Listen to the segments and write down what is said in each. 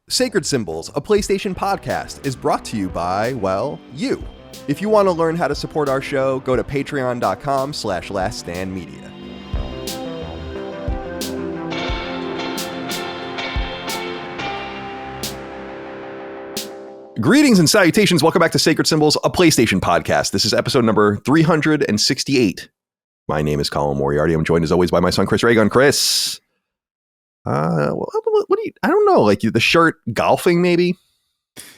Sacred Symbols, a PlayStation podcast, is brought to you by, well, you. If you want to learn how to support our show, go to patreon.com/laststandmedia. Greetings and salutations. Welcome back to Sacred Symbols, a PlayStation podcast. This is episode number 368. My name is Colin Moriarty. I'm joined as always by my son, Chris Raygun. Chris. What do you, I don't know, like the shirt golfing maybe?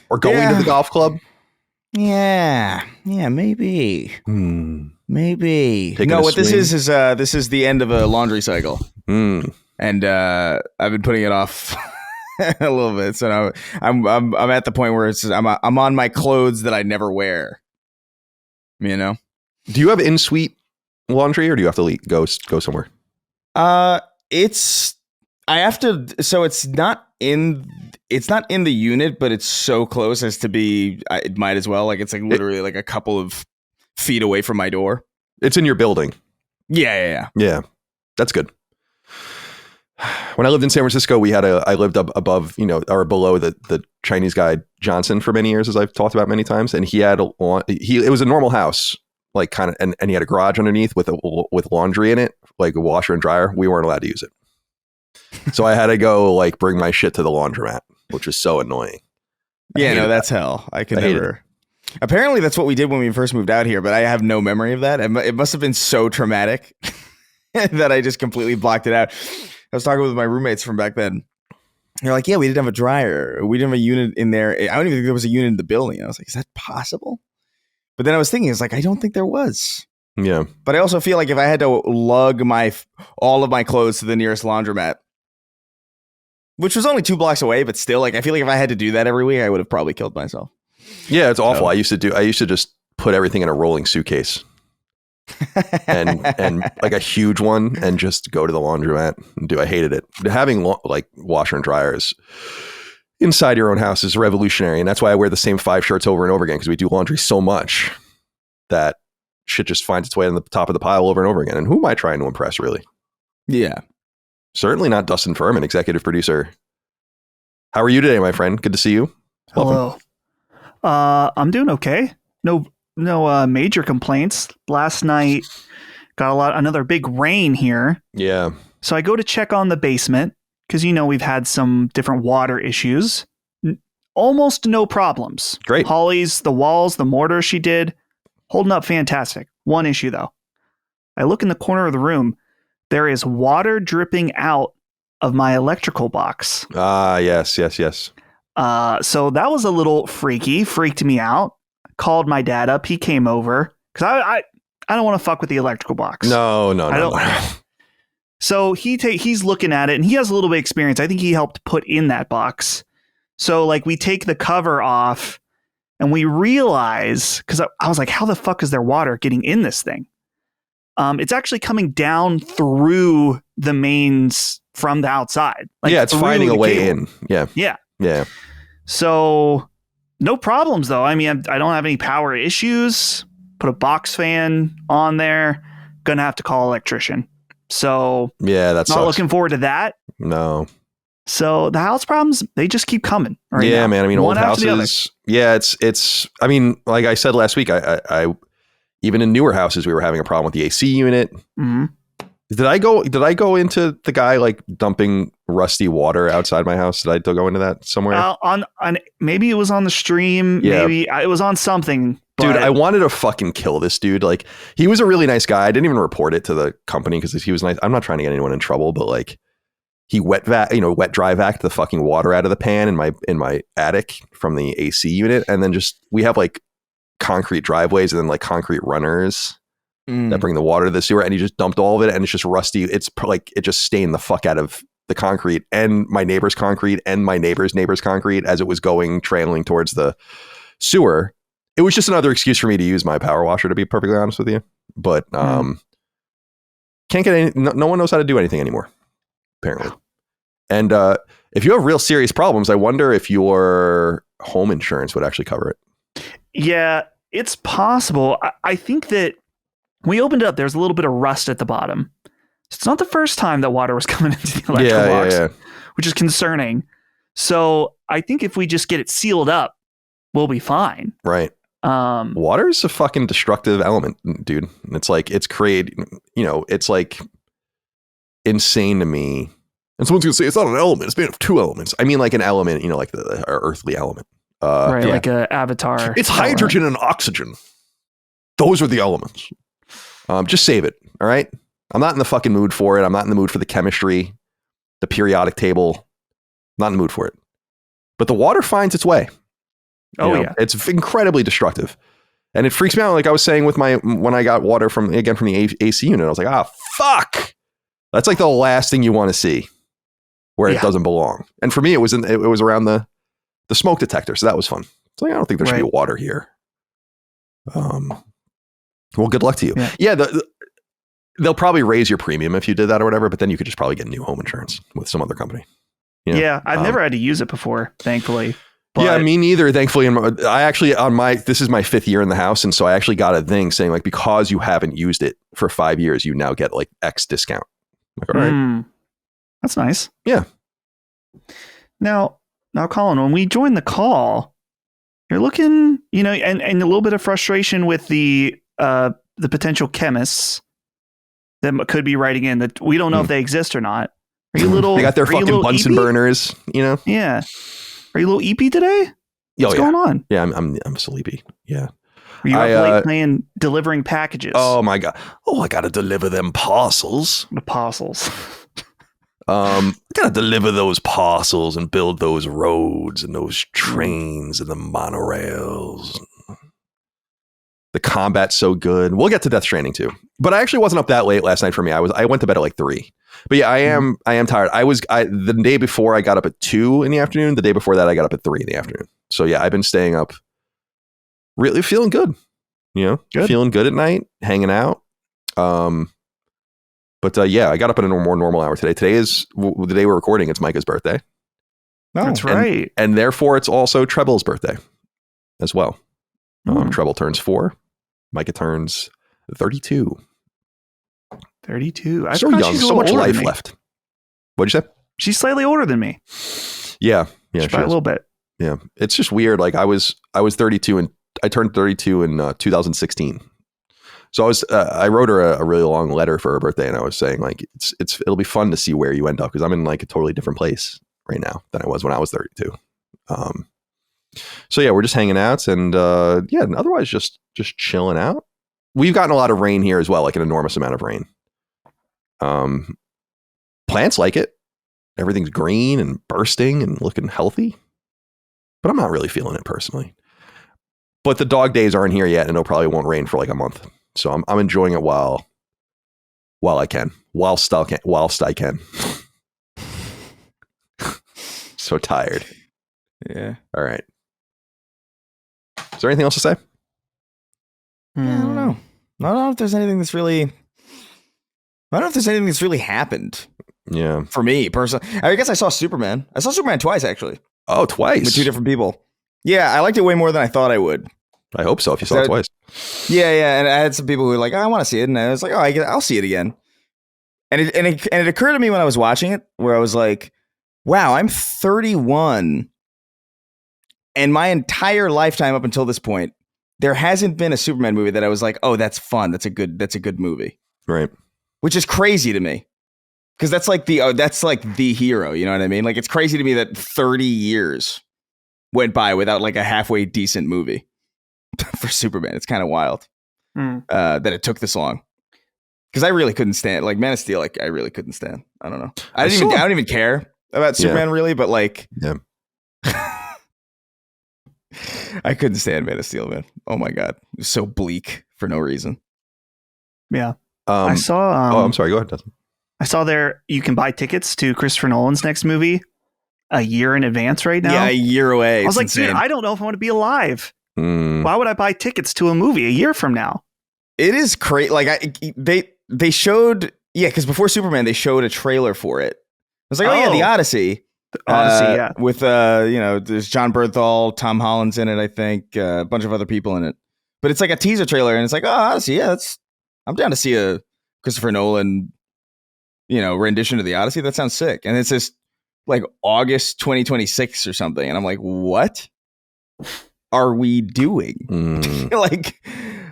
Or going to the golf club? Yeah, maybe. Maybe. Taking no, a what swing? this is the end of a laundry cycle. And I've been putting it off a little bit. So now I'm at the point where I'm on my clothes that I never wear. You know? Do you have in-suite laundry or do you have to go somewhere? It's not in the unit, but it's so close as to be, it might as well. Like it's like literally like a couple of feet away from my door. It's in your building. Yeah. That's good. When I lived in San Francisco, I lived up above, or below the Chinese guy Johnson for many years, as I've talked about many times. And he had it was a normal house, like kind of, and he had a garage underneath with laundry in it, like a washer and dryer. We weren't allowed to use it. So I had to go like bring my shit to the laundromat, which was so annoying. Yeah, no, that's hell. I could never. Apparently, that's what we did when we first moved out here, but I have no memory of that. It must have been so traumatic that I just completely blocked it out. I was talking with my roommates from back then. They're like, yeah, we didn't have a dryer. We didn't have a unit in there. I don't even think there was a unit in the building. I was like, is that possible? But then I was thinking, it's like, I don't think there was. Yeah. But I also feel like if I had to lug all of my clothes to the nearest laundromat, which was only 2 blocks away, but still, like, I feel like if I had to do that every week, I would have probably killed myself. Yeah, it's awful. I used to just put everything in a rolling suitcase and like a huge one and just go to the laundromat and I hated it. Having like washer and dryers inside your own house is revolutionary. And that's why I wear the same 5 shirts over and over again, because we do laundry so much that shit just finds its way on the top of the pile over and over again. And who am I trying to impress, really? Yeah. Certainly not Dustin Furman, executive producer. How are you today, my friend? Good to see you. Welcome. Hello. I'm doing okay. No major complaints. Last night got another big rain here. Yeah. So I go to check on the basement because we've had some different water issues. Almost no problems. Great. Holly's, the walls, the mortar she did, holding up fantastic. One issue though. I look in the corner of the room. There is water dripping out of my electrical box. Yes. So that was a little freaked me out. Called my dad up. He came over because I don't want to fuck with the electrical box. No. So he's looking at it and he has a little bit of experience. I think he helped put in that box. So like we take the cover off and we realize, because I was like, how the fuck is there water getting in this thing? It's actually coming down through the mains from the outside. Like it's finding a way in. Yeah. So no problems though. I mean, I don't have any power issues. Put a box fan on there. Gonna have to call an electrician. So yeah, that's not looking forward to that. No. So the house problems, they just keep coming. Yeah, now. Man. I mean, One old houses. Yeah, it's. I mean, like I said last week, I even in newer houses, we were having a problem with the AC unit. Mm-hmm. Did I go into the guy like dumping rusty water outside my house? Did I go into that somewhere? On maybe it was on the stream. Yeah. Maybe it was on something. Dude, I wanted to fucking kill this dude. Like, he was a really nice guy. I didn't even report it to the company because he was nice. I'm not trying to get anyone in trouble, but like, he wet dry vac the fucking water out of the pan in my attic from the AC unit, and then we have like concrete driveways and then like concrete runners that bring the water to the sewer, and he just dumped all of it, and it's just rusty. It's like it just stained the fuck out of the concrete and my neighbor's concrete and my neighbor's concrete as it was trailing towards the sewer. It was just another excuse for me to use my power washer, to be perfectly honest with you. But can't get any. No one knows how to do anything anymore, apparently. And if you have real serious problems, I wonder if your home insurance would actually cover it. Yeah, it's possible. I think that we opened it up. There's a little bit of rust at the bottom. It's not the first time that water was coming into the electrical box, which is concerning. So I think if we just get it sealed up, we'll be fine. Right. Water's a fucking destructive element, dude. It's like it's it's like insane to me. And someone's gonna say it's not an element, it's made of two elements. I mean like an element, like the earthly element. Right, like a avatar. It's hydrogen and oxygen. Those are the elements. Just save it. All right. I'm not in the fucking mood for it. I'm not in the mood for the chemistry, the periodic table. Not in the mood for it. But the water finds its way. Yeah. It's incredibly destructive. And it freaks me out. Like I was saying when I got water from the AC unit, I was like, fuck. That's like the last thing you want to see where it doesn't belong. And for me, it was around the smoke detector. So that was fun. It's like, I don't think there should be water here. Well, good luck to you. Yeah. They'll probably raise your premium if you did that or whatever, but then you could just probably get new home insurance with some other company. Yeah. I've never had to use it before, thankfully. But yeah, me neither. Thankfully, I actually this is my 5th year in the house, and so I actually got a thing saying like because you haven't used it for 5 years, you now get like X discount. Like, all right, that's nice. Yeah. Now, Colin, when we joined the call, you're looking, and a little bit of frustration with the potential chemists that could be writing in that we don't know if they exist or not. Are you a little? They got their fucking Bunsen burners, Yeah. Are you a little eepy today? What's going on? Yeah, I'm sleepy. Yeah. Are you up late playing delivering packages? Oh my god! Oh, I gotta deliver them parcels. The parcels. Gotta deliver those parcels and build those roads and those trains and the monorails. The combat's so good. We'll get to Death Stranding too. But I actually wasn't up that late last night for me. I went to bed at like 3. But yeah, I am tired. The day before I got up at 2 in the afternoon. The day before that I got up at 3 in the afternoon. So yeah, I've been staying up really feeling good. Feeling good at night, hanging out. But yeah, I got up at a more normal hour today. Today is the day we're recording. It's Micah's birthday. Oh, that's right. And therefore it's also Treble's birthday as well. Treble turns 4. Micah turns 32. 32. So young, so much life left. What'd you say? She's slightly older than me. Yeah. Just by a little bit. Yeah. It's just weird. Like I was 32 and I turned 32 in 2016. So I wrote her a really long letter for her birthday, and I was saying like it'll be fun to see where you end up because I'm in like a totally different place right now than I was when I was 32. So yeah, we're just hanging out and otherwise just chilling out. We've gotten a lot of rain here as well, like an enormous amount of rain. Plants like it. Everything's green and bursting and looking healthy, but I'm not really feeling it personally. But the dog days aren't here yet, and it probably won't rain for like a month. So I'm enjoying it while I can, whilst I can. So tired. Yeah. All right. Is there anything else to say? Yeah, I don't know. I don't know if there's anything that's really. I don't know if there's anything that's really happened. Yeah. For me personally, I guess I saw Superman. I saw Superman twice actually. Oh, twice with 2 different people. Yeah, I liked it way more than I thought I would. I hope so. If you saw it twice. Yeah, and I had some people who were like, "Oh, I want to see it," and I was like, "Oh, I'll see it again." And it occurred to me when I was watching it, where I was like, "Wow, I'm 31, and my entire lifetime up until this point, there hasn't been a Superman movie that I was like, oh, that's fun. That's a good movie." Right. Which is crazy to me. Because that's like the hero, you know what I mean? Like it's crazy to me that 30 years went by without like a halfway decent movie for Superman. It's kind of wild that it took this long. Because I really couldn't stand like Man of Steel. Like I really couldn't stand. I don't know. I don't even care about Superman really, but like, I couldn't stand Man of Steel, man. Oh my god, it was so bleak for no reason. Yeah, I saw. I'm sorry. Go ahead, Dustin. I saw you can buy tickets to Christopher Nolan's next movie a year in advance right now. Yeah, a year away. I was like, insane. Dude, I don't know if I want to be alive. Why would I buy tickets to a movie a year from now? It is crazy. Like they showed, because before Superman they showed a trailer for it. I was like, the Odyssey. The Odyssey, with there's John Bernthal, Tom Holland's in it, I think, a bunch of other people in it. But it's like a teaser trailer, and it's like, oh, Odyssey, yeah, I'm down to see a Christopher Nolan, rendition of the Odyssey. That sounds sick. And it's this like August 2026 or something. And I'm like, what are we doing? Like,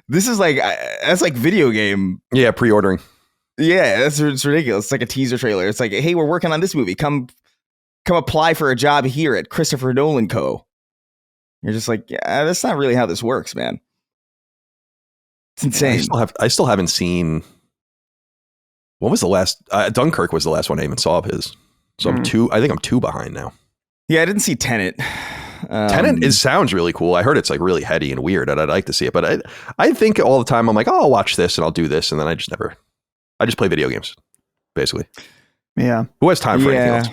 this is like, that's like video game. Yeah, pre-ordering. Yeah, it's ridiculous. It's like a teaser trailer. It's like, hey, we're working on this movie. Come apply for a job here at Christopher Nolan Co. You're just like, yeah, that's not really how this works, man. It's insane. I still haven't seen. What was the last? Dunkirk was the last one I even saw of his. So I think I'm 2 behind now. Yeah, I didn't see Tenet. Tenet sounds really cool. I heard it's like really heady and weird, and I'd like to see it. But I think all the time I'm like, oh, I'll watch this and I'll do this, and then I just play video games, basically. Yeah. Who has time for anything else?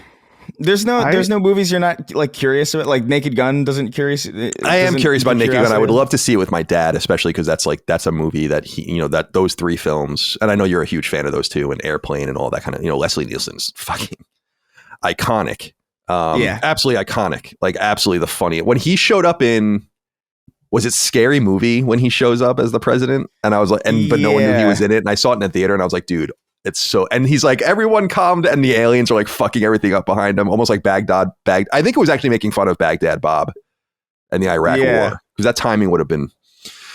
There's no movies you're not like curious about. Like Naked Gun doesn't curious. I am curious about Naked Gun. I would love to see it with my dad, especially because that's a movie that that those 3 films, and I know you're a huge fan of those too, and Airplane and all that kind of, Leslie Nielsen's fucking iconic. Absolutely iconic. Like absolutely the funniest. When he showed up in, was it Scary Movie when he shows up as the president? And I was like, but no one knew he was in it. And I saw it in the theater and I was like, dude, it's so, and he's like, everyone calmed, and the aliens are like fucking everything up behind him, almost like Baghdad. I think it was actually making fun of Baghdad Bob and the Iraq War, because that timing would have been.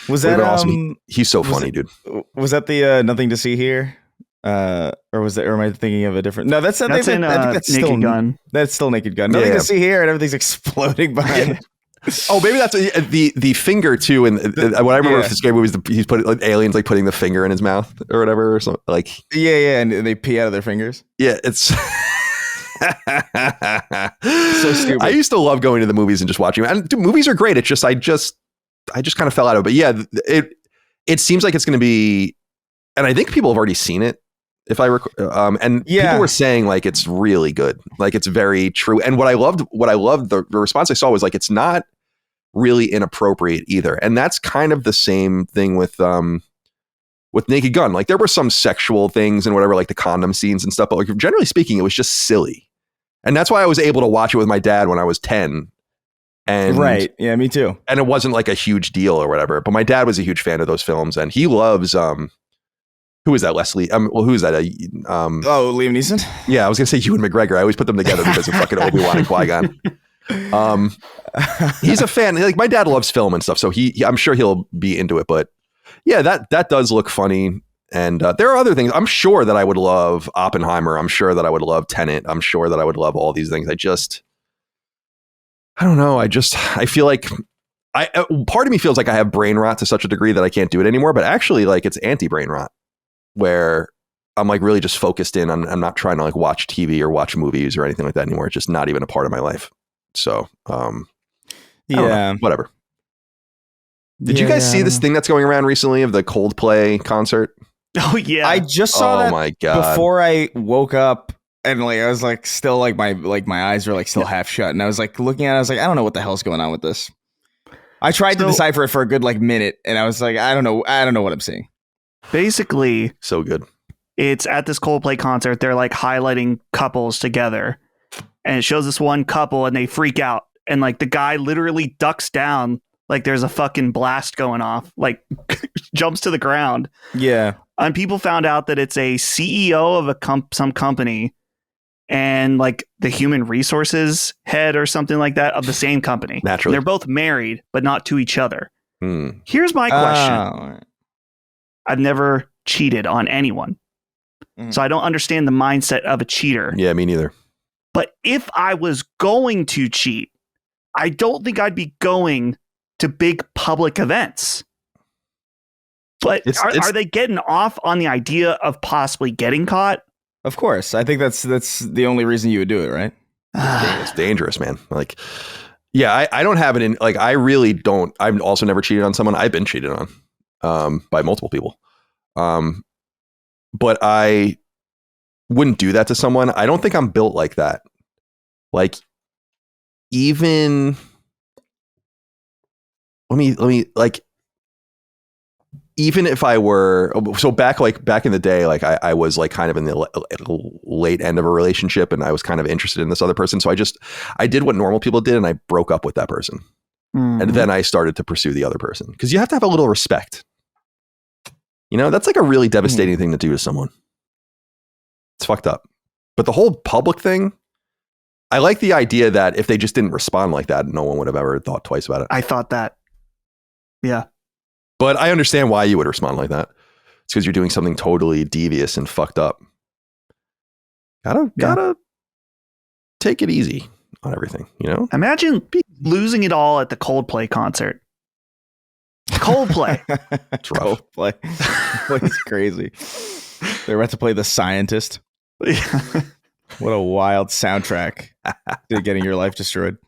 Was that awesome? He's so funny, dude. Was that the Nothing to See Here? Or was that? Or am I thinking of a different? No, that's Naked Gun. That's still Naked Gun. Nothing to See Here, and everything's exploding behind. Yeah. Oh, maybe that's the finger too. And what I remember from Scary Movie is he's putting like aliens like putting the finger in his mouth or whatever, or something like. Yeah, and they pee out of their fingers. Yeah, it's so stupid. I used to love going to the movies and just watching them. And dude, movies are great. It's just I just kind of fell out of it. But yeah, it seems like it's going to be, and I think people have already seen it. If I people were saying like it's really good, like it's very true. And what I loved, the response I saw was like it's not really inappropriate either. And that's kind of the same thing with Naked Gun. Like there were some sexual things and whatever, like the condom scenes and stuff, but like generally speaking, it was just silly. And that's why I was able to watch it with my dad when I was 10. And right, yeah, me too. And it wasn't like a huge deal or whatever. But my dad was a huge fan of those films, and he loves who is that? Leslie? Who is that? Liam Neeson? Yeah, I was gonna say Ewan McGregor. I always put them together because of fucking Obi-Wan and Qui-Gon. He's a fan. Like my dad loves film and stuff, so I'm sure he'll be into it. But yeah, that does look funny. And there are other things. I'm sure that I would love Oppenheimer. I'm sure that I would love Tenet. I'm sure that I would love all these things. I don't know. I feel like part of me feels like I have brain rot to such a degree that I can't do it anymore. But actually, like it's anti-brain rot, where I'm like really just focused in on, I'm not trying to like watch TV or watch movies or anything like that anymore. It's just not even a part of my life. So, yeah, whatever. Did you guys see this thing that's going around recently of the Coldplay concert? Oh yeah. I just saw that my God. Before I woke up, and like, I was like, still like my eyes were like still half shut. And I was like looking at it, I was like, I don't know what the hell's going on with this. I tried to decipher it for a good like minute, and I was like, I don't know what I'm seeing. Basically, so good. It's at this Coldplay concert. They're like highlighting couples together, and it shows this one couple, and they freak out, and like the guy literally ducks down, like there's a fucking blast going off, like jumps to the ground. Yeah, and people found out that it's a CEO of some company, and like the human resources head or something like that of the same company. Naturally, they're both married, but not to each other. Here's my question. I've never cheated on anyone. So I don't understand the mindset of a cheater. Yeah, me neither. But if I was going to cheat, I don't think I'd be going to big public events. But are they getting off on the idea of possibly getting caught? Of course. I think that's the only reason you would do it, right? It's dangerous, man. Like, yeah, I don't have it in, like, I really don't. I've also never cheated on someone. I've been cheated on by multiple people. But I wouldn't do that to someone. I don't think I'm built like that. Like, even let me like, even if I were, so back in the day, like I was like kind of in the late end of a relationship, and I was kind of interested in this other person. So I did what normal people did, and I broke up with that person. And then I started to pursue the other person, because you have to have a little respect. You know, that's like a really devastating thing to do to someone. It's fucked up. But the whole public thing, I like the idea that if they just didn't respond like that, no one would have ever thought twice about it. I thought that. Yeah. But I understand why you would respond like that. It's because you're doing something totally devious and fucked up. Gotta take it easy on everything, you know? Imagine losing it all at the Coldplay concert. Coldplay. It's rough. Coldplay. It's crazy. They're about to play The Scientist. What a wild soundtrack to getting your life destroyed.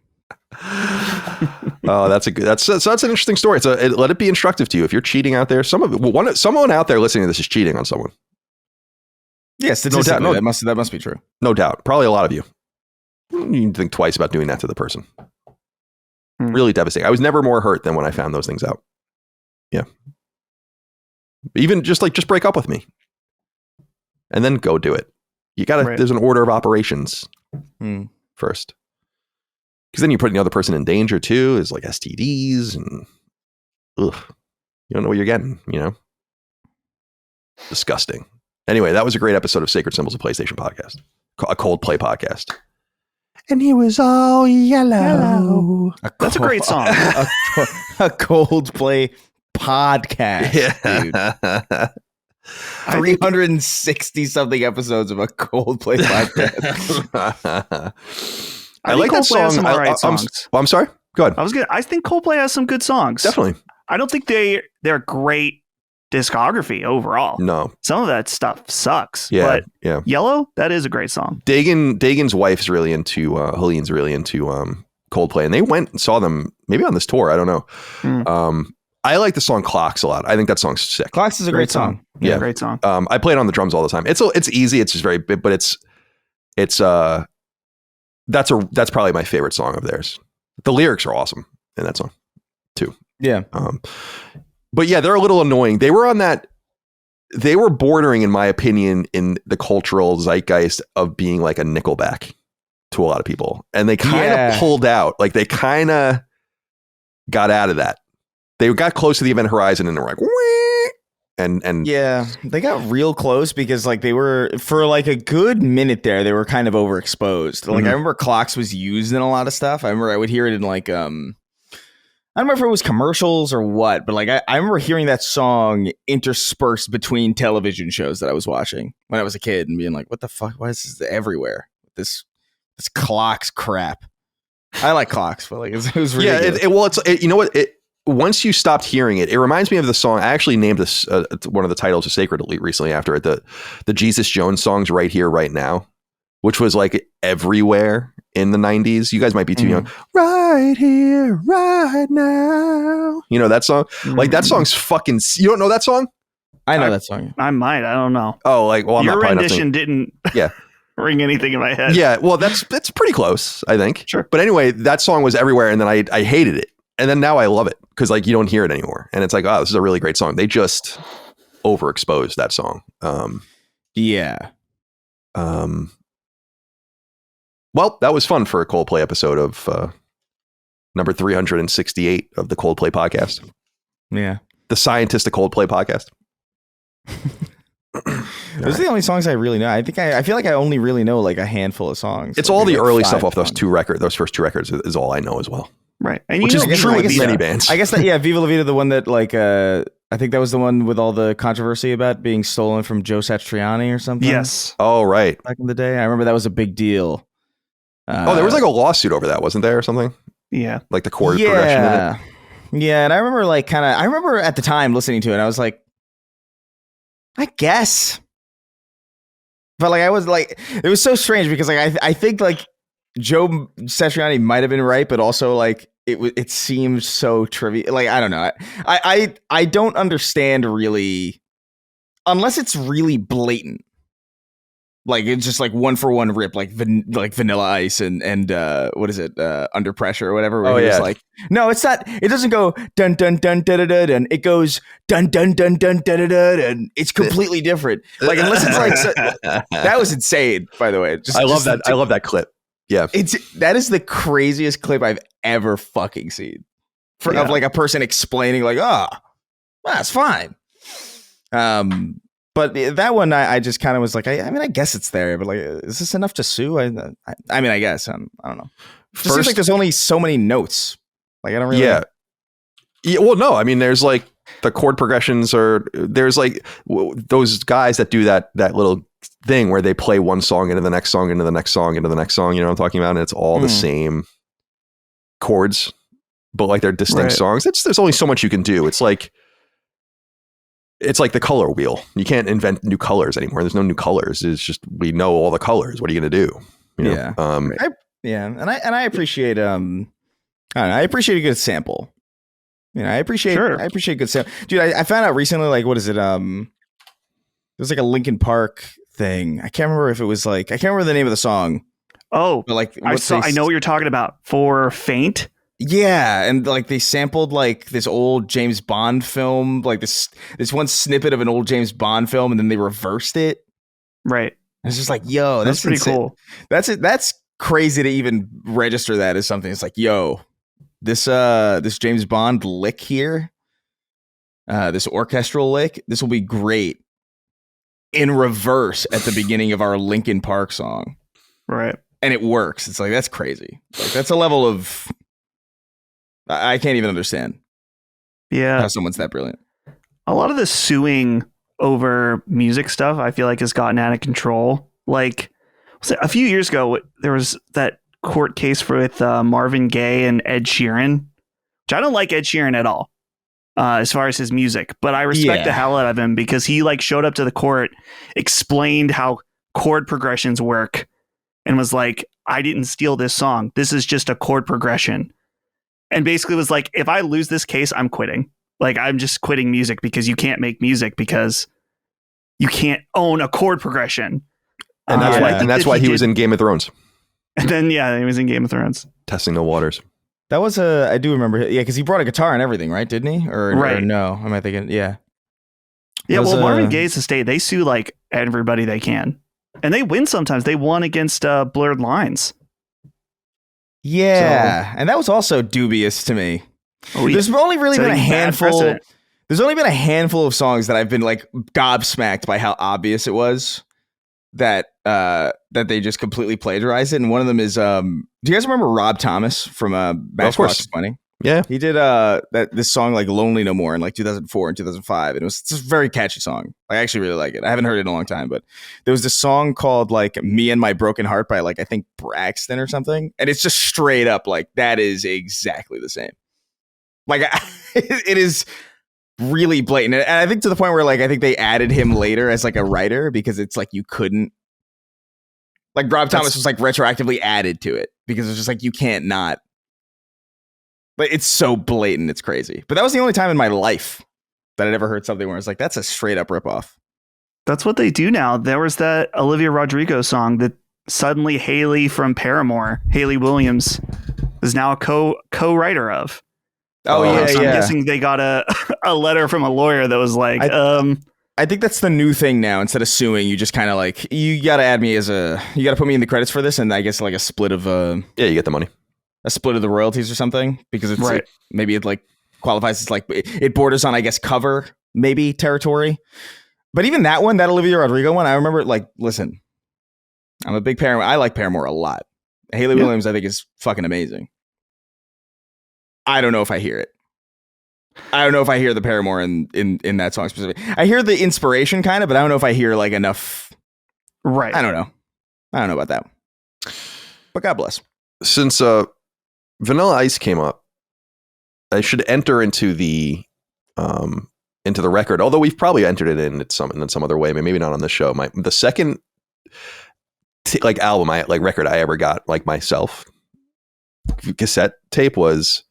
Oh, that's an interesting story. Let it be instructive to you. If you're cheating out there, someone out there listening to this is cheating on someone. Yes, statistically, that must be true. No doubt. Probably a lot of you. You need to think twice about doing that to the person. Really devastating. I was never more hurt than when I found those things out. Yeah. Even just break up with me and then go do it. You gotta, there's an order of operations first. Because then you're putting the other person in danger too. Is like STDs and you don't know what you're getting, you know? Disgusting. Anyway, that was a great episode of Sacred Symbols of PlayStation podcast, a Coldplay podcast. And he was all yellow. That's a great song. A Coldplay podcast, dude. 360 something episodes of a Coldplay podcast. I like that song. Some songs. I'm sorry. Go ahead. I think Coldplay has some good songs. Definitely. I don't think they're great discography overall. No. Some of that stuff sucks. Yeah. But yeah. Yellow, that is a great song. Dagan's wife's really into Helene's really into Coldplay, and they went and saw them maybe on this tour. I don't know. I like the song Clocks a lot. I think that song's sick. Clocks is a great song. Yeah, great song. I play it on the drums all the time. It's easy. It's just very big, but that's probably my favorite song of theirs. The lyrics are awesome in that song too. Yeah. But yeah, they're a little annoying. They were bordering, in my opinion, in the cultural zeitgeist of being like a Nickelback to a lot of people. And they kind of pulled out, like they kind of got out of that. They got close to the event horizon and they were like, wee! And yeah, they got real close because like they were, for like a good minute there, they were kind of overexposed. Like I remember Clocks was used in a lot of stuff. I remember I would hear it in like, I don't remember if it was commercials or what, but like I remember hearing that song interspersed between television shows that I was watching when I was a kid and being like, what the fuck? Why is this everywhere? This Clocks crap. I like Clocks, but like it was ridiculous. You know what? Once you stopped hearing it, it reminds me of the song. I actually named this one of the titles of Sacred Elite recently after it. The Jesus Jones songs, Right Here, Right Now, which was like everywhere in the 90s. You guys might be too young. Right here, right now. You know that song? Like that song's fucking. You don't know that song? I know that song. I might. I don't know. Oh, like well, your rendition didn't. Yeah. Ring anything in my head. Yeah. Well, that's pretty close, I think. Sure. But anyway, that song was everywhere, and then I hated it. And then now I love it because like you don't hear it anymore. And it's like, oh, this is a really great song. They just overexposed that song. Yeah. Well, that was fun for a Coldplay episode of number 368 of the Coldplay podcast. Yeah. The Scientist of Coldplay podcast. Those are the only songs I really know. I feel like I only really know like a handful of songs. It's like all the like early stuff off those first two records is all I know as well. Right. And which is true with many bands. I guess that, yeah, Viva La Vida, the one that like, I think that was the one with all the controversy about being stolen from Joe Satriani or something. Yes. Oh, right. Back in the day. I remember that was a big deal. There was like a lawsuit over that, wasn't there, or something? Yeah. Like the chord progression in it. Yeah. And I remember like I remember at the time listening to it, I was like, I guess. But like, I was like, it was so strange because like, I think like Joe Satriani might have been right, but also like it seemed so trivial. Like, I don't know. I don't understand really, unless it's really blatant. Like it's just like one for one rip, like Vanilla Ice and what is it? Under Pressure or whatever. Oh yeah. Like, no, it's not. It doesn't go dun dun dun da da da dun. It goes dun dun dun dun da da da dun. It's completely different. Like unless it's like that was insane. By the way, I love that. I love that clip. Yeah, that is the craziest clip I've ever fucking seen of like a person explaining like, that's fine. But But that one, I just kind of was like, I mean, I guess it's there, but like, is this enough to sue? I mean, I guess I don't know. It just seems like there's only so many notes. Like I don't really. Yeah. Well, no. I mean, there's like the chord progressions there's like those guys that do that little thing where they play one song into the next song into the next song into the next song. You know what I'm talking about? And it's all the same chords, but like they're distinct songs. There's only so much you can do. It's like the color wheel. You can't invent new colors anymore. There's no new colors. It's just we know all the colors. What are you going to do? You know? Yeah. And I appreciate I don't know, I appreciate a good sample. You know, I appreciate good sample. Dude, I found out recently, like, what is it? There's like a Linkin Park thing. I can't remember if it was like, I can't remember the name of the song. Oh, but like I know what you're talking about. For Faint. Yeah, and like they sampled like this old James Bond film, like this one snippet of an old James Bond film, and then they reversed it. Right. It's just like, yo, that's pretty insane. cool. That's it. That's crazy to even register that as something. It's like, yo, this James Bond lick here, this orchestral lick, this will be great in reverse at the beginning of our Linkin Park song. Right. And it works. It's like, that's crazy. Like that's a level of I can't even understand. Yeah. How someone's that brilliant. A lot of the suing over music stuff, I feel like, has gotten out of control. Like a few years ago, there was that court case with Marvin Gaye and Ed Sheeran, which I don't like Ed Sheeran at all, as far as his music, but I respect the hell out of him because he like showed up to the court, explained how chord progressions work, and was like, I didn't steal this song. This is just a chord progression. And basically was like, if I lose this case, I'm quitting. Like, I'm just quitting music because you can't make music because you can't own a chord progression. And that's why he was in Game of Thrones. And then, yeah, he was in Game of Thrones. Testing the waters. That was I do remember. Yeah, because he brought a guitar and everything, right? Didn't he? Or no? Am I thinking? Yeah. Yeah, well, Marvin Gaye's estate, they sue like everybody they can. And they win sometimes. They won against Blurred Lines. Yeah, and that was also dubious to me. Oh, yeah. There's only really been a handful. There's only been a handful of songs that I've been like gobsmacked by how obvious it was that they just completely plagiarized it. And one of them is, do you guys remember Rob Thomas from Matchbox 20? Yeah, he did this song like "Lonely No More" in like 2004 and 2005, and it was just a very catchy song. I actually really like it. I haven't heard it in a long time, but there was this song called like "Me and My Broken Heart" by like I think Braxton or something, and it's just straight up like that is exactly the same. Like it is really blatant, and I think to the point where like I think they added him later as like a writer because it's like you couldn't. Like Rob Thomas was like retroactively added to it because it's just like you can't not. But it's so blatant, it's crazy. But that was the only time in my life that I'd ever heard something where it's like, that's a straight up ripoff. That's what they do now. There was that Olivia Rodrigo song that suddenly Haley from Paramore, Haley Williams, is now a co-writer of. Oh, yeah, so I'm guessing they got a letter from a lawyer that was like, I think that's the new thing now. Instead of suing, you just kind of like, you got to add me you got to put me in the credits for this. And I guess like a split of, yeah, you get the money. A split of the royalties or something, because it's like, maybe it like qualifies as like it borders on, I guess, cover maybe territory. But even that one, that Olivia Rodrigo one, I remember like, listen, I'm a big Paramore. I like Paramore a lot. Haley Williams, I think, is fucking amazing. I don't know if I hear it. I don't know if I hear the Paramore in that song specifically. I hear the inspiration kind of, but I don't know if I hear like enough. Right. I don't know about that. But God bless. Since Vanilla Ice came up, I should enter into the record. Although we've probably entered it in some other way, maybe not on the show. The second record I ever got like myself, cassette tape, was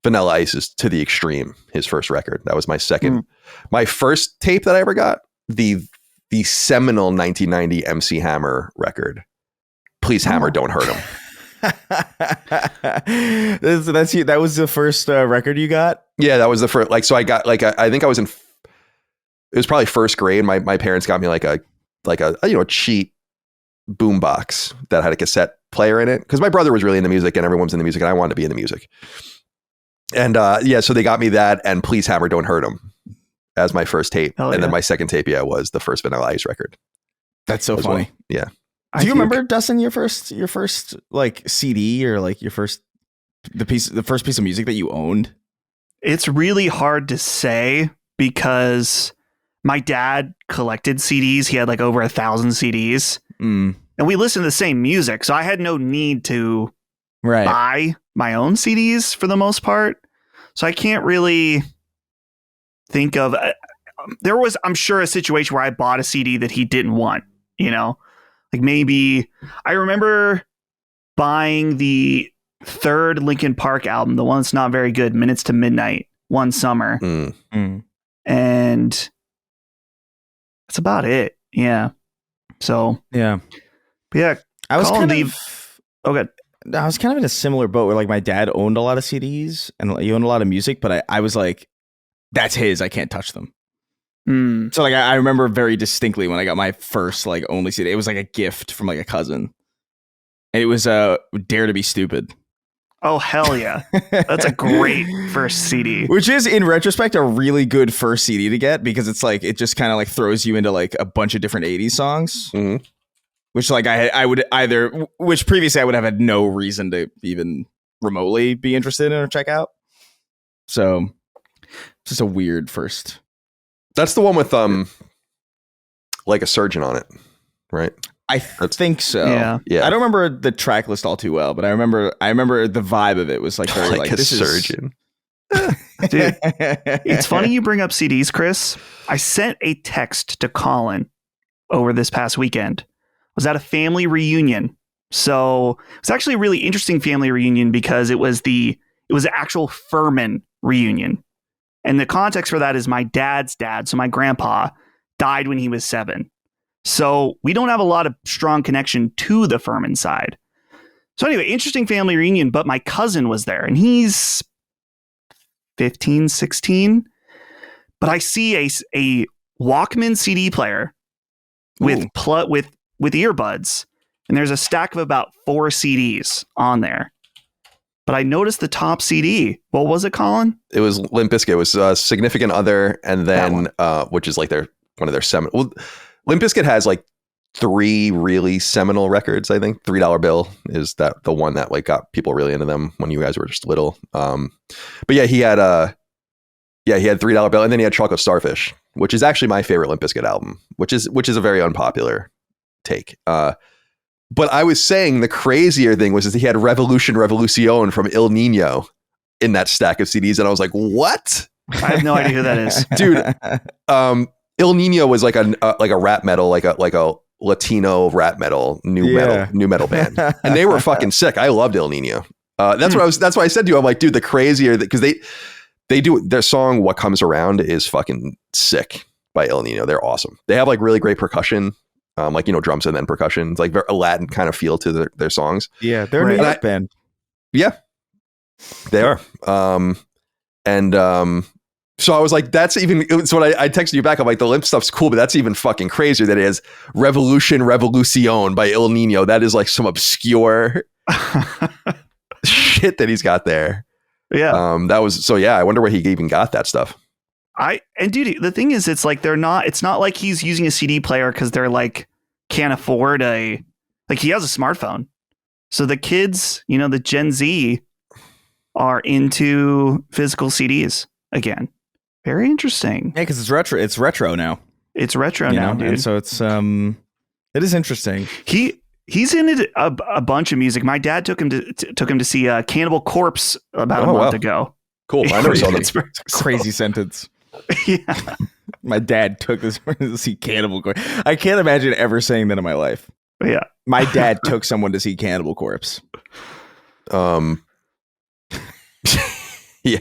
Vanilla Ice's "To the Extreme," his first record. That was my second. My first tape that I ever got, the seminal 1990 MC Hammer record. Please Hammer, Don't Hurt Him. That was the first record you got? Yeah, that was the first. Like, so I got like I think I was in. It was probably first grade. My parents got me like a cheap boombox that had a cassette player in it because my brother was really into music and everyone was into music and I wanted to be into music. And so they got me that and Please Hammer, Don't Hurt Him. as my first tape. Hell And then yeah. my second tape, was the first Vanilla Ice record. That's so as well. funny. Yeah. Do you remember, Dustin, your first like CD or like your first the first piece of music that you owned? It's really hard to say because my dad collected CDs. He had like over 1,000 CDs. Mm. And we listened to the same music. So I had no need to buy my own CDs for the most part. So I can't really think of... there was, I'm sure, a situation where I bought a CD that he didn't want, you know? Like maybe... I remember buying the third Linkin Park album, the one that's not very good, Minutes to Midnight, one summer. And that's about it. Yeah. So... Yeah. Yeah. I was kind of... Oh, good. I was kind of in a similar boat where like my dad owned a lot of CDs and he owned a lot of music, but I was like, that's his. I can't touch them. So like I remember very distinctly when I got my first like only CD. It was like a gift from like a cousin. And it was Dare to Be Stupid. Oh, hell yeah. That's a great first CD. Which is, in retrospect, a really good first CD to get because it's like, it just kind of like throws you into like a bunch of different 80s songs. Mm-hmm. Which like I would either, which previously I would have had no reason to even remotely be interested in or check out. So it's just a weird first. That's the one with like a surgeon on it, right? I think so. Yeah. Yeah. I don't remember the track list all too well, but I remember the vibe of it was like very like a this surgeon. Dude, it's funny you bring up CDs, Chris. I sent a text to Colin over this past weekend. I was at a family reunion. So it's actually a really interesting family reunion because it was the actual Furman reunion. And the context for that is my dad's dad, so my grandpa, died when he was 7. So we don't have a lot of strong connection to the Furman side. So anyway, interesting family reunion, but my cousin was there and he's 15, 16. But I see a Walkman CD player with earbuds, and there's a stack of about 4 CDs on there. But I noticed the top CD. What was it, Colin? It was Limp Bizkit. It was Significant Other, and then which is like one of their seminal. Well, Limp Bizkit has like 3 really seminal records. I think $3 Bill is the one that like got people really into them when you guys were just little. But yeah, he had $3 Bill, and then he had Chocolate Starfish, which is actually my favorite Limp Bizkit album, which is a very unpopular take. But I was saying the crazier thing was he had Revolution from Il Nino in that stack of CDs, and I was like, what? I have no idea who that is, dude. Il Nino was like a rap metal, like a Latino rap metal, new metal band, and they were fucking sick. I loved Il Nino. That's why I said to you, I'm like, dude, the crazier because they do their song "What Comes Around" is fucking sick by Il Nino. They're awesome. They have like really great percussion. Like, drums and then percussion. It's like very Latin kind of feel to their songs. Yeah, they're a New York band. Yeah, they are. So I was like, that's even. So when I texted you back, I'm like, the Limp stuff's cool, but that's even fucking crazier. That it is Revolution by Il Nino. That is like some obscure shit that he's got there. Yeah. That was so. Yeah, I wonder where he even got that stuff. Dude, the thing is, it's like it's not like he's using a CD player because they're like can't afford he has a smartphone. So the kids, the Gen Z are into physical CDs again. Very interesting. Yeah, because it's retro. It's retro now. It's retro now, dude. And so it's it is interesting. He's in a bunch of music. My dad took him to see Cannibal Corpse about a month ago. Cool. I never saw them. Crazy sentence. Yeah. My dad took this to see Cannibal Corpse. I can't imagine ever saying that in my life. Yeah. My dad took someone to see Cannibal Corpse. Yeah.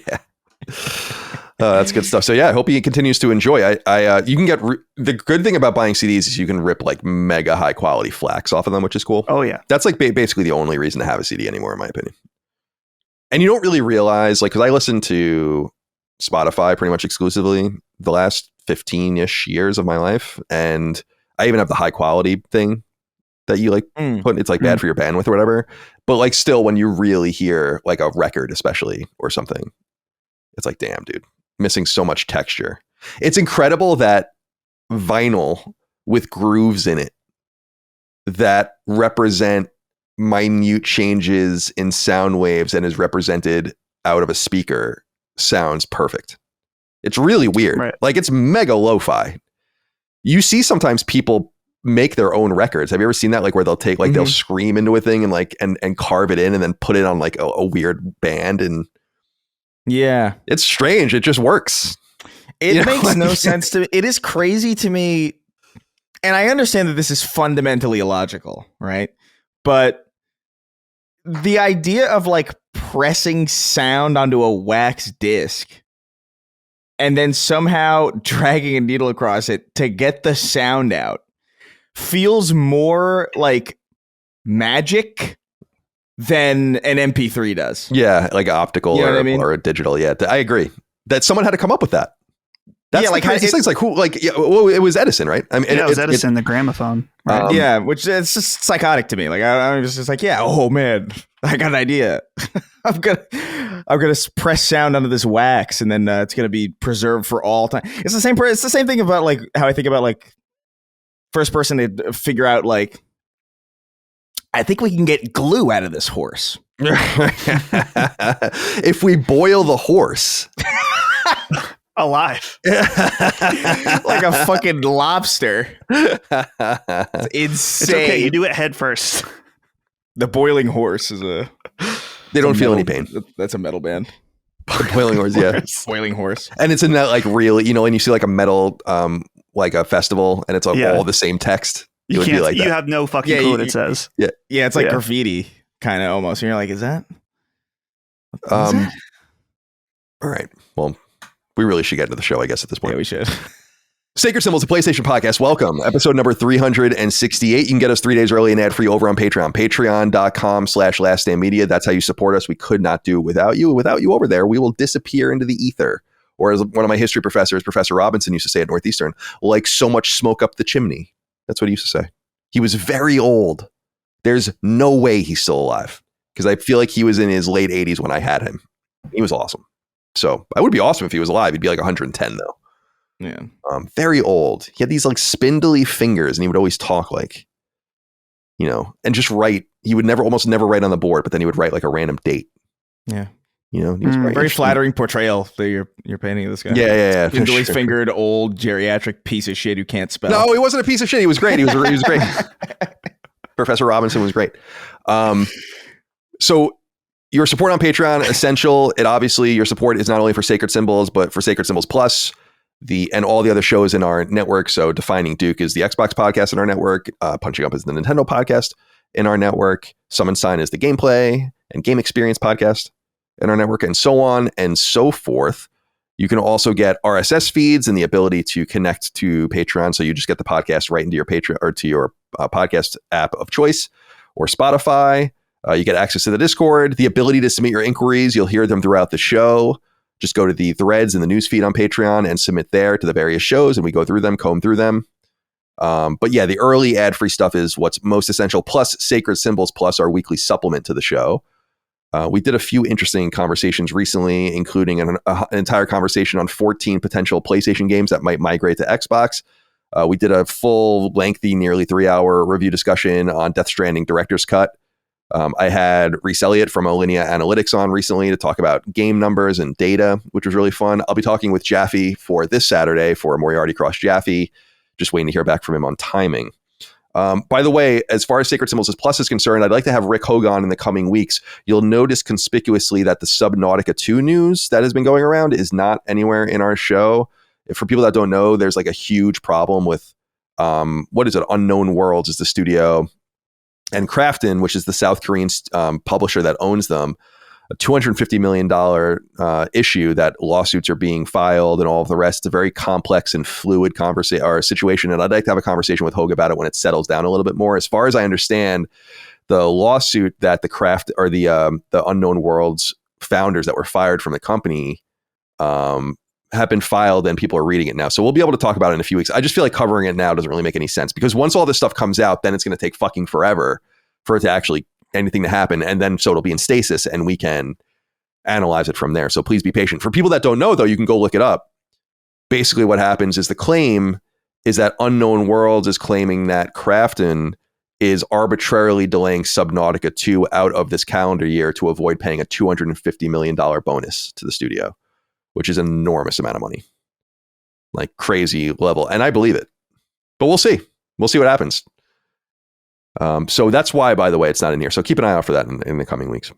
That's good stuff. So yeah, I hope he continues to enjoy. You can get the good thing about buying CDs is you can rip like mega high quality FLACs off of them, which is cool. Oh yeah. That's like basically the only reason to have a CD anymore, in my opinion. And you don't really realize, like, because I listen to Spotify pretty much exclusively the last 15-ish years of my life, and I even have the high quality thing that you like put. It's like bad for your bandwidth or whatever. But like, still, when you really hear like a record, especially or something, it's like, damn, dude, missing so much texture. It's incredible that vinyl with grooves in it that represent minute changes in sound waves and is represented out of a speaker sounds perfect. It's really weird. Right. Like, it's mega lo-fi. You see sometimes people make their own records. Have you ever seen that? Like, where they'll take, like, they'll scream into a thing and like and carve it in and then put it on like a weird band. And yeah, it's strange. It just works. It makes no sense to me. It is crazy to me. And I understand that this is fundamentally illogical, right? But the idea of like pressing sound onto a wax disc and then somehow dragging a needle across it to get the sound out feels more like magic than an MP3 does. Yeah, like optical, you know or, what I mean? Or digital. Yeah, I agree. That someone had to come up with that. That's like crazy things. Like, who? Like, yeah, well, it was Edison, right? I mean, it was Edison, the gramophone. Right? Yeah, which it's just psychotic to me. Like, I was just like, yeah, oh man, I got an idea. I'm gonna press sound onto this wax, and then it's gonna be preserved for all time. It's the same thing about like how I think about like first person to figure out like, I think we can get glue out of this horse. If we boil the horse. Alive. Like a fucking lobster. It's insane. It's okay. You do it head first. The boiling horse is they don't feel any pain. That's a metal band. The boiling horse, yeah. Boiling horse. And it's in that like really, you know, when you see like a metal like a festival and it's all the same text. You would can't, be like you that. have no fucking clue what it says. Yeah. Yeah, it's like graffiti kind of almost. And you're like, is that? All right. Well, we really should get into the show, I guess, at this point. Yeah, we should. Sacred Symbols, a PlayStation podcast. Welcome. Episode number 368. You can get us 3 days early and ad-free over on Patreon. Patreon.com/laststandmedia. That's how you support us. We could not do it without you. Without you over there, we will disappear into the ether. Or as one of my history professors, Professor Robinson, used to say at Northeastern, like so much smoke up the chimney. That's what he used to say. He was very old. There's no way he's still alive. Because I feel like he was in his late 80s when I had him. He was awesome. So I would be awesome if he was alive. He'd be like 110 though. Yeah. Very old. He had these like spindly fingers and he would always talk like, you know, and just write. He would almost never write on the board, but then he would write like a random date. Yeah. You know, he was very flattering portrayal that you're painting of this guy. Yeah. Spindly fingered old geriatric piece of shit who can't spell. No, he wasn't a piece of shit. He was great. He was great. Professor Robinson was great. So your support on Patreon, essential. It obviously, your support is not only for Sacred Symbols, but for Sacred Symbols Plus, and all the other shows in our network. So Defining Duke is the Xbox podcast in our network. Punching Up is the Nintendo podcast in our network. Summon Sign is the gameplay and game experience podcast in our network, and so on and so forth. You can also get RSS feeds and the ability to connect to Patreon. So you just get the podcast right into your Patreon or to your podcast app of choice or Spotify. You get access to the Discord, the ability to submit your inquiries. You'll hear them throughout the show. Just go to the threads in the newsfeed on Patreon and submit there to the various shows, and we go through them, comb through them. But yeah, the early ad-free stuff is what's most essential, plus Sacred Symbols, plus our weekly supplement to the show. We did a few interesting conversations recently, including an entire conversation on 14 potential PlayStation games that might migrate to Xbox. We did a full, lengthy, nearly 3-hour review discussion on Death Stranding Director's Cut. I had Reese Elliott from Alinea Analytics on recently to talk about game numbers and data, which was really fun. I'll be talking with Jaffe for this Saturday for Moriarty Cross Jaffe. Just waiting to hear back from him on timing. By the way, as far as Sacred Symbols Plus is concerned, I'd like to have Rick Hogan in the coming weeks. You'll notice conspicuously that the Subnautica 2 news that has been going around is not anywhere in our show. For people that don't know, there's like a huge problem with, what is it? Unknown Worlds is the studio. And Krafton, which is the South Korean publisher that owns them, a $250 million issue that lawsuits are being filed and all of the rest. It's a very complex and fluid situation. And I'd like to have a conversation with Hogue about it when it settles down a little bit more. As far as I understand, the lawsuit that the Unknown Worlds founders that were fired from the company have been filed and people are reading it now. So we'll be able to talk about it in a few weeks. I just feel like covering it now doesn't really make any sense because once all this stuff comes out, then it's going to take fucking forever for it to actually anything to happen. And then so it'll be in stasis and we can analyze it from there. So please be patient. For people that don't know though, you can go look it up. basically what happens is the claim is that Unknown Worlds is claiming that Krafton is arbitrarily delaying Subnautica 2 out of this calendar year to avoid paying a $250 million bonus to the studio, which is an enormous amount of money. Like crazy level. And I believe it. But we'll see. We'll see what happens. So that's why, by the way, it's not in here. So keep an eye out for that in the coming weeks.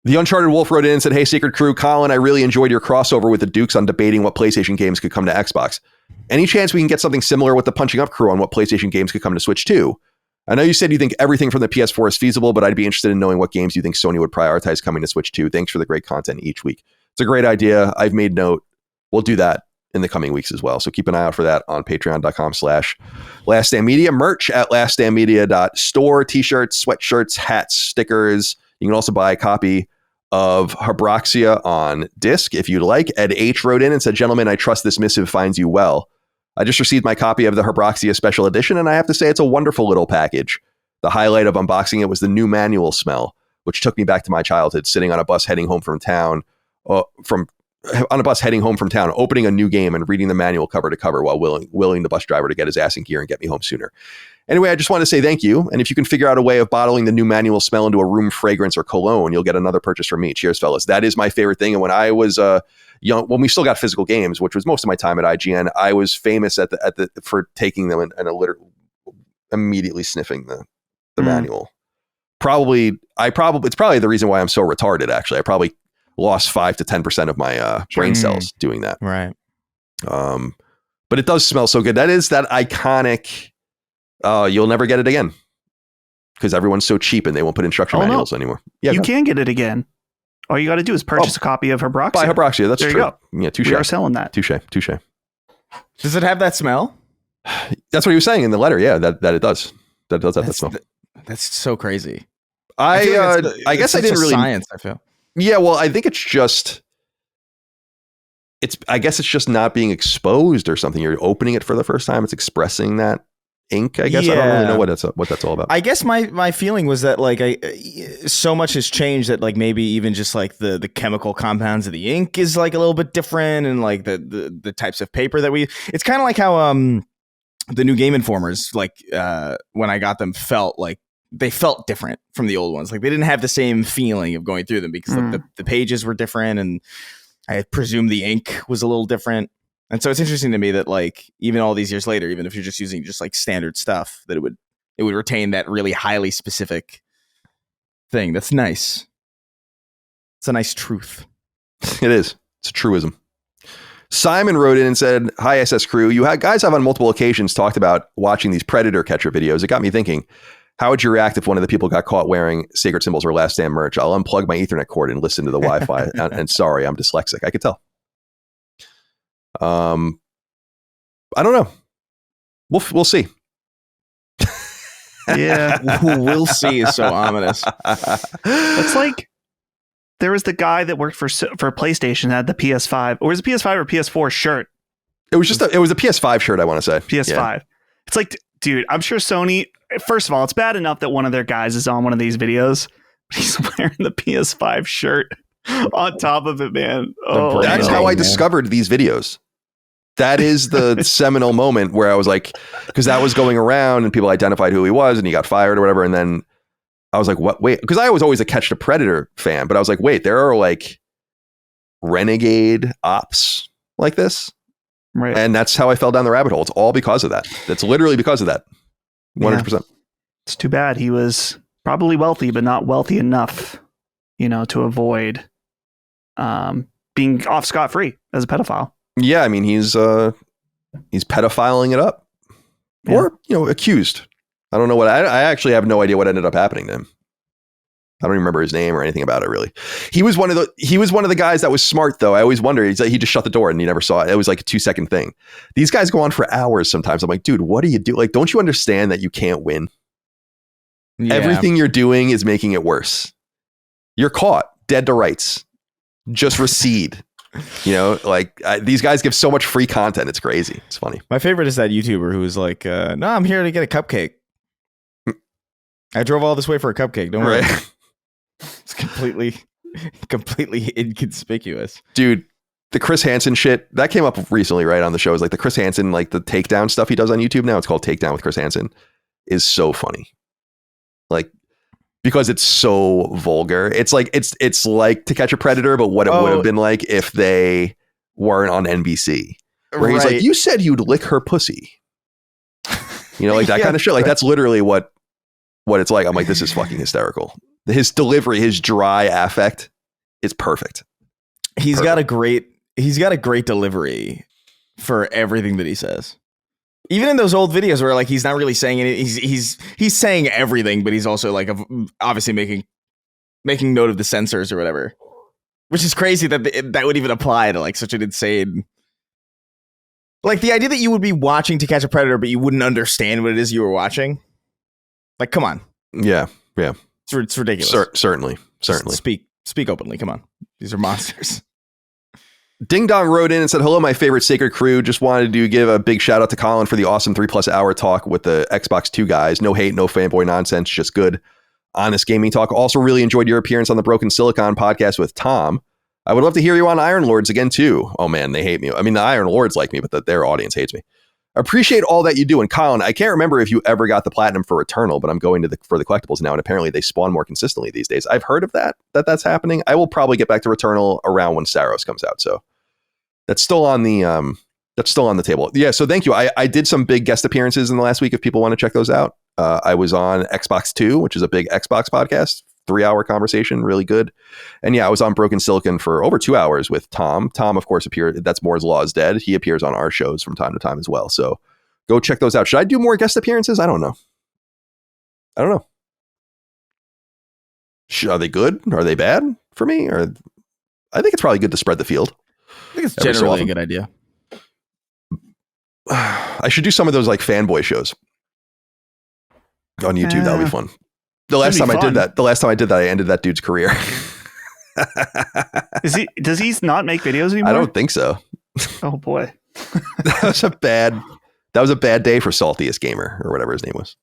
The Uncharted Wolf wrote in and said, "Hey, Sacred Crew, Colin, I really enjoyed your crossover with the Dukes on debating what PlayStation games could come to Xbox. Any chance we can get something similar with the Punching Up Crew on what PlayStation games could come to Switch too? I know you said you think everything from the PS4 is feasible, but I'd be interested in knowing what games you think Sony would prioritize coming to Switch too. Thanks for the great content each week." It's a great idea. I've made note. We'll do that in the coming weeks as well. So keep an eye out for that on patreon.com/laststandmedia, merch at laststandmedia.store, t-shirts, sweatshirts, hats, stickers. You can also buy a copy of Habroxia on disc if you'd like. Ed H wrote in and said, "Gentlemen, I trust this missive finds you well. I just received my copy of the Habroxia special edition, and I have to say it's a wonderful little package. The highlight of unboxing it was the new manual smell, which took me back to my childhood, sitting on a bus heading home from town, opening a new game and reading the manual cover to cover while willing the bus driver to get his ass in gear and get me home sooner. Anyway, I just want to say thank you. And if you can figure out a way of bottling the new manual smell into a room fragrance or cologne, you'll get another purchase from me. Cheers, fellas." That is my favorite thing. And when I was young, when we still got physical games, which was most of my time at IGN, I was famous for taking them and immediately sniffing the manual. It's probably the reason why I'm so retarded. Actually, I probably lost 5 to 10% of my brain cells doing that. Right. But it does smell so good. That is that iconic. You'll never get it again because everyone's so cheap and they won't put instruction manuals anymore. Yeah, you can get it again. All you got to do is purchase a copy of Habroxia. Buy Habroxia. That's there true. You go. Yeah, touche. We are selling that. Touche. Does it have that smell? That's what he was saying in the letter. Yeah, that it does. That does have that smell. That's so crazy. I guess I didn't really science. I feel. Yeah, well, I think it's just not being exposed or something. You're opening it for the first time. It's expressing that ink, I guess. Yeah. I don't really know what that's all about. I guess my feeling was that like so much has changed that like maybe even just like the chemical compounds of the ink is like a little bit different, and like the types of paper that it's kind of like how the new Game Informers, like when I got them, felt like they felt different from the old ones. Like they didn't have the same feeling of going through them because the pages were different, and I presume the ink was a little different. And so it's interesting to me that like even all these years later, even if you're just using just like standard stuff, that it would retain that really highly specific thing. That's nice. It's a nice truth. It is. It's a truism. Simon wrote in and said, "Hi, SS Crew. You guys have on multiple occasions talked about watching these Predator Catcher videos. It got me thinking, how would you react if one of the people got caught wearing Sacred Symbols or Last Stand merch? I'll unplug my Ethernet cord and listen to the Wi-Fi. and sorry, I'm dyslexic. I could tell. I don't know. We'll see. Yeah, we'll see is so ominous. It's like there was the guy that worked for PlayStation that had the PS5, or was it PS5 or PS4 shirt? It was a PS5 shirt, I want to say. PS5. Yeah. It's like, dude, I'm sure Sony. First of all, it's bad enough that one of their guys is on one of these videos. He's wearing the PS5 shirt on top of it, man. Oh, that's how I discovered these videos. That is the seminal moment where I was like, because that was going around and people identified who he was and he got fired or whatever. And then I was like, what? Wait, because I was always a Catch the Predator fan, but I was like, wait, there are like renegade ops like this. Right. And that's how I fell down the rabbit hole. It's all because of that. That's literally because of that. 100%. Yeah. It's too bad. He was probably wealthy, but not wealthy enough, to avoid being off scot-free as a pedophile. Yeah, I mean, he's pedophiling it up. Yeah. Or, accused. I don't know what I actually have no idea what ended up happening to him. I don't even remember his name or anything about it, really. He was one of the guys that was smart, though. I always wondered. He just shut the door and you never saw it. It was like a 2-second thing. These guys go on for hours sometimes. I'm like, dude, what do you do? Like, don't you understand that you can't win? Yeah. Everything you're doing is making it worse. You're caught dead to rights. Just recede. These guys give so much free content. It's crazy. It's funny. My favorite is that YouTuber who was like, no, I'm here to get a cupcake. I drove all this way for a cupcake. Don't worry. It's completely inconspicuous. Dude, the Chris Hansen shit that came up recently, right, on the show, is like the Chris Hansen, like the takedown stuff he does on YouTube now. It's called Takedown with Chris Hansen, is so funny. Like, because it's so vulgar. It's like it's like To Catch a Predator, but what it would have been like if they weren't on NBC. Where he's like, you said you'd lick her pussy. You know, like that kind of shit. Like that's literally what it's like. I'm like, this is fucking hysterical. His delivery, his dry affect is perfect. He's got a great delivery for everything that he says. Even in those old videos where like he's not really saying it, he's saying everything, but he's also like obviously making note of the censors or whatever. Which is crazy that that would even apply to like such an insane. Like the idea that you would be watching To Catch a Predator, but you wouldn't understand what it is you were watching. Like, come on. Yeah. It's ridiculous. Certainly. Speak openly. Come on. These are monsters. Ding Dong wrote in and said, hello, my favorite Sacred Crew. Just wanted to give a big shout out to Colin for the awesome 3+ hour talk with the Xbox 2 guys. No hate, no fanboy nonsense, just good, honest gaming talk. Also really enjoyed your appearance on the Broken Silicon podcast with Tom. I would love to hear you on Iron Lords again, too. Oh, man, they hate me. I mean, the Iron Lords like me, but their audience hates me. Appreciate all that you do. And Colin, I can't remember if you ever got the platinum for Returnal, but I'm going for the collectibles now, and apparently they spawn more consistently these days. I've heard of that's happening. I will probably get back to Returnal around when Saros comes out, so that's still on the table. Yeah, so thank you. I did some big guest appearances in the last week if people want to check those out. I was on Xbox 2, which is a big Xbox podcast. 3-hour conversation, really good. And yeah, I was on Broken Silicon for over 2 hours with Tom. Tom, of course, appeared. That's Moore's Law is Dead. He appears on our shows from time to time as well. So go check those out. Should I do more guest appearances? I don't know. Are they good? Are they bad for me? Or I think it's probably good to spread the field. I think it's generally a good idea. I should do some of those like fanboy shows on YouTube. That would be fun. The last time I did that, I ended that dude's career. Does he not make videos anymore? I don't think so. Oh boy. that was a bad day for Saltiest Gamer or whatever his name was.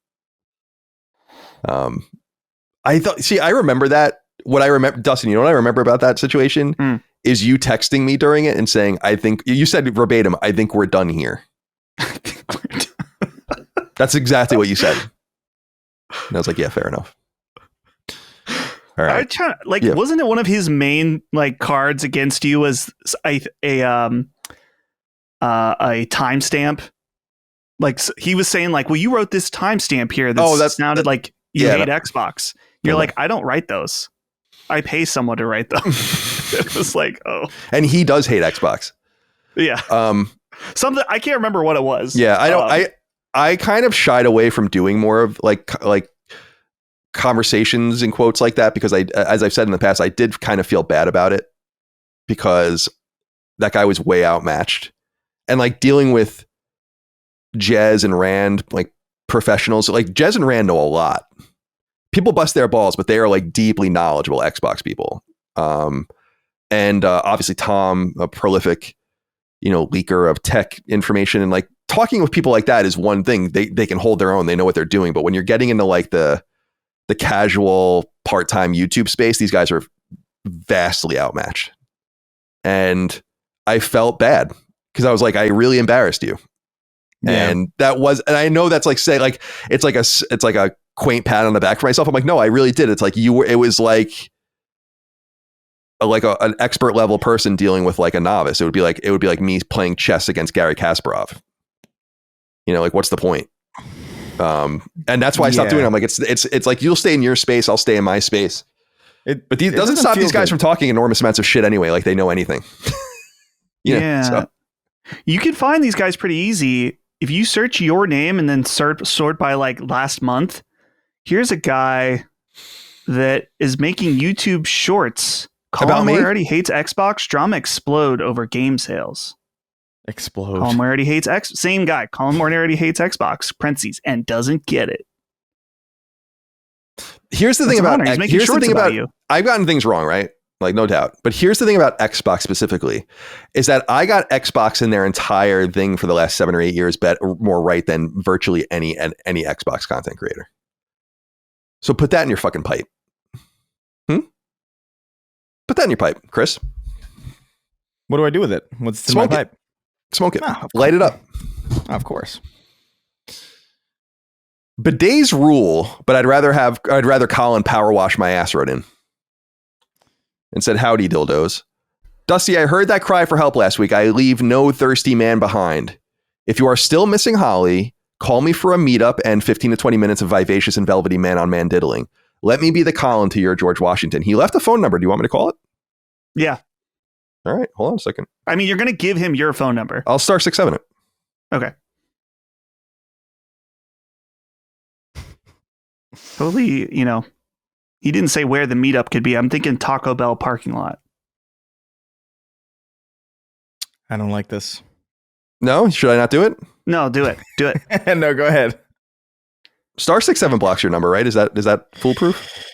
I remember that. What I remember, Dustin, you know what I remember about that situation is you texting me during it and saying, I think you said verbatim, I think we're done here. That's exactly what you said. And I was like, yeah, fair enough. All right. Wasn't it one of his main like cards against you was a timestamp? Like he was saying like, well, you wrote this timestamp here. That sounded like you hate Xbox. You're like, I don't write those. I pay someone to write them. It was like, oh. And he does hate Xbox. Yeah. Something I can't remember what it was. Yeah, I don't. I kind of shied away from doing more of like conversations in quotes like that because as I've said in the past, I did kind of feel bad about it because that guy was way outmatched, and like dealing with Jez and Rand, like professionals, like Jez and Rand know a lot. People bust their balls, but they are like deeply knowledgeable Xbox people. And obviously Tom, a prolific, leaker of tech information, and like talking with people like that is one thing. They can hold their own. They know what they're doing. But when you're getting into like the casual part-time YouTube space, these guys are vastly outmatched. And I felt bad because I was like, I really embarrassed you. Yeah. And I know that's like say like it's like a quaint pat on the back for myself. I'm like, no, I really did. It's like it was like an expert level person dealing with like a novice. It would be like me playing chess against Gary Kasparov. Like what's the point? And that's why I stopped doing it. I'm like, it's like you'll stay in your space, I'll stay in my space. But it doesn't stop these guys from talking enormous amounts of shit anyway. Like they know anything. So. You can find these guys pretty easy if you search your name and then sort by like last month. Here's a guy that is making YouTube shorts. Colin Moriarty hates Xbox. Drama explode over game sales. Explode. Colin Moriarty hates same guy. Colin Moriarty hates Xbox. Parentheses and doesn't get it. Here's the thing about you. I've gotten things wrong, right? Like no doubt. But here's the thing about Xbox specifically is that I got Xbox in their entire thing for the last 7 or 8 years more right than virtually any Xbox content creator. So put that in your fucking pipe. Put that in your pipe, Chris. What do I do with it? What's in my Smoke it. pipe? Smoke it. Ah, of Light it up. Of course. Bidets rule, but I'd rather Colin Powerwash my ass wrote in and said, howdy, dildos. Dusty, I heard that cry for help last week. I leave no thirsty man behind. If you are still missing Holly, call me for a meetup and 15 to 20 minutes of vivacious and velvety man-on-man diddling. Let me be the Colin to your George Washington. He left a phone number. Do you want me to call it? Yeah. All right. Hold on a second. I mean, you're going to give him your phone number. I'll star 6-7 it. Okay. Totally, he didn't say where the meetup could be. I'm thinking Taco Bell parking lot. I don't like this. No? Should I not do it? No, do it. Do it. No, go ahead. Star 6-7 blocks your number, right? Is that foolproof?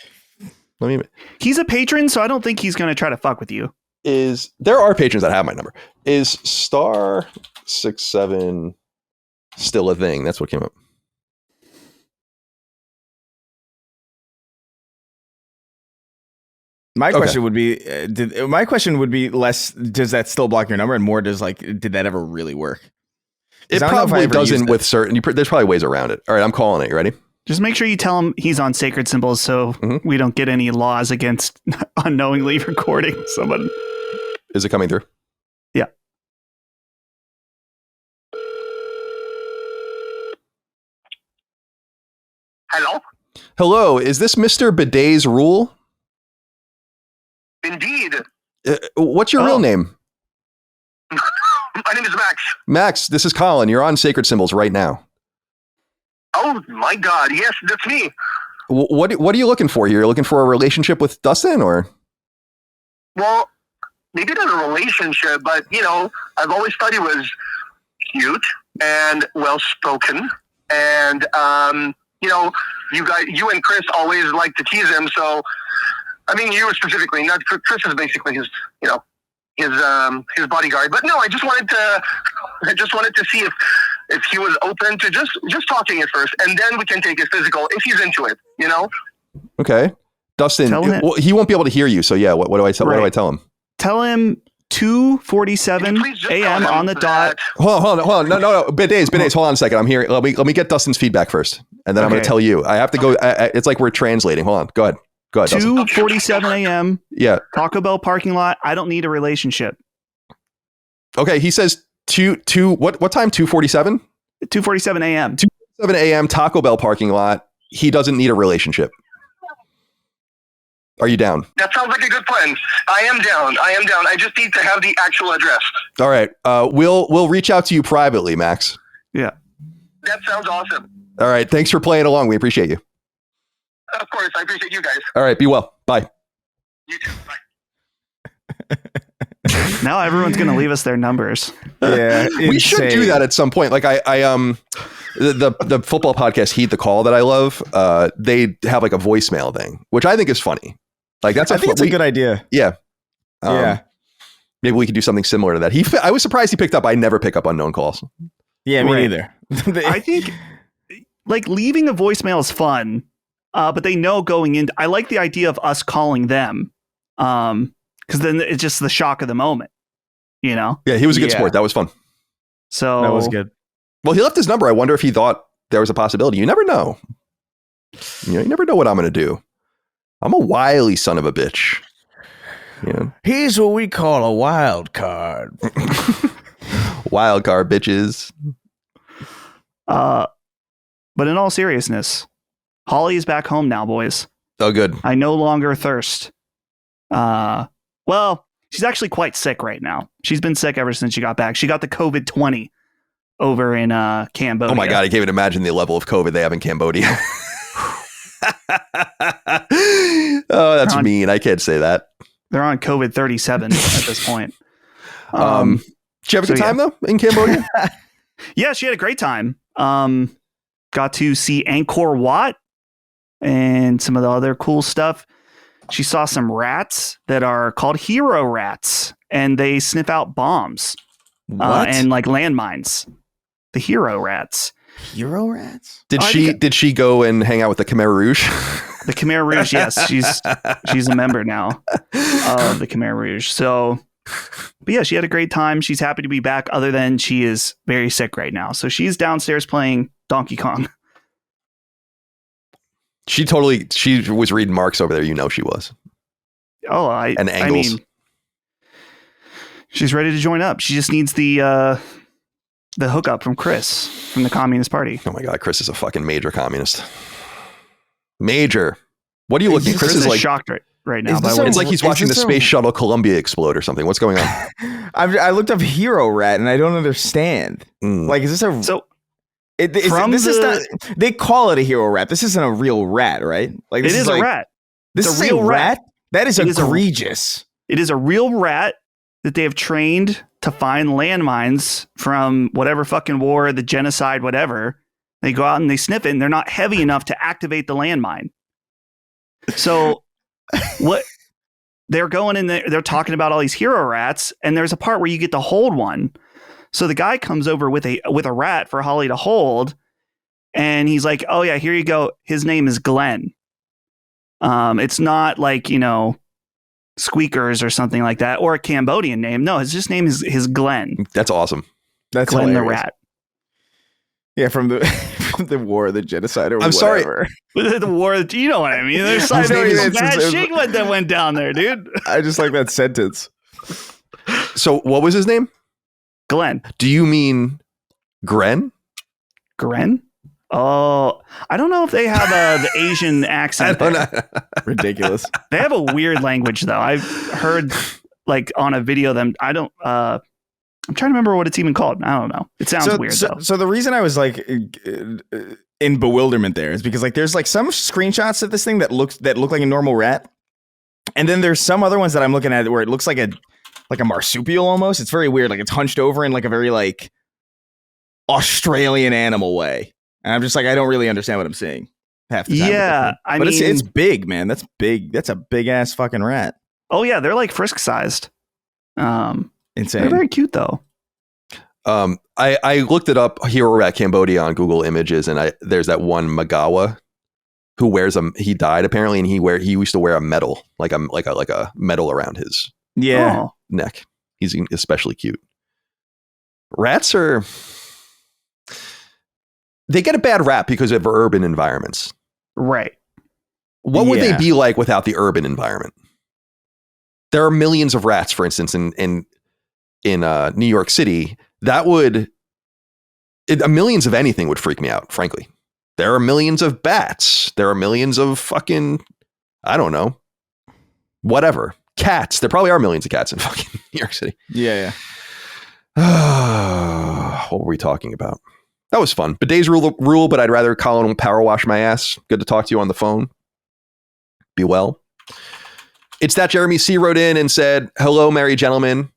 He's a patron, so I don't think he's going to try to fuck with you. There are patrons that have my number. Is star 6-7 still a thing? That's what came up. My question would be, less, does that still block your number? And more, did that ever really work? It probably doesn't with certain. There's probably ways around it. All right, I'm calling it. You ready? Just make sure you tell him he's on Sacred Symbols so we don't get any laws against unknowingly recording someone. Is it coming through? Yeah. Hello? Hello, is this Mr. Bidet's rule? Indeed. What's your real name? My name is Max. Max, this is Colin. You're on Sacred Symbols right now. Oh my God! Yes, that's me. What are you looking for here? You're looking for a relationship with Dustin, or? Well, maybe not a relationship, but I've always thought he was cute and well spoken, and you and Chris always like to tease him. So, I mean, you specifically, not Chris is basically his bodyguard. But no, I just wanted to see if he was open to just talking at first, and then we can take it physical if he's into it. Okay, Dustin, he won't be able to hear you. So yeah, what do I tell? Right. What do I tell him? Tell him 2:47 a.m. on the dot. Hold on. No. Bidets. Hold on a second. I'm here. Let me get Dustin's feedback first, and then I'm going to tell you. I have to go. It's like we're translating. Hold on. Go ahead. 2:47 a.m. Yeah. Taco Bell parking lot. I don't need a relationship. Okay. He says what time? 2:47? 2:47 a.m. 2:47 a.m. Taco Bell parking lot. He doesn't need a relationship. Are you down? That sounds like a good plan. I am down. I just need to have the actual address. All right. We'll reach out to you privately, Max. Yeah. That sounds awesome. All right. Thanks for playing along. We appreciate you. Of course. I appreciate you guys. All right. Be well. Bye. You too. Bye. Now everyone's going to leave us their numbers. Yeah. We should do that at some point. Like the football podcast Heed the Call that I love, they have like a voicemail thing, which I think is funny. Like I think it's a good idea. Yeah. Yeah. Maybe we could do something similar to that. I was surprised he picked up. I never pick up unknown calls. Yeah, me neither. I think like leaving a voicemail is fun, but they know going in. I like the idea of us calling them, because then it's just the shock of the moment, Yeah, he was a good sport. That was fun. So that was good. Well, he left his number. I wonder if he thought there was a possibility. You never know. You never know what I'm going to do. I'm a wily son of a bitch. Here's what we call a wild card. Wild card, bitches. But in all seriousness, Holly is back home now, boys. Oh, good. I no longer thirst. Well, she's actually quite sick right now. She's been sick ever since she got back. She got the COVID-20 over in Cambodia. Oh my God, I can't even imagine the level of COVID they have in Cambodia. Oh, that's mean. I can't say that. They're on COVID-37 at this point. Did you have a good time though in Cambodia? Yeah, she had a great time. Got to see Angkor Wat and some of the other cool stuff. She saw some rats that are called hero rats, and they sniff out bombs and like landmines. The hero rats. Hero rats? Did she go and hang out with the Khmer Rouge? The Khmer Rouge, yes. She's a member now of the Khmer Rouge. So yeah, she had a great time. She's happy to be back, other than she is very sick right now. So she's downstairs playing Donkey Kong. She was reading marks over there. You know she was. Oh, and angles. I mean, she's ready to join up. She just needs the hookup from Chris from the Communist Party. Oh my God, Chris is a fucking major communist. Major. What are you looking? Chris is like shocked right now. It's like he's watching the Space Shuttle Columbia explode or something. What's going on? I looked up Hero Rat and I don't understand. Like, is this a they call it a hero rat. This isn't a real rat, right? Like, this is a rat. This is a real rat. That is egregious. It is a real rat that they have trained to find landmines from whatever fucking war, the genocide, whatever. They go out and they sniff it, and they're not heavy enough to activate the landmine. So what they're going in there, they're talking about all these hero rats, and there's a part where you get to hold one. So the guy comes over with a rat for Holly to hold, and he's like, "Oh yeah, here you go. His name is Glenn. It's not like, Squeakers or something like that, or a Cambodian name. No, his name is Glenn. That's awesome. That's Glenn hilarious. the rat. Yeah, from the war, the genocide, or I'm whatever. Sorry, the war. You know what I mean? There's some bad shit that went down there, dude. I just like that sentence. So what was his name? Glenn. Do you mean Gren? Gren? Oh, I don't know if they have the Asian accent. I don't know. Ridiculous. They have a weird language, though. I've heard, like, on a video them. I'm trying to remember what it's even called. I don't know. It sounds weird, though. So the reason I was like in bewilderment there is because, like, there's like some screenshots of this thing that look like a normal rat, and then there's some other ones that I'm looking at where it looks like a marsupial almost. It's very weird. Like, it's hunched over in like a very like Australian animal way. And I'm just like, I don't really understand what I'm seeing half the time. Yeah, I mean, it's big, man. That's big. That's a big ass fucking rat. Oh yeah, they're like frisk sized. Insane. They're very cute though. I looked it up, Hero Rat Cambodia, on Google Images, and there's that one Magawa who wears he died apparently, and he used to wear a medal, like a medal around his neck. He's especially cute. Rats they get a bad rap because of urban environments. Right. What would they be like without the urban environment? There are millions of rats, for instance, in New York City. Millions of anything would freak me out, frankly. There are millions of bats. There are millions of fucking, I don't know, whatever. Cats. There probably are millions of cats in fucking New York City. Yeah. What were we talking about? That was fun. Bidets rule, but I'd rather Colin power wash my ass. Good to talk to you on the phone. Be well. It's that Jeremy C. wrote in and said, "Hello, merry gentlemen.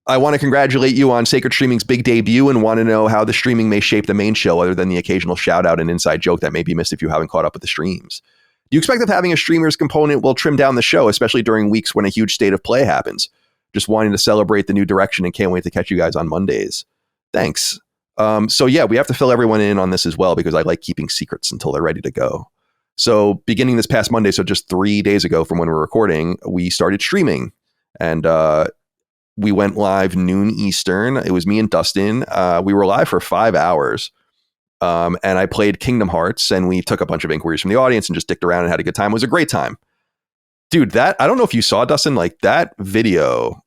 I want to congratulate you on Sacred Streaming's big debut and want to know how the streaming may shape the main show other than the occasional shout out and inside joke that may be missed if you haven't caught up with the streams. Do you expect that having a streamers component will trim down the show, especially during weeks when a huge state of play happens? Just wanting to celebrate the new direction and can't wait to catch you guys on Mondays. Thanks." So yeah, we have to fill everyone in on this as well because I like keeping secrets until they're ready to go. So beginning this past Monday, so just 3 days ago from when we're recording, we started streaming, and we went live noon Eastern. It was me and Dustin. We were live for 5 hours, and I played Kingdom Hearts, and we took a bunch of inquiries from the audience and just dicked around and had a good time. It was a great time. Dude, I don't know if you saw, Dustin, like that video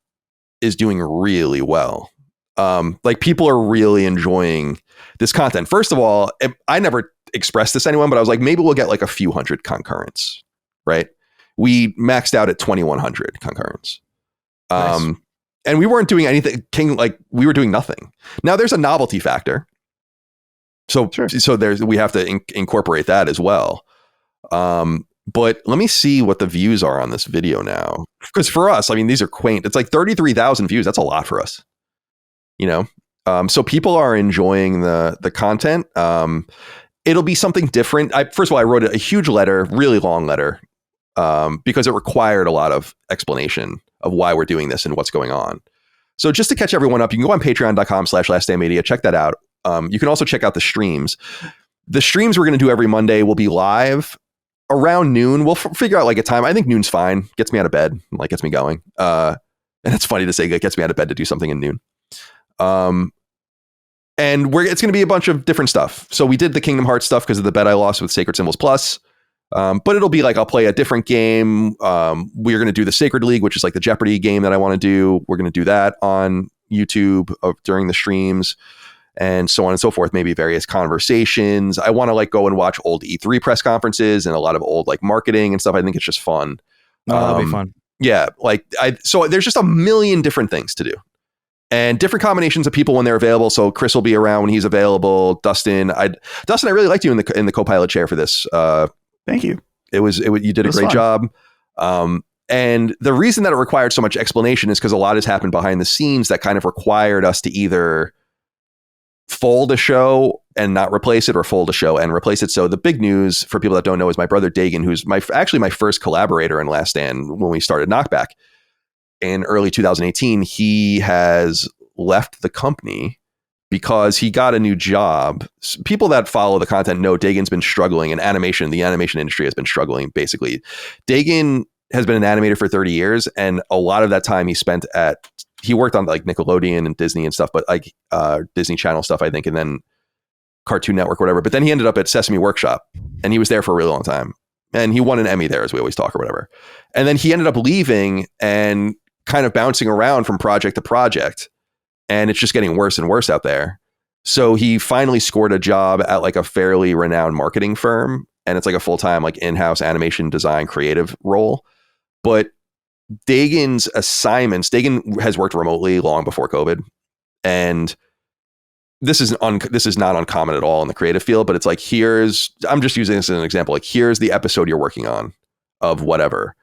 is doing really well. Like people are really enjoying this content. First of all, I never expressed this to anyone, but I was like, maybe we'll get like a few hundred concurrents, right? We maxed out at 2,100 concurrents. Nice. And we weren't doing anything, we were doing nothing. Now there's a novelty factor. So, sure. So we have to incorporate that as well. But let me see what the views are on this video now. Because for us, I mean, these are quaint. It's like 33,000 views. That's a lot for us. So people are enjoying the content. It'll be something different. First of all, I wrote a huge letter, really long letter, because it required a lot of explanation of why we're doing this and what's going on. So just to catch everyone up, you can go on patreon.com/lastdaymedia, check that out. You can also check out the streams. The streams we're going to do every Monday will be live around noon. We'll figure out like a time. I think noon's fine. Gets me out of bed, like gets me going. And it's funny to say it gets me out of bed to do something in noon. And it's going to be a bunch of different stuff. So we did the Kingdom Hearts stuff because of the bet I lost with Sacred Symbols Plus. But it'll be like I'll play a different game. We're going to do the Sacred League, which is like the Jeopardy game that I want to do. We're going to do that on YouTube during the streams and so on and so forth. Maybe various conversations. I want to like go and watch old E3 press conferences and a lot of old like marketing and stuff. I think it's just fun. That'll be fun. Yeah. So there's just a million different things to do. And different combinations of people when they're available. So Chris will be around when he's available. Dustin, I really liked you in the co-pilot chair for this. Thank you. You did a great job. And the reason that it required so much explanation is because a lot has happened behind the scenes that kind of required us to either fold a show and not replace it, or fold a show and replace it. So the big news for people that don't know is my brother Dagan, who's actually my first collaborator in Last Stand when we started Knockback in early 2018. He has left the company because he got a new job. People that follow the content know Dagan's been struggling in animation. The animation industry has been struggling, basically. Dagan has been an animator for 30 years, and a lot of that time he worked on like Nickelodeon and Disney and stuff, but like Disney Channel stuff, I think, and then Cartoon Network, whatever. But then he ended up at Sesame Workshop, and he was there for a really long time. And he won an Emmy there, as we always talk, or whatever. And then he ended up leaving and kind of bouncing around from project to project. And it's just getting worse and worse out there. So he finally scored a job at like a fairly renowned marketing firm. And it's like a full-time like in-house animation design creative role. But Dagan's assignments, Dagan has worked remotely long before COVID. And this is not uncommon at all in the creative field, but it's like, I'm just using this as an example. Like, here's the episode you're working on of whatever.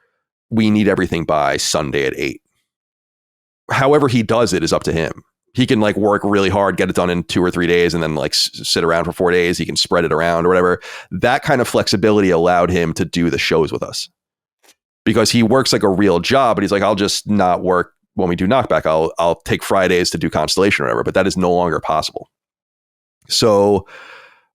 We need everything by Sunday at 8. However he does it is up to him. He can like work really hard, get it done in 2 or 3 days, and then like sit around for 4 days. He can spread it around or whatever. That kind of flexibility allowed him to do the shows with us because he works like a real job, but he's like, I'll just not work when we do Knockback. I'll take Fridays to do Constellation or whatever, but that is no longer possible. So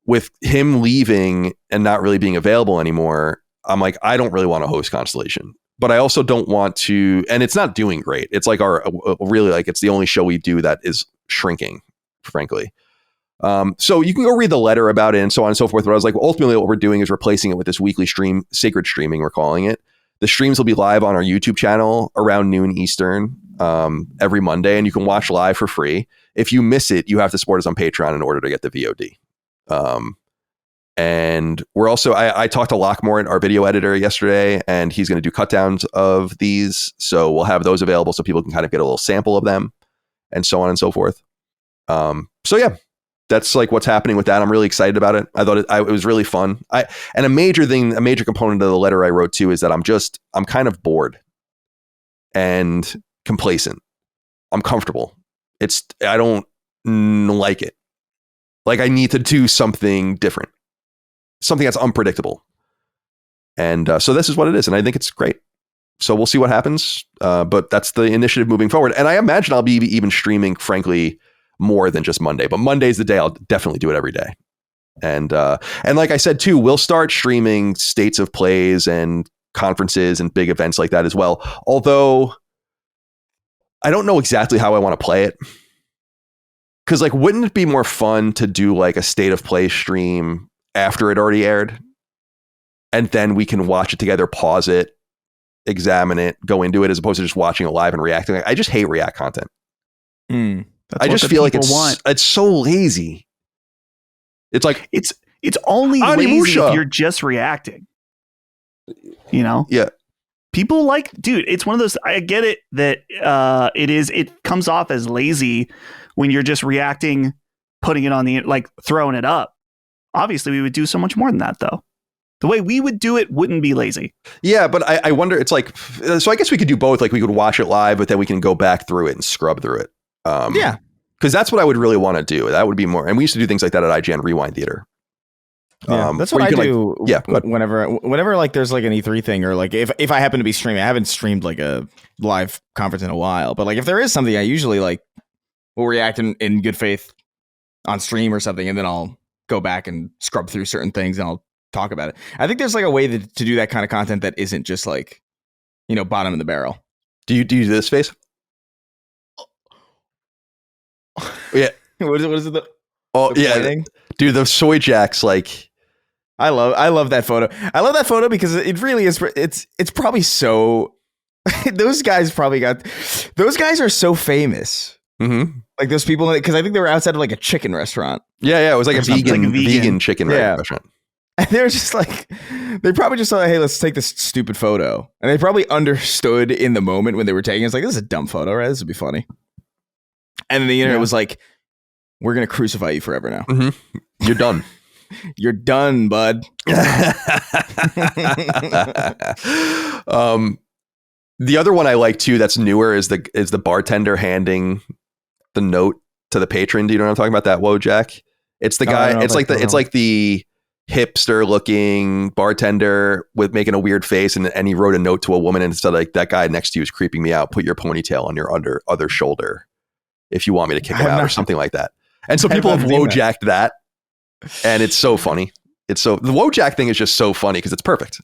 with him leaving and not really being available anymore, I'm like, I don't really want to host Constellation. But I also don't want to, and it's not doing great. It's like it's the only show we do that is shrinking, frankly. So you can go read the letter about it and so on and so forth. But I was like, well, ultimately what we're doing is replacing it with this weekly stream, sacred streaming, we're calling it. The streams will be live on our YouTube channel around noon Eastern every Monday, and you can watch live for free. If you miss it, you have to support us on Patreon in order to get the VOD. And we're also, I talked to Lockmore, our video editor, yesterday, and he's going to do cut downs of these. So we'll have those available so people can kind of get a little sample of them and so on and so forth. So yeah, that's like what's happening with that. I'm really excited about it. I thought it was really fun. And a major component of the letter I wrote too is that I'm kind of bored and complacent. I'm comfortable. I don't like it. Like I need to do something different. Something that's unpredictable. And so this is what it is. And I think it's great. So we'll see what happens. But that's the initiative moving forward. And I imagine I'll be even streaming, frankly, more than just Monday. But Monday's the day I'll definitely do it every day. And like I said, too, we'll start streaming states of plays and conferences and big events like that as well. Although I don't know exactly how I want to play it. Because like, wouldn't it be more fun to do like a state of play stream after it already aired, and then we can watch it together, pause it, examine it, go into it, as opposed to just watching it live and reacting? I just hate React content. I just feel like it's so lazy. It's like it's only lazy if you're just reacting. You know? Yeah. People like, dude, it's one of those. I get it that it comes off as lazy when you're just reacting, putting it on like throwing it up. Obviously, we would do so much more than that, though. The way we would do it wouldn't be lazy. Yeah, but I wonder, it's like, so I guess we could do both. Like we could watch it live, but then we can go back through it and scrub through it. Yeah. Because that's what I would really want to do. That would be more. And we used to do things like that at IGN Rewind Theater. Yeah, that's what I do. Whenever like there's like an E3 thing, or like if I happen to be streaming, I haven't streamed like a live conference in a while. But like if there is something, I usually like will react in good faith on stream or something, and then I'll go back and scrub through certain things and I'll talk about it. I think there's like a way to do that kind of content that isn't just like, bottom of the barrel. Do you do this, Face? Yeah. What is it? Oh The yeah, pointing? dude, the soy jacks like. I love that photo. I love that photo because it really is. It's probably so. Those guys are so famous. Mm-hmm. Like those people, because I think they were outside of like a chicken restaurant. Yeah, it was like a vegan chicken restaurant. And they were just like, they probably just thought, hey, let's take this stupid photo. And they probably understood in the moment when they were taking it. It's like, this is a dumb photo, right? This would be funny. And then the internet was like, we're going to crucify you forever now. Mm-hmm. You're done. You're done, bud. The other one I like too that's newer is the bartender handing the note to the patron. Do you know what I'm talking about? That Wojak. It's the guy. It's like the hipster looking bartender with making a weird face, and he wrote a note to a woman and said like, that guy next to you is creeping me out. Put your ponytail on your other shoulder if you want me to kick him out or something like that. And so people have Wojacked that, and it's so funny. The Wojak thing is just so funny because it's perfect.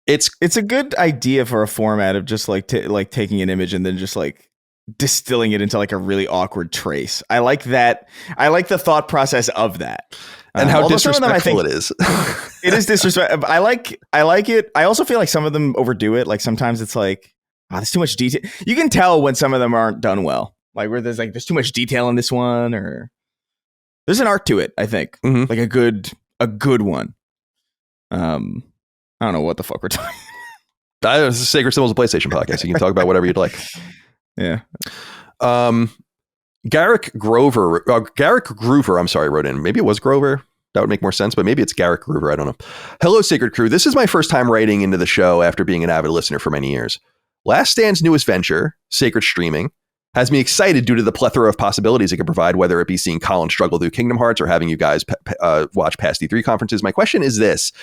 It's a good idea for a format of just like taking an image and then just like distilling it into like a really awkward trace. I like that. I like the thought process of that. And how disrespectful it is. It is disrespectful. I like it. I also feel like some of them overdo it. Like sometimes it's like, there's too much detail. You can tell when some of them aren't done well. Like where there's too much detail in this one, or there's an art to it, I think. Mm-hmm. Like a good one. I don't know what the fuck we're talking about. This is Sacred Symbols of PlayStation podcast. You can talk about whatever you'd like. Yeah. Garrick Groover, wrote in. Maybe it was Grover. That would make more sense, but maybe it's Garrick Groover. I don't know. Hello, Sacred Crew. This is my first time writing into the show after being an avid listener for many years. Last Stand's newest venture, Sacred Streaming, has me excited due to the plethora of possibilities it can provide, whether it be seeing Colin struggle through Kingdom Hearts or having you guys watch past E3 conferences. My question is this.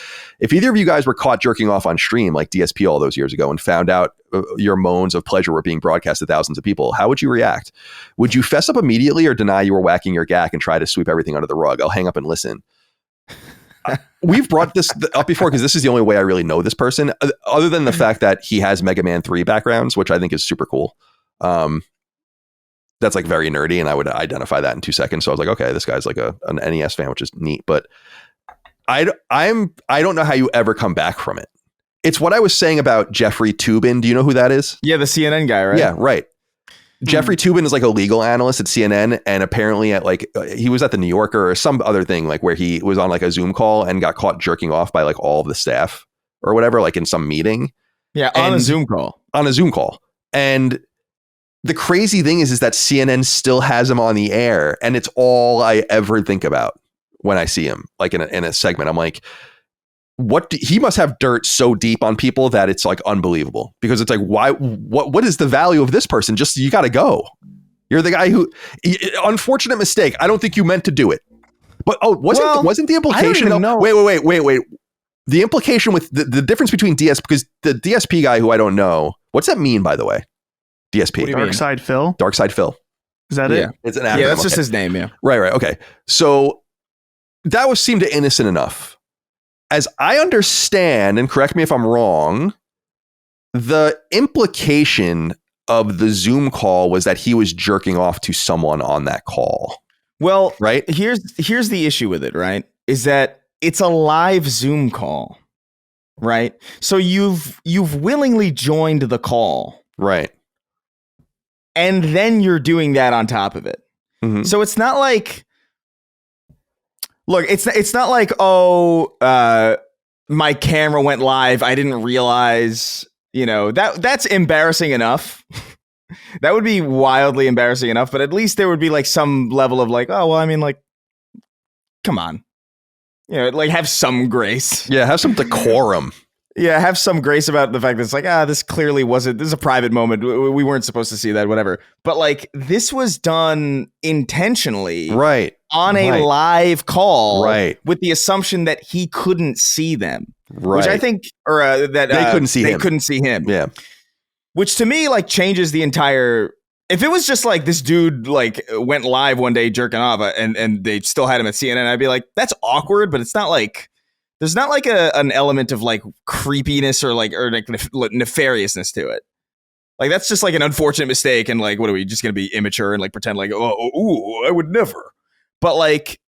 If either of you guys were caught jerking off on stream like DSP all those years ago and found out your moans of pleasure were being broadcast to thousands of people, how would you react? Would you fess up immediately or deny you were whacking your gack and try to sweep everything under the rug? I'll hang up and listen. We've brought this up before because this is the only way I really know this person, other than the fact that he has Mega Man 3 backgrounds, which I think is super cool. That's like very nerdy, and I would identify that in 2 seconds. So I was like, okay, this guy's like an NES fan, which is neat. But I don't know how you ever come back from it. It's what I was saying about Jeffrey Toobin. Do you know who that is? Yeah, the CNN guy, right? Yeah, right. Jeffrey Toobin is like a legal analyst at CNN, and apparently at he was at the New Yorker or some other thing, like where he was on like a Zoom call and got caught jerking off by like all of the staff or whatever, like in some meeting. Yeah, on a Zoom call. And the crazy thing is that CNN still has him on the air, and it's all I ever think about when I see him, like in a segment. I'm like, he must have dirt so deep on people that it's like unbelievable, because it's like, what is the value of this person? Just, you got to go. You're the guy who, unfortunate mistake. I don't think you meant to do it, but wasn't the implication? Wait. The implication with the difference between because the DSP guy, who I don't know, what's that mean, by the way? DSP. Darkside Phil. Darkside Phil. Is that it? It's an acronym. Yeah, that's just his name. Yeah. Right. Okay. So that seemed innocent enough. As I understand, and correct me if I'm wrong, the implication of the Zoom call was that he was jerking off to someone on that call. Well, right. Here's the issue with it, right? Is that it's a live Zoom call, right? So you've willingly joined the call. Right. And then you're doing that on top of it. Mm-hmm. So it's not like, look, it's not like, my camera went live, I didn't realize, that's embarrassing enough. That would be wildly embarrassing enough, but at least there would be like some level of like, oh, well, I mean, like, come on. Like have some grace. Yeah, have some decorum. Yeah, have some grace about the fact that it's like, this clearly wasn't, this is a private moment. We weren't supposed to see that, whatever. But like, this was done intentionally. Right. On a live call. Right. With the assumption that he couldn't see them. Right. Which I think, that they couldn't see him. They couldn't see him. Yeah. Which to me, like, changes the entire... If it was just like this dude like went live one day jerking off and they still had him at CNN, I'd be like, that's awkward, but it's not like... There's not like an element of like creepiness or nefariousness to it. Like, that's just like an unfortunate mistake. And like, what are we just going to be immature and like pretend like, I would never. But like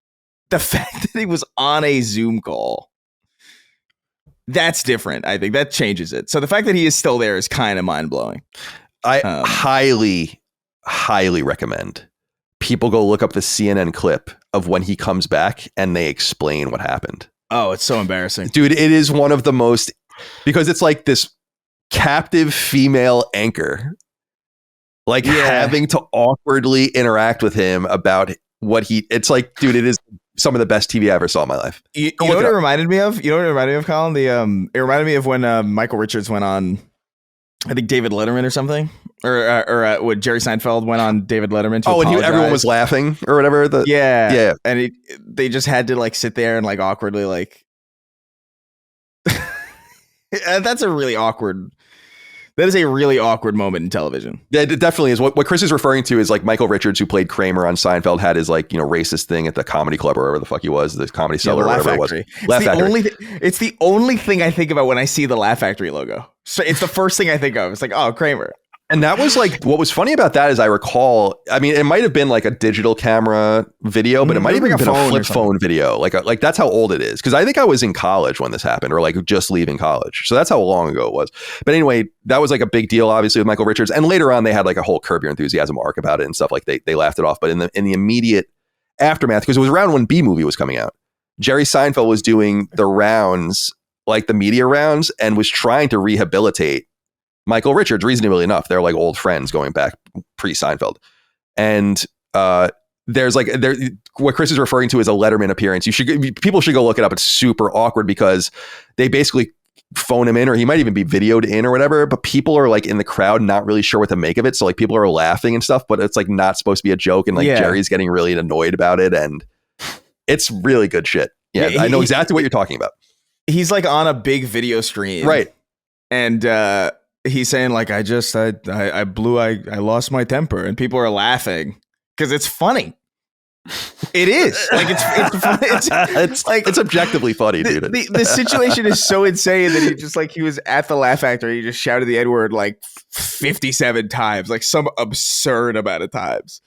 the fact that he was on a Zoom call, that's different. I think that changes it. So the fact that he is still there is kind of mind blowing. I highly recommend people go look up the CNN clip of when he comes back and they explain what happened. Oh, it's so embarrassing. Dude, it is one of the most, because it's like this captive female anchor, like having to awkwardly interact with him about what it's like, dude, it is some of the best TV I ever saw in my life. You know what it reminded me of? You know what it reminded me of, Colin? It reminded me of when Michael Richards went on, I think, David Letterman or something, or when Jerry Seinfeld went on David Letterman to apologize. And everyone was laughing or whatever. Yeah, and they just had to like sit there and like awkwardly like. That's a really awkward. That is a really awkward moment in television. Yeah, it definitely is. What Chris is referring to is like Michael Richards, who played Kramer on Seinfeld, had his like, racist thing at the comedy club or wherever the fuck he was, the Comedy Cellar or whatever it was. It's the only thing I think about when I see the Laugh Factory logo. So it's the first thing I think of. It's like, oh, Kramer. And that was like, what was funny about that is I recall, I mean, it might have been like a digital camera video, but it might have even been a flip phone video. Like that's how old it is. Because I think I was in college when this happened, or like just leaving college. So that's how long ago it was. But anyway, that was like a big deal, obviously, with Michael Richards. And later on, they had like a whole Curb Your Enthusiasm arc about it and stuff. Like they laughed it off. But in the immediate aftermath, because it was around when B-Movie was coming out, Jerry Seinfeld was doing the rounds, like the media rounds, and was trying to rehabilitate Michael Richards, reasonably enough. They're like old friends going back pre-Seinfeld. And there's like what Chris is referring to as a Letterman appearance. People should go look it up. It's super awkward because they basically phone him in, or he might even be videoed in or whatever, but people are like in the crowd not really sure what to make of it. So like people are laughing and stuff, but it's like not supposed to be a joke, and like Jerry's getting really annoyed about it, and it's really good shit. Yeah, I know exactly what you're talking about. He's like on a big video screen. Right. And he's saying like, I lost my temper, and people are laughing because it's funny. It is like it's objectively funny, dude. The situation is so insane that he was at the Laugh Factory. He just shouted the N-word like 57 times, like some absurd amount of times,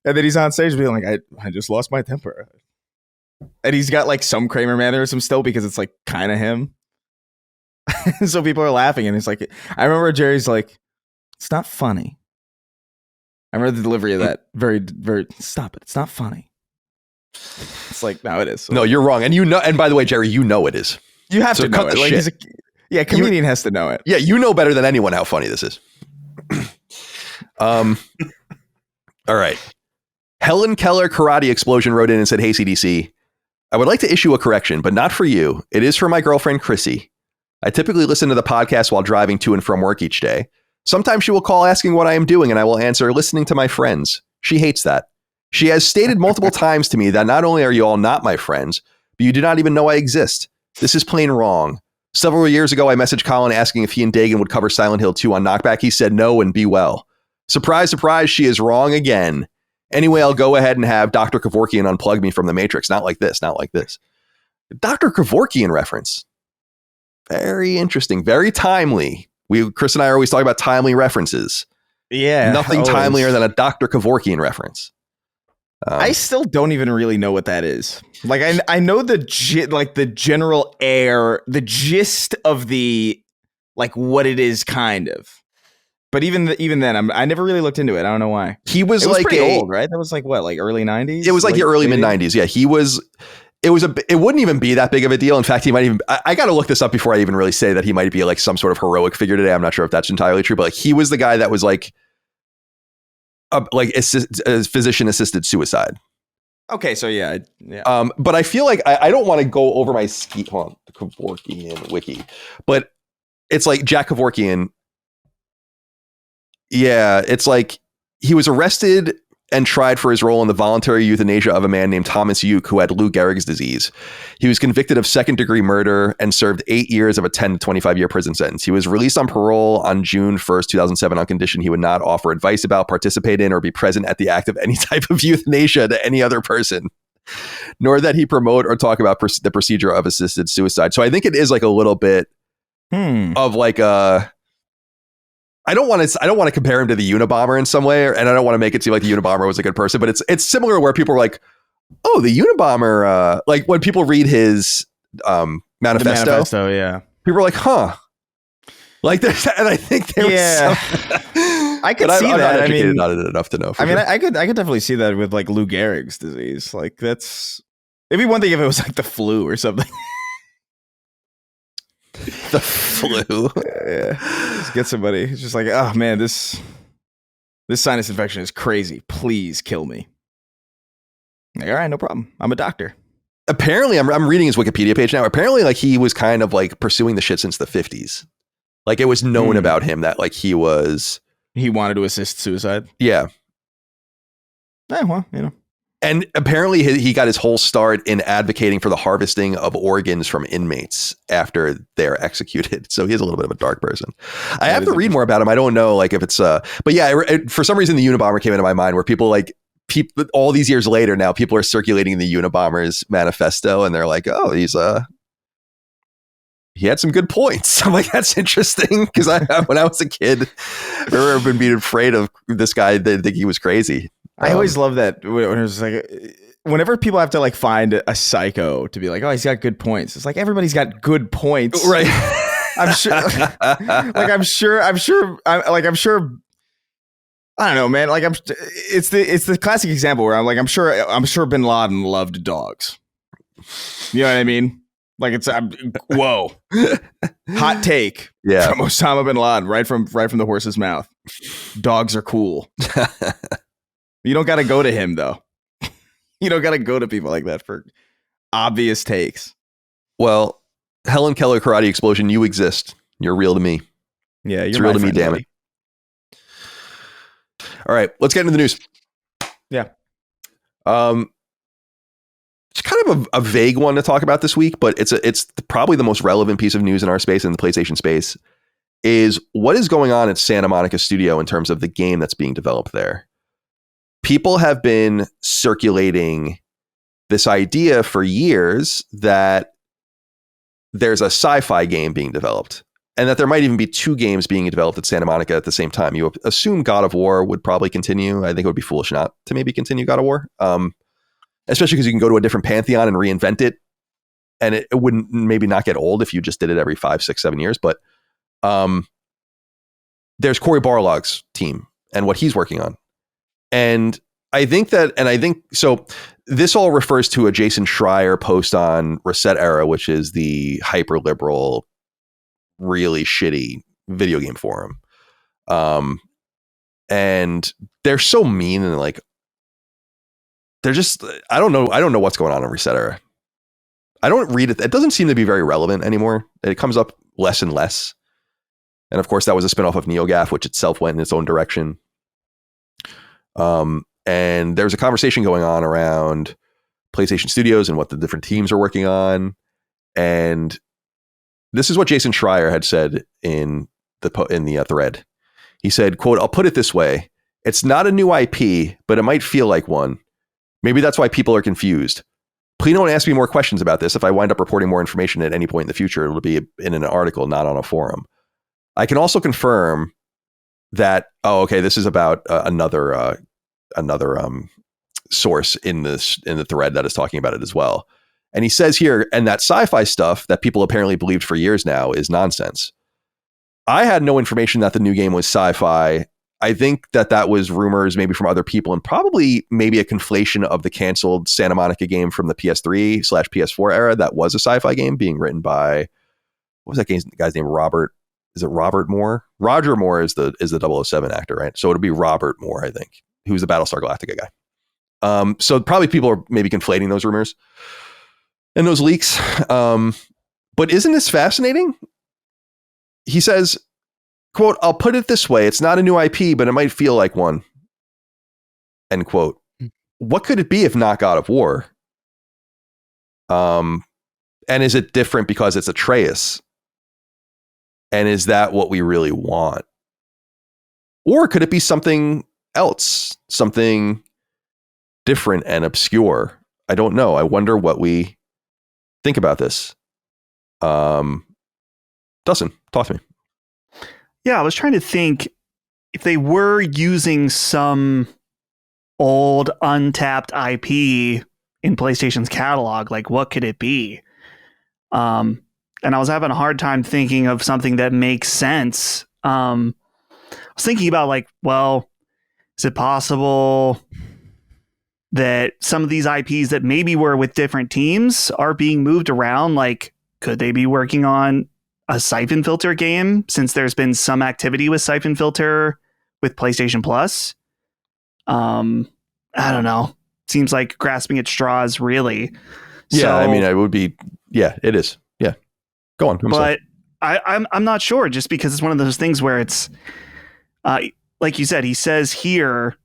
and then he's on stage being like, I just lost my temper, and he's got like some Kramer mannerism still because it's like kind of him. So people are laughing, and it's like, I remember Jerry's like, it's not funny. I remember the delivery of that. Very, very, stop it. It's not funny. It's like, no, it is. No, you're wrong. And by the way, Jerry, it is. You have to know it. Like, comedian has to know it. Yeah, you know better than anyone how funny this is. All right. Helen Keller Karate Explosion wrote in and said, hey, CDC, I would like to issue a correction, but not for you. It is for my girlfriend, Chrissy. I typically listen to the podcast while driving to and from work each day. Sometimes she will call asking what I am doing, and I will answer listening to my friends. She hates that. She has stated multiple times to me that not only are you all not my friends, but you do not even know I exist. This is plain wrong. Several years ago, I messaged Colin asking if he and Dagan would cover Silent Hill 2 on Knockback. He said no and be well. Surprise, surprise, she is wrong again. Anyway, I'll go ahead and have Dr. Kevorkian unplug me from the Matrix. Not like this, not like this. Dr. Kevorkian reference. Very interesting, very timely. Chris and I are always talking about timely references. Yeah. Nothing timelier than a Dr. Kevorkian reference. I still don't even really know what that is. Like, I know the general air, the gist of the, like, what it is kind of. But even then, I never really looked into it. I don't know why. He was like pretty old, right? That was like what, like early 90s? It was like the early mid 90s. Yeah, he was. It wouldn't even be that big of a deal. In fact, he might even, I got to look this up before I even really say that he might be like some sort of heroic figure today. I'm not sure if that's entirely true, but like he was the guy that was like physician assisted suicide. Okay. So yeah. But I feel like I don't want to go over my hold on, the Kevorkian wiki, but it's like Jack Kevorkian. Yeah. It's like he was arrested and tried for his role in the voluntary euthanasia of a man named Thomas Uke, who had Lou Gehrig's disease. He was convicted of second-degree murder and served 8 years of a 10 to 25-year prison sentence. He was released on parole on June 1st, 2007, on condition he would not offer advice about, participate in, or be present at the act of any type of euthanasia to any other person, nor that he promote or talk about the procedure of assisted suicide. So I think it is like a little bit of like a... I don't want to compare him to the Unabomber in some way, and I don't want to make it seem like the Unabomber was a good person, but it's similar where people are like, oh, the Unabomber, like when people read his manifesto, yeah. People are like, huh. Like there's, and I think there was I could see I'm that. not educated on it enough to know. I mean, I could definitely see that with like Lou Gehrig's disease. Like it'd be one thing if it was like the flu or something. The flu. Yeah. Just get somebody. It's just like, oh man, this sinus infection is crazy. Please kill me. Like, all right, no problem. I'm a doctor. Apparently, I'm reading his Wikipedia page now. Apparently, like he was kind of like pursuing the shit since the 50s. Like it was known about him that like he wanted to assist suicide. Yeah. Yeah, well, you know. And apparently he got his whole start in advocating for the harvesting of organs from inmates after they're executed. So he's a little bit of a dark person. I have to read more about him. I don't know like if it's but yeah, for some reason the Unabomber came into my mind where people like all these years later now people are circulating the Unabomber's manifesto and they're like, oh, he had some good points. I'm like, that's interesting because when I was a kid, I remember being afraid of this guy. They think he was crazy. I always love that when it was like, whenever people have to like find a psycho to be like, oh, he's got good points. It's like everybody's got good points, right? I'm sure. I'm sure. I don't know, man. Like it's the classic example where I'm sure Bin Laden loved dogs. You know what I mean? Like whoa, hot take, from Osama bin Laden, right from the horse's mouth. Dogs are cool. You don't got to go to him though. You don't got to go to people like that for obvious takes. Well, Helen Keller Karate Explosion, you exist. You're real to me. Yeah, you're real to me. Damn it. All right, let's get into the news. Yeah. It's kind of a vague one to talk about this week, but it's probably the most relevant piece of news in our space, in the PlayStation space, is what is going on at Santa Monica Studio in terms of the game that's being developed there. People have been circulating this idea for years that there's a sci-fi game being developed and that there might even be two games being developed at Santa Monica at the same time. You assume God of War would probably continue. I think it would be foolish not to maybe continue God of War. Especially because you can go to a different pantheon and reinvent it. And it wouldn't maybe not get old if you just did it every 5, 6, 7 years. But there's Cory Barlog's team and what he's working on. And I think so this all refers to a Jason Schreier post on Reset Era, which is the hyper liberal, really shitty video game forum. And they're so mean and like, they're just, I don't know what's going on in Reset Era. I don't read it. It doesn't seem to be very relevant anymore. It comes up less and less. And of course, that was a spinoff of NeoGAF, which itself went in its own direction. And there's a conversation going on around PlayStation Studios and what the different teams are working on. And this is what Jason Schreier had said in the thread. He said, quote, "I'll put it this way. It's not a new IP, but it might feel like one. Maybe that's why people are confused. Please don't ask me more questions about this. If I wind up reporting more information at any point in the future, it'll be in an article, not on a forum. I can also confirm that, this is about another source in the thread that is talking about it as well. And he says here, and that sci-fi stuff that people apparently believed for years now is nonsense. I had no information that the new game was sci-fi. I think that was rumors maybe from other people and probably maybe a conflation of the canceled Santa Monica game from the PS3/PS4 era that was a sci-fi game being written by, what was that guy's name? Robert? Is it Robert Moore? Roger Moore is the 007 actor, right? So it'll be Robert Moore, I think, who's the Battlestar Galactica guy. So probably people are maybe conflating those rumors and those leaks. But isn't this fascinating? He says, quote, "I'll put it this way. It's not a new IP, but it might feel like one." End quote. What could it be if not God of War? And is it different because it's Atreus? And is that what we really want? Or could it be something else? Something different and obscure? I don't know. I wonder what we think about this. Dustin, talk to me. Yeah, I was trying to think if they were using some old untapped IP in PlayStation's catalog, like what could it be? And I was having a hard time thinking of something that makes sense. I was thinking about like, well, is it possible that some of these IPs that maybe were with different teams are being moved around? Like, could they be working on a Siphon Filter game since there's been some activity with Siphon Filter with PlayStation Plus? I don't know. Seems like grasping at straws, really. Yeah, I mean, it would be. Yeah, it is. Yeah, go on. But I'm not sure, just because it's one of those things where it's, like you said, he says here,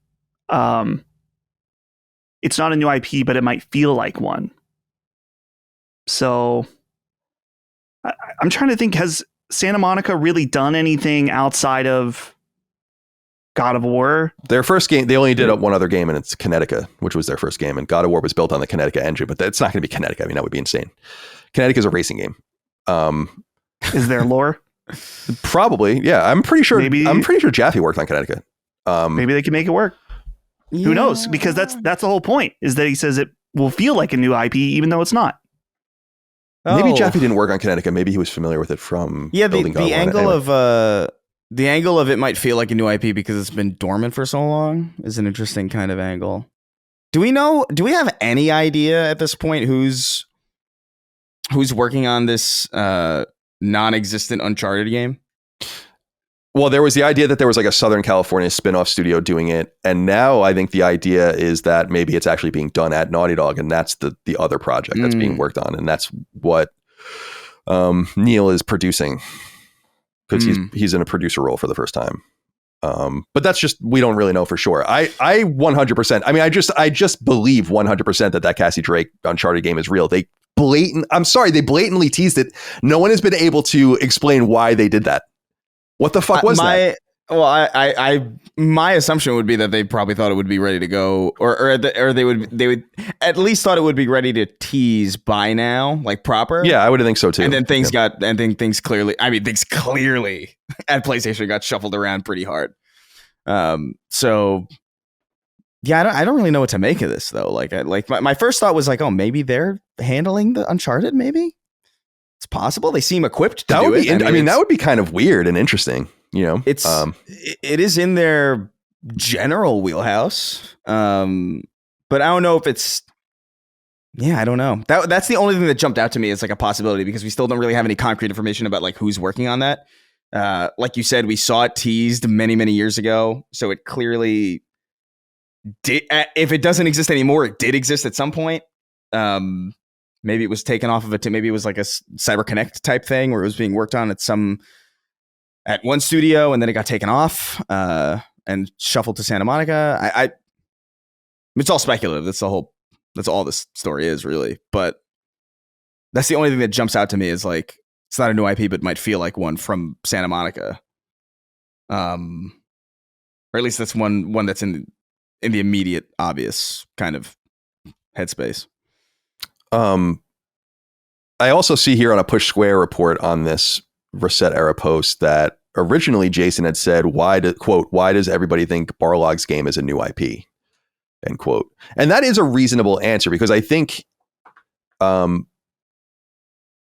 it's not a new IP, but it might feel like one. So I'm trying to think, has Santa Monica really done anything outside of God of War? Their first game, they only did up one other game, and it's Connecticut, which was their first game. And God of War was built on the Connecticut engine, but it's not going to be Connecticut. I mean, that would be insane. Connecticut is a racing game. Is there lore? Probably, yeah. I'm pretty sure Jaffe worked on Connecticut. Maybe they can make it work. Yeah. Who knows? Because that's the whole point, is that he says it will feel like a new IP, even though it's not. Maybe Jaffe didn't work on Connecticut. Maybe he was familiar with it from building God of War. The angle of it might feel like a new IP because it's been dormant for so long is an interesting kind of angle. Do we have any idea at this point who's working on this non-existent Uncharted game? Well, there was the idea that there was like a Southern California spin-off studio doing it. And now I think the idea is that maybe it's actually being done at Naughty Dog, and that's the other project that's being worked on. And that's what Neil is producing, because he's in a producer role for the first time. But that's just, we don't really know for sure. I 100%, I mean, I just believe 100% that Cassie Drake Uncharted game is real. They blatantly teased it. No one has been able to explain why they did that. What the fuck was that? Well, my assumption would be that they probably thought it would be ready to go, or they would at least thought it would be ready to tease by now, like proper. Yeah, I would think so too. And then things clearly at PlayStation got shuffled around pretty hard. So yeah, I don't really know what to make of this though. Like my first thought was like, oh, maybe they're handling the Uncharted. Maybe it's possible they seem equipped to do it. I mean, that would be kind of weird and interesting. You know, it is in their general wheelhouse, but I don't know if it's. Yeah, I don't know. That's the only thing that jumped out to me as like a possibility, because we still don't really have any concrete information about like who's working on that. Like you said, we saw it teased many years ago, so it clearly did. If it doesn't exist anymore, it did exist at some point. Maybe it was taken off of it. Maybe it was like a CyberConnect type thing where it was being worked on at one studio, and then it got taken off and shuffled to Santa Monica. It's all speculative. That's all this story is, really. But that's the only thing that jumps out to me is like, it's not a new IP, but might feel like one from Santa Monica. Or at least that's one that's in the immediate, obvious kind of headspace. I also see here on a Push Square report on this Reset era post that originally Jason had said, why does everybody think Barlog's game is a new IP? End quote. And that is a reasonable answer, because I think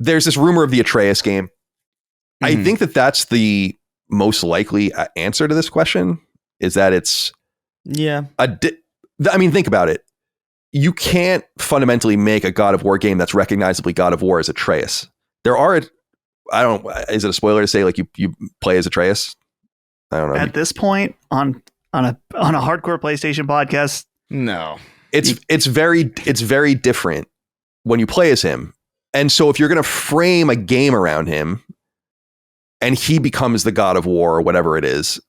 there's this rumor of the Atreus game. Mm-hmm. I think that that's the most likely answer to this question, is that it's I mean, think about it. You can't fundamentally make a God of War game that's recognizably God of War as Atreus. Is it a spoiler to say like you play as Atreus? I don't know. At this point on a hardcore PlayStation podcast, no. It's very different when you play as him. And so if you're going to frame a game around him and he becomes the God of War or whatever it is,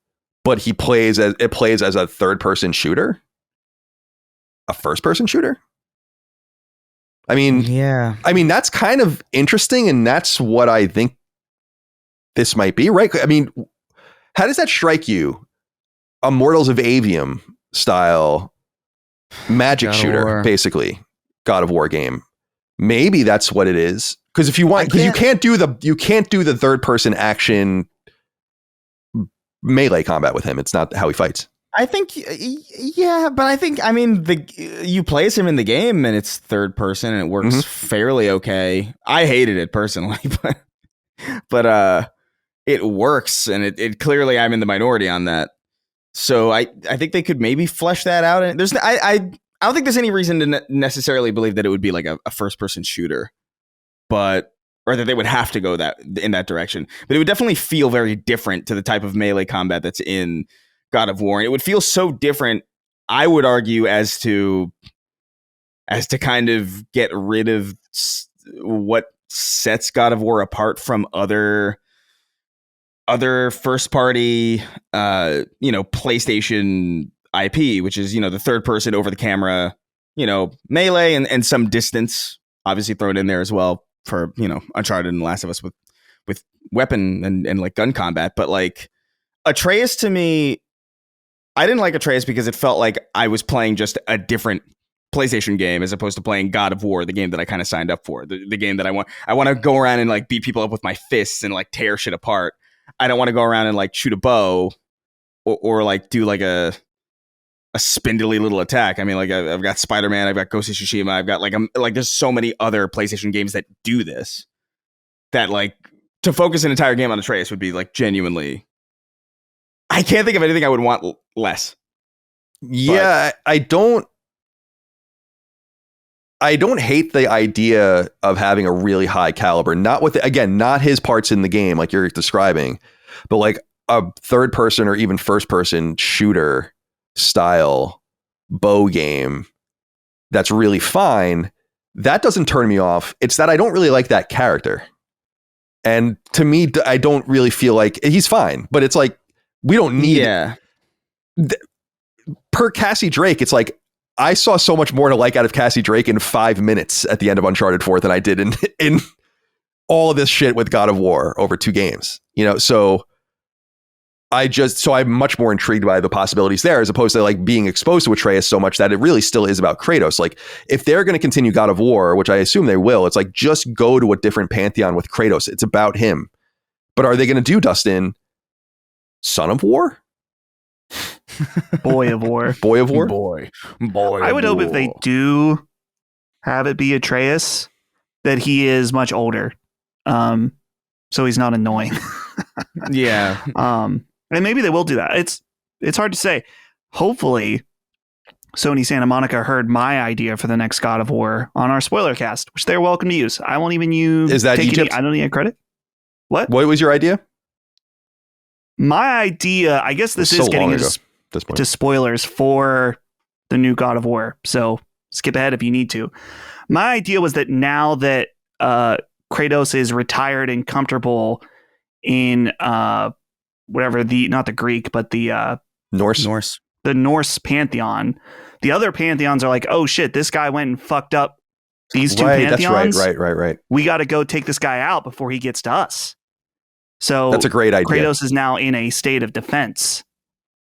but it plays as a third-person shooter, a first-person shooter. I mean, yeah. I mean, that's kind of interesting, and that's what I think this might be, right? I mean, how does that strike you? A Mortals of Avium style magic shooter, basically God of War game. Maybe that's what it is. Because if you want, because you can't do the third-person action melee combat with him. It's not how he fights. I think, yeah, but I mean, you play as him in the game and it's third person and it works fairly okay. I hated it personally, but it works, and it clearly I'm in the minority on that. So I think they could maybe flesh that out. And I don't think there's any reason to necessarily believe that it would be like a first person shooter, or that they would have to go in that direction. But it would definitely feel very different to the type of melee combat that's in God of War. And it would feel so different, I would argue, as to kind of get rid of what sets God of War apart from other first party PlayStation IP, which is, the third person over the camera, melee and some distance obviously thrown in there as well for, Uncharted and Last of Us with weapon and like gun combat. But like Atreus, to me, I didn't like Atreus because it felt like I was playing just a different PlayStation game as opposed to playing God of War, the game that I kind of signed up for, the game that I want to go around and like beat people up with my fists and like tear shit apart. I don't want to go around and like shoot a bow or like do like a spindly little attack. I mean, like I've got Spider-Man, I've got Ghost of Tsushima, I've got like there's so many other PlayStation games that do this, that like to focus an entire game on Atreus would be like genuinely, I can't think of anything I would want less. Yeah, I don't hate the idea of having a really high caliber, not his parts in the game like you're describing, but like a third person or even first person shooter style bow game that's really fine. That doesn't turn me off. It's that I don't really like that character. And to me, I don't really feel like he's fine, but it's like, we don't need it. Per Cassie Drake, it's like, I saw so much more to like out of Cassie Drake in 5 minutes at the end of Uncharted 4 than I did in all of this shit with God of War over 2 games, so I'm much more intrigued by the possibilities there as opposed to like being exposed to Atreus so much that it really still is about Kratos. Like if they're going to continue God of War, which I assume they will, it's like, just go to a different pantheon with Kratos. It's about him. But are they going to do, Dustin, Son of War? Boy of War. Boy of War? Boy. I would hope if they do have it be Atreus, that he is much older. So he's not annoying. Yeah. And maybe they will do that. It's hard to say. Hopefully, Sony Santa Monica heard my idea for the next God of War on our spoiler cast, which they're welcome to use. I won't even use. Is that Egypt? I don't need credit. What was your idea? My idea, I guess this is getting into spoilers for the new God of War. So skip ahead if you need to. My idea was that now that Kratos is retired and comfortable in whatever not the Greek, but the Norse, the Norse pantheon. The other pantheons are like, oh shit, this guy went and fucked up these two pantheons. That's right. We got to go take this guy out before he gets to us. So that's a great idea. Kratos is now in a state of defense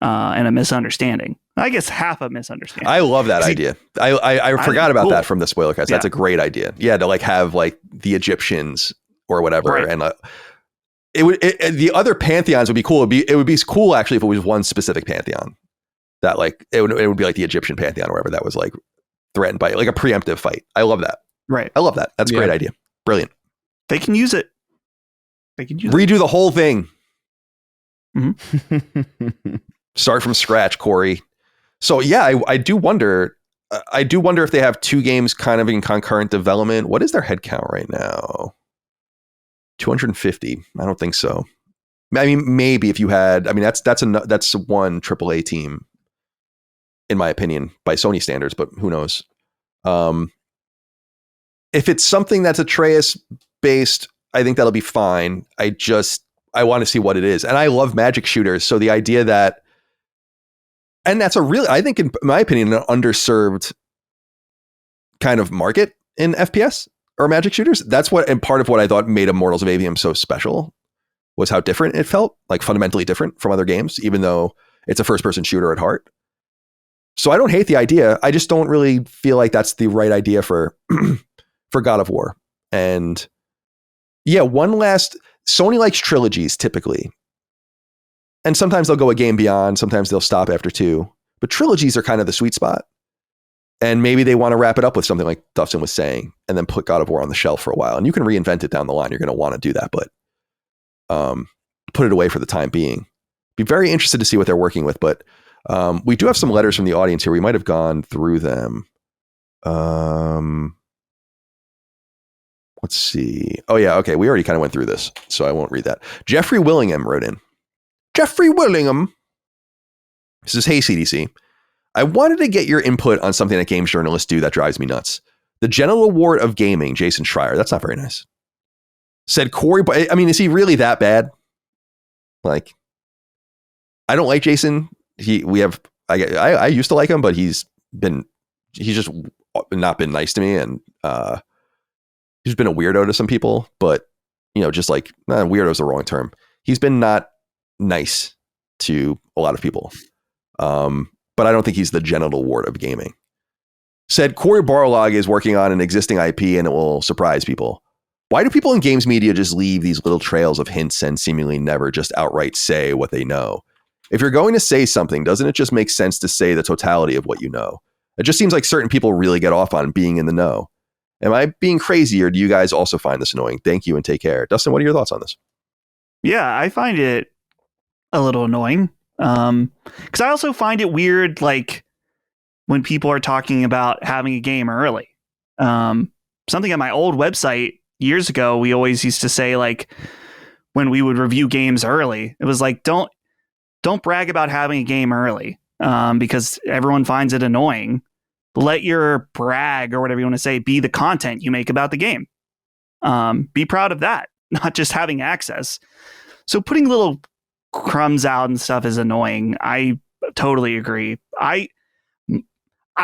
and a misunderstanding. I guess half a misunderstanding. I love that idea. I forgot about that from the spoiler cast. That's a great idea. Yeah, to like have like the Egyptians or whatever, right. And the other pantheons would be cool. It would be cool actually if it was one specific pantheon that like it would be like the Egyptian pantheon or whatever that was like threatened by like a preemptive fight. I love that. Right. I love that. That's a great idea. Brilliant. They can use it. Redo the whole thing. Mm-hmm. Start from scratch, Corey. So yeah, I do wonder. I do wonder if they have 2 games kind of in concurrent development. What is their head count right now? 250. I don't think so. I mean, maybe if you had. I mean, that's one AAA team, in my opinion, by Sony standards. But who knows? If it's something that's Atreus based, I think that'll be fine. I want to see what it is. And I love magic shooters. So the idea that, and that's I think in my opinion, an underserved kind of market in FPS or magic shooters. That's what, and part of what I thought made Immortals of Avium so special was how different it felt, like fundamentally different from other games, even though it's a first person shooter at heart. So I don't hate the idea. I just don't really feel like that's the right idea for God of War. And yeah, Sony likes trilogies typically. And sometimes they'll go a game beyond, sometimes they'll stop after 2. But trilogies are kind of the sweet spot. And maybe they want to wrap it up with something like Dustin was saying, and then put God of War on the shelf for a while. And you can reinvent it down the line. You're going to want to do that, but put it away for the time being. Be very interested to see what they're working with. But we do have some letters from the audience here. We might have gone through them. Let's see. Oh, yeah. Okay. We already kind of went through this, so I won't read that. Jeffrey Willingham wrote in. Jeffrey Willingham. This is, hey, CDC. I wanted to get your input on something that games journalists do that drives me nuts. The General Award of Gaming, Jason Schreier. That's not very nice. Said Corey. I mean, is he really that bad? Like, I don't like Jason. I used to like him, but he's just not been nice to me, and he's been a weirdo to some people. But just like weirdo is the wrong term. He's been not nice to a lot of people. But I don't think he's the genital award of gaming. Said Corey Barlog is working on an existing IP and it will surprise people. Why do people in games media just leave these little trails of hints and seemingly never just outright say what they know? If you're going to say something, doesn't it just make sense to say the totality of what you know? It just seems like certain people really get off on being in the know. Am I being crazy, or do you guys also find this annoying? Thank you and take care. Dustin, what are your thoughts on this? Yeah, I find it a little annoying. Because I also find it weird, like when people are talking about having a game early. Something on my old website years ago, we always used to say, like, when we would review games early, it was like, don't brag about having a game early, because everyone finds it annoying. Let your brag, or whatever you want to say, be the content you make about the game. Be proud of that, not just having access. So putting little crumbs out and stuff is annoying. I totally agree. I'm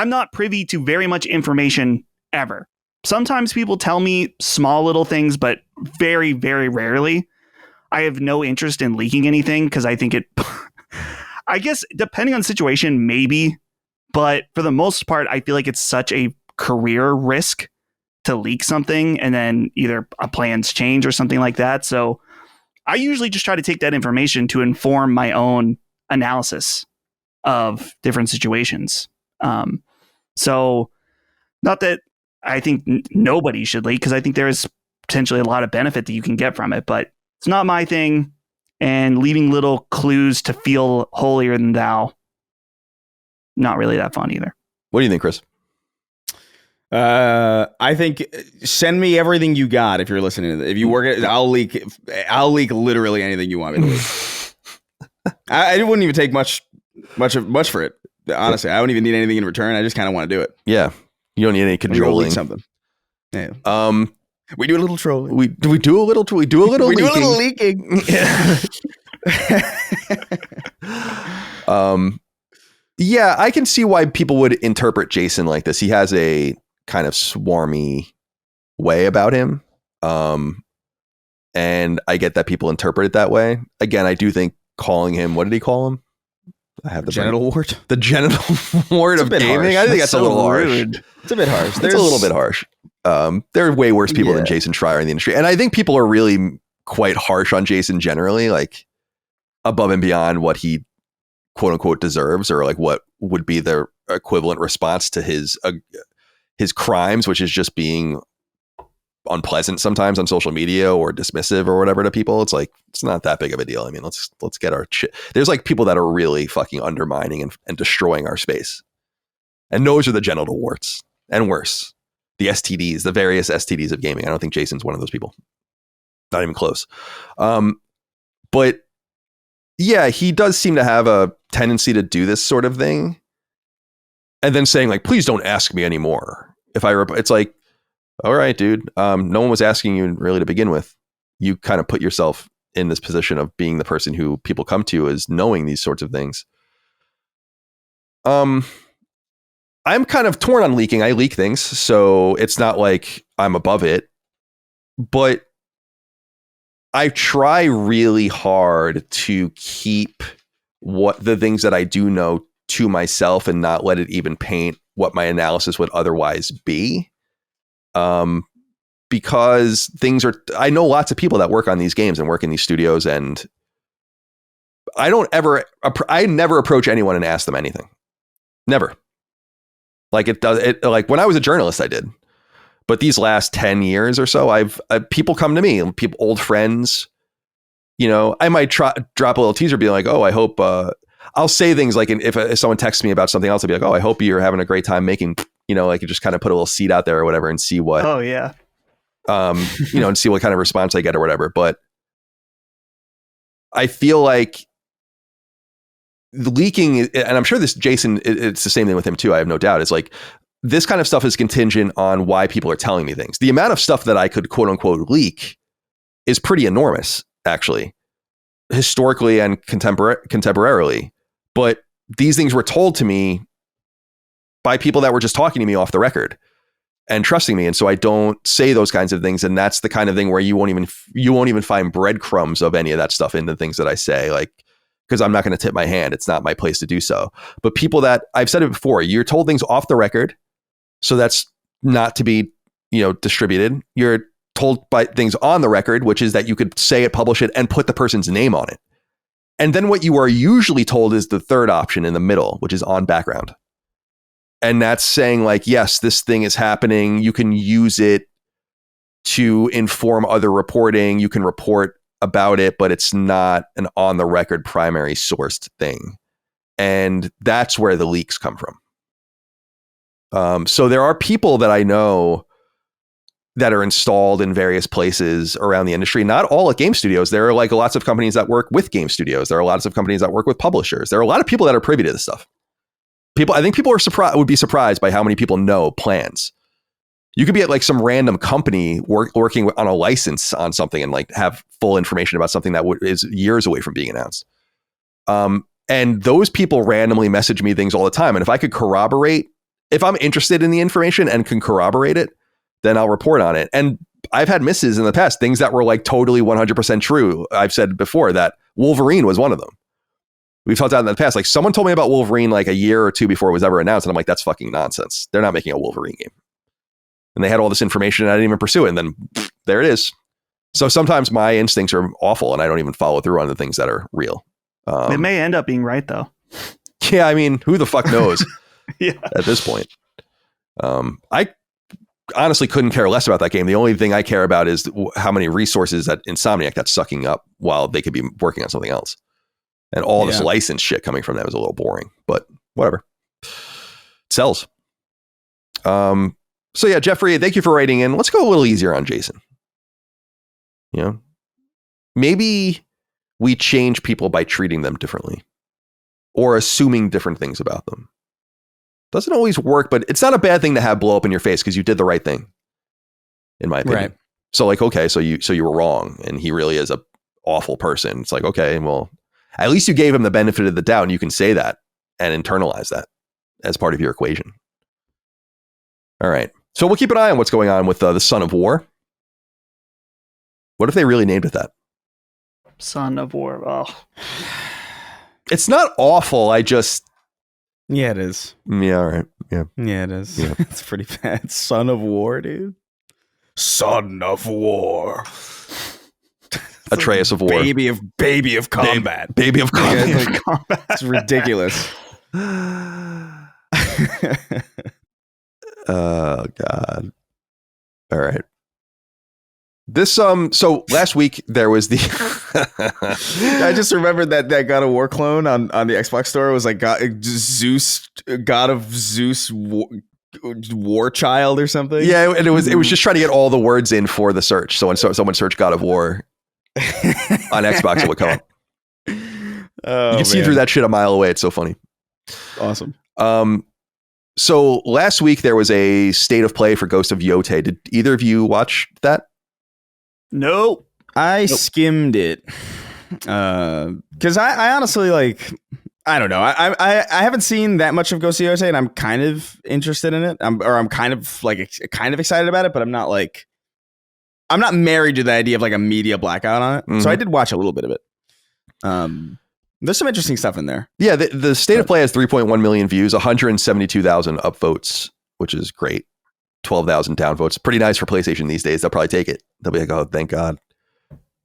not privy to very much information ever. Sometimes people tell me small little things, but very, very rarely. I have no interest in leaking anything because I think I guess depending on the situation, maybe, but for the most part, I feel like it's such a career risk to leak something and then either a plans change or something like that. So I usually just try to take that information to inform my own analysis of different situations. So not that I think nobody should leak, because I think there is potentially a lot of benefit that you can get from it, but it's not my thing. And leaving little clues to feel holier than thou, not really that fun either. What do you think, Chris? I think send me everything you got if you're listening to this. If you work it, I'll leak literally anything you want me to leak. I wouldn't even take much for it. Honestly, I don't even need anything in return. I just kind of want to do it. Yeah. You don't need any cajoling. Something. Yeah. We do a little trolling. We do a little leaking. Yeah. Yeah, I can see why people would interpret Jason like this. He has a kind of swarmy way about him. And I get that people interpret it that way. Again, I do think calling him, what did he call him? I have the genital wart. The genital wart of gaming. I think that's a little harsh. It's a bit harsh. It's a little bit harsh. There are way worse people than Jason Schreier in the industry. And I think people are really quite harsh on Jason generally, like above and beyond what he quote unquote deserves, or like what would be the equivalent response to his crimes, which is just being unpleasant sometimes on social media or dismissive or whatever to people. It's like, it's not that big of a deal. I mean, let's get our shit. There's like people that are really fucking undermining and destroying our space. And those are the genital warts and worse. The STDs, the various STDs of gaming. I don't think Jason's one of those people. Not even close. But yeah, he does seem to have a tendency to do this sort of thing. And then saying like, please don't ask me anymore. It's like, all right, dude. No one was asking you really to begin with. You kind of put yourself in this position of being the person who people come to as knowing these sorts of things. I'm kind of torn on leaking. I leak things, so it's not like I'm above it. But I try really hard to keep what the things that I do know to myself and not let it even paint what my analysis would otherwise be. Because I know lots of people that work on these games and work in these studios, and I never approach anyone and ask them anything. Never. Like like when I was a journalist, I did. But these last 10 years or so, people come to me, old friends, I might drop a little teaser, be like, oh, I hope, I'll say things like, if someone texts me about something else, I'll be like, oh, I hope you're having a great time making, like you just kind of put a little seed out there or whatever and see what, oh yeah. And see what kind of response I get or whatever. But I feel like the leaking, and I'm sure Jason, it's the same thing with him too. I have no doubt. It's like, this kind of stuff is contingent on why people are telling me things. The amount of stuff that I could quote unquote leak is pretty enormous, actually, historically and contemporarily. But these things were told to me by people that were just talking to me off the record and trusting me. And so I don't say those kinds of things. And that's the kind of thing where you won't even find breadcrumbs of any of that stuff in the things that I say, like, because I'm not going to tip my hand. It's not my place to do so. But people that, I've said it before, you're told things off the record. So that's not to be, distributed. You're told by things on the record, which is that you could say it, publish it, and put the person's name on it. And then what you are usually told is the third option in the middle, which is on background. And that's saying like, yes, this thing is happening. You can use it to inform other reporting. You can report about it, but it's not an on the record primary sourced thing. And that's where the leaks come from. So there are people that I know that are installed in various places around the industry, not all at game studios. There are like lots of companies that work with game studios. There are lots of companies that work with publishers. There are a lot of people that are privy to this stuff. I think people would be surprised by how many people know plans. You could be at like some random company working on a license on something and like have full information about something that is years away from being announced. And those people randomly message me things all the time. And if I could corroborate, if I'm interested in the information and can corroborate it, then I'll report on it. And I've had misses in the past, things that were like totally 100% true. I've said before that Wolverine was one of them. We've talked about in the past, like someone told me about Wolverine like a year or two before it was ever announced. And I'm like, that's fucking nonsense. They're not making a Wolverine game. And they had all this information and I didn't even pursue it. And then there it is. So sometimes my instincts are awful and I don't even follow through on the things that are real. It may end up being right though. Yeah. I mean, who the fuck knows Yeah. at this point? I honestly couldn't care less about that game. The only thing I care about is how many resources that Insomniac that's sucking up while they could be working on something else. And all this license shit coming from them is a little boring, but whatever. It sells. So yeah, Jeffrey, thank you for writing in. Let's go a little easier on Jason. Maybe we change people by treating them differently or assuming different things about them. Doesn't always work, but it's not a bad thing to have blow up in your face because you did the right thing, in my opinion. Right. So like, okay, so you were wrong and he really is a awful person. It's like, okay, well, at least you gave him the benefit of the doubt and you can say that and internalize that as part of your equation. All right. So we'll keep an eye on what's going on with the Son of War. What if they really named it that? Son of War. Oh. It's not awful. Yeah, it is. Yeah, all right. Yeah. Yeah, it is. Yeah. It's pretty bad. Son of War, dude. Son of War. Atreus of War. Baby of combat. Baby of combat. It's ridiculous. Oh God. All right. This so last week there was the I just remembered that God of War clone on the Xbox store was like God of Zeus War Child or something. Yeah, and it was just trying to get all the words in for the search. So when someone searched God of War on Xbox, it would come up. Oh, you can see through that shit a mile away. It's so funny. Awesome. So last week there was a state of play for Ghost of Yotei. Did either of you watch that? Nope. I skimmed it because I honestly I don't know. I haven't seen that much of Ghost of Yotei, and I'm kind of interested in it. I'm kind of excited about it, but I'm not married to the idea of like a media blackout on it. Mm-hmm. So I did watch a little bit of it. There's some interesting stuff in there. Yeah, the state of play has 3.1 million views, 172,000 upvotes, which is great. 12,000 downvotes. Pretty nice for PlayStation these days. They'll probably take it. They'll be like, oh, thank God.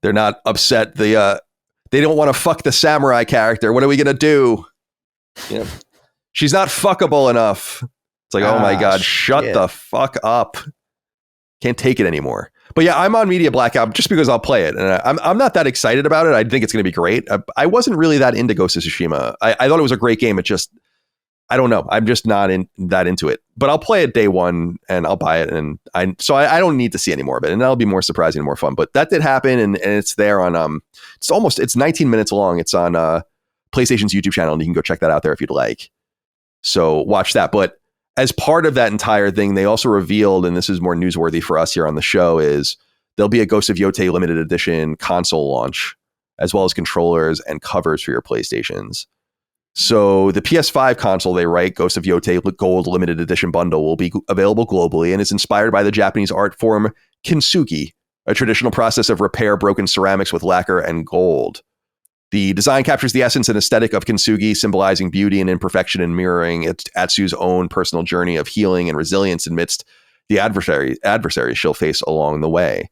They're not upset. They They don't want to fuck the samurai character. What are we gonna do? Yeah. She's not fuckable enough. It's like, oh my God, shut the fuck up. Can't take it anymore. But yeah, I'm on media blackout just because I'll play it. And I'm not that excited about it. I think it's going to be great. I wasn't really that into Ghost of Tsushima. I thought it was a great game. It just, I don't know. I'm just not that into it. But I'll play it day one and I'll buy it. And I don't need to see any more of it. And that'll be more surprising and more fun. But that did happen. And it's there on, it's 19 minutes long. It's on PlayStation's YouTube channel. And you can go check that out there if you'd like. So watch that. But as part of that entire thing, they also revealed, and this is more newsworthy for us here on the show, is there'll be a Ghost of Yotei limited edition console launch, as well as controllers and covers for your PlayStations. So the PS5 console, they write, Ghost of Yotei Gold limited edition bundle will be available globally and is inspired by the Japanese art form kintsugi, a traditional process of repair broken ceramics with lacquer and gold. The design captures the essence and aesthetic of kintsugi, symbolizing beauty and imperfection and mirroring Atsu's own personal journey of healing and resilience amidst the adversaries she'll face along the way.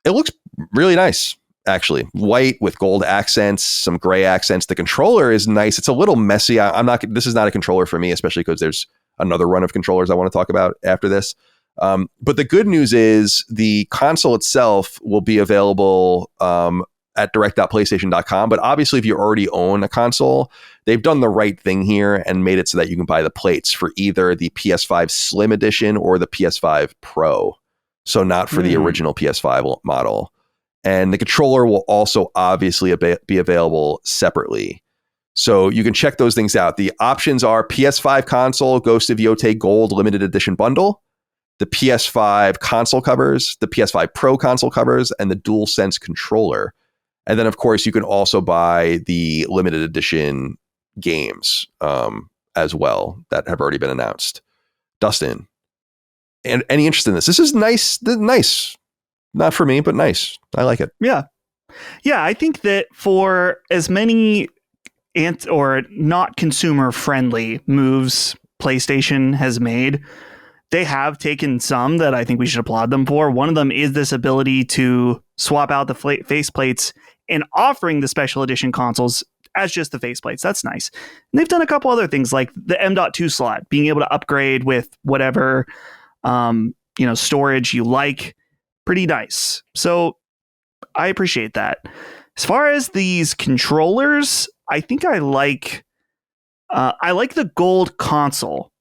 It looks really nice, actually. White with gold accents, some gray accents. The controller is nice. It's a little messy. This is not a controller for me, especially because there's another run of controllers I want to talk about after this. But the good news is the console itself will be available at direct.playstation.com. But obviously, if you already own a console, they've done the right thing here and made it so that you can buy the plates for either the PS5 Slim Edition or the PS5 Pro. So not for the original PS5 model. And the controller will also obviously be available separately. So you can check those things out. The options are PS5 console, Ghost of Yotei Gold limited edition bundle, the PS5 console covers, the PS5 Pro console covers, and the DualSense controller. And then, of course, you can also buy the limited edition games as well that have already been announced. Dustin, and any interest in this? This is nice. Nice. Not for me, but nice. I like it. Yeah. Yeah, I think that for as many or not consumer-friendly moves PlayStation has made, they have taken some that I think we should applaud them for. One of them is this ability to swap out the faceplates and offering the special edition consoles as just the faceplates. That's nice. And they've done a couple other things like the M.2 slot, being able to upgrade with whatever storage you like. Pretty nice. So I appreciate that. As far as these controllers, I think I like the gold console.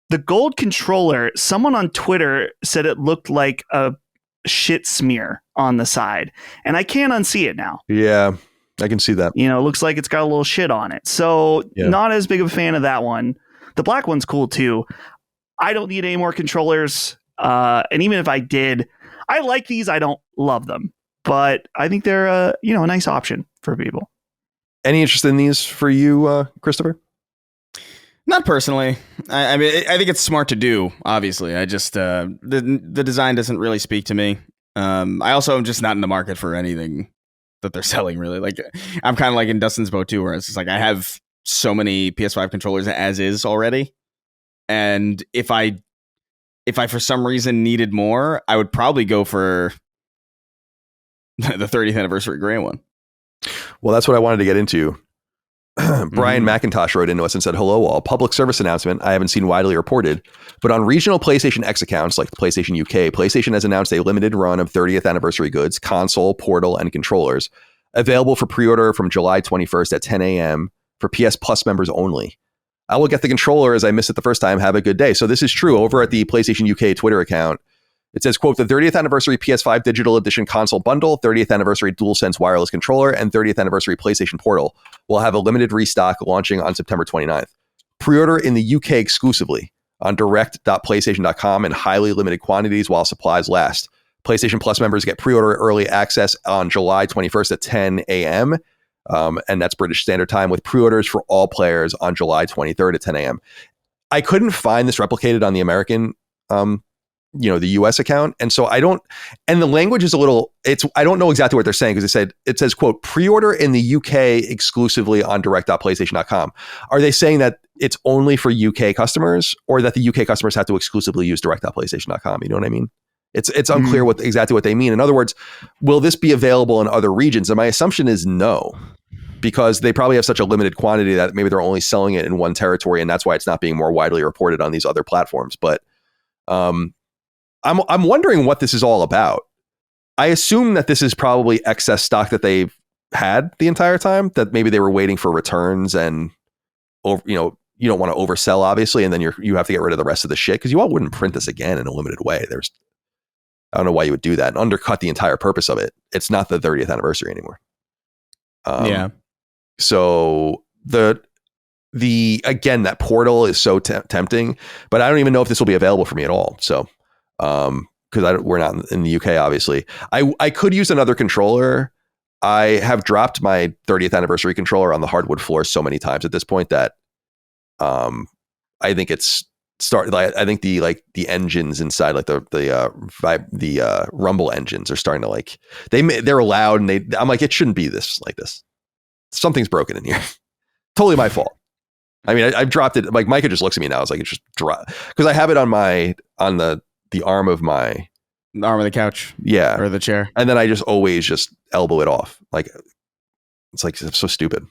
The gold controller, someone on Twitter said it looked like a shit smear on the side, and I can't unsee it now. Yeah, I can see that. It looks like it's got a little shit on it. So not as big of a fan of that one. The black one's cool too. I don't need any more controllers. And even if I did, I like these. I don't love them, but I think they're a nice option for people. Any interest in these for you, Christopher? Not personally. I mean, I think it's smart to do. Obviously, I just the design doesn't really speak to me. I also am just not in the market for anything that they're selling. Really, like I'm kind of like in Dustin's boat too, where it's just like I have so many PS5 controllers as is already, and if I for some reason needed more, I would probably go for the 30th anniversary gray one. Well, that's what I wanted to get into. Brian McIntosh wrote into us and said, hello all, public service announcement I haven't seen widely reported, but on regional PlayStation X accounts like the PlayStation UK, PlayStation has announced a limited run of 30th anniversary goods, console, portal, and controllers available for pre-order from July 21st at 10 a.m. for PS Plus members only. I will get the controller as I missed it the first time. Have a good day. So this is true. Over at the PlayStation UK Twitter account, it says, quote, the 30th anniversary PS5 digital edition console bundle, 30th anniversary DualSense wireless controller, and 30th anniversary PlayStation Portal will have a limited restock launching on September 29th. Pre-order in the UK exclusively on direct.playstation.com in highly limited quantities while supplies last. PlayStation Plus members get pre-order early access on July 21st at 10 a.m. And that's British Standard Time, with pre-orders for all players on July 23rd at 10 a.m. I couldn't find this replicated on the American the US account. And so and the language is I don't know exactly what they're saying, because it says, quote, pre-order in the UK exclusively on direct.playstation.com. Are they saying that it's only for UK customers, or that the UK customers have to exclusively use direct.playstation.com? You know what I mean? It's unclear exactly what they mean. In other words, will this be available in other regions? And my assumption is no, because they probably have such a limited quantity that maybe they're only selling it in one territory, and that's why it's not being more widely reported on these other platforms. But I'm wondering what this is all about. I assume that this is probably excess stock that they've had the entire time, that maybe they were waiting for returns, and you don't want to oversell, obviously, and then you have to get rid of the rest of the shit, because you all wouldn't print this again in a limited way. I don't know why you would do that and undercut the entire purpose of it. It's not the 30th anniversary anymore. So again, that portal is so tempting, but I don't even know if this will be available for me at all. So, because we're not in the UK, obviously. I could use another controller. I have dropped my 30th anniversary controller on the hardwood floor so many times at this point that I think it's I think the engines inside, like the rumble engines, are starting to they're loud, and I'm like, it shouldn't be this. Something's broken in here. Totally my fault. I mean, I've dropped it. Like, Micah just looks at me now. It's like, it's just drop, because I have it on the arm of the couch. Yeah. Or the chair. And then I just always just elbow it off. Like, it's so stupid.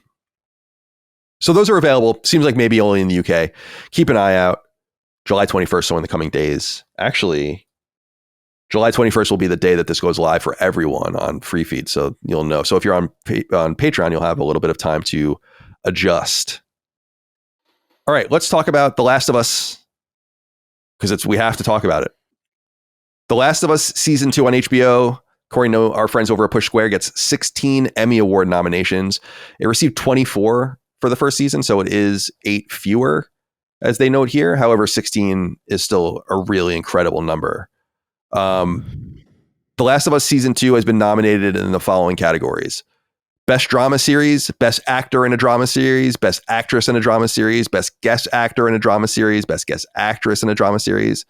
So those are available. Seems like maybe only in the UK. Keep an eye out. July 21st, so in the coming days. Actually, July 21st will be the day that this goes live for everyone on free feed. So you'll know. So if you're on Patreon, you'll have a little bit of time to adjust. All right, let's talk about The Last of Us, because we have to talk about it. The Last of Us season 2 on HBO. Corey, our friends over at Push Square, gets 16 Emmy Award nominations. It received 24 for the first season, so it is 8 fewer, as they note here. However, 16 is still a really incredible number. The Last of Us season 2 has been nominated in the following categories: Best Drama Series, Best Actor in a Drama Series, Best Actress in a Drama Series, Best Guest Actor in a Drama Series, Best Guest Actress in a Drama Series,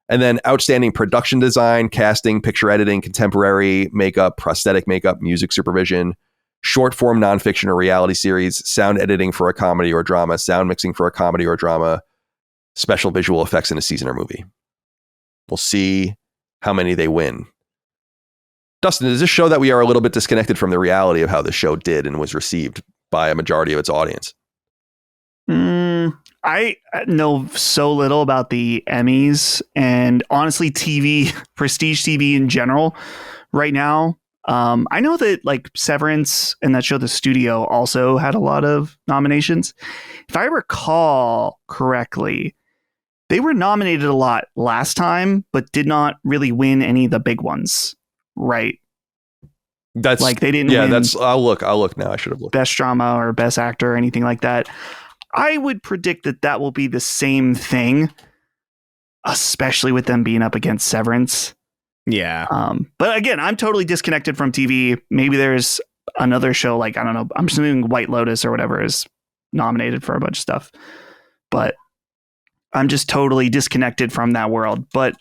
and then Outstanding Production Design, Casting, Picture Editing, Contemporary Makeup, Prosthetic Makeup, Music Supervision, Short Form Nonfiction or Reality Series, Sound Editing for a Comedy or Drama, Sound Mixing for a Comedy or Drama, Special Visual Effects in a Season or Movie. We'll see how many they win. Dustin, does this show that we are a little bit disconnected from the reality of how the show did and was received by a majority of its audience? I know so little about the Emmys, and honestly, prestige TV in general right now. I know that Severance and that show, The Studio, also had a lot of nominations. If I recall correctly, they were nominated a lot last time, but did not really win any of the big ones. Right. That's they didn't win. I'll look now. I should have looked. Best drama or best actor or anything like that. I would predict that will be the same thing, especially with them being up against Severance. Yeah. But again, I'm totally disconnected from TV. Maybe there's another show, I don't know. I'm assuming White Lotus or whatever is nominated for a bunch of stuff, but I'm just totally disconnected from that world. But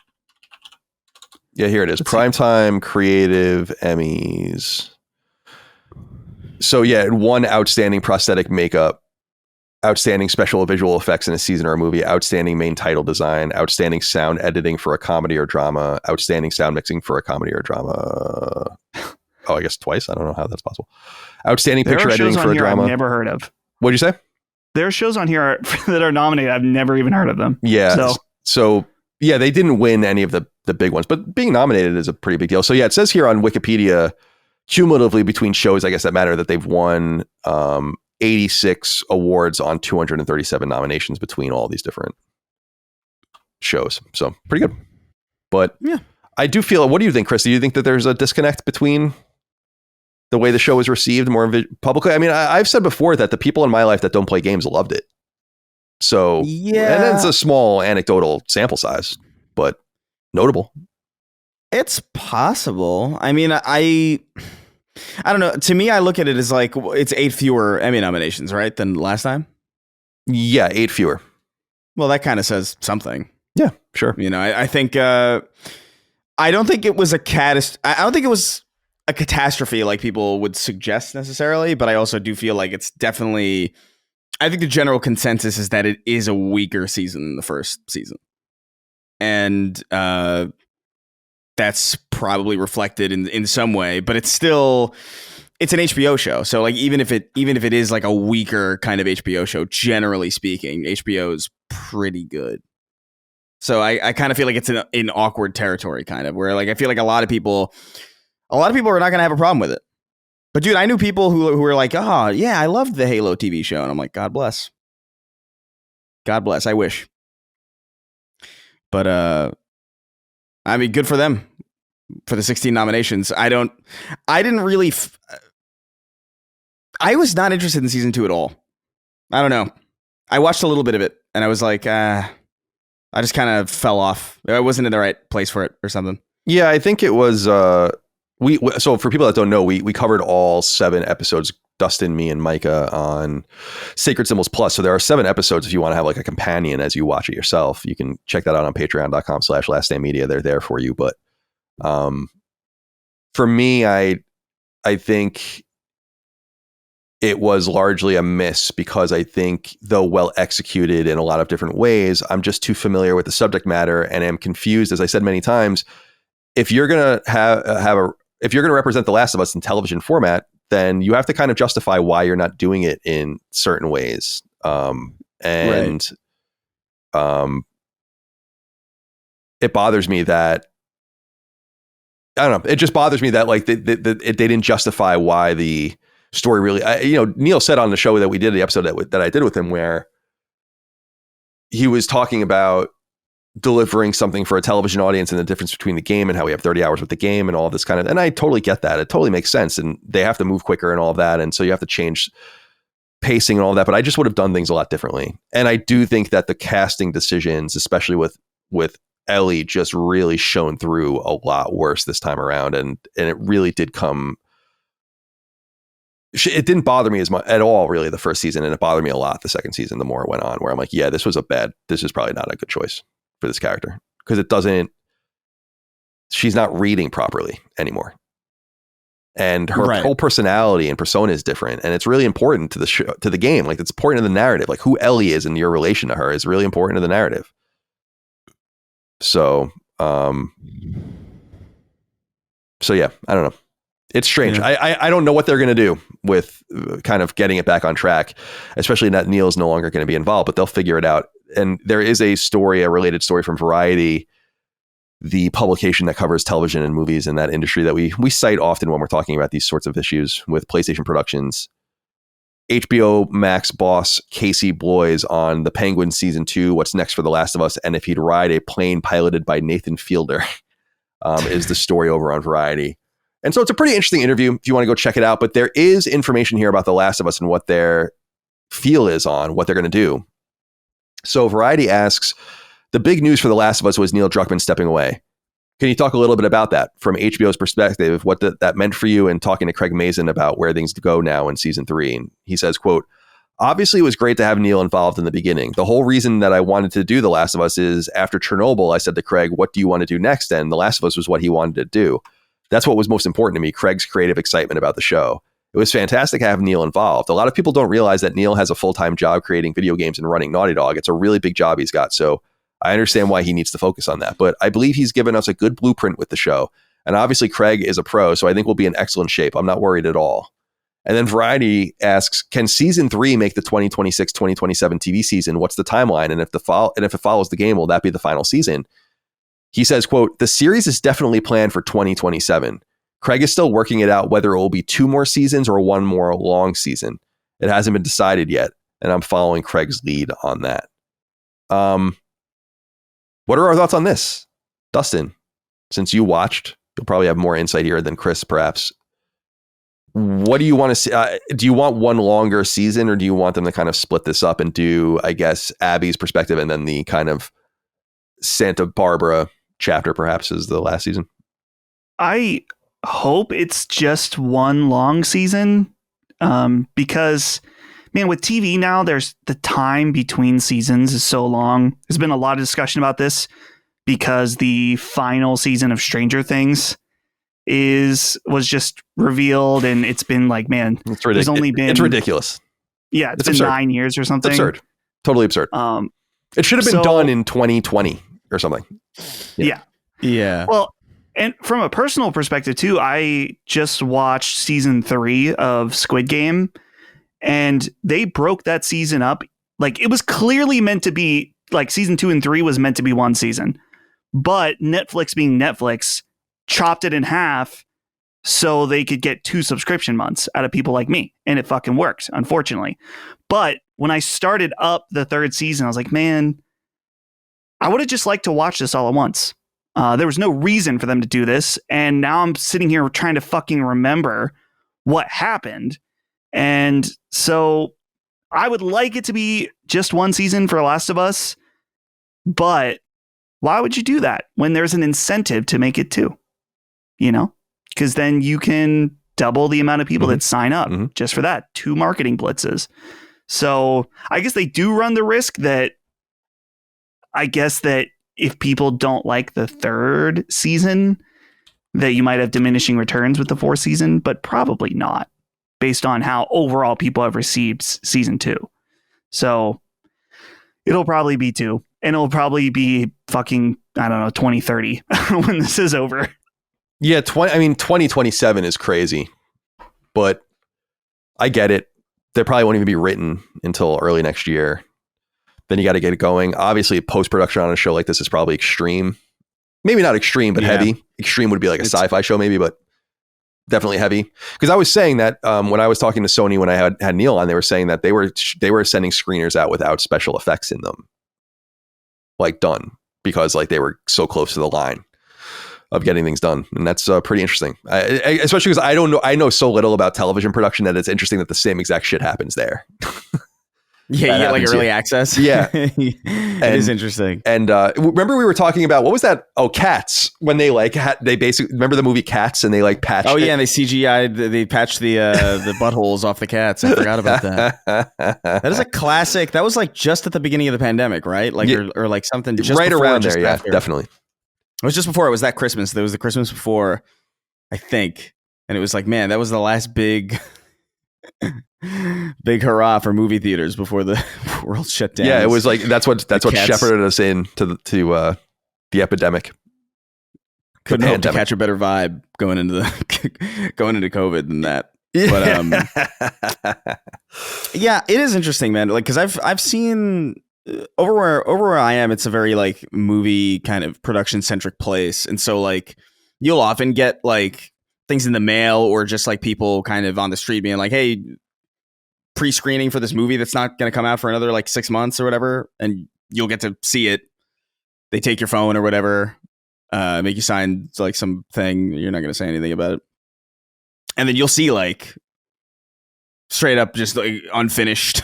yeah, here it is. Primetime Creative Emmys. So yeah, it won Outstanding Prosthetic Makeup, Outstanding Special Visual Effects in a Season or a Movie, Outstanding Main Title Design, Outstanding Sound Editing for a Comedy or Drama, Outstanding Sound Mixing for a Comedy or Drama. Oh, I guess twice. I don't know how that's possible. Outstanding Picture Editing for a Drama. I've never heard of. What'd you say? There are shows on here that are nominated. I've never even heard of them. Yeah. So yeah, they didn't win any of the big ones, but being nominated is a pretty big deal. So yeah, it says here on Wikipedia, cumulatively between shows, I guess that matter, that they've won 86 awards on 237 nominations between all these different shows. So pretty good. But yeah, I do feel, what do you think, Chris? Do you think that there's a disconnect between the way the show was received more publicly? I mean, I've said before that the people in my life that don't play games loved it. So yeah, and it's a small anecdotal sample size, but notable. It's possible. I mean, I don't know. To me, I look at it as it's 8 fewer Emmy nominations, right, than last time? Yeah, 8 fewer. Well, that kind of says something. Yeah, sure. I think I don't think it was I don't think it was a catastrophe like people would suggest necessarily, but I also do feel like it's definitely, I think the general consensus is that it is a weaker season than the first season. And that's probably reflected in some way, but it's still, it's an HBO show. So like, even if it is like a weaker kind of HBO show, generally speaking, HBO is pretty good. So I kind of feel like it's in awkward territory, kind of, where like I feel like a lot of people are not going to have a problem with it. But dude, I knew people who were like, oh yeah, I loved the Halo TV show, and I'm like, God bless, I wish. But I mean, good for them for the 16 nominations. I didn't really. I was not interested in season 2 at all. I don't know. I watched a little bit of it, and I was like, I just kind of fell off. I wasn't in the right place for it or something. Yeah, I think it was. So for people that don't know, we covered all 7 episodes, Dustin, me, and Micah, on Sacred Symbols Plus. So there are 7 episodes if you want to have like a companion as you watch it yourself. You can check that out on patreon.com/laststandmedia. They're there for you. But for me, I think it was largely a miss because I think, though well executed in a lot of different ways, I'm just too familiar with the subject matter and am confused. As I said many times, if you're gonna if you're gonna represent The Last of Us in television format, then you have to kind of justify why you're not doing it in certain ways. It bothers me that, I don't know. It just bothers me that like they didn't justify why the story really. Neil said on the show that we did, the episode that I did with him, where he was talking about delivering something for a television audience and the difference between the game and how we have 30 hours with the game and all this kind of. And I totally get that. It totally makes sense, and they have to move quicker and all of that, and so you have to change pacing and all that. But I just would have done things a lot differently. And I do think that the casting decisions, especially with Ellie, just really shone through a lot worse this time around, and it really did come. It didn't bother me as much at all, really, the first season, and it bothered me a lot the second season. The more it went on, where I'm like, yeah, this is probably not a good choice for this character, because she's not reading properly anymore, and her whole personality and persona is different, and it's really important to the show, to the game. Like, it's important to the narrative. Like, who Ellie is and your relation to her is really important to the narrative. So yeah, I don't know. It's strange. Yeah. I don't know what they're going to do with kind of getting it back on track, especially that Neil's no longer going to be involved, but they'll figure it out. And there is a related story from Variety, the publication that covers television and movies in that industry, that we cite often when we're talking about these sorts of issues with PlayStation productions. HBO Max boss Casey Bloys on The Penguin season 2, what's next for The Last of Us, and if he'd ride a plane piloted by Nathan Fielder, is the story over on Variety. And so it's a pretty interesting interview if you want to go check it out. But there is information here about The Last of Us and what their feel is on what they're going to do. So Variety asks, the big news for The Last of Us was Neil Druckmann stepping away. Can you talk a little bit about that from HBO's perspective, what that meant for you, and talking to Craig Mazin about where things go now in season 3? And he says, quote, obviously it was great to have Neil involved in the beginning. The whole reason that I wanted to do The Last of Us is after Chernobyl, I said to Craig, what do you want to do next? And The Last of Us was what he wanted to do. That's what was most important to me, Craig's creative excitement about the show. It was fantastic to have Neil involved. A lot of people don't realize that Neil has a full-time job creating video games and running Naughty Dog. It's a really big job he's got, so I understand why he needs to focus on that. But I believe he's given us a good blueprint with the show. And obviously Craig is a pro, so I think we'll be in excellent shape. I'm not worried at all. And then Variety asks, can season 3 make the 2026-2027 TV season? What's the timeline? And if it follows the game, will that be the final season? He says, quote, the series is definitely planned for 2027. Craig is still working it out whether it will be 2 more seasons or 1 more long season. It hasn't been decided yet, and I'm following Craig's lead on that. What are our thoughts on this? Dustin, since you watched, you'll probably have more insight here than Chris, perhaps. What do you want to see? Do you want 1 longer season, or do you want them to kind of split this up and do, I guess, Abby's perspective and then the kind of Santa Barbara chapter perhaps is the last season? I hope it's just 1 long season, because, man, with TV now, there's the time between seasons is so long. There's been a lot of discussion about this because the final season of Stranger Things was just revealed, and it's been like, man, it's ridiculous. Yeah, it's been absurd. 9 years or something. It's absurd. Totally absurd. It should have been done in 2020 or something. Yeah. Yeah. Well, And from a personal perspective too, I just watched season 3 of Squid Game, and they broke that season up. Like, it was clearly meant to be like season 2 and 3 was meant to be one season, but Netflix being Netflix chopped it in half so they could get 2 subscription months out of people like me. And it fucking worked, unfortunately. But when I started up the 3rd season, I was like, man, I would have just liked to watch this all at once. There was no reason for them to do this. And now I'm sitting here trying to fucking remember what happened. And so I would like it to be just one season for Last of Us. But why would you do that when there's an incentive to make it 2? You know, because then you can double the amount of people that sign up just for that. 2 marketing blitzes. So I guess they do run the risk that if people don't like the 3rd season, that you might have diminishing returns with the 4th season, but probably not, based on how overall people have received season 2. So it'll probably be 2, and it'll probably be fucking, I don't know, 2030 when this is over. Yeah, 2027 is crazy, but I get it. They probably won't even be written until early next year. Then you got to get it going. Obviously, post-production on a show like this is probably extreme. Maybe not extreme, but heavy. Extreme would be like a sci-fi show maybe, but definitely heavy. Because I was saying that when I was talking to Sony, when I had Neil on, they were saying that they were sending screeners out without special effects in them. Like done. Because like they were so close to the line of getting things done. And that's pretty interesting. Especially because I know so little about television production that it's interesting that the same exact shit happens there. Yeah, you get like early access. Yeah. It is interesting. And remember we were talking about, what was that? Oh, Cats. When they like, they basically, remember the movie Cats, and they like patched and they CGI'd, they patched the buttholes off the cats. I forgot about that. That is a classic. That was like just at the beginning of the pandemic, right? Like, or like something just right before, around just there. Yeah, after. definitely. It was just before. It was that Christmas. There was the Christmas before, I think. And it was like, man, that was the last big hurrah for movie theaters before the world shut down. Yeah, it was like that's what shepherded us into the epidemic. Couldn't hope to catch a better vibe going into COVID than that. But yeah, it is interesting, man. Like, because I've seen over where I am, it's a very like movie kind of production centric place, and so like you'll often get like things in the mail or just like people kind of on the street being like, hey, pre-screening for this movie that's not going to come out for another like 6 months or whatever, and you'll get to see it. They take your phone or whatever, make you sign like some thing. You're not going to say anything about it, and then you'll see like straight up just like unfinished.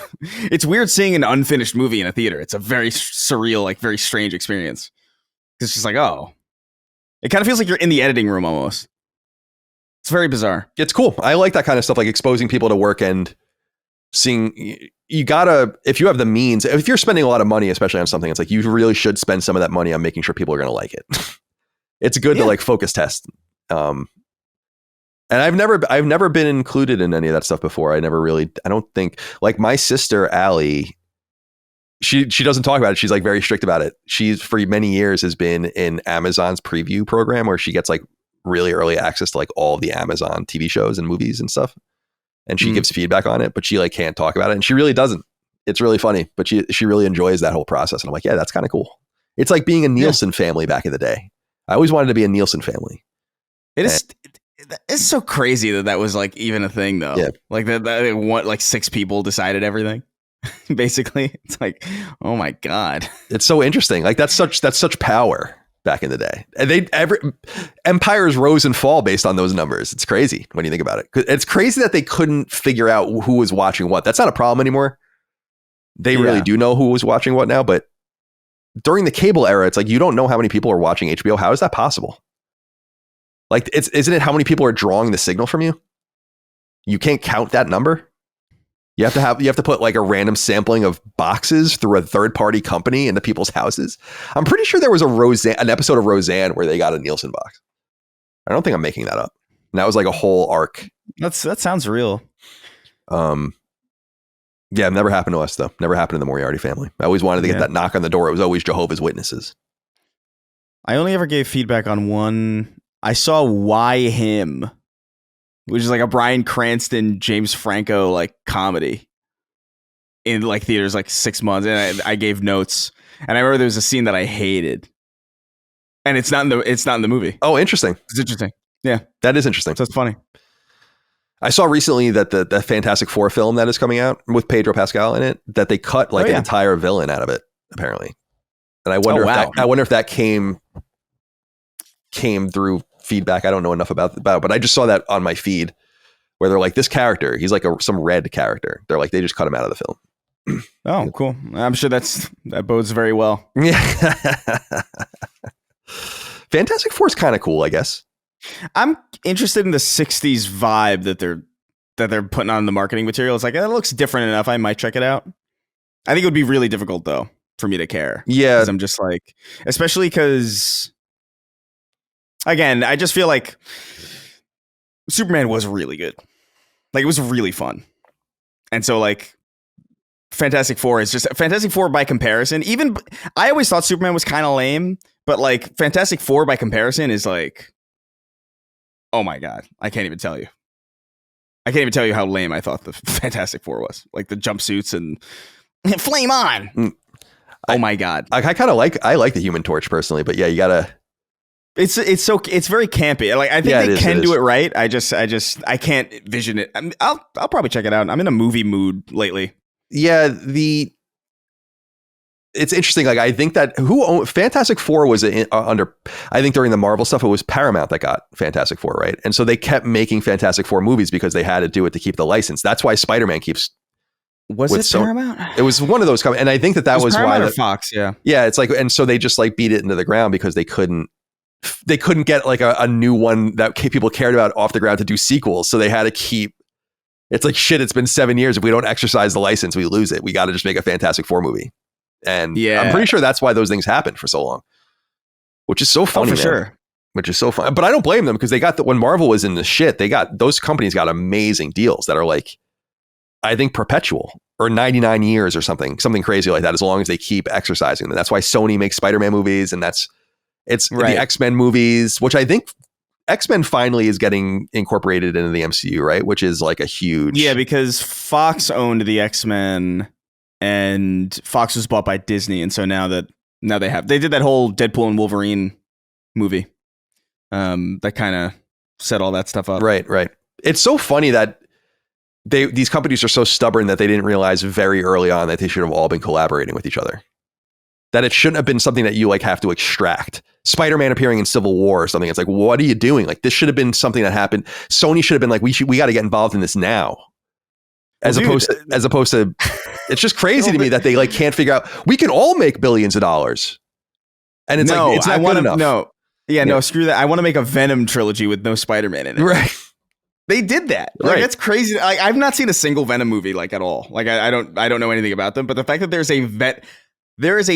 It's weird seeing an unfinished movie in a theater. It's a very surreal, like very strange experience. It's just like, oh, it kind of feels like you're in the editing room almost. It's very bizarre. It's cool. I like that kind of stuff, like exposing people to work and seeing. You gotta, if you have the means, if you're spending a lot of money, especially on something, it's like you really should spend some of that money on making sure people are going to like it. It's good to like focus test. And I've never been included in any of that stuff before. I don't think, like my sister Allie, she doesn't talk about it. She's like very strict about it. She's for many years has been in Amazon's preview program where she gets like really early access to like all of the Amazon TV shows and movies and stuff. And she gives feedback on it, but she like can't talk about it. And she really doesn't. It's really funny, but she really enjoys that whole process. And I'm like, yeah, that's kind of cool. It's like being a Nielsen family back in the day. I always wanted to be a Nielsen family. It's so crazy that was like even a thing though. Yeah. Like that like 6 people decided everything. Basically, it's like, oh my God. It's so interesting. Like that's such power back in the day. And empires rose and fall based on those numbers. It's crazy when you think about it. It's crazy that they couldn't figure out who was watching what. That's not a problem anymore. They really do know who was watching what now, but during the cable era, it's like you don't know how many people are watching HBO. How is that possible? Like, isn't it how many people are drawing the signal from you? You can't count that number. You have to put like a random sampling of boxes through a third-party company into people's houses. I'm pretty sure there was an episode of Roseanne where they got a Nielsen box. I don't think I'm making that up. And that was like a whole arc. That sounds real. Yeah, never happened to us though. Never happened to the Moriarty family. I always wanted to get that knock on the door. It was always Jehovah's Witnesses. I only ever gave feedback on one I saw Why Him, which is like a Bryan Cranston, James Franco like comedy in like theaters like 6 months, and I gave notes, and I remember there was a scene that I hated, and it's not in the movie. Oh, interesting. It's interesting. Yeah, That is interesting. so it's funny. I saw recently that the Fantastic Four film that is coming out with Pedro Pascal in it, that they cut like an entire villain out of it, apparently. And I wonder if that came through feedback. I don't know enough about, but I just saw that on my feed where they're like, this character, he's like some red character. They're like, they just cut him out of the film. Oh, cool. I'm sure that bodes very well. Yeah. Fantastic Four is kind of cool, I guess. I'm interested in the 60s vibe that they're putting on the marketing material. It's like, that looks different enough. I might check it out. I think it would be really difficult though for me to care. Yeah. Because I'm just like, especially because, again, I just feel like Superman was really good. Like, it was really fun. And so like Fantastic Four is just Fantastic Four by comparison. Even I always thought Superman was kind of lame, but like Fantastic Four by comparison is like, oh my God, I can't even tell you. I can't even tell you how lame I thought the Fantastic Four was. Like the jumpsuits and flame on. Oh my God. I kind of like the Human Torch personally, but yeah, you gotta. It's very campy. Like, I think they can do it right. I can't vision it. I'll probably check it out. I'm in a movie mood lately. Yeah, it's interesting. Like, I think that Fantastic Four was under. I think during the Marvel stuff, it was Paramount that got Fantastic Four, right? And so they kept making Fantastic Four movies because they had to do it to keep the license. That's why Spider-Man keeps. Was it Paramount? It was one of those companies, and I think that was Paramount why or Fox. Yeah, yeah. It's like, and so they just like beat it into the ground because they couldn't get like a new one that people cared about off the ground to do sequels. So they had to keep. It's like, shit, it's been 7 years. If we don't exercise the license, we lose it. We got to just make a Fantastic Four movie. And yeah, I'm pretty sure that's why those things happened for so long, which is so funny. For sure. Which is so fun. But I don't blame them because they got when Marvel was in the shit, those companies got amazing deals that are like, I think perpetual or 99 years or something crazy like that, as long as they keep exercising them. That's why Sony makes Spider-Man movies, and it's right. The X-Men movies, which I think X-Men finally is getting incorporated into the MCU, right? Which is like a huge... Yeah, because Fox owned the X-Men and Fox was bought by Disney. And so now they did that whole Deadpool and Wolverine movie that kind of set all that stuff up. Right. It's so funny that these companies are so stubborn that they didn't realize very early on that they should have all been collaborating with each other. That it shouldn't have been something that you like have to extract. Spider-Man appearing in Civil War or something. It's like, what are you doing? Like, this should have been something that happened. Sony should have been like, we got to get involved in this now. As opposed to, it's just crazy to me that they like can't figure out. We can all make billions of dollars, and it's like it's not good enough. No, screw that. I want to make a Venom trilogy with no Spider-Man in it. Right. They did that. Like, right. That's crazy. Like, I've not seen a single Venom movie like at all. Like, I don't know anything about them. But the fact that there is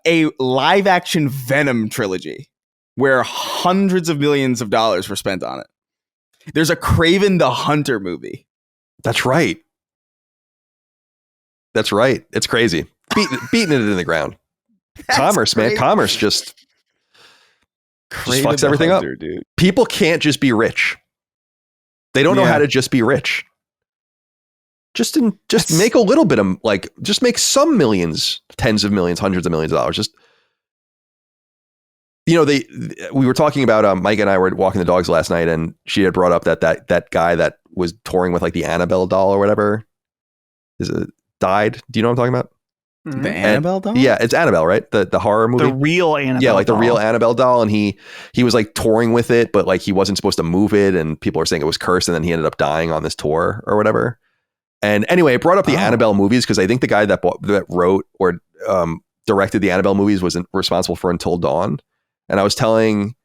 a live action Venom trilogy where hundreds of millions of dollars were spent on it. There's a Kraven the Hunter movie. That's right. It's crazy. Beating it in the ground. Commerce, crazy. Man. Commerce just fucks everything up. Dude. People can't just be rich. They don't know how to just be rich. Just make a little bit of just make some millions, tens of millions, hundreds of millions of dollars. Just, we were talking about Mike and I were walking the dogs last night, and she had brought up that guy that was touring with like the Annabelle doll or whatever died. Do you know what I'm talking about? The Annabelle doll? Yeah, it's Annabelle, right? The horror movie. The real Annabelle. Yeah, like doll. The real Annabelle doll, and he was like touring with it, but like he wasn't supposed to move it, and people are saying it was cursed, and then he ended up dying on this tour or whatever. And anyway, it brought up the Annabelle movies because I think the guy that wrote or directed the Annabelle movies was responsible for Until Dawn. And I was telling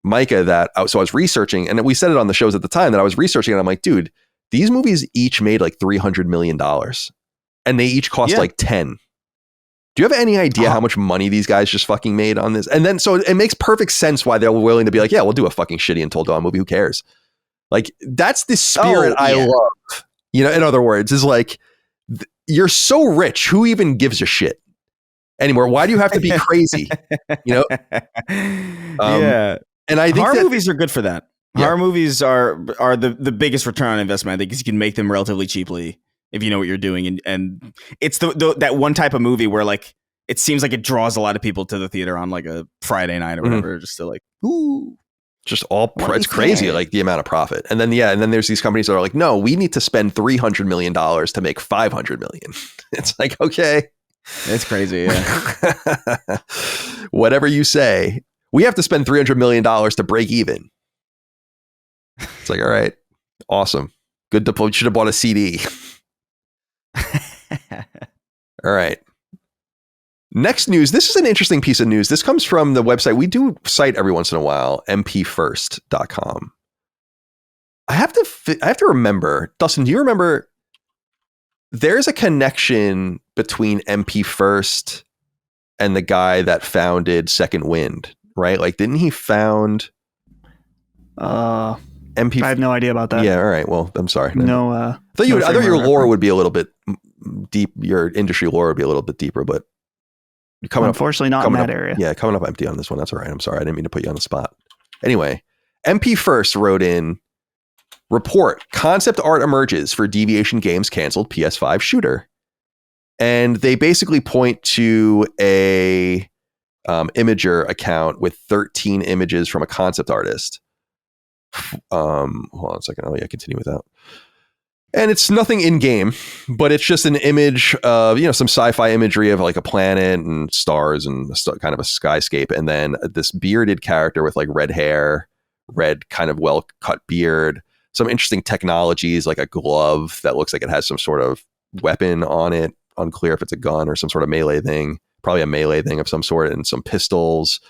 Micah that, so I was researching, and we said it on the shows at the time that I was researching, and I'm like, dude, these movies each made like $300 million, and they each cost like 10. Do you have any idea how much money these guys just fucking made on this? And then, so it makes perfect sense why they're willing to be like, yeah, we'll do a fucking shitty Until Dawn movie. Who cares? Like, that's the spirit I love. In other words, is like, you're so rich. Who even gives a shit anymore? Why do you have to be crazy? Yeah. And I think horror movies are good for that. Yeah. Horror movies are the biggest return on investment, I think, because you can make them relatively cheaply if you know what you're doing. And it's that one type of movie where like it seems like it draws a lot of people to the theater on like a Friday night or whatever, just to like, ooh. Just it's crazy, like the amount of profit. And then there's these companies that are like, no, we need to spend $300 million to make $500 million. It's like, okay. It's crazy, yeah. Whatever you say. We have to spend $300 million to break even. It's like, all right, awesome. Good to should have bought a CD. All right. Next news. This is an interesting piece of news. This comes from the website we do cite every once in a while, mpfirst.com. I have to remember, Dustin, do you remember there's a connection between MP First and the guy that founded Second Wind, right? Like, didn't he found MP? I have no idea about that. Yeah, all right. Well, I'm sorry. No. I thought your lore would be a little bit deep. Your industry lore would be a little bit deeper, but unfortunately not in that area. Yeah, coming up empty on this one. That's all right. I'm sorry. I didn't mean to put you on the spot. Anyway, MP First wrote in, report, concept art emerges for Deviation Games canceled PS5 shooter. And they basically point to a Imager account with 13 images from a concept artist. Hold on a second. Oh yeah, continue with that. And it's nothing in game, but it's just an image of, some sci-fi imagery of like a planet and stars and kind of a skyscape. And then this bearded character with like red hair, red kind of well-cut beard, some interesting technologies like a glove that looks like it has some sort of weapon on it. Unclear if it's a gun or some sort of melee thing, probably a melee thing of some sort, and some pistols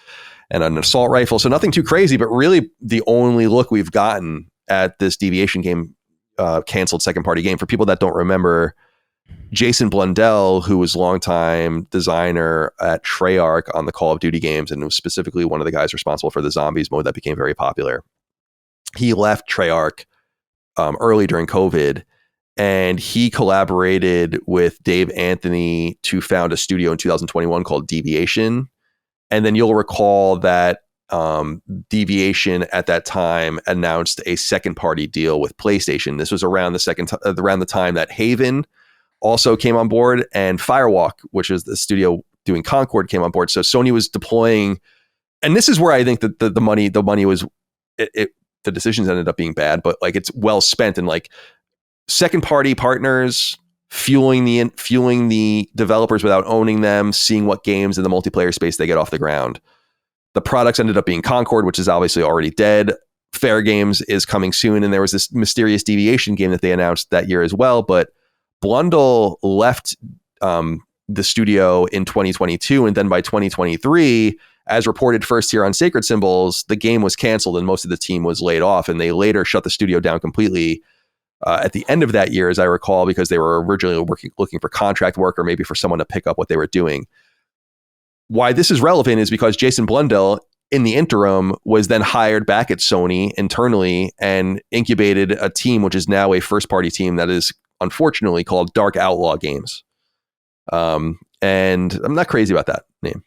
and an assault rifle. So nothing too crazy, but really the only look we've gotten at this Deviation game canceled second party game. For people that don't remember, Jason Blundell, who was longtime designer at Treyarch on the Call of Duty games and was specifically one of the guys responsible for the zombies mode that became very popular. He left Treyarch early during COVID, and he collaborated with Dave Anthony to found a studio in 2021 called Deviation. And then you'll recall that Deviation at that time announced a second party deal with PlayStation. This was around the time that Haven also came on board, and Firewalk, which is the studio doing Concord, came on board. So Sony was deploying, and this is where I think that the money was, the decisions ended up being bad, but like it's well spent, and like second party partners fueling the developers without owning them, seeing what games in the multiplayer space they get off the ground. The products ended up being Concord, which is obviously already dead. Fair Games is coming soon, and there was this mysterious Deviation game that they announced that year as well. But Blundell left the studio in 2022, and then by 2023, as reported first here on Sacred Symbols, the game was canceled and most of the team was laid off, and they later shut the studio down completely at the end of that year, as I recall, because they were originally looking for contract work or maybe for someone to pick up what they were doing. Why this is relevant is because Jason Blundell, in the interim, was then hired back at Sony internally and incubated a team, which is now a first-party team that is unfortunately called Dark Outlaw Games. And I'm not crazy about that name,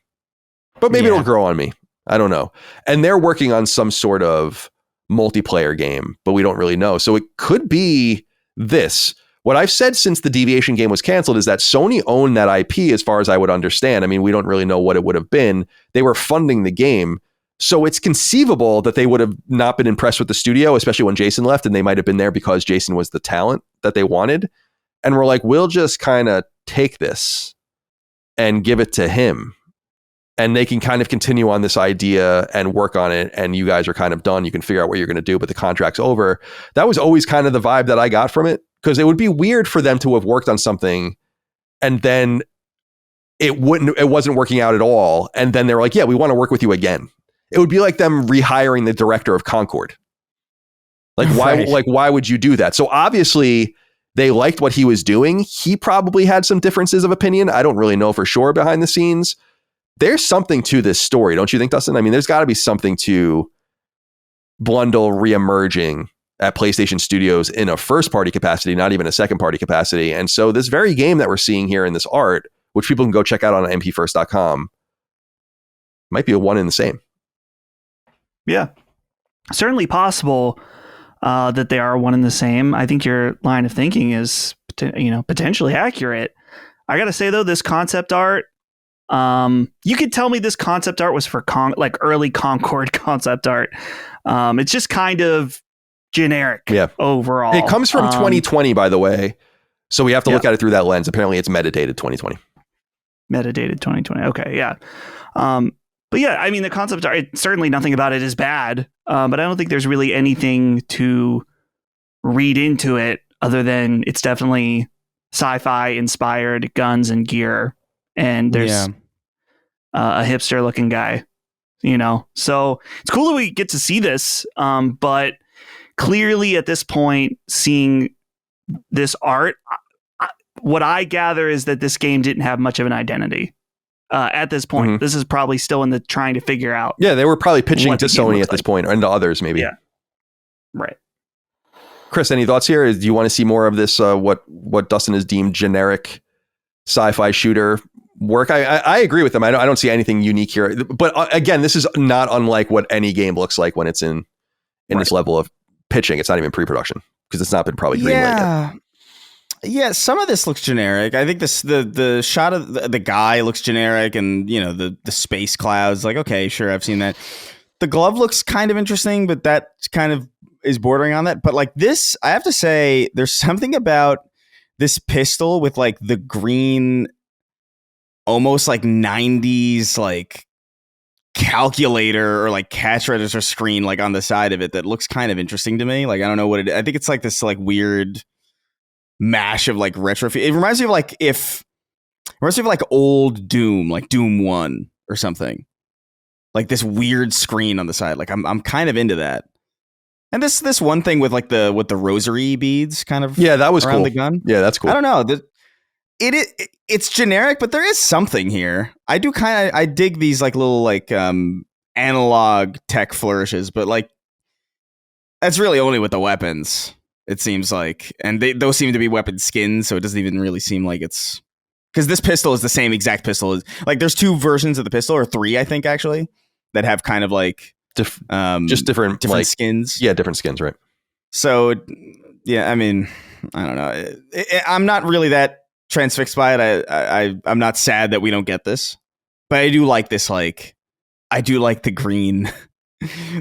but maybe it'll grow on me. I don't know. And they're working on some sort of multiplayer game, but we don't really know. So it could be this. What I've said since the Deviation game was canceled is that Sony owned that IP as far as I would understand. I mean, we don't really know what it would have been. They were funding the game. So it's conceivable that they would have not been impressed with the studio, especially when Jason left, and they might have been there because Jason was the talent that they wanted. And we're like, we'll just kind of take this and give it to him. And they can kind of continue on this idea and work on it. And you guys are kind of done. You can figure out what you're going to do, but the contract's over. That was always kind of the vibe that I got from it. Because it would be weird for them to have worked on something and then it wasn't working out at all. And then they were like, yeah, we want to work with you again. It would be like them rehiring the director of Concord. Like, why, why would you do that? So obviously they liked what he was doing. He probably had some differences of opinion. I don't really know for sure behind the scenes. There's something to this story, don't you think, Dustin? I mean, there's got to be something to Blundell reemerging at PlayStation Studios in a first-party capacity, not even a second-party capacity. And so this very game that we're seeing here in this art, which people can go check out on mpfirst.com, might be a one and the same. Yeah. Certainly possible that they are one and the same. I think your line of thinking is, potentially accurate. I got to say, though, this concept art, you could tell me this concept art was for early Concord concept art. It's just kind of generic overall. It comes from 2020, by the way. So we have to look at it through that lens. Apparently it's metadated 2020. Metadated 2020. Okay, yeah. But yeah, I mean, the concept art, certainly nothing about it is bad, but I don't think there's really anything to read into it other than it's definitely sci-fi inspired guns and gear. And there's a hipster looking guy, So it's cool that we get to see this, but clearly at this point, seeing this art, what I gather is that this game didn't have much of an identity. At this point, this is probably still in the trying to figure out. Yeah, they were probably pitching to Sony at this point, and to others maybe. Yeah, right. Chris, any thoughts here? Do you want to see more of this? What Dustin has deemed generic sci-fi shooter work? I agree with him. I don't see anything unique here. But again, this is not unlike what any game looks like when it's in this level of pitching. It's not even pre-production because it's not been probably greenlit yet. Yeah, some of this looks generic. I think the shot of the guy looks generic, and the space clouds. Like, okay, sure, I've seen that. The glove looks kind of interesting, but that kind of is bordering on that. But like this, I have to say, there's something about this pistol with like the green, almost like 90s like calculator or like cash register screen like on the side of it that looks kind of interesting to me. Like, I don't know what it is. I think it's like this like weird mash of like retro. It reminds me of like old Doom, like Doom 1 or something. Like this weird screen on the side. Like I'm kind of into that. And this one thing with like the rosary beads kind of that was around cool. The gun. Yeah, that's cool. I don't know. It's generic, but there is something here. I dig these like little like analog tech flourishes, but like that's really only with the weapons. It seems like, and those seem to be weapon skins, so it doesn't even really seem like it's because this pistol is the same exact pistol as like there's two versions of the pistol, or three, I think actually, that have kind of like just different like, skins. Yeah, different skins, right? So yeah, I mean, I don't know. I'm not really that transfixed by it. I'm not sad that we don't get this, but I do like this. Like, I do like the green,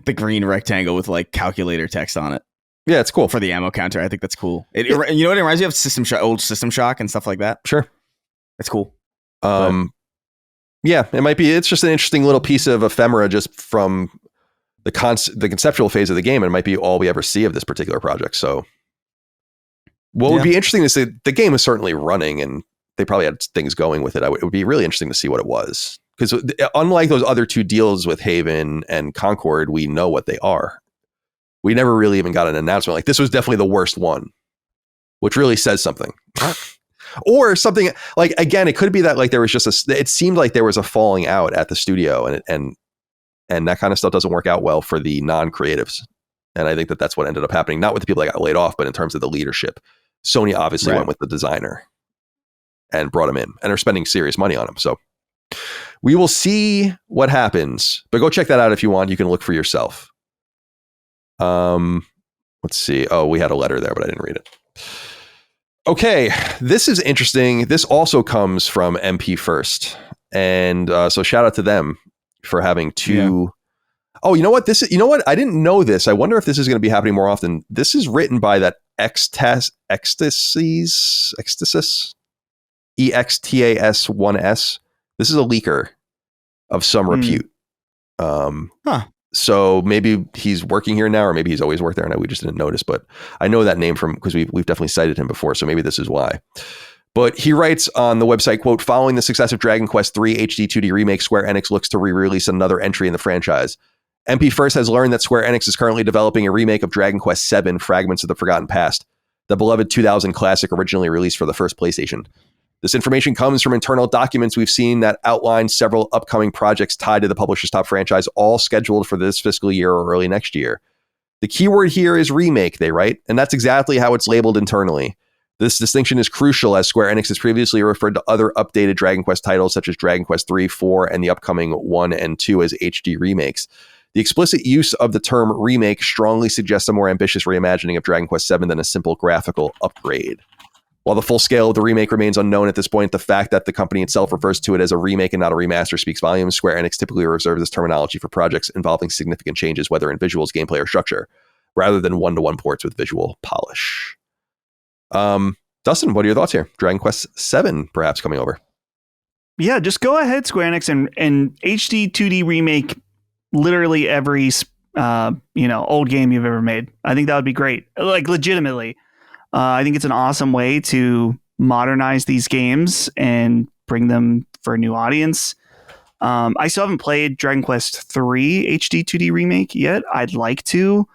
the green rectangle with like calculator text on it. Yeah, it's cool for the ammo counter. I think that's cool. You know what it reminds me of? Old System Shock and stuff like that. Sure, it's cool. Yeah, it might be. It's just an interesting little piece of ephemera just from the conceptual phase of the game. And it might be all we ever see of this particular project. So, what would be interesting to see? The game is certainly running, and they probably had things going with it. It would be really interesting to see what it was, because unlike those other two deals with Haven and Concord, we know what they are. We never really even got an announcement. Like, this was definitely the worst one, which really says something. Or something like, again, it could be that like there was just it seemed like there was a falling out at the studio, and that kind of stuff doesn't work out well for the non-creatives. And I think that's what ended up happening, not with the people that got laid off, but in terms of the leadership. Sony obviously went with the designer and brought him in, and are spending serious money on him. So we will see what happens, but go check that out if you want. You can look for yourself. Let's see. Oh, we had a letter there, but I didn't read it. Okay, this is interesting. This also comes from MP First, and so shout out to them for having two. Yeah. Oh, you know what? I didn't know this. I wonder if this is going to be happening more often. This is written by that Extasis, EXTAS1S. This is a leaker of some repute. So maybe he's working here now, or maybe he's always worked there and we just didn't notice. But I know that name from because we've definitely cited him before. So maybe this is why. But he writes on the website, quote, following the success of Dragon Quest III HD 2D remake, Square Enix looks to re-release another entry in the franchise. MP First has learned that Square Enix is currently developing a remake of Dragon Quest VII, Fragments of the Forgotten Past, the beloved 2000 classic originally released for the first PlayStation. This information comes from internal documents we've seen that outline several upcoming projects tied to the publisher's top franchise, all scheduled for this fiscal year or early next year. The keyword here is remake, they write, and that's exactly how it's labeled internally. This distinction is crucial as Square Enix has previously referred to other updated Dragon Quest titles such as Dragon Quest III, IV, and the upcoming 1 and 2 as HD remakes. The explicit use of the term remake strongly suggests a more ambitious reimagining of Dragon Quest VII than a simple graphical upgrade. While the full scale of the remake remains unknown at this point, the fact that the company itself refers to it as a remake and not a remaster speaks volumes. Square Enix typically reserves this terminology for projects involving significant changes, whether in visuals, gameplay, or structure, rather than one-to-one ports with visual polish. Dustin, what are your thoughts here? Dragon Quest VII perhaps coming over. Yeah, just go ahead, Square Enix, and HD 2D remake literally every old game you've ever made. I think that would be great. Like, legitimately. I think it's an awesome way to modernize these games and bring them for a new audience. I still haven't played Dragon Quest III HD 2D remake yet. I'd like to.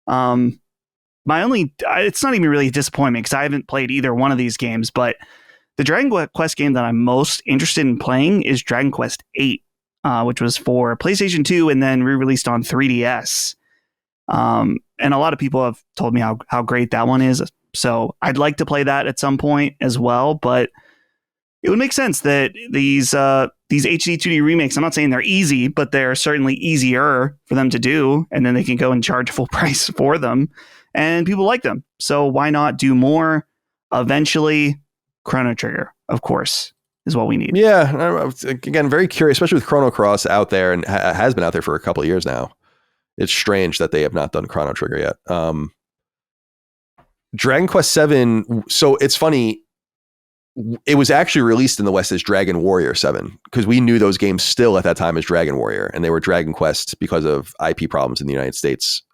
It's not even really a disappointment because I haven't played either one of these games, but the Dragon Quest game that I'm most interested in playing is Dragon Quest VIII, which was for PlayStation 2 and then re-released on 3DS. And a lot of people have told me how great that one is. So I'd like to play that at some point as well, but it would make sense that these HD 2D remakes, I'm not saying they're easy, but they're certainly easier for them to do. And then they can go and charge full price for them and people like them. So why not do more? Eventually, Chrono Trigger, of course, is what we need. Yeah. Again, very curious, especially with Chrono Cross out there and has been out there for a couple of years now. It's strange that they have not done Chrono Trigger yet. Dragon Quest VII, so it's funny, it was actually released in the West as Dragon Warrior 7 because we knew those games still at that time as Dragon Warrior, and they were Dragon Quest because of IP problems in the United States.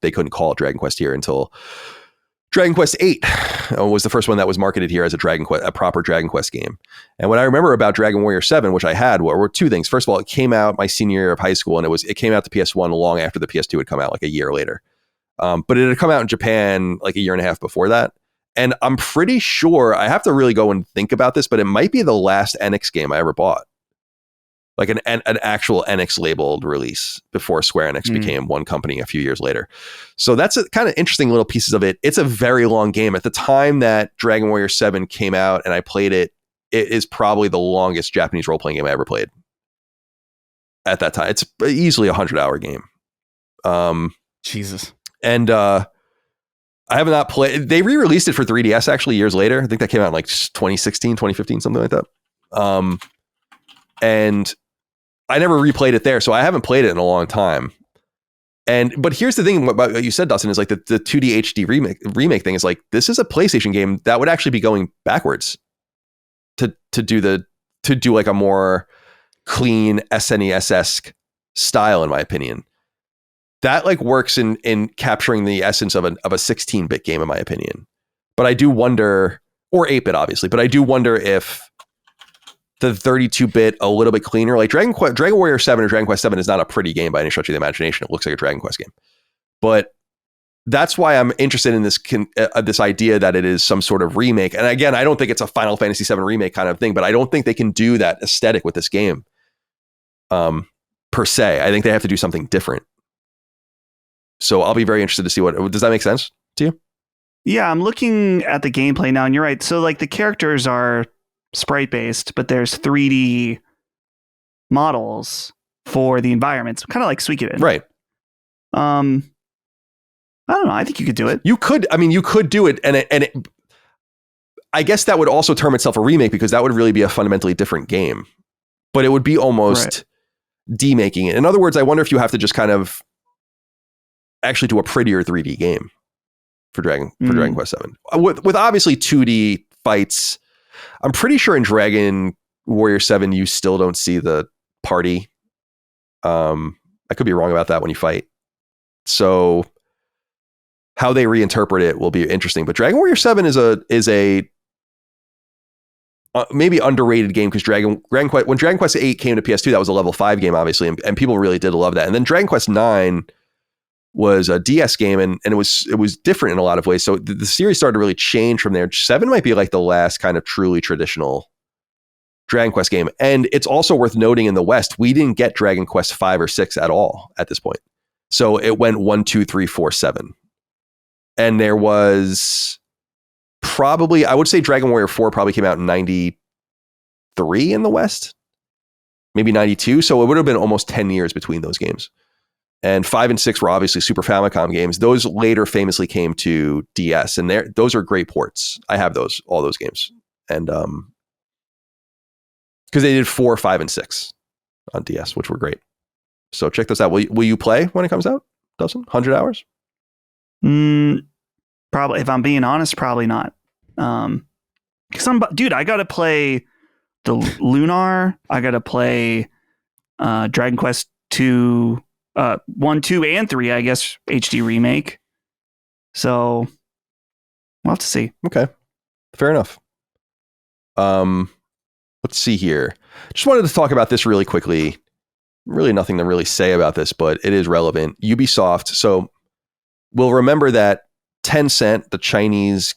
They couldn't call it Dragon Quest here until Dragon Quest VIII was the first one that was marketed here as a proper Dragon Quest game. And what I remember about Dragon Warrior 7, which I had, were two things. First of all, it came out my senior year of high school, and it came out to PS1 long after the PS2 had come out, like a year later. But it had come out in Japan like a year and a half before that. And I'm pretty sure, I have to really go and think about this, but it might be the last Enix game I ever bought. Like an actual Enix labeled release before Square Enix became one company a few years later. So that's a kind of interesting little pieces of it. It's a very long game. At the time that Dragon Warrior 7 came out and I played it, it is probably the longest Japanese role-playing game I ever played. At that time, it's easily a 100-hour game. Jesus. And I have not played. They re-released it for 3DS actually years later. I think that came out in like 2016, 2015, something like that. And I never replayed it there, so I haven't played it in a long time. But here's the thing about what you said, Dustin, is like the 2D HD remake thing is like, this is a PlayStation game that would actually be going backwards to do like a more clean SNES-esque style, in my opinion. That like works in capturing the essence of a 16-bit game, in my opinion. But I do wonder, or 8-bit obviously, but I do wonder if the 32-bit a little bit cleaner, like Dragon Warrior 7 or Dragon Quest 7 is not a pretty game by any stretch of the imagination. It looks like a Dragon Quest game. But that's why I'm interested in this idea that it is some sort of remake. And again, I don't think it's a Final Fantasy 7 remake kind of thing, but I don't think they can do that aesthetic with this game per se. I think they have to do something different. So I'll be very interested to see does that make sense to you? Yeah, I'm looking at the gameplay now, and you're right. So like the characters are sprite based, but there's 3D models for the environments, kind of like Suikoden. Right. I don't know. I think you could do it. You could do it, and I guess that would also term itself a remake because that would really be a fundamentally different game. But it would be almost demaking it. In other words, I wonder if you have to just kind of actually do a prettier 3D game for Dragon Quest VII with obviously 2D fights. I'm pretty sure in Dragon Warrior 7 you still don't see the party. I could be wrong about that when you fight. So how they reinterpret it will be interesting. But Dragon Warrior 7 is a maybe underrated game because when Dragon Quest 8 came to PS2, that was a level 5 game, obviously, and people really did love that. And then Dragon Quest 9 was a DS game, and it was different in a lot of ways. So the series started to really change from there. 7 might be like the last kind of truly traditional Dragon Quest game. And it's also worth noting in the West, we didn't get Dragon Quest 5 or 6 at all at this point. So it went 1, 2, 3, 4, 7. And there was probably, I would say Dragon Warrior 4 probably came out in 93 in the West, maybe 92. So it would have been almost 10 years between those games. And 5 and 6 were obviously Super Famicom games. Those later famously came to DS, and those are great ports. I have all those games, and because they did 4, 5, and 6 on DS, which were great. So check those out. Will you play when it comes out, Dustin? 100 hours? Probably. If I'm being honest, probably not. Because I got to play the Lunar. I got to play Dragon Quest 2. 1, 2, and 3, I guess, HD remake. So we'll have to see. Okay. Fair enough. Let's see here. Just wanted to talk about this really quickly. Really nothing to really say about this, but it is relevant. Ubisoft. So we'll remember that Tencent, the Chinese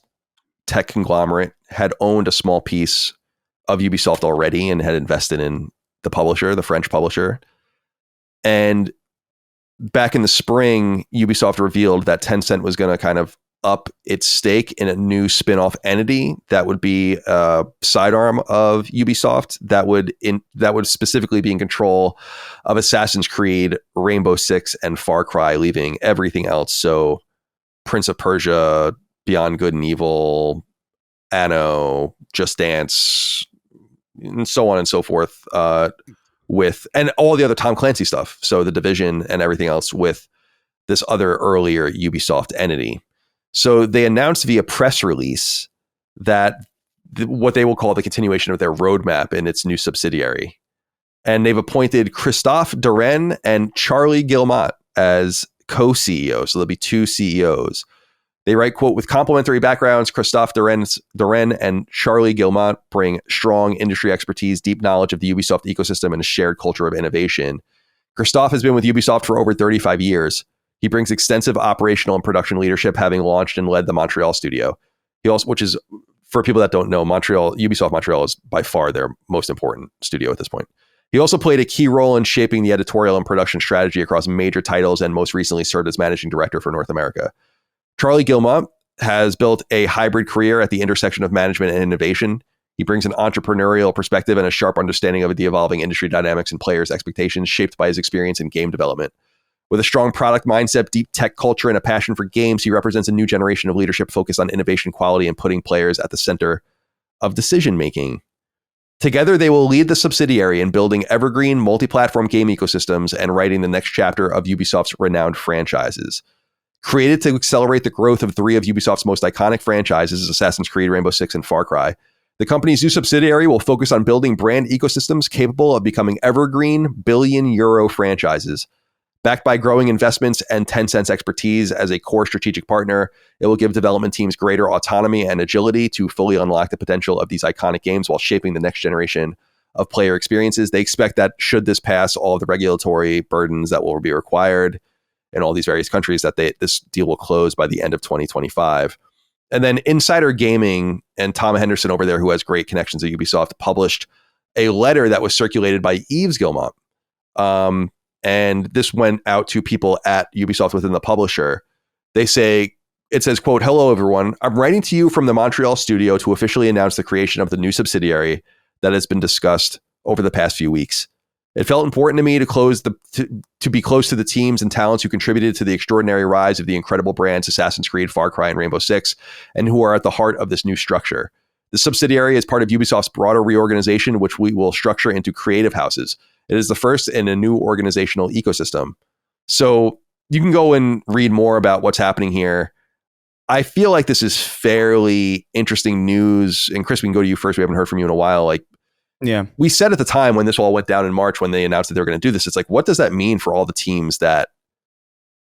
tech conglomerate, had owned a small piece of Ubisoft already and had invested in the publisher, the French publisher. And back in the spring, Ubisoft revealed that Tencent was going to kind of up its stake in a new spin-off entity that would be a sidearm of Ubisoft that would specifically be in control of Assassin's Creed, Rainbow Six, and Far Cry, leaving everything else. So Prince of Persia, Beyond Good and Evil, Anno, Just Dance, and so on and so forth, and all the other Tom Clancy stuff. So the Division and everything else with this other earlier Ubisoft entity. So they announced via press release that what they will call the continuation of their roadmap in its new subsidiary. And they've appointed Christophe Dorén and Charlie Guillemot as co-CEOs. So there'll be 2 CEOs. They write, quote, with complementary backgrounds, Christophe Dorén and Charlie Guillemot bring strong industry expertise, deep knowledge of the Ubisoft ecosystem, and a shared culture of innovation. Christophe has been with Ubisoft for over 35 years. He brings extensive operational and production leadership, having launched and led the Montreal studio. He also, which is, for people that don't know, Ubisoft Montreal is by far their most important studio at this point. He also played a key role in shaping the editorial and production strategy across major titles, and most recently served as managing director for North America. Charlie Guillemot has built a hybrid career at the intersection of management and innovation. He brings an entrepreneurial perspective and a sharp understanding of the evolving industry dynamics and players' expectations, shaped by his experience in game development. With a strong product mindset, deep tech culture, and a passion for games, he represents a new generation of leadership focused on innovation, quality, and putting players at the center of decision-making. Together, they will lead the subsidiary in building evergreen multi-platform game ecosystems and writing the next chapter of Ubisoft's renowned franchises. Created to accelerate the growth of 3 of Ubisoft's most iconic franchises, Assassin's Creed, Rainbow Six, and Far Cry, the company's new subsidiary will focus on building brand ecosystems capable of becoming evergreen billion-euro franchises. Backed by growing investments and Tencent's expertise as a core strategic partner, it will give development teams greater autonomy and agility to fully unlock the potential of these iconic games while shaping the next generation of player experiences. They expect that should this pass all of the regulatory burdens that will be required in all these various countries, that this deal will close by the end of 2025. And then Insider Gaming and Tom Henderson over there, who has great connections at Ubisoft, published a letter that was circulated by Yves Guillemot. And this went out to people at Ubisoft within the publisher. It says, quote, hello, everyone. I'm writing to you from the Montreal studio to officially announce the creation of the new subsidiary that has been discussed over the past few weeks. It felt important to me to be close to the teams and talents who contributed to the extraordinary rise of the incredible brands Assassin's Creed, Far Cry, and Rainbow Six, and who are at the heart of this new structure. The subsidiary is part of Ubisoft's broader reorganization, which we will structure into creative houses. It is the first in a new organizational ecosystem. So you can go and read more about what's happening here. I feel like this is fairly interesting news. And Chris, we can go to you first. We haven't heard from you in a while. Yeah, we said at the time when this all went down in March, when they announced that they were going to do this, it's like, what does that mean for all the teams that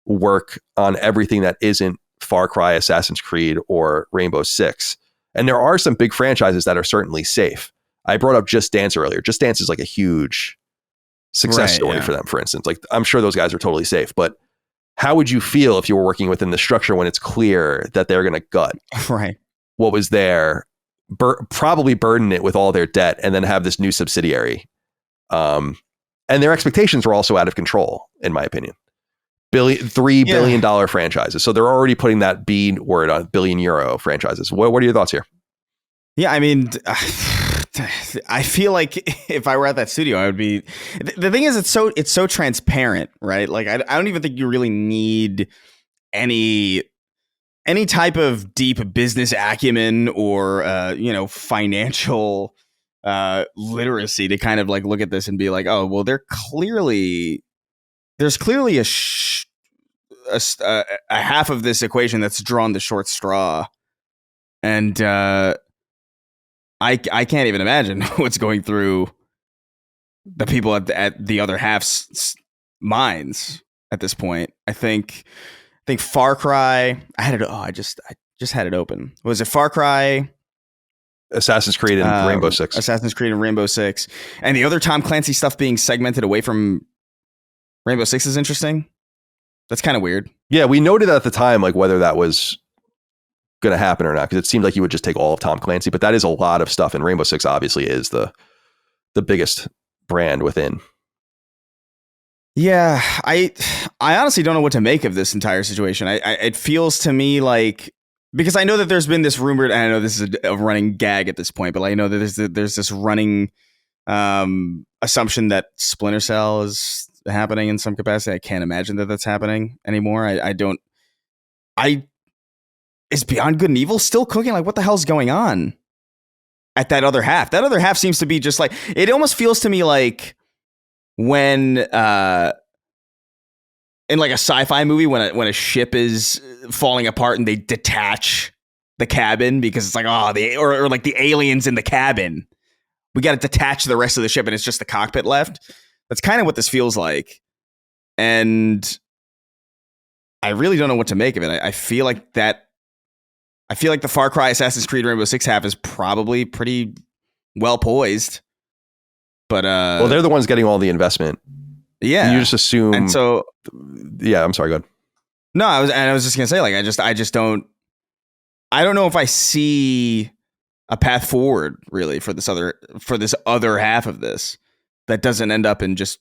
work on everything that isn't Far Cry, Assassin's Creed, or Rainbow Six? And there are some big franchises that are certainly safe. I brought up Just Dance earlier. Just Dance is like a huge success story for them, for instance. Like, I'm sure those guys are totally safe, but how would you feel if you were working within the structure when it's clear that they're going to gut what was there, probably burden it with all their debt, and then have this new subsidiary? And their expectations were also out of control, in my opinion. $3 billion franchises. So they're already putting that B word on €1 billion franchises. What are your thoughts here? Yeah, I mean, I feel like if I were at that studio, I would be. The thing is, it's so transparent, right? Like I don't even think you really need any type of deep business acumen or financial literacy to kind of like look at this and be like, oh well, there's clearly a half of this equation that's drawn the short straw, and I can't even imagine what's going through the people at the other half's minds at this point. I think Far Cry. I just had it open. Was it Far Cry, Assassin's Creed, and Rainbow Six? Assassin's Creed and Rainbow Six, and the other Tom Clancy stuff being segmented away from Rainbow Six is interesting. That's kind of weird. Yeah, we noted at the time like whether that was going to happen or not, because it seemed like you would just take all of Tom Clancy, but that is a lot of stuff, and Rainbow Six obviously is the biggest brand within. Yeah, I honestly don't know what to make of this entire situation. It feels to me like, because I know that there's been this rumored, and I know this is a running gag at this point, but I know that there's this running assumption that Splinter Cell is happening in some capacity. I can't imagine that that's happening anymore. Is Beyond Good and Evil still cooking? Like, what the hell's going on at that other half? That other half seems to be just like, it almost feels to me like when in like a sci-fi movie when a ship is falling apart and they detach the cabin because it's like, or like the aliens in the cabin. We got to detach the rest of the ship and it's just the cockpit left. That's kind of what this feels like. And I really don't know what to make of it. I feel like the Far Cry, Assassin's Creed, Rainbow Six half is probably pretty well poised. But well, they're the ones getting all the investment. Yeah. You just assume. And so, yeah, I'm sorry, go ahead. No, I was just going to say, like, I don't know if I see a path forward really for this other half of this that doesn't end up in just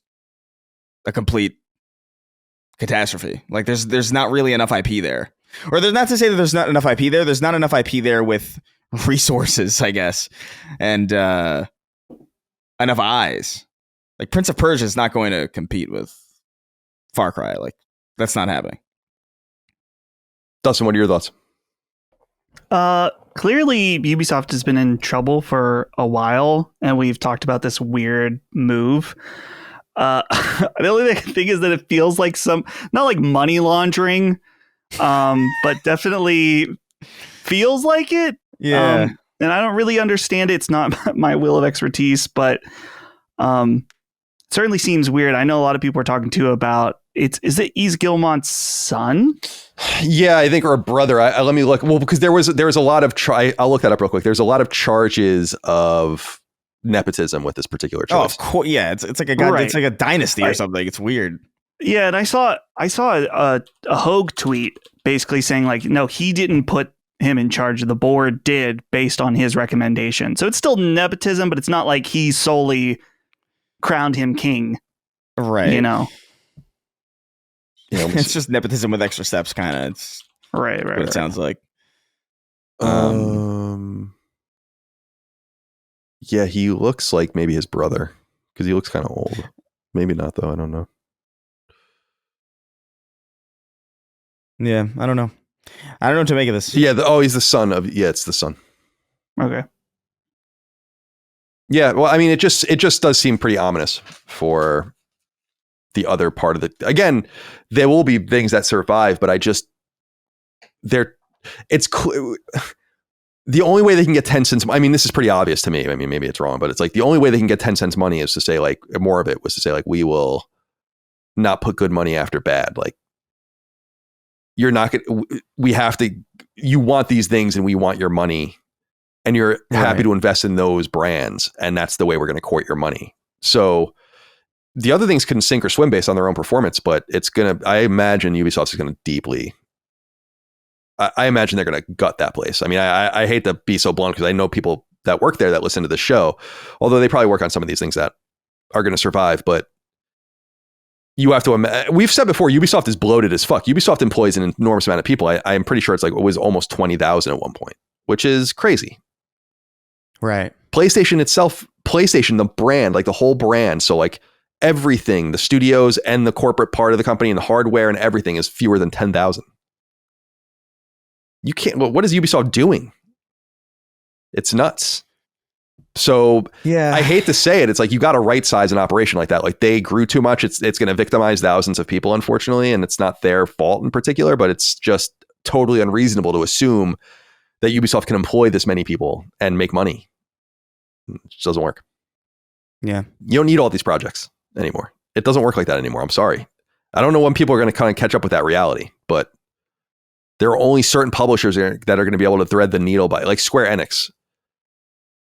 a complete catastrophe. Like there's not really enough IP there. Or there's not to say that there's not enough IP there. There's not enough IP there with resources, I guess. And enough eyes. Like Prince of Persia is not going to compete with Far Cry. Like that's not happening. Dustin, what are your thoughts? Clearly Ubisoft has been in trouble for a while, and we've talked about this weird move. The only thing is that it feels like not like money laundering, but definitely feels like it. Yeah. And I don't really understand it. It's not my will of expertise, but it certainly seems weird. I know a lot of people are talking too about is it Yves Guillemot's son? Yeah, I think, or a brother. Let me look. Well, because there was a lot of I'll look that up real quick. There's a lot of charges of nepotism with this particular choice. Oh, of course. Yeah, it's like a right. It's like a dynasty or something. It's weird. Yeah, and I saw a Hogue tweet basically saying like, no, he didn't put him in charge. The board did based on his recommendation. So it's still nepotism, but it's not like he solely crowned him king. Right. You know. It's just nepotism with extra steps, kind of. It's right. What it sounds like. Yeah, he looks like maybe his brother because he looks kind of old. Maybe not though. I don't know. Yeah, I don't know. I don't know what to make of this. Yeah. He's the son of. Yeah, it's the son. Okay. Yeah. Well, I mean, it just does seem pretty ominous for the other part of the. Again, there will be things that survive, but it's clear. The only way they can get 10 cents. I mean, this is pretty obvious to me. I mean, maybe it's wrong, but it's like the only way they can get 10 cents money is to say like more of it was to say like, we will not put good money after bad. Like you're not going to, we have to, you want these things and we want your money and you're happy to invest in those brands. And that's the way we're going to court your money. So the other things can sink or swim based on their own performance, but I imagine Ubisoft is going to deeply, I imagine they're going to gut that place. I mean, I hate to be so blunt because I know people that work there that listen to the show, although they probably work on some of these things that are going to survive. But you have to, we've said before, Ubisoft is bloated as fuck. Ubisoft employs an enormous amount of people. I'm pretty sure it was almost 20,000 at one point, which is crazy. Right. PlayStation itself, PlayStation, the brand, like the whole brand. So like everything, the studios and the corporate part of the company and the hardware and everything is fewer than 10,000. You can't, what is Ubisoft doing? It's nuts. So Yeah, I hate to say it. It's like, you got to right size an operation like that. Like they grew too much. It's going to victimize thousands of people, unfortunately. And it's not their fault in particular, but it's just totally unreasonable to assume that Ubisoft can employ this many people and make money. It just doesn't work. Yeah. You don't need all these projects anymore. It doesn't work like that anymore. I'm sorry. I don't know when people are going to kind of catch up with that reality, but there are only certain publishers that are going to be able to thread the needle by, like Square Enix,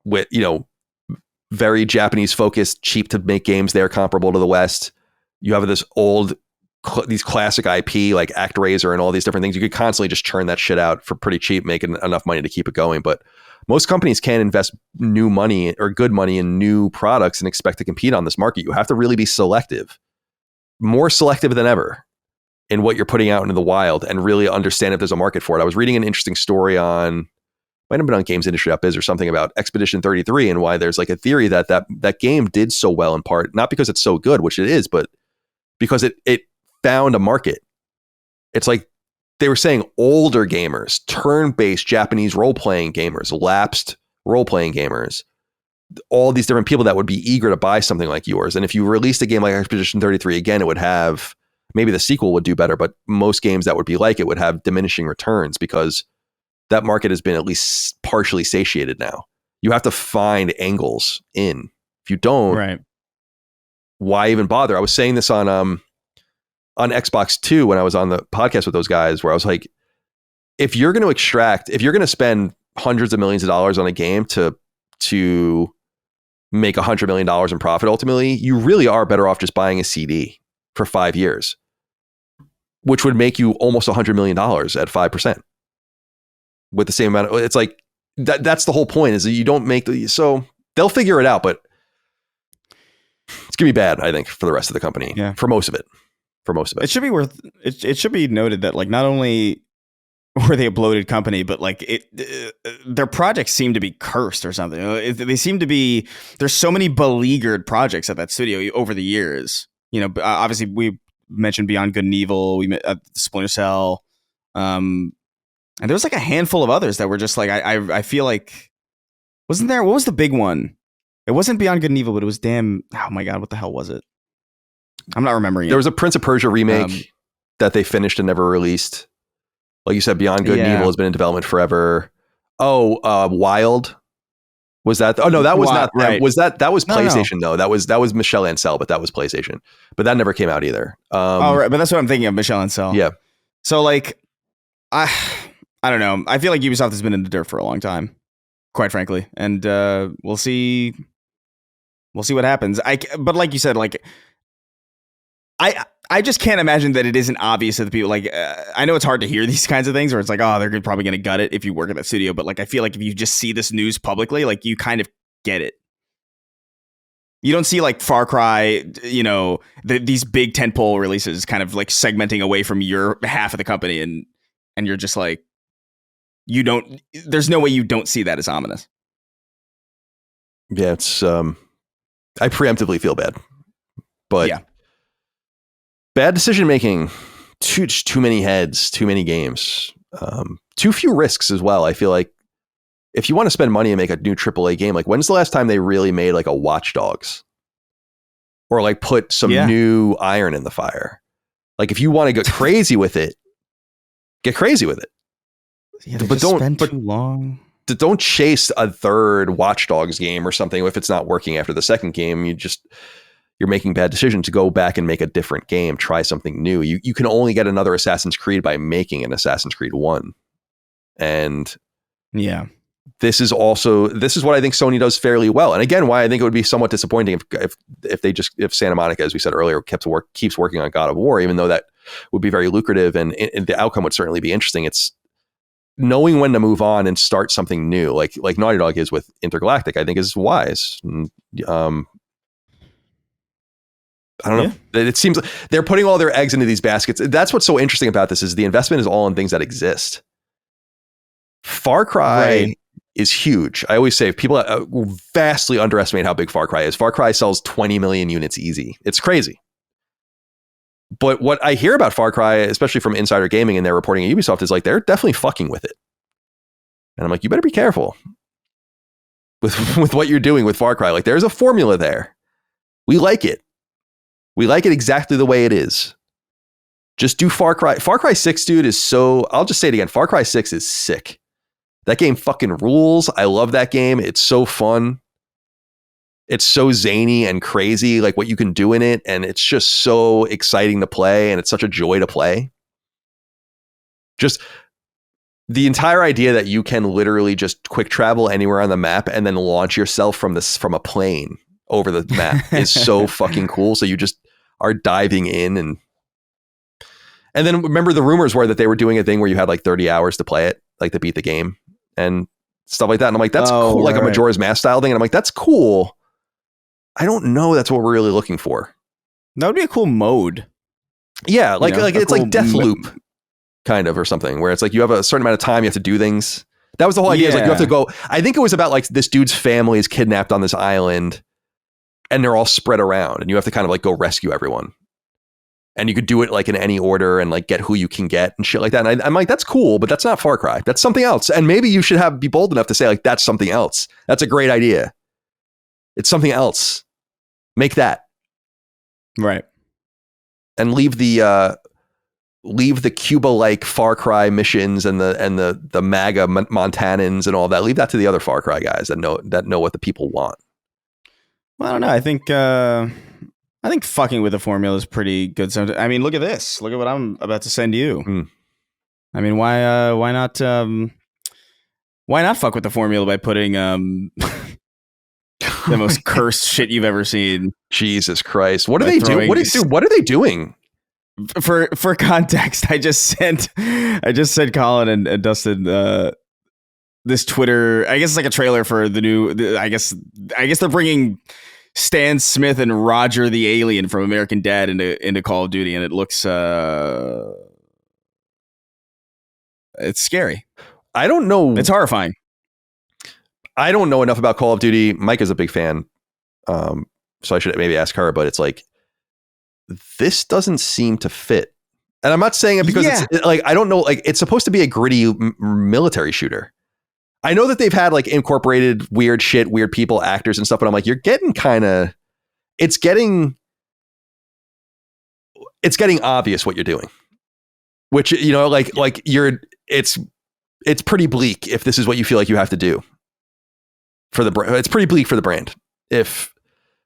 with, you know, very Japanese focused, cheap to make games there comparable to the West. You have this old, these classic IP like ActRaiser and all these different things. You could constantly just churn that shit out for pretty cheap, making enough money to keep it going. But most companies can't invest new money or good money in new products and expect to compete on this market. You have to really be selective, more selective than ever in what you're putting out into the wild, and really understand if there's a market for it. I was reading an interesting story on, might have been on Games Industry Up Biz or something, about Expedition 33 and why there's like a theory that that game did so well in part, not because it's so good, which it is, but because it found a market. It's like they were saying older gamers, turn-based Japanese role-playing gamers, lapsed role-playing gamers, all these different people that would be eager to buy something like yours. And if you released a game like Expedition 33 again, it would have, maybe the sequel would do better, but most games that would be like it would have diminishing returns because that market has been at least partially satiated now. You have to find angles in. If you don't, right, why even bother? I was saying this on Xbox 2 when I was on the podcast with those guys, where I was like, if you're going to spend hundreds of millions of dollars on a game to make $100 million in profit, ultimately, you really are better off just buying a CD for 5 years, which would make you almost $100 million at 5%. With the same amount of, it's like that's the whole point, is that you don't make so they'll figure it out, but it's gonna be bad, I think, for the rest of the company. Yeah. For most of it. It should be it should be noted that, like, not only were they a bloated company, but like their projects seem to be cursed or something. They seem to be, there's so many beleaguered projects at that studio over the years. You know, obviously we mentioned Beyond Good and Evil, we met Splinter Cell, and there was like a handful of others that were just like, I feel like, wasn't there? What was the big one? It wasn't Beyond Good and Evil, but it was oh my God, what the hell was it? I'm not remembering it. There was a Prince of Persia remake that they finished and never released. Like you said, Beyond Good and Evil has been in development forever. Wild. Was that? Oh no, that was not. Right. Was that was PlayStation? No. though. That was Michel Ancel, but that was PlayStation. But that never came out either. Right, but that's what I'm thinking of, Michel Ancel. Yeah. So like, I don't know. I feel like Ubisoft has been in the dirt for a long time, quite frankly, and we'll see what happens. But like you said, like I just can't imagine that it isn't obvious to the people. Like, I know it's hard to hear these kinds of things where it's like, oh, they're probably going to gut it if you work at that studio. But like, I feel like if you just see this news publicly, like, you kind of get it. You don't see like Far Cry, you know, these big tentpole releases kind of like segmenting away from your half of the company, and you're just like, there's no way you don't see that as ominous. Yeah, it's I preemptively feel bad. But yeah. Bad decision making, too many heads, too many games, too few risks as well. I feel like if you want to spend money and make a new AAA game, like, when's the last time they really made like a Watch Dogs, or like put some new iron in the fire? Like, if you want to get crazy with it, get crazy with it. Yeah, but don't spend too long. Don't chase a third Watch Dogs game or something if it's not working after the second game. You're making bad decisions to go back and make a different game, try something new. You can only get another Assassin's Creed by making an Assassin's Creed 1. And yeah, this is what I think Sony does fairly well. And again, why I think it would be somewhat disappointing if Santa Monica, as we said earlier, keeps working on God of War, even though that would be very lucrative and the outcome would certainly be interesting. It's knowing when to move on and start something new, like Naughty Dog is with Intergalactic, I think is wise. I don't know. Yeah. It seems like they're putting all their eggs into these baskets. That's what's so interesting about this, is the investment is all in things that exist. Far Cry is huge. I always say people vastly underestimate how big Far Cry is. Far Cry sells 20 million units easy. It's crazy. But what I hear about Far Cry, especially from Insider Gaming and their reporting at Ubisoft, is like they're definitely fucking with it. And I'm like, you better be careful with what you're doing with Far Cry. Like, there's a formula there. We like it. We like it exactly the way it is. Just do Far Cry. Far Cry 6, dude, is so... I'll just say it again. Far Cry 6 is sick. That game fucking rules. I love that game. It's so fun. It's so zany and crazy, like what you can do in it. And it's just so exciting to play. And it's such a joy to play. Just the entire idea that you can literally just quick travel anywhere on the map and then launch yourself from a plane over the map is so fucking cool. So you just are diving in and then remember the rumors were that they were doing a thing where you had like 30 hours to play it, like to beat the game and stuff like that. And I'm like, that's cool. Like a Majora's Mask style thing. And I'm like, that's cool. I don't know. That's what we're really looking for. That would be a cool mode. Yeah. Like it's like Deathloop kind of, or something where it's like you have a certain amount of time, you have to do things. That was the whole idea. Is like you have to go. I think it was about like this dude's family is kidnapped on this island and they're all spread around and you have to kind of like go rescue everyone. And you could do it like in any order and like get who you can get and shit like that. And I'm like, that's cool, but that's not Far Cry. That's something else. And maybe you should be bold enough to say like, that's something else. That's a great idea. It's something else. Make that. Right. And leave the Cuba-like Far Cry missions and the MAGA Montanans and all that. Leave that to the other Far Cry guys that know what the people want. Well, I don't know. I think fucking with the formula is pretty good. I mean, look at this. Look at what I'm about to send you. I mean, why not fuck with the formula by putting the most cursed shit you've ever seen? Jesus Christ! What are they doing? What are they doing? For context, I just sent Colin and Dustin this Twitter. I guess it's like a trailer for the new. I guess they're bringing Stan Smith and Roger the Alien from American Dad into Call of Duty, and it looks it's scary. I don't know. It's horrifying. I don't know enough about Call of Duty. Mike is a big fan, so I should maybe ask her. But it's like this doesn't seem to fit. And I'm not saying it because it's like I don't know. Like it's supposed to be a gritty military shooter. I know that they've had like incorporated weird shit, weird people, actors and stuff, but I'm like, you're getting it's getting obvious what you're doing, which, you know, it's pretty bleak if this is what you feel like you have to do for the brand. It's pretty bleak for the brand. If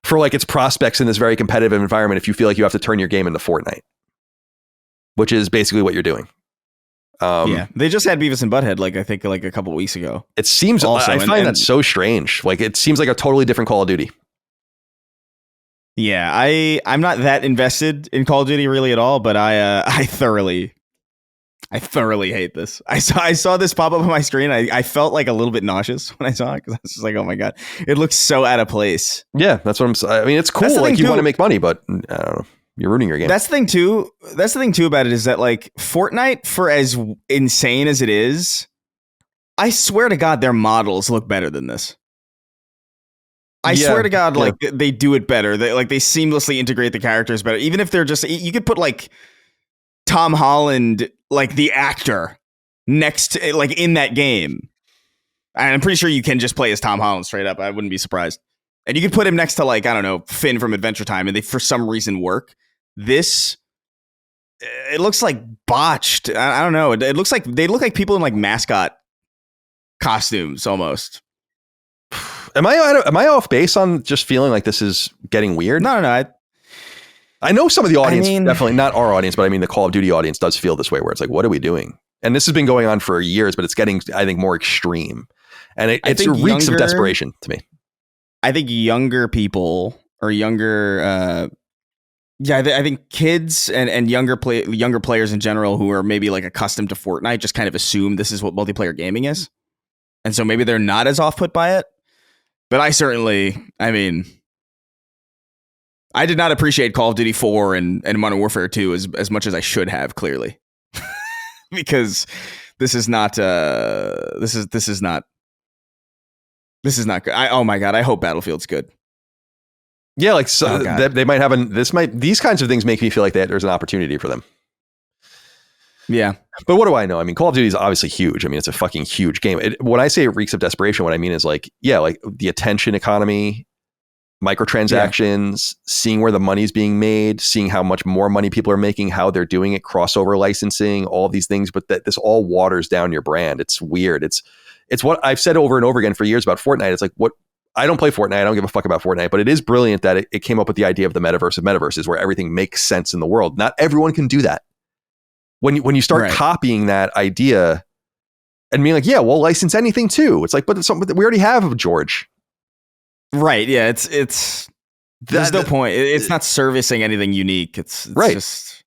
for like its prospects in this very competitive environment, if you feel like you have to turn your game into Fortnite, which is basically what you're doing. They just had Beavis and Butthead, like I think like a couple of weeks ago. It seems also, I find that so strange. Like it seems like a totally different Call of Duty. Yeah, I'm not that invested in Call of Duty really at all, but I thoroughly hate this. I saw this pop up on my screen. I felt like a little bit nauseous when I saw it because I was just like, oh my god, it looks so out of place. Yeah, that's what I'm saying. I mean, it's cool. Like you want to make money, but I don't know. You're ruining your game. That's the thing too about it is that like Fortnite, for as insane as it is, I swear to God, their models look better than this. I swear to God, like they do it better. They seamlessly integrate the characters better. Even if they're just, you could put like Tom Holland, like the actor, next to, like in that game. And I'm pretty sure you can just play as Tom Holland straight up. I wouldn't be surprised. And you could put him next to like, I don't know, Finn from Adventure Time, and they for some reason work. This, it looks like botched. I don't know. It looks like they look like people in like mascot costumes almost. Am I off base on just feeling like this is getting weird? No. I know some of the audience, definitely not our audience, but I mean the Call of Duty audience does feel this way, where it's like, what are we doing? And this has been going on for years, but it's getting, I think, more extreme, and it reeks of desperation to me. I think younger people or younger, I think kids and younger players in general who are maybe like accustomed to Fortnite just kind of assume this is what multiplayer gaming is, and so maybe they're not as off put by it. But I did not appreciate Call of Duty 4 and Modern Warfare 2 as much as I should have, clearly, because this is not This is not good. Oh my God. I hope Battlefield's good. Yeah, like so they might have these kinds of things make me feel like there's an opportunity for them. Yeah. But what do I know? I mean, Call of Duty is obviously huge. I mean, it's a fucking huge game. When I say it reeks of desperation, what I mean is like, yeah, like the attention economy, microtransactions, seeing where the money's being made, seeing how much more money people are making, how they're doing it, crossover licensing, all these things. But that this all waters down your brand. It's weird. It's what I've said over and over again for years about Fortnite. It's like I don't play Fortnite. I don't give a fuck about Fortnite, but it is brilliant that it came up with the idea of the metaverse of metaverses where everything makes sense in the world. Not everyone can do that. When you start copying that idea and being like, yeah, we'll license anything too. It's like, but it's something that we already have, George. Right. Yeah. It's there's no point. It's not servicing anything unique. It's right. Just,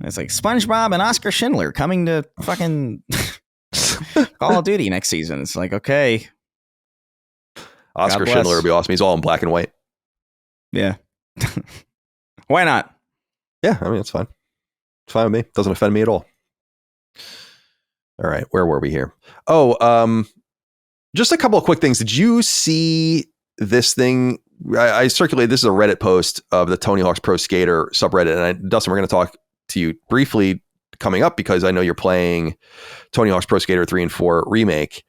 it's like SpongeBob and Oscar Schindler coming to fucking Call of Duty next season. It's like, okay. Oscar Schindler would be awesome. He's all in black and white. Yeah. Why not? Yeah. I mean, it's fine. It's fine with me. Doesn't offend me at all. All right. Where were we here? Oh, just a couple of quick things. Did you see this thing? I circulated. This is a Reddit post of the Tony Hawk's Pro Skater subreddit. And Dustin, we're going to talk to you briefly coming up because I know you're playing Tony Hawk's Pro Skater 3 and 4 remake.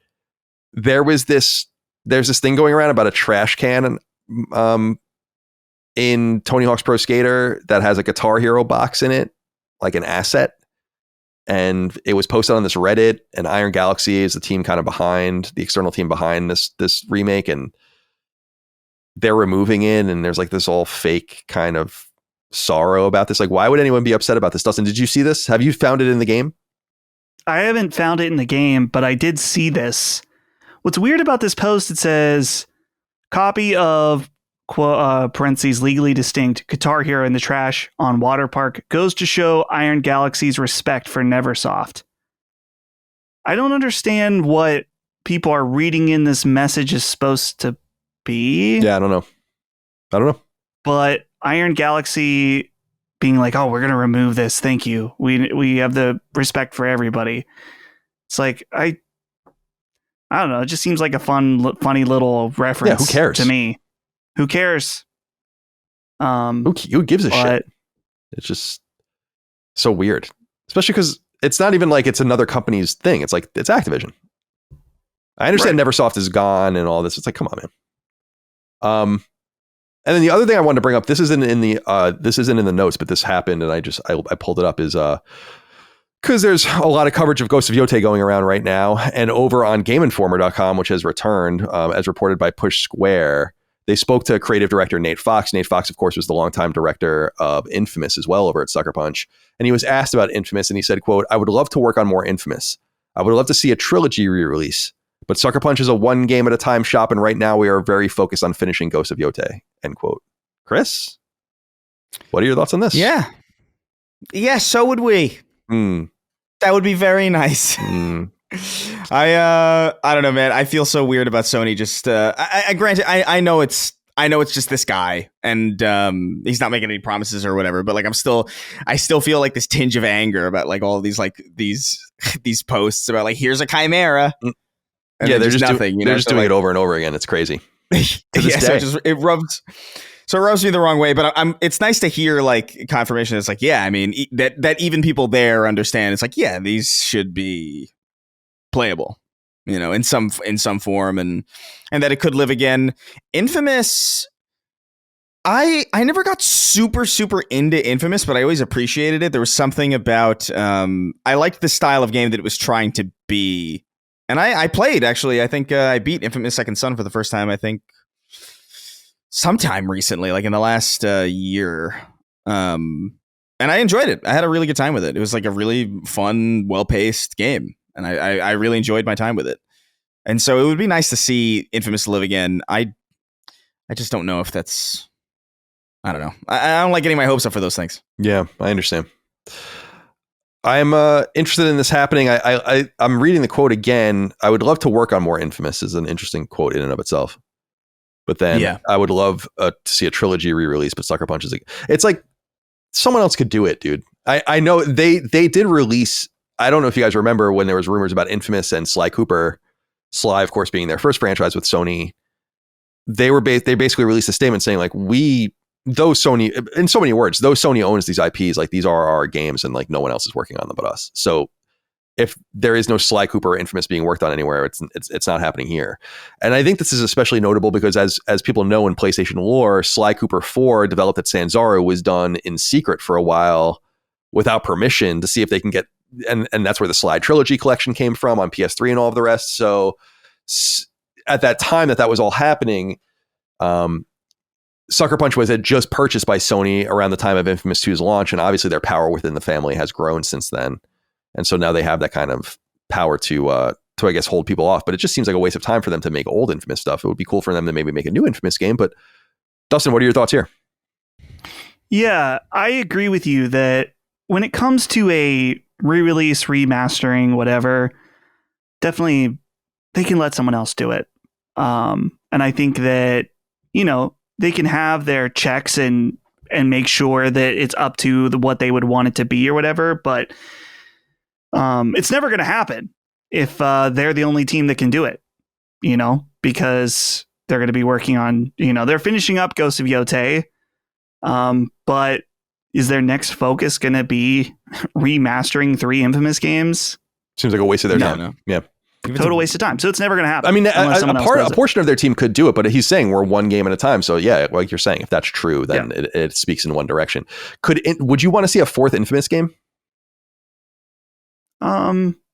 There's this thing going around about a trash can in Tony Hawk's Pro Skater that has a Guitar Hero box in it, like an asset. And it was posted on this Reddit, and Iron Galaxy is the team kind of behind, the external team behind this remake, and they're removing it, and there's like this all fake kind of sorrow about this. Like, why would anyone be upset about this? Dustin, did you see this? Have you found it in the game? I haven't found it in the game, but I did see this. What's weird about this post, it says, copy of parentheses legally distinct Guitar Hero in the trash on Water Park goes to show Iron Galaxy's respect for Neversoft. I don't understand what people are reading in this message is supposed to be. Yeah, I don't know. But Iron Galaxy being like, oh, we're going to remove this. Thank you. We have the respect for everybody. It's like, I don't know. It just seems like a funny little reference. Yeah, who cares? To me. Who cares? Who gives a shit? It's just so weird, especially because it's not even like it's another company's thing. It's like it's Activision. I understand Neversoft is gone and all this. It's like, come on, man. And then the other thing I wanted to bring up, this isn't in the notes, but this happened, and I pulled it up is because there's a lot of coverage of Ghost of Yotei going around right now, and over on GameInformer.com, which has returned as reported by Push Square. They spoke to creative director Nate Fox. Nate Fox, of course, was the longtime director of Infamous as well over at Sucker Punch. And he was asked about Infamous, and he said, quote, I would love to work on more Infamous. I would love to see a trilogy re-release. But Sucker Punch is a one game at a time shop, and right now we are very focused on finishing Ghost of Yotei, end quote. Chris, what are your thoughts on this? Yeah, so would we. That would be very nice. I don't know, man. I feel so weird about Sony. Just granted, I know it's just this guy, and he's not making any promises or whatever. But like, I still feel like this tinge of anger about like all of these like these posts about like here's a chimera. Yeah, they're just nothing. They're just doing it over and over again. It's crazy. It rubs me the wrong way. But it's nice to hear like confirmation. It's like, yeah, I mean that even people there understand. It's like, yeah, these should be playable, you know, in some form, and that it could live again. Infamous, I never got super into Infamous, but I always appreciated it. There was something about I liked the style of game that it was trying to be, and I played actually. I think I beat Infamous Second Son for the first time. I think sometime recently, like in the last year, and I enjoyed it. I had a really good time with it. It was like a really fun, well-paced game. And I really enjoyed my time with it. And so it would be nice to see Infamous live again. I just don't know if that's... I don't know. I don't like getting my hopes up for those things. Yeah, I understand. I'm interested in this happening. I'm reading the quote again. I would love to work on more Infamous is an interesting quote in and of itself. But then I would love to see a trilogy re-release, but Sucker Punch is... It's like someone else could do it, dude. I know they did release... I don't know if you guys remember when there was rumors about Infamous and Sly Cooper Sly, of course, being their first franchise with Sony, they basically released a statement saying like, though Sony, in so many words, though Sony owns these IPs, like these are our games and like no one else is working on them but us. So if there is no Sly Cooper or Infamous being worked on anywhere, it's not happening here. And I think this is especially notable because as people know in PlayStation lore, Sly Cooper 4, developed at Sanzaru, was done in secret for a while without permission to see if they can get, and that's where the Sly Trilogy collection came from on PS3 and all of the rest. So at that time that was all happening, Sucker Punch had just purchased by Sony around the time of Infamous 2's launch, and obviously their power within the family has grown since then. And so now they have that kind of power to I guess hold people off. But it just seems like a waste of time for them to make old Infamous stuff. It would be cool for them to maybe make a new Infamous game. But Dustin, what are your thoughts here? Yeah, I agree with you that when it comes to a re-release, remastering, whatever, definitely they can let someone else do it. And I think that, they can have their checks and make sure that it's up to what they would want it to be or whatever. But it's never going to happen if they're the only team that can do it, because they're going to be working on, they're finishing up Ghost of Yotei. But is their next focus going to be remastering 3 Infamous games? Seems like a waste of their time. No. Yeah. Total waste of time. So it's never going to happen. I mean, a portion of their team could do it, but he's saying we're one game at a time. So yeah, like you're saying, if that's true, then it speaks in one direction. Would you want to see a 4th Infamous game?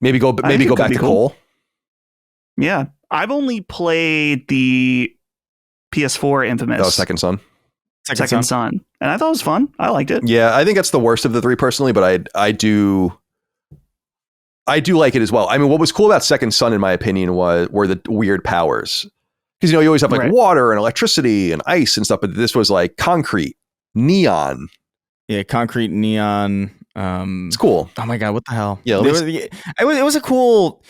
Maybe go back to Cole. Yeah, I've only played the PS4 Infamous. Oh, Second Son. Second Son, and I thought it was fun. I liked it. Yeah, I think that's the worst of the 3 personally, but I do like it as well. I mean, what was cool about Second Son, in my opinion, were the weird powers, because you always have like water and electricity and ice and stuff, but this was like concrete, neon. Yeah, concrete, neon. It's cool. Oh my god, what the hell? Yeah, it was a cool.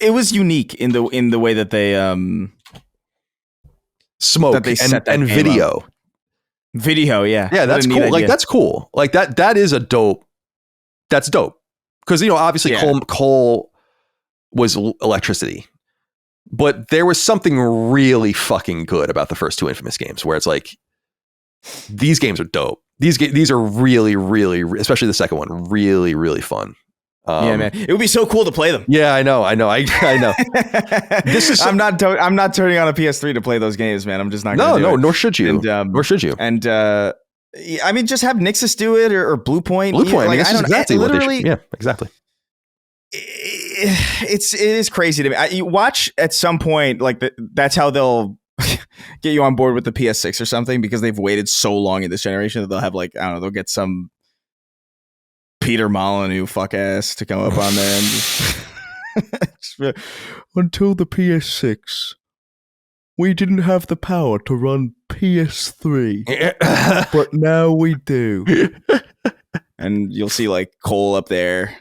It was unique in the way that they smoke that they and video. Up. Video, yeah, that's cool. Idea. Like that's cool. Like that is a dope. That's dope because obviously coal was electricity, but there was something really fucking good about the first 2 Infamous games where it's like these games are dope. These are really, really, especially the second one, really, really fun. Yeah, man, it would be so cool to play them. Yeah, I know. This is. I'm not turning on a PS3 to play those games, man. I'm just not. No, nor should you. Nor should you. And I mean, just have Nixus do it or Blue Point. Blue Point. Like, I don't exactly know. Literally, yeah, exactly. It is crazy to me. You watch at some point, like that's how they'll get you on board with the PS6 or something, because they've waited so long in this generation that they'll have like, I don't know, they'll get some Peter Molyneux fuck ass to come up on there and just until the PS6 we didn't have the power to run PS3 but now we do. And you'll see like Cole up there,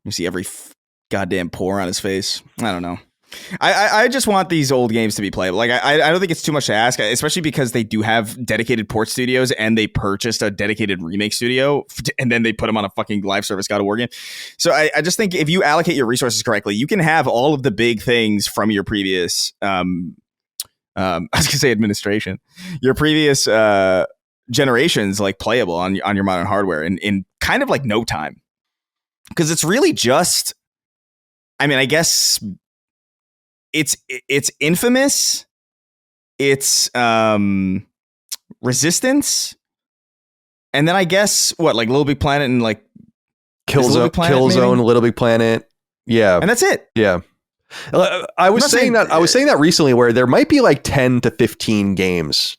you see every goddamn pore on his face. I don't know. I just want these old games to be playable. Like I don't think it's too much to ask, especially because they do have dedicated port studios and they purchased a dedicated remake studio and then they put them on a fucking live service God of War game. So I just think if you allocate your resources correctly, you can have all of the big things from your previous I was gonna say administration, your previous generations like playable on your modern hardware in kind of like no time, because it's really just, I mean, I guess it's Infamous, it's Resistance, and then I guess what, like Little Big Planet and like Killzone, Little Big Planet, yeah, and that's it. Yeah, I was saying that recently, where there might be like 10 to 15 games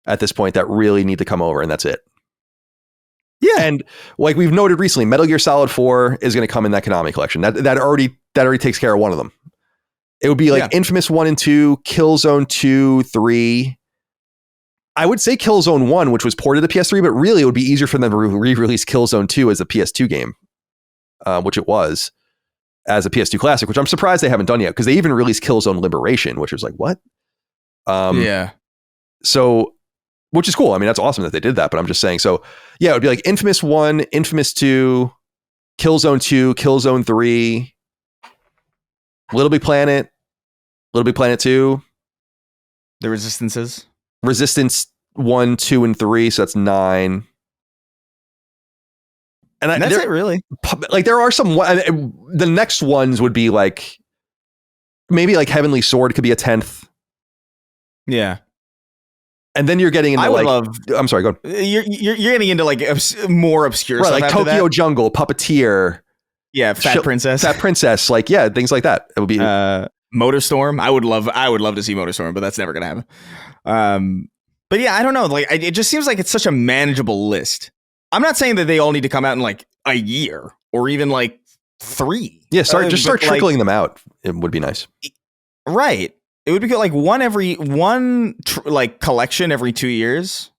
at this point that really need to come over, and that's it. Yeah, and like we've noted recently, Metal Gear Solid 4 is going to come in that Konami collection. That already takes care of one of them. It would be like Infamous 1 and 2, Killzone 2, 3. I would say Killzone 1, which was ported to PS3, but really it would be easier for them to re-release Killzone 2 as a PS2 game, which it was, as a PS2 classic, which I'm surprised they haven't done yet, because they even released Killzone Liberation, which was like, what? So, which is cool. I mean, that's awesome that they did that, but I'm just saying, so yeah, it would be like Infamous 1, Infamous 2, Killzone 2, Killzone 3, Little Big Planet, Little Big Planet 2. The Resistances. Resistance 1, 2, and 3. So that's 9. And that's it, really. Like there are some. The next ones would be like maybe like Heavenly Sword could be a 10th. Yeah. And then you're getting into I'm sorry, go on. You're getting into like more obscure stuff. Like Tokyo Jungle, Puppeteer. Yeah, Fat Princess. Like, yeah, things like that. It would be Motorstorm. I would love to see Motorstorm, but that's never gonna happen. But yeah, I don't know. Like, it just seems like it's such a manageable list. I'm not saying that they all need to come out in like a year or even like 3. Yeah, start trickling them out. It would be nice. Right. It would be good, like one collection every 2 years.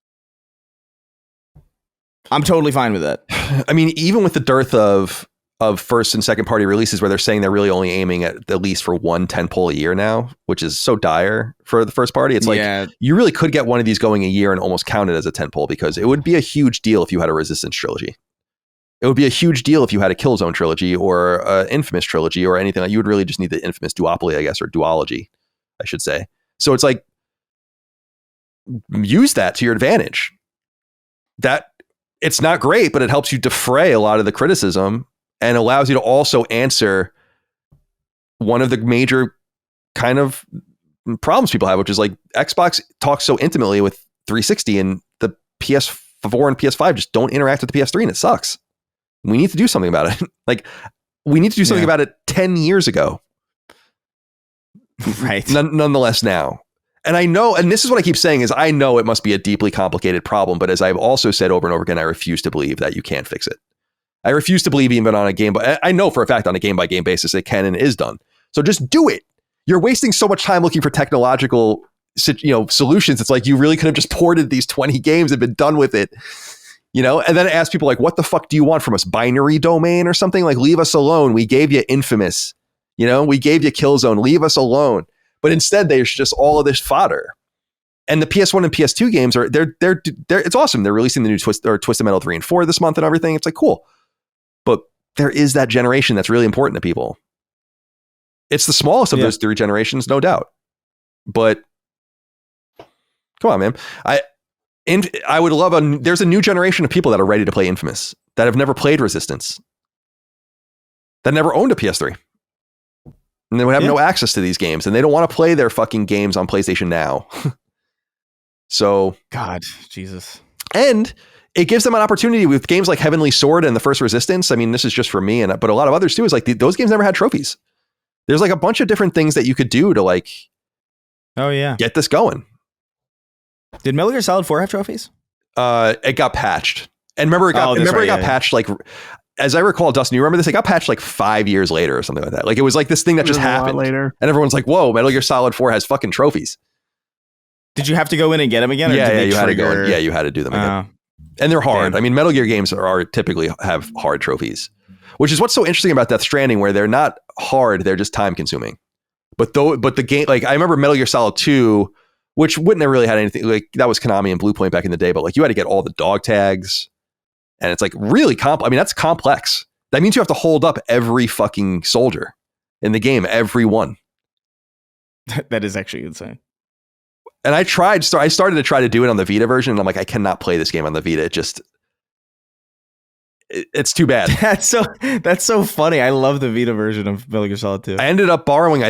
I'm totally fine with that. I mean, even with the dearth of first and second party releases where they're saying they're really only aiming at least for one tentpole a year now, which is so dire for the first party. It's like you really could get one of these going a year and almost count it as a tentpole, because it would be a huge deal if you had a Resistance trilogy. It would be a huge deal if you had a Killzone trilogy or an Infamous trilogy or anything. Like, you would really just need the Infamous duopoly, I guess, or duology, I should say. So it's like, use that to your advantage. That it's not great, but it helps you defray a lot of the criticism and allows you to also answer one of the major kind of problems people have, which is like Xbox talks so intimately with 360 and the PS4 and PS5 just don't interact with the PS3, and it sucks. We need to do something about it. Like, we need to do something about it 10 years ago. Right. Nonetheless now. And I know, and this is what I keep saying, is I know it must be a deeply complicated problem, but as I've also said over and over again, I refuse to believe that you can't fix it. I refuse to believe even on a game, but I know for a fact on a game by game basis it can and is done. So just do it. You're wasting so much time looking for technological, solutions. It's like, you really could have just ported these 20 games and been done with it, and then ask people like, what the fuck do you want from us? Binary domain or something? Like, leave us alone. We gave you Infamous, we gave you Killzone, leave us alone. But instead there's just all of this fodder. And the PS1 and PS2 games they're it's awesome. They're releasing the new Twisted Metal 3 and 4 this month and everything. It's like, cool. But there is that generation that's really important to people. It's the smallest of those 3 generations, no doubt. But come on, man. I would love there's a new generation of people that are ready to play Infamous, that have never played Resistance, that never owned a PS3. And they would have no access to these games, and they don't want to play their fucking games on PlayStation Now. So, God, Jesus. And it gives them an opportunity with games like Heavenly Sword and the first Resistance. I mean, this is just for me, but a lot of others too, is like those games never had trophies. There's like a bunch of different things that you could do to like, get this going. Did Metal Gear Solid 4 have trophies? It got patched. And remember, it got patched like, as I recall, Dustin, you remember this? It got patched like 5 years later or something like that. Like, it was like this thing that just happened later. And everyone's like, whoa, Metal Gear Solid 4 has fucking trophies. Did you have to go in and get them again? Or you had to go in. Yeah, you had to do them again. And they're hard. Damn. I mean, Metal Gear games are typically have hard trophies, which is what's so interesting about Death Stranding, where they're not hard, they're just time consuming. But the game, like, I remember Metal Gear Solid 2, which wouldn't have really had anything, like, that was Konami and Bluepoint back in the day, but like, you had to get all the dog tags, and it's like really I mean, that's complex. That means you have to hold up every fucking soldier in the game, every one. That is actually insane. And I started to try to do it on the Vita version, and I'm like, I cannot play this game on the Vita. It's too bad. That's so funny. I love the Vita version of Metal Gear Solid 2. I ended up borrowing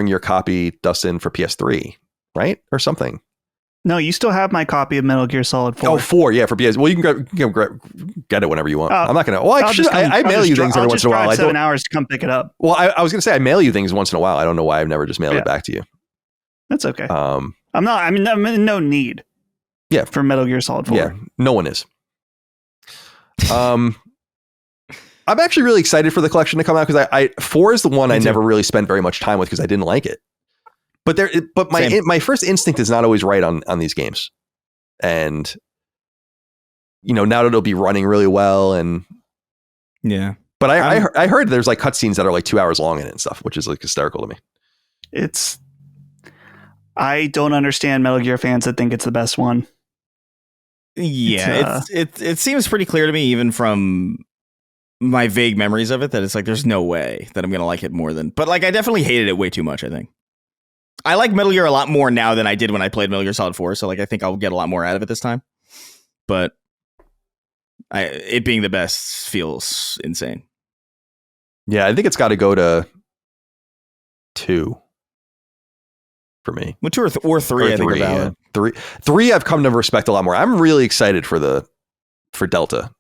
your copy, Dustin, for PS3, right? Or something. No, you still have my copy of Metal Gear Solid 4. Oh, 4, yeah, for PS. Well, you can get it whenever you want. I'm not going to. Well, I mail you things every once in a while. 7 hours to come pick it up. Well, I was going to say I mail you things once in a while. I don't know why I've never just mailed it back to you. That's okay. I'm in no need. Yeah, for Metal Gear Solid 4. Yeah, no one is. I'm actually really excited for the collection to come out, because 4 is the one I never really spent very much time with because I didn't like it. But my first instinct is not always right on these games, and now that it'll be running really well, and But I heard there's like cutscenes that are like 2 hours long in it and stuff, which is like hysterical to me. I don't understand Metal Gear fans that think it's the best one. Yeah, it seems pretty clear to me, even from my vague memories of it, that it's like there's no way that I'm gonna like it more than. But like, I definitely hated it way too much, I think. I like Metal Gear a lot more now than I did when I played Metal Gear Solid 4. So like I think I'll get a lot more out of it this time. But it being the best feels insane. Yeah, I think it's got to go to 2 for me. Well, 2 or 3, I think are valid. Yeah. 3 I've come to respect a lot more. I'm really excited for Delta.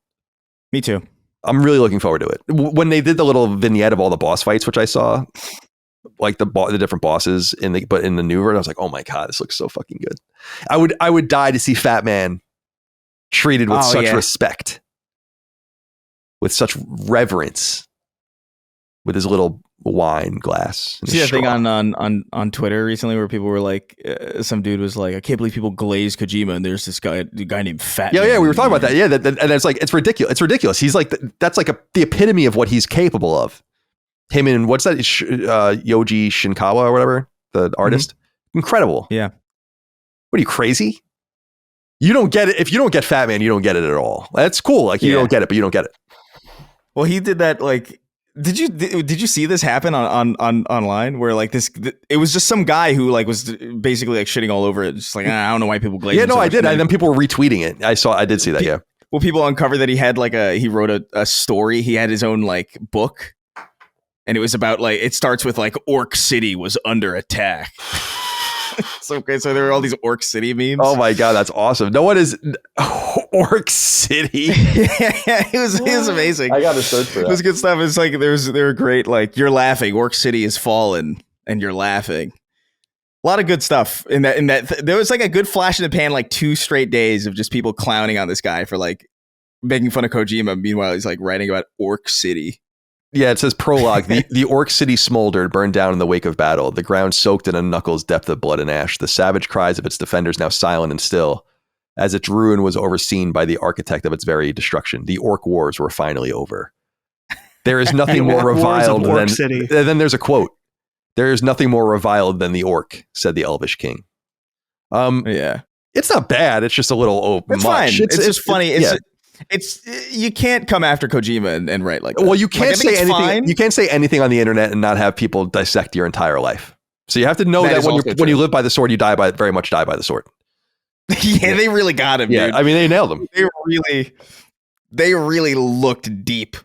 Me too. I'm really looking forward to it. When they did the little vignette of all the boss fights, which I saw, like the different bosses in the new version, I was like, oh my God, this looks so fucking good. I would die to see Fat Man treated with such respect, with such reverence, with his little wine glass. See that thing on Twitter recently where people were like, some dude was like, I can't believe people glaze Kojima, and there's this guy named Fat Man. Yeah, we were talking about that. Yeah, and it's like it's ridiculous. It's ridiculous. He's like that's like the epitome of what he's capable of. Him and what's that? Yoji Shinkawa or whatever, the artist. Incredible. Yeah. What are you, crazy? You don't get it. If you don't get Fat Man, you don't get it at all. That's cool. Like you don't get it, but you don't get it. Well, he did that like. Did you see this happen on online where like it was just some guy who like was basically like shitting all over it, just like I don't know why people glaze. Yeah, no, I did. And then people were retweeting it. I did see that. Yeah. Well, people uncovered that he had like he wrote a story. He had his own like book, and it was about like it starts with like Orc City was under attack. So there were all these Orc City memes. Oh my God, that's awesome. No one is Orc City. It was amazing. I got to search for that. It was good stuff. It's like they were great. Like you're laughing. Orc City is fallen, and you're laughing. A lot of good stuff in that. There was like a good flash in the pan, like 2 straight days of just people clowning on this guy for like making fun of Kojima. Meanwhile, he's like writing about Orc City. Yeah, it says prologue. The Orc City smoldered, burned down in the wake of battle. The ground soaked in a knuckles depth of blood and ash. The savage cries of its defenders now silent and still, as its ruin was overseen by the architect of its very destruction. The Orc Wars were finally over. There is nothing more reviled than City. Then there's a quote. There is nothing more reviled than the Orc, said the Elvish king. Yeah, it's not bad. It's just a little it's much. Fine. It's just funny. It's you can't come after Kojima and write like that. Well, you can't say anything. Fine. You can't say anything on the internet and not have people dissect your entire life. So you have to know that when you live by the sword, you very much die by the sword. Yeah, they really got him. Yeah, dude. I mean, they nailed him. They really looked deep.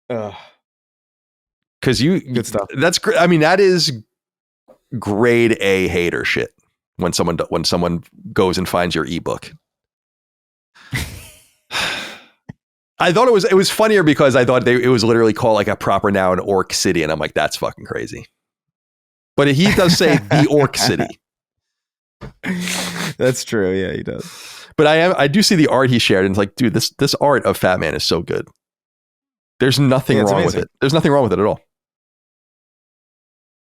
Because good stuff. That's great. I mean, that is grade A hater shit. When someone goes and finds your ebook. I thought it was funnier because I thought it was literally called like a proper noun Orc City, and I'm like, that's fucking crazy. But he does say the Orc City. That's true. Yeah, he does. But I do see the art he shared, and it's like, dude, this art of Fat Man is so good. There's nothing wrong with it. There's nothing wrong with it at all.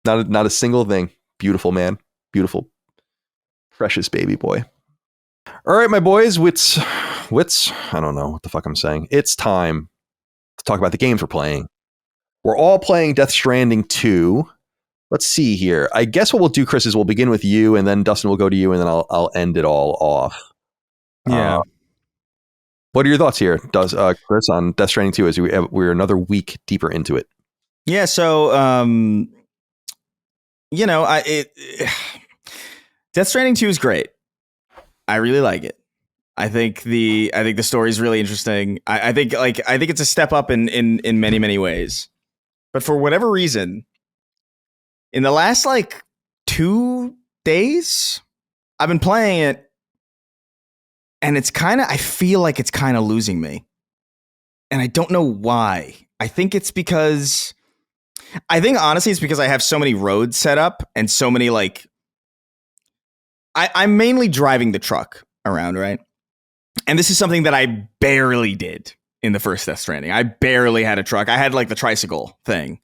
Not a single thing. Beautiful man. Beautiful, precious baby boy. All right, my boys, wits, I don't know what the fuck I'm saying. It's time to talk about the games we're playing. We're all playing Death Stranding 2. Let's see here. I guess what we'll do, Chris, is we'll begin with you, and then Dustin will go to you, and then I'll end it all off. Yeah. What are your thoughts here, Chris, on Death Stranding 2 as we're another week deeper into it? Yeah, so Death Stranding 2 is great. I really like it. I think the story is really interesting. I think it's a step up in many, many ways. But for whatever reason, in the last like 2 days, I've been playing it, and I feel like it's kind of losing me. And I don't know why. I think honestly it's because I have so many roads set up and so many like I'm mainly driving the truck around, right? And this is something that I barely did in the first Death Stranding. I barely had a truck. I had like the tricycle thing,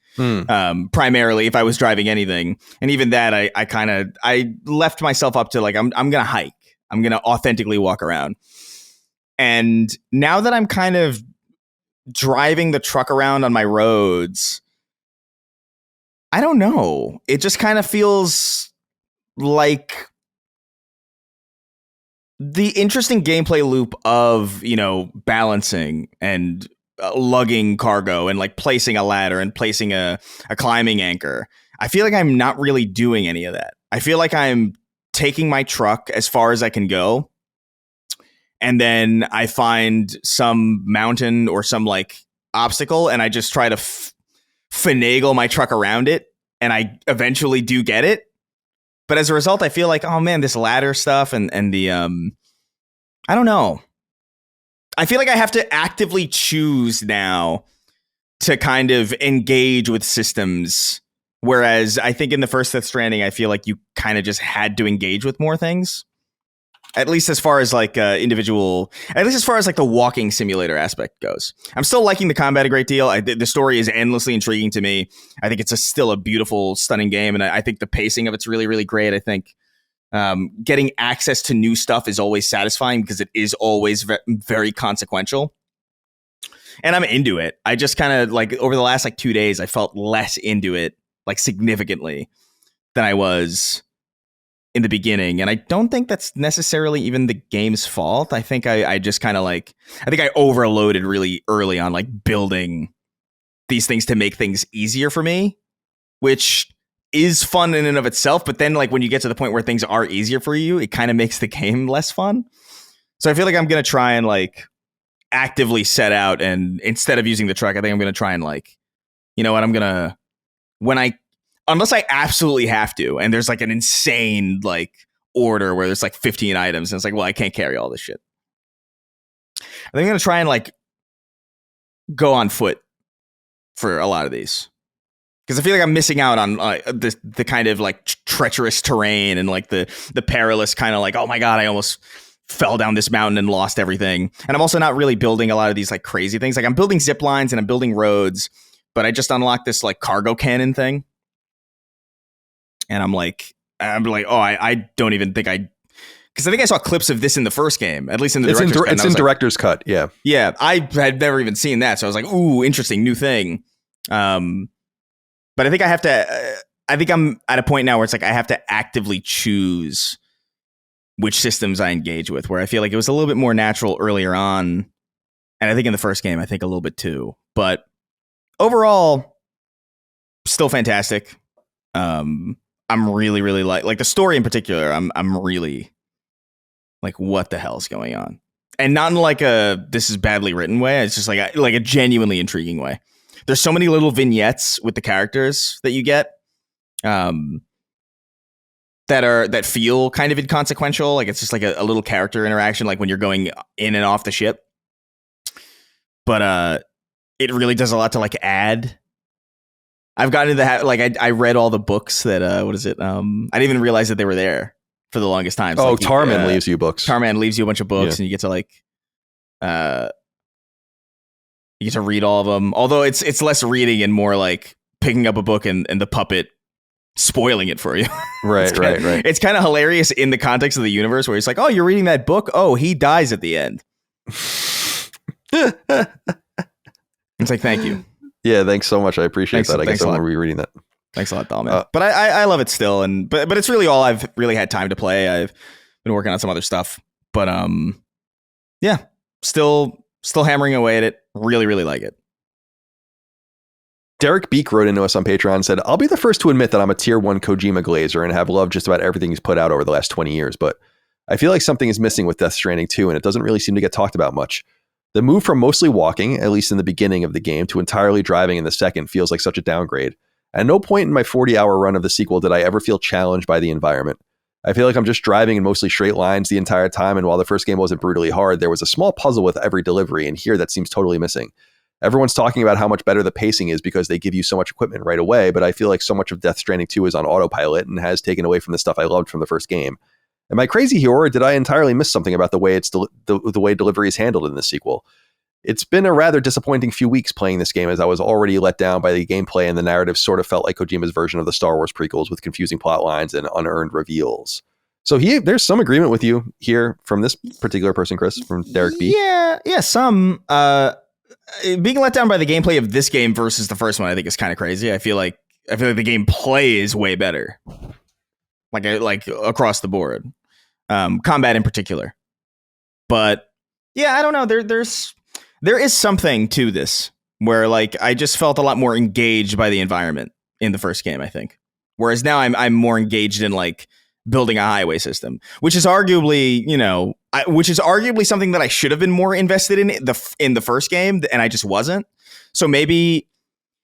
primarily if I was driving anything. And even that, I left myself up to like, I'm going to hike. I'm going to authentically walk around. And now that I'm kind of driving the truck around on my roads, I don't know. It just kind of feels like the interesting gameplay loop of, balancing and lugging cargo and like placing a ladder and placing a climbing anchor. I feel like I'm not really doing any of that. I feel like I'm taking my truck as far as I can go, and then I find some mountain or some like obstacle, and I just try to finagle my truck around it, and I eventually do get it. But as a result, I feel like, oh man, this ladder stuff and the I don't know. I feel like I have to actively choose now to kind of engage with systems. Whereas I think in the first Death Stranding, I feel like you kind of just had to engage with more things. At least as far as like at least as far as like the walking simulator aspect goes. I'm still liking the combat a great deal. The story is endlessly intriguing to me. I think it's still a beautiful, stunning game. And I think the pacing of it's really, really great. I think getting access to new stuff is always satisfying because it is always very consequential. And I'm into it. I just kind of like over the last like 2 days, I felt less into it, like significantly, than I was in the beginning. And I don't think that's necessarily even the game's fault. I think I just kind of like, I think I overloaded really early on, like building these things to make things easier for me, which is fun in and of itself. But then like when you get to the point where things are easier for you, it kind of makes the game less fun. So I feel like I'm going to try and like actively set out, and instead of using the truck, I think I'm going to try and like, you know what, I'm going to, unless I absolutely have to, and there's like an insane like order where there's like 15 items, and it's like, well, I can't carry all this shit. I think I'm going to try and like go on foot for a lot of these. Because I feel like I'm missing out on the kind of like treacherous terrain and like the perilous kind of like, oh my God, I almost fell down this mountain and lost everything. And I'm also not really building a lot of these like crazy things. Like I'm building zip lines and I'm building roads, but I just unlocked this like cargo cannon thing. And I'm like, oh, I don't even think because I think I saw clips of this in the first game, at least in the director's cut. It's in director's cut. Yeah. Yeah. I had never even seen that. So I was like, ooh, interesting new thing. But I think I think I'm at a point now where it's like I have to actively choose which systems I engage with, where I feel like it was a little bit more natural earlier on. And I think in the first game, I think a little bit too. But overall, still fantastic. I'm really, really like the story in particular. I'm really like, what the hell's going on? And not in like this is badly written way. It's just like a genuinely intriguing way. There's so many little vignettes with the characters that you get that feel kind of inconsequential. Like it's just like a little character interaction, like when you're going in and off the ship. But it really does a lot to like add. I've gotten into that. Like I read all the books that what is it? I didn't even realize that they were there for the longest time. So like, Tarman leaves you books. Tarman leaves you a bunch of books, and you get to like you get to read all of them. Although it's less reading and more like picking up a book and the puppet spoiling it for you. Right. It's kind of hilarious in the context of the universe where it's like, oh, you're reading that book. Oh, he dies at the end. It's like, thank you. Yeah, thanks so much. I appreciate that. I guess I'm rereading that. Thanks a lot, doll man. But I love it still, but it's really all I've really had time to play. I've been working on some other stuff, but yeah, still hammering away at it. Really, really like it. Derek Beek wrote into us on Patreon and said, I'll be the first to admit that I'm a tier 1 Kojima glazer and have loved just about everything he's put out over the last 20 years, but I feel like something is missing with Death Stranding 2, and it doesn't really seem to get talked about much. The move from mostly walking, at least in the beginning of the game, to entirely driving in the second feels like such a downgrade. At no point in my 40-hour run of the sequel did I ever feel challenged by the environment. I feel like I'm just driving in mostly straight lines the entire time, and while the first game wasn't brutally hard, there was a small puzzle with every delivery, and here that seems totally missing. Everyone's talking about how much better the pacing is because they give you so much equipment right away, but I feel like so much of Death Stranding 2 is on autopilot and has taken away from the stuff I loved from the first game. Am I crazy here, or did I entirely miss something about the way the way delivery is handled in this sequel? It's been a rather disappointing few weeks playing this game, as I was already let down by the gameplay, and the narrative sort of felt like Kojima's version of the Star Wars prequels with confusing plot lines and unearned reveals. So there's some agreement with you here from this particular person, Chris, from Derek B. Yeah, some. Being let down by the gameplay of this game versus the first one, I think is kind of crazy. I feel like the gameplay is way better, like across the board, combat in particular. But yeah, I don't know. There is something to this where like I just felt a lot more engaged by the environment in the first game, I think. Whereas now I'm more engaged in like building a highway system, which is arguably, something that I should have been more invested in the first game, and I just wasn't. So maybe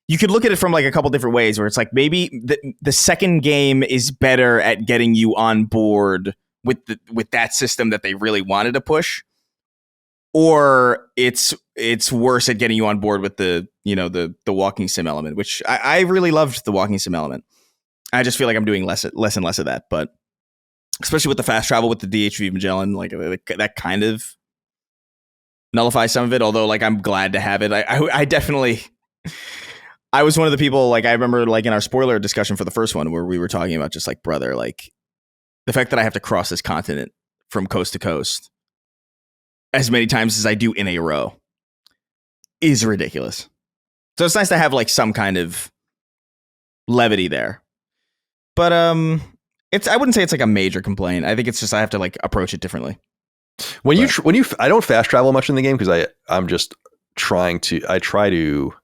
you could look at it from like a couple different ways, where it's like maybe the second game is better at getting you on board with that system that they really wanted to push, or it's worse at getting you on board with the walking sim element, which I really loved the walking sim element. I just feel like I'm doing less and less of that, but especially with the fast travel with the DHV Magellan, like that kind of nullifies some of it. Although, like, I'm glad to have it. I definitely, I was one of the people, like, I remember, like, in our spoiler discussion for the first one where we were talking about just like, brother, like, the fact that I have to cross this continent from coast to coast as many times as I do in a row is ridiculous. So it's nice to have like some kind of levity there. But I wouldn't say it's like a major complaint. I think it's just I have to like approach it differently. I don't fast travel much in the game because I'm just try to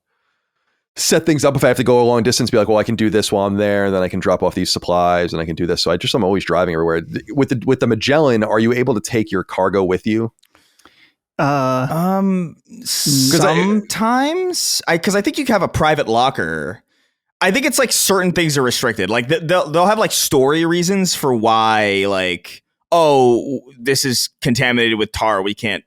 set things up if I have to go a long distance, be like, well, I can do this while I'm there, and then I can drop off these supplies and I can do this. So I'm always driving everywhere. With the Magellan, are you able to take your cargo with you? Sometimes because I think you can have a private locker. I think it's like certain things are restricted. Like they'll have like story reasons for why, like, oh, this is contaminated with tar, we can't,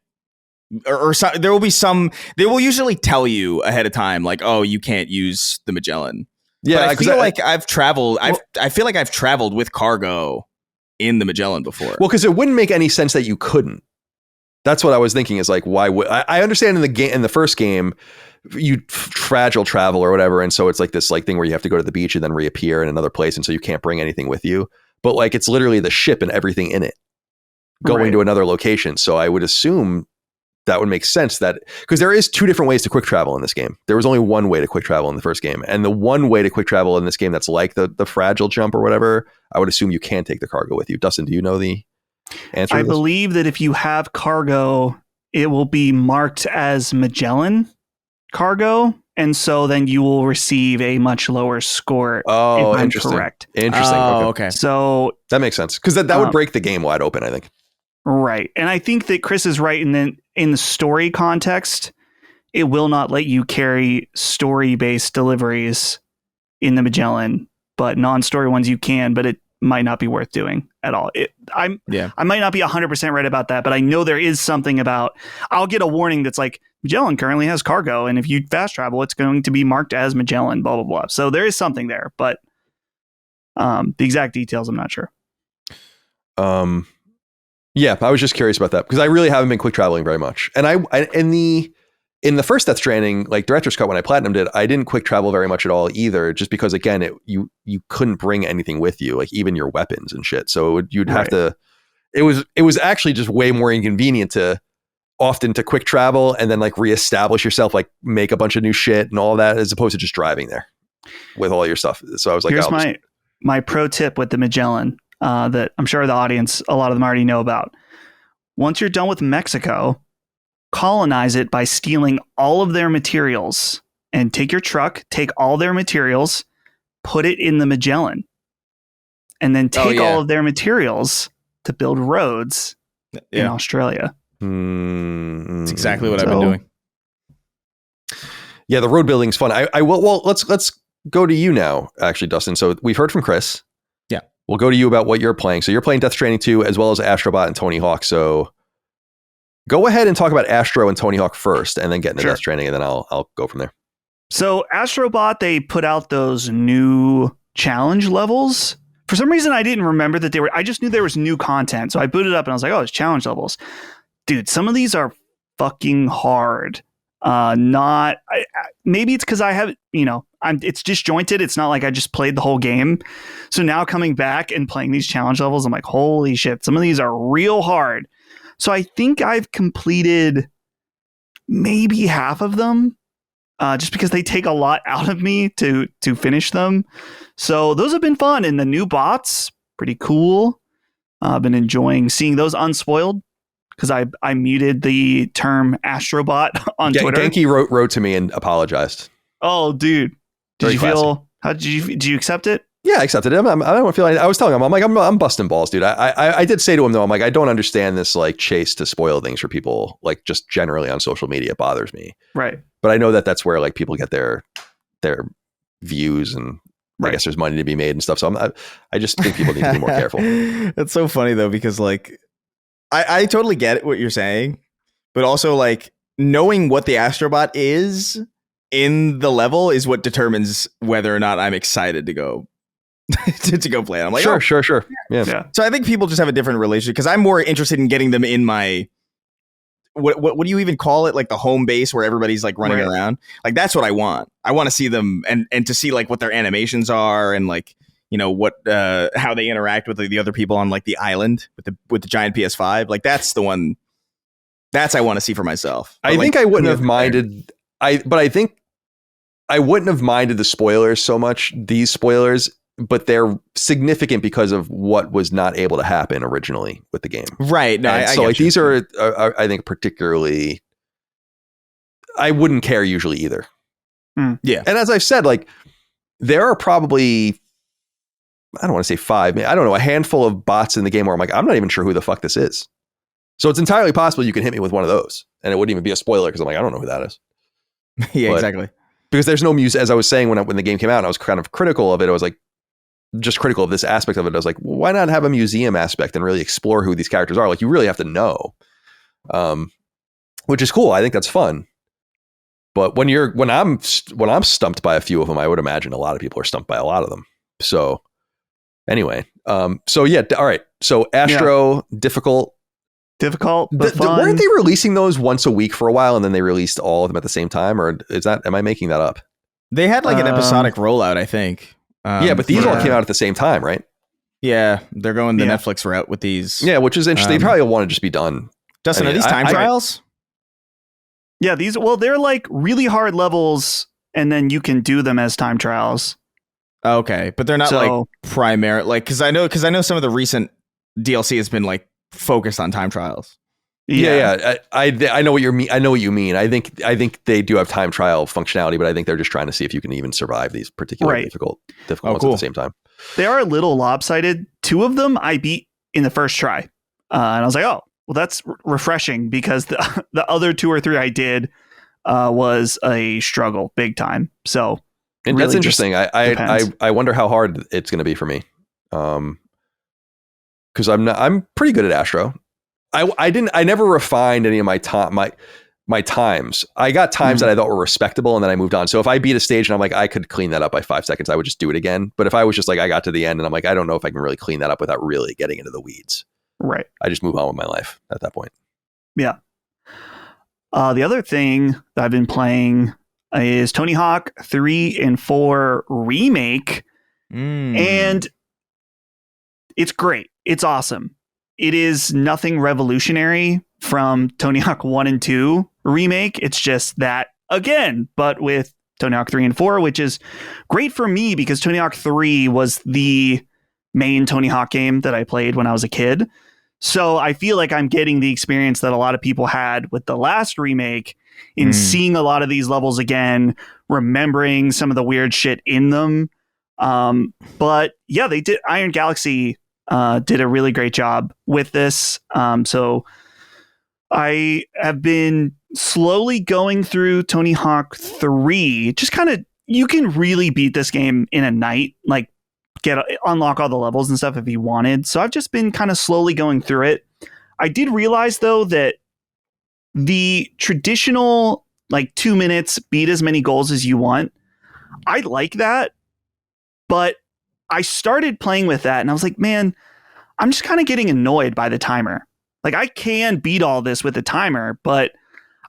or there will be some. They will usually tell you ahead of time, like, oh, you can't use the Magellan. Yeah, but I feel like I've traveled. I feel like I've traveled with cargo in the Magellan before. Well, because it wouldn't make any sense that you couldn't. That's what I was thinking. Is like, why would I understand in the first game, you fragile travel or whatever, and so it's like this like thing where you have to go to the beach and then reappear in another place, and so you can't bring anything with you. But like, it's literally the ship and everything in it going to another location. So I would assume that would make sense, that because there is two different ways to quick travel in this game. There was only one way to quick travel in the first game, and the one way to quick travel in this game that's like the fragile jump or whatever, I would assume you can take the cargo with you. Dustin, do you know the answer? I believe that if you have cargo, it will be marked as Magellan cargo, and so then you will receive a much lower score. Oh, if I'm interesting. Correct. Interesting. Okay. So that makes sense, because that would break the game wide open, I think. Right. And I think that Chris is right in the story context, it will not let you carry story-based deliveries in the Magellan, but non-story ones you can, but it might not be worth doing at all. I might not be 100% right about that, but I know there is something about, I'll get a warning that's like, Magellan currently has cargo, and if you fast travel, it's going to be marked as Magellan, blah, blah, blah. So there is something there, but the exact details, I'm not sure. Yeah, I was just curious about that because I really haven't been quick traveling very much. And in the first Death Stranding, like Director's Cut, when I platinumed it, I didn't quick travel very much at all either, just because again, you couldn't bring anything with you, like even your weapons and shit. So you'd have to. It was actually just way more inconvenient to quick travel and then like reestablish yourself, like make a bunch of new shit and all that, as opposed to just driving there with all your stuff. So I was like, here's my pro tip with the Magellan. That I'm sure the audience, a lot of them already know about. Once you're done with Mexico, colonize it by stealing all of their materials, and take your truck, take all their materials, put it in the Magellan, and then take all of their materials to build roads in Australia. That's exactly what I've been doing. Yeah, the road building's fun. I will. Well, let's go to you now, actually, Dustin. So we've heard from Chris. We'll go to you about what you're playing. So you're playing Death Stranding 2 as well as Astrobot and Tony Hawk. So go ahead and talk about Astro and Tony Hawk first, and then get into Death Stranding, and then I'll go from there. So Astrobot, they put out those new challenge levels. For some reason, I didn't remember that I just knew there was new content. So I booted up and I was like, oh, it's challenge levels. Dude, some of these are fucking hard. Maybe it's because I have, it's disjointed. It's not like I just played the whole game. So now coming back and playing these challenge levels, I'm like, holy shit, some of these are real hard. So I think I've completed maybe half of them, just because they take a lot out of me to finish them. So those have been fun. And the new bots, pretty cool. I've been enjoying seeing those unspoiled, because I muted the term Astrobot on Twitter. Genki wrote to me and apologized. Oh, dude. Did you accept it? Yeah, I accepted it. I don't feel like I was telling him, I'm busting balls, dude. I did say to him though, I'm like, I don't understand this like chase to spoil things for people, like just generally on social media. It bothers me. Right. But I know that that's where like people get their views, and I guess there's money to be made and stuff. So I just think people need to be more careful. It's so funny though, because like I totally get what you're saying, but also like knowing what the Astrobot is in the level is what determines whether or not I'm excited to go to go play it. I'm like, sure. Yeah. So I think people just have a different relationship, because I'm more interested in getting them in my what do you even call it? Like the home base where everybody's like running around. Like that's what I want. I want to see them and to see like what their animations are, and like, you know, what how they interact with the other people on like the island with the giant PS5. Like that's the one I want to see for myself. But I think I wouldn't have minded. I think I wouldn't have minded the spoilers so much, these spoilers, but they're significant because of what was not able to happen originally with the game. Right. No, so like these are I think particularly, I wouldn't care usually either. Yeah. And as I've said, like there are probably, I don't want to say 5, I don't know, a handful of bots in the game where I'm like, I'm not even sure who the fuck this is. So it's entirely possible you can hit me with one of those and it wouldn't even be a spoiler, because I'm like, I don't know who that is. Yeah, exactly. Because there's no music, as I was saying when the game came out, and I was kind of critical of it. I was like, just critical of this aspect of it. I was like, why not have a museum aspect and really explore who these characters are? Like, you really have to know, which is cool. I think that's fun. But when I'm stumped by a few of them, I would imagine a lot of people are stumped by a lot of them. So anyway, so yeah, all right. So Astro, difficult, but fun. Weren't they releasing those once a week for a while, and then they released all of them at the same time, or am I making that up? They had like an episodic rollout, I think. Yeah, but these all came out at the same time, right? Yeah, they're going the Netflix route with these. Yeah, which is interesting. They probably want to just be done. Dustin, are these time trials? Yeah, they're like really hard levels, and then you can do them as time trials. Okay, but they're not like primary, like because I know some of the recent DLC has been like focused on time trials. Yeah. I know what you mean. I know what you mean. I think they do have time trial functionality, but I think they're just trying to see if you can even survive these particular difficult ones at the same time. They are a little lopsided. 2 of them I beat in the first try, and I was like, oh, well, that's refreshing, because the other 2 or 3 I did was a struggle, big time. So and really that's interesting. I wonder how hard it's going to be for me, because I'm pretty good at Astro. I never refined any of my times. I got times that I thought were respectable, and then I moved on. So if I beat a stage and I'm like, I could clean that up by 5 seconds, I would just do it again. But if I was just like, I got to the end and I'm like, I don't know if I can really clean that up without really getting into the weeds. Right. I just move on with my life at that point. Yeah. The other thing that I've been playing is Tony Hawk 3 and 4 Remake. And it's great. It's awesome. It is nothing revolutionary from Tony Hawk 1 and 2 Remake. It's just that again, but with Tony Hawk 3 and 4, which is great for me because Tony Hawk 3 was the main Tony Hawk game that I played when I was a kid. So I feel like I'm getting the experience that a lot of people had with the last remake in seeing a lot of these levels again, remembering some of the weird shit in them. But yeah, they did. Iron Galaxy did a really great job with this. So I have been slowly going through Tony Hawk 3. Just kind of, you can really beat this game in a night, like unlock all the levels and stuff if you wanted. So I've just been kind of slowly going through it. I did realize though that the traditional like 2 minutes, beat as many goals as you want, I like that. But I started playing with that and I was like, man, I'm just kind of getting annoyed by the timer. Like I can beat all this with a timer, but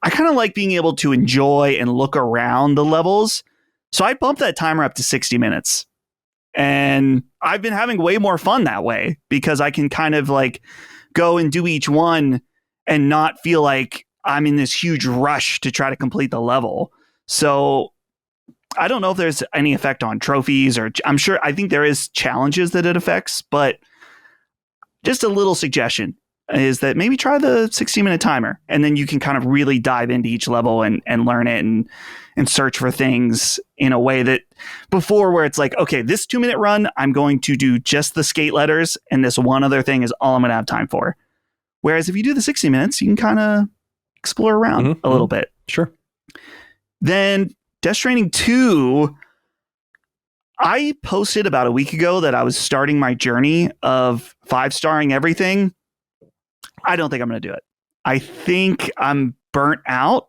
I kind of like being able to enjoy and look around the levels. So I bumped that timer up to 60 minutes. And I've been having way more fun that way because I can kind of like go and do each one and not feel like I'm in this huge rush to try to complete the level. So I don't know if there's any effect on trophies, or I think there is challenges that it affects, but just a little suggestion. is that maybe try the 60-minute timer, and then you can kind of really dive into each level and learn it and search for things in a way that before, where it's like, okay, this 2-minute run, I'm going to do just the skate letters, and this one other thing is all I'm going to have time for. Whereas if you do the 60 minutes, you can kind of explore around a little bit. Sure. Then Death Stranding 2, I posted about a week ago that I was starting my journey of 5-starring everything. I don't think I'm going to do it. I think I'm burnt out,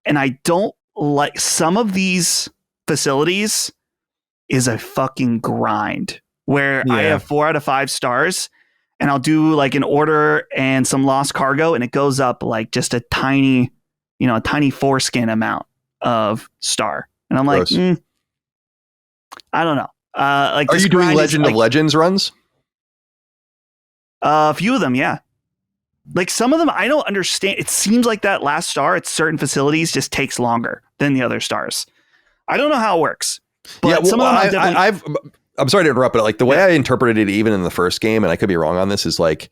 and I don't like some of these facilities is a fucking grind where I have 4 out of 5 stars, and I'll do like an order and some lost cargo, and it goes up like just a tiny foreskin amount of star. And I'm like, I don't know. Like, are you doing Legend of Legends runs? A few of them, yeah. Like some of them, I don't understand. It seems like that last star at certain facilities just takes longer than the other stars. I don't know how it works. But some of them I'm sorry to interrupt, but like the way I interpreted it, even in the first game, and I could be wrong on this, is like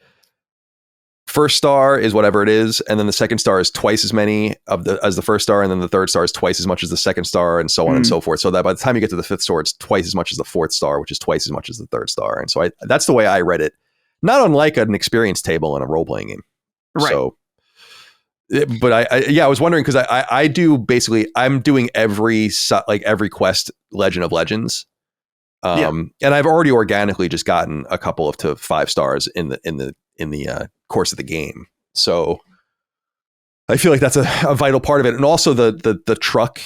first star is whatever it is, and then the second star is twice as many as the first star, and then the third star is twice as much as the second star, and so on and so forth. So that by the time you get to the 5th star, it's twice as much as the 4th star, which is twice as much as the 3rd star. And so that's the way I read it. Not unlike an experience table in a role-playing game. Right. So, but I was wondering, because I do basically, I'm doing every quest Legend of Legends. And I've already organically just gotten a couple of to 5 stars in the course of the game. So I feel like that's a vital part of it. And also the truck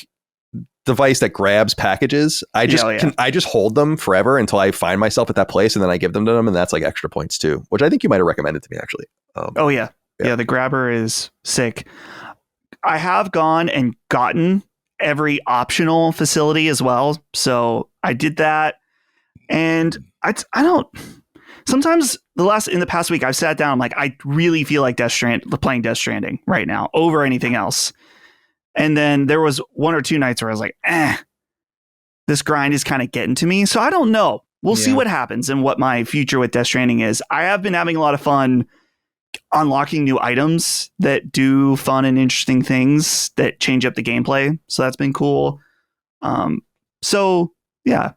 device that grabs packages. I just hold them forever until I find myself at that place, and then I give them to them, and that's like extra points too, which I think you might have recommended to me actually. Yeah, the grabber is sick. I have gone and gotten every optional facility as well. So I did that. And I don't, sometimes in the past week, I've sat down, like, I really feel like playing Death Stranding right now over anything else. And then there was 1 or 2 nights where I was like, this grind is kind of getting to me. So I don't know. We'll see what happens and what my future with Death Stranding is. I have been having a lot of fun unlocking new items that do fun and interesting things that change up the gameplay. So that's been cool. So yeah,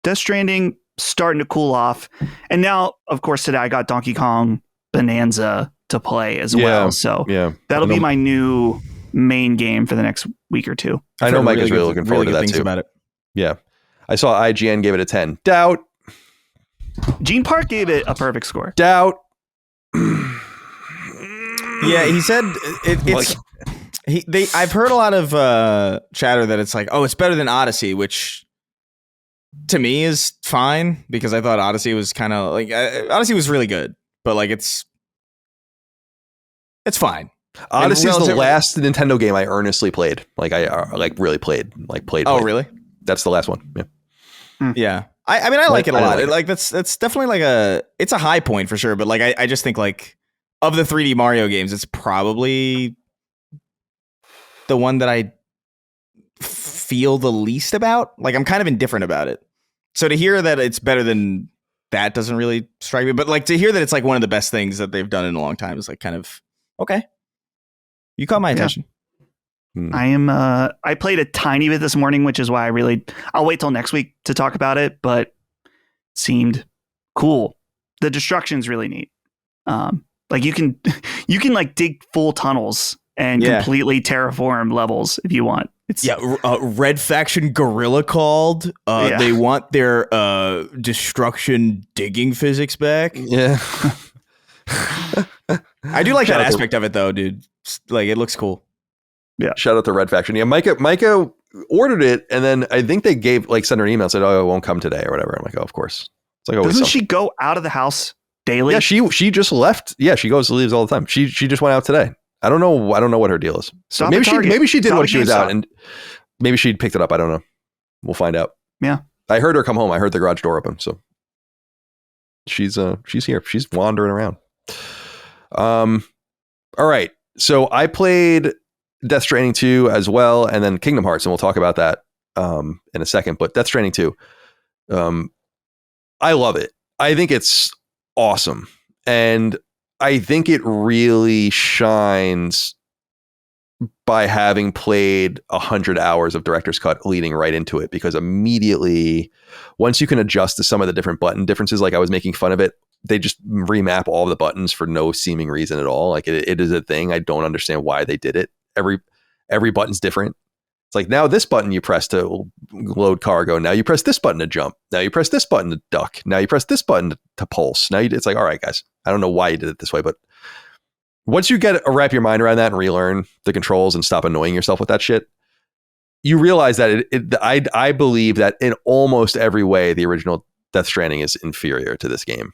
Death Stranding starting to cool off. And now, of course, today I got Donkey Kong Bonanza to play as well. So that'll be my new main game for the next week or 2. I know Mike is really looking forward to that too. About it. Yeah. I saw IGN gave it a 10. Doubt. Gene Park gave it a perfect score. Doubt. Yeah, he said it's. I've heard a lot of chatter that it's like, oh, it's better than Odyssey, which to me is fine, because I thought Odyssey was kind of like Odyssey was really good, but like it's fine. Odyssey is the last Nintendo game I earnestly played. Like I really played. Oh, really? That's the last one. Yeah. Yeah. I mean, I like it a lot. Like that's definitely like it's a high point for sure. But like, I just think like of the 3D Mario games, it's probably the one that I feel the least about. Like I'm kind of indifferent about it. So to hear that it's better than that doesn't really strike me. But like to hear that it's like one of the best things that they've done in a long time is like kind of okay. You caught my attention. I played a tiny bit this morning, which is why I'll wait till next week to talk about it, but it seemed cool. The destruction's really neat. Like you can like dig full tunnels and completely terraform levels if you want. It's Red Faction Gorilla called. They want their destruction digging physics back. Yeah. I do like that aspect of it though, dude. Like it looks cool. Yeah. Shout out to Red Faction. Yeah, Micah ordered it, and then I think they sent her an email and said, "Oh, it won't come today" or whatever. I'm like, "Oh, of course." It's like, doesn't she go out of the house daily? Yeah, she just left. Yeah, she leaves all the time. She just went out today. I don't know what her deal is. So maybe she did when she was out, and maybe she picked it up. I don't know. We'll find out. Yeah. I heard her come home. I heard the garage door open. So she's here. She's wandering around. All right. So I played Death Stranding 2 as well, and then Kingdom Hearts, and we'll talk about that in a second. But Death Stranding 2, I love it. I think it's awesome. And I think it really shines by having played 100 hours of director's cut leading right into it, because immediately once you can adjust to some of the different button differences, like I was making fun of it, they just remap all the buttons for no seeming reason at all. Like it is a thing. I don't understand why they did it. Every button's different. It's like, now this button you press to load cargo. Now you press this button to jump. Now you press this button to duck. Now you press this button to pulse. It's like, all right, guys, I don't know why you did it this way, but once you wrap your mind around that and relearn the controls and stop annoying yourself with that shit, you realize that I believe that in almost every way, the original Death Stranding is inferior to this game.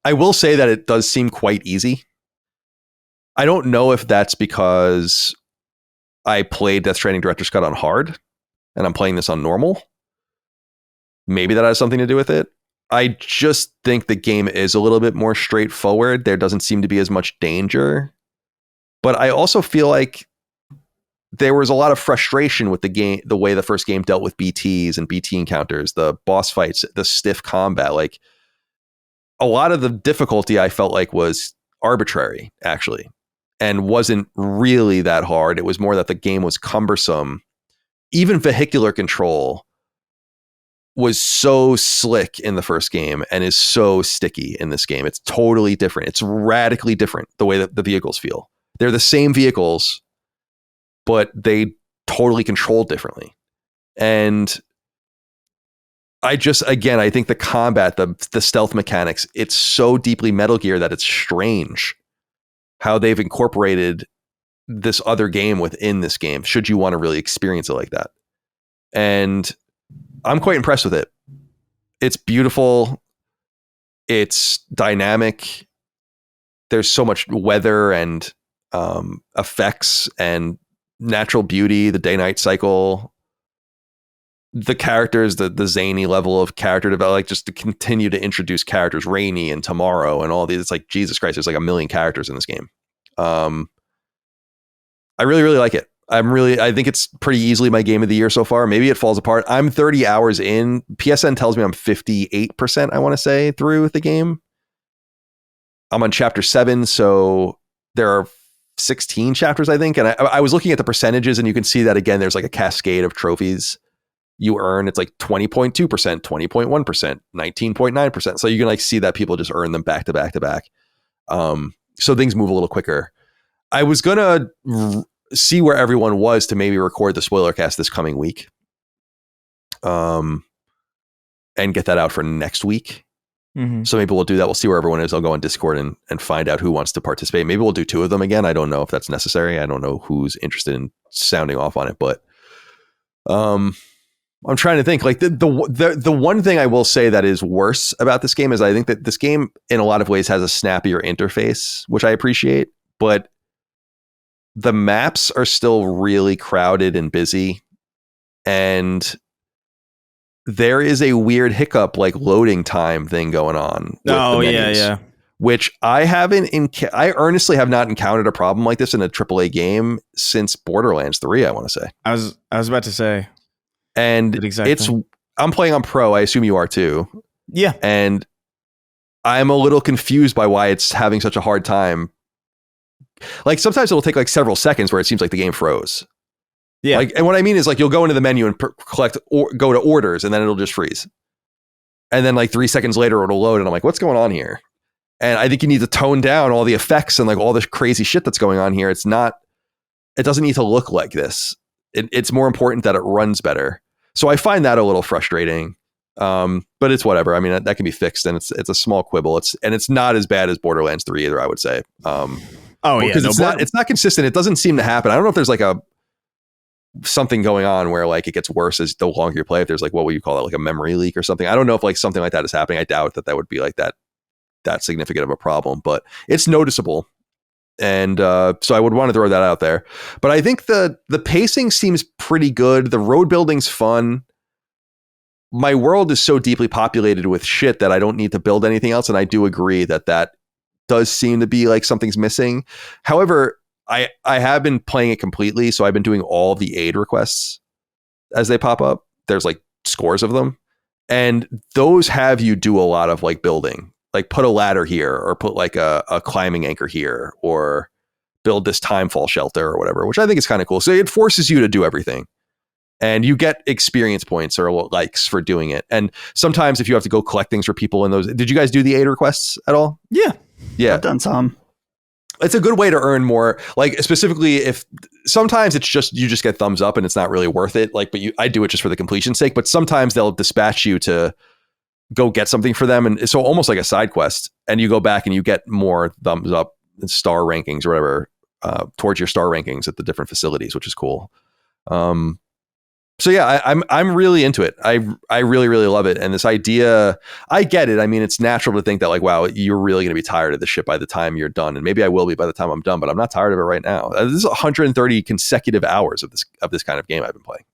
I will say that it does seem quite easy. I don't know if that's because I played Death Stranding Director's Cut on hard and I'm playing this on normal. Maybe that has something to do with it. I just think the game is a little bit more straightforward. There doesn't seem to be as much danger. But I also feel like there was a lot of frustration with the game, the way the first game dealt with BTs and BT encounters, the boss fights, the stiff combat. Like, a lot of the difficulty I felt like was arbitrary, actually, and wasn't really that hard. It was more that the game was cumbersome. Even vehicular control was so slick in the first game and is so sticky in this game. It's totally different. It's radically different the way that the vehicles feel. They're the same vehicles, but they totally control differently. And I think the combat, the stealth mechanics, it's so deeply Metal Gear that it's strange how they've incorporated this other game within this game, should you want to really experience it like that. And I'm quite impressed with it. It's beautiful. It's dynamic. There's so much weather and effects and natural beauty, the day-night cycle, the characters, the zany level of character development, like just to continue to introduce characters, Rainy and Tomorrow and all these. It's like, Jesus Christ, there's like 1 million characters in this game. I really, really like it. I think it's pretty easily my game of the year so far. Maybe it falls apart. I'm 30 hours in. PSN tells me I'm 58%, I want to say, through the game. I'm on chapter 7, so there are 16 chapters, I think. And I was looking at the percentages, and you can see that again, there's like a cascade of trophies you earn. It's like 20.2%, 20.1%, 19.9%. So you can like see that people just earn them back to back to back. So things move a little quicker. I was going to see where everyone was to maybe record the spoiler cast this coming week. And get that out for next week. Mm-hmm. So maybe we'll do that. We'll see where everyone is. I'll go on Discord and find out who wants to participate. Maybe we'll do 2 of them again. I don't know if that's necessary. I don't know who's interested in sounding off on it, but I'm trying to think. Like the one thing I will say that is worse about this game is I think that this game in a lot of ways has a snappier interface, which I appreciate, but the maps are still really crowded and busy, and there is a weird hiccup, like loading time thing going on. Oh yeah. Which I earnestly have not encountered a problem like this in a AAA game since Borderlands 3. I want to say. I was about to say. And I'm playing on Pro. I assume you are too. Yeah. And I'm a little confused by why it's having such a hard time. Like sometimes it'll take like several seconds where it seems like the game froze. Yeah. Like, and what I mean is like you'll go into the menu and go to orders, and then it'll just freeze. And then like 3 seconds later it'll load, and I'm like, what's going on here? And I think you need to tone down all the effects and like all this crazy shit that's going on here. It doesn't need to look like this. It's more important that it runs better. So I find that a little frustrating. But it's whatever. I mean, that can be fixed, and it's a small quibble. It's not as bad as Borderlands 3 either, I would say. Because it's not consistent. It doesn't seem to happen. I don't know if there's like something going on where like it gets worse as the longer you play. If there's like, what would you call that? Like a memory leak or something. I don't know if like something like that is happening. I doubt that would be like that significant of a problem, but it's noticeable. And so I would want to throw that out there. But I think the pacing seems pretty good. The road building's fun. My world is so deeply populated with shit that I don't need to build anything else. And I do agree that does seem to be like something's missing. However, I have been playing it completely. So I've been doing all the aid requests as they pop up. There's like scores of them. And those have you do a lot of like building like put a ladder here, or put like a climbing anchor here, or build this timefall shelter or whatever, which I think is kind of cool. So it forces you to do everything. And you get experience points or likes for doing it. And sometimes if you have to go collect things for people in those, did you guys do the aid requests at all? Yeah. I've done some. It's a good way to earn more. Like specifically, if sometimes it's just you just get thumbs up and it's not really worth it. Like, but I do it just for the completion's sake. But sometimes they'll dispatch you to go get something for them, and so almost like a side quest. And you go back and you get more thumbs up and star rankings or whatever towards your star rankings at the different facilities, which is cool. So yeah, I'm really into it. I really, really love it. And this idea, I get it. I mean, it's natural to think that like, wow, you're really going to be tired of this shit by the time you're done. And maybe I will be by the time I'm done, but I'm not tired of it right now. This is 130 consecutive hours of this kind of game I've been playing.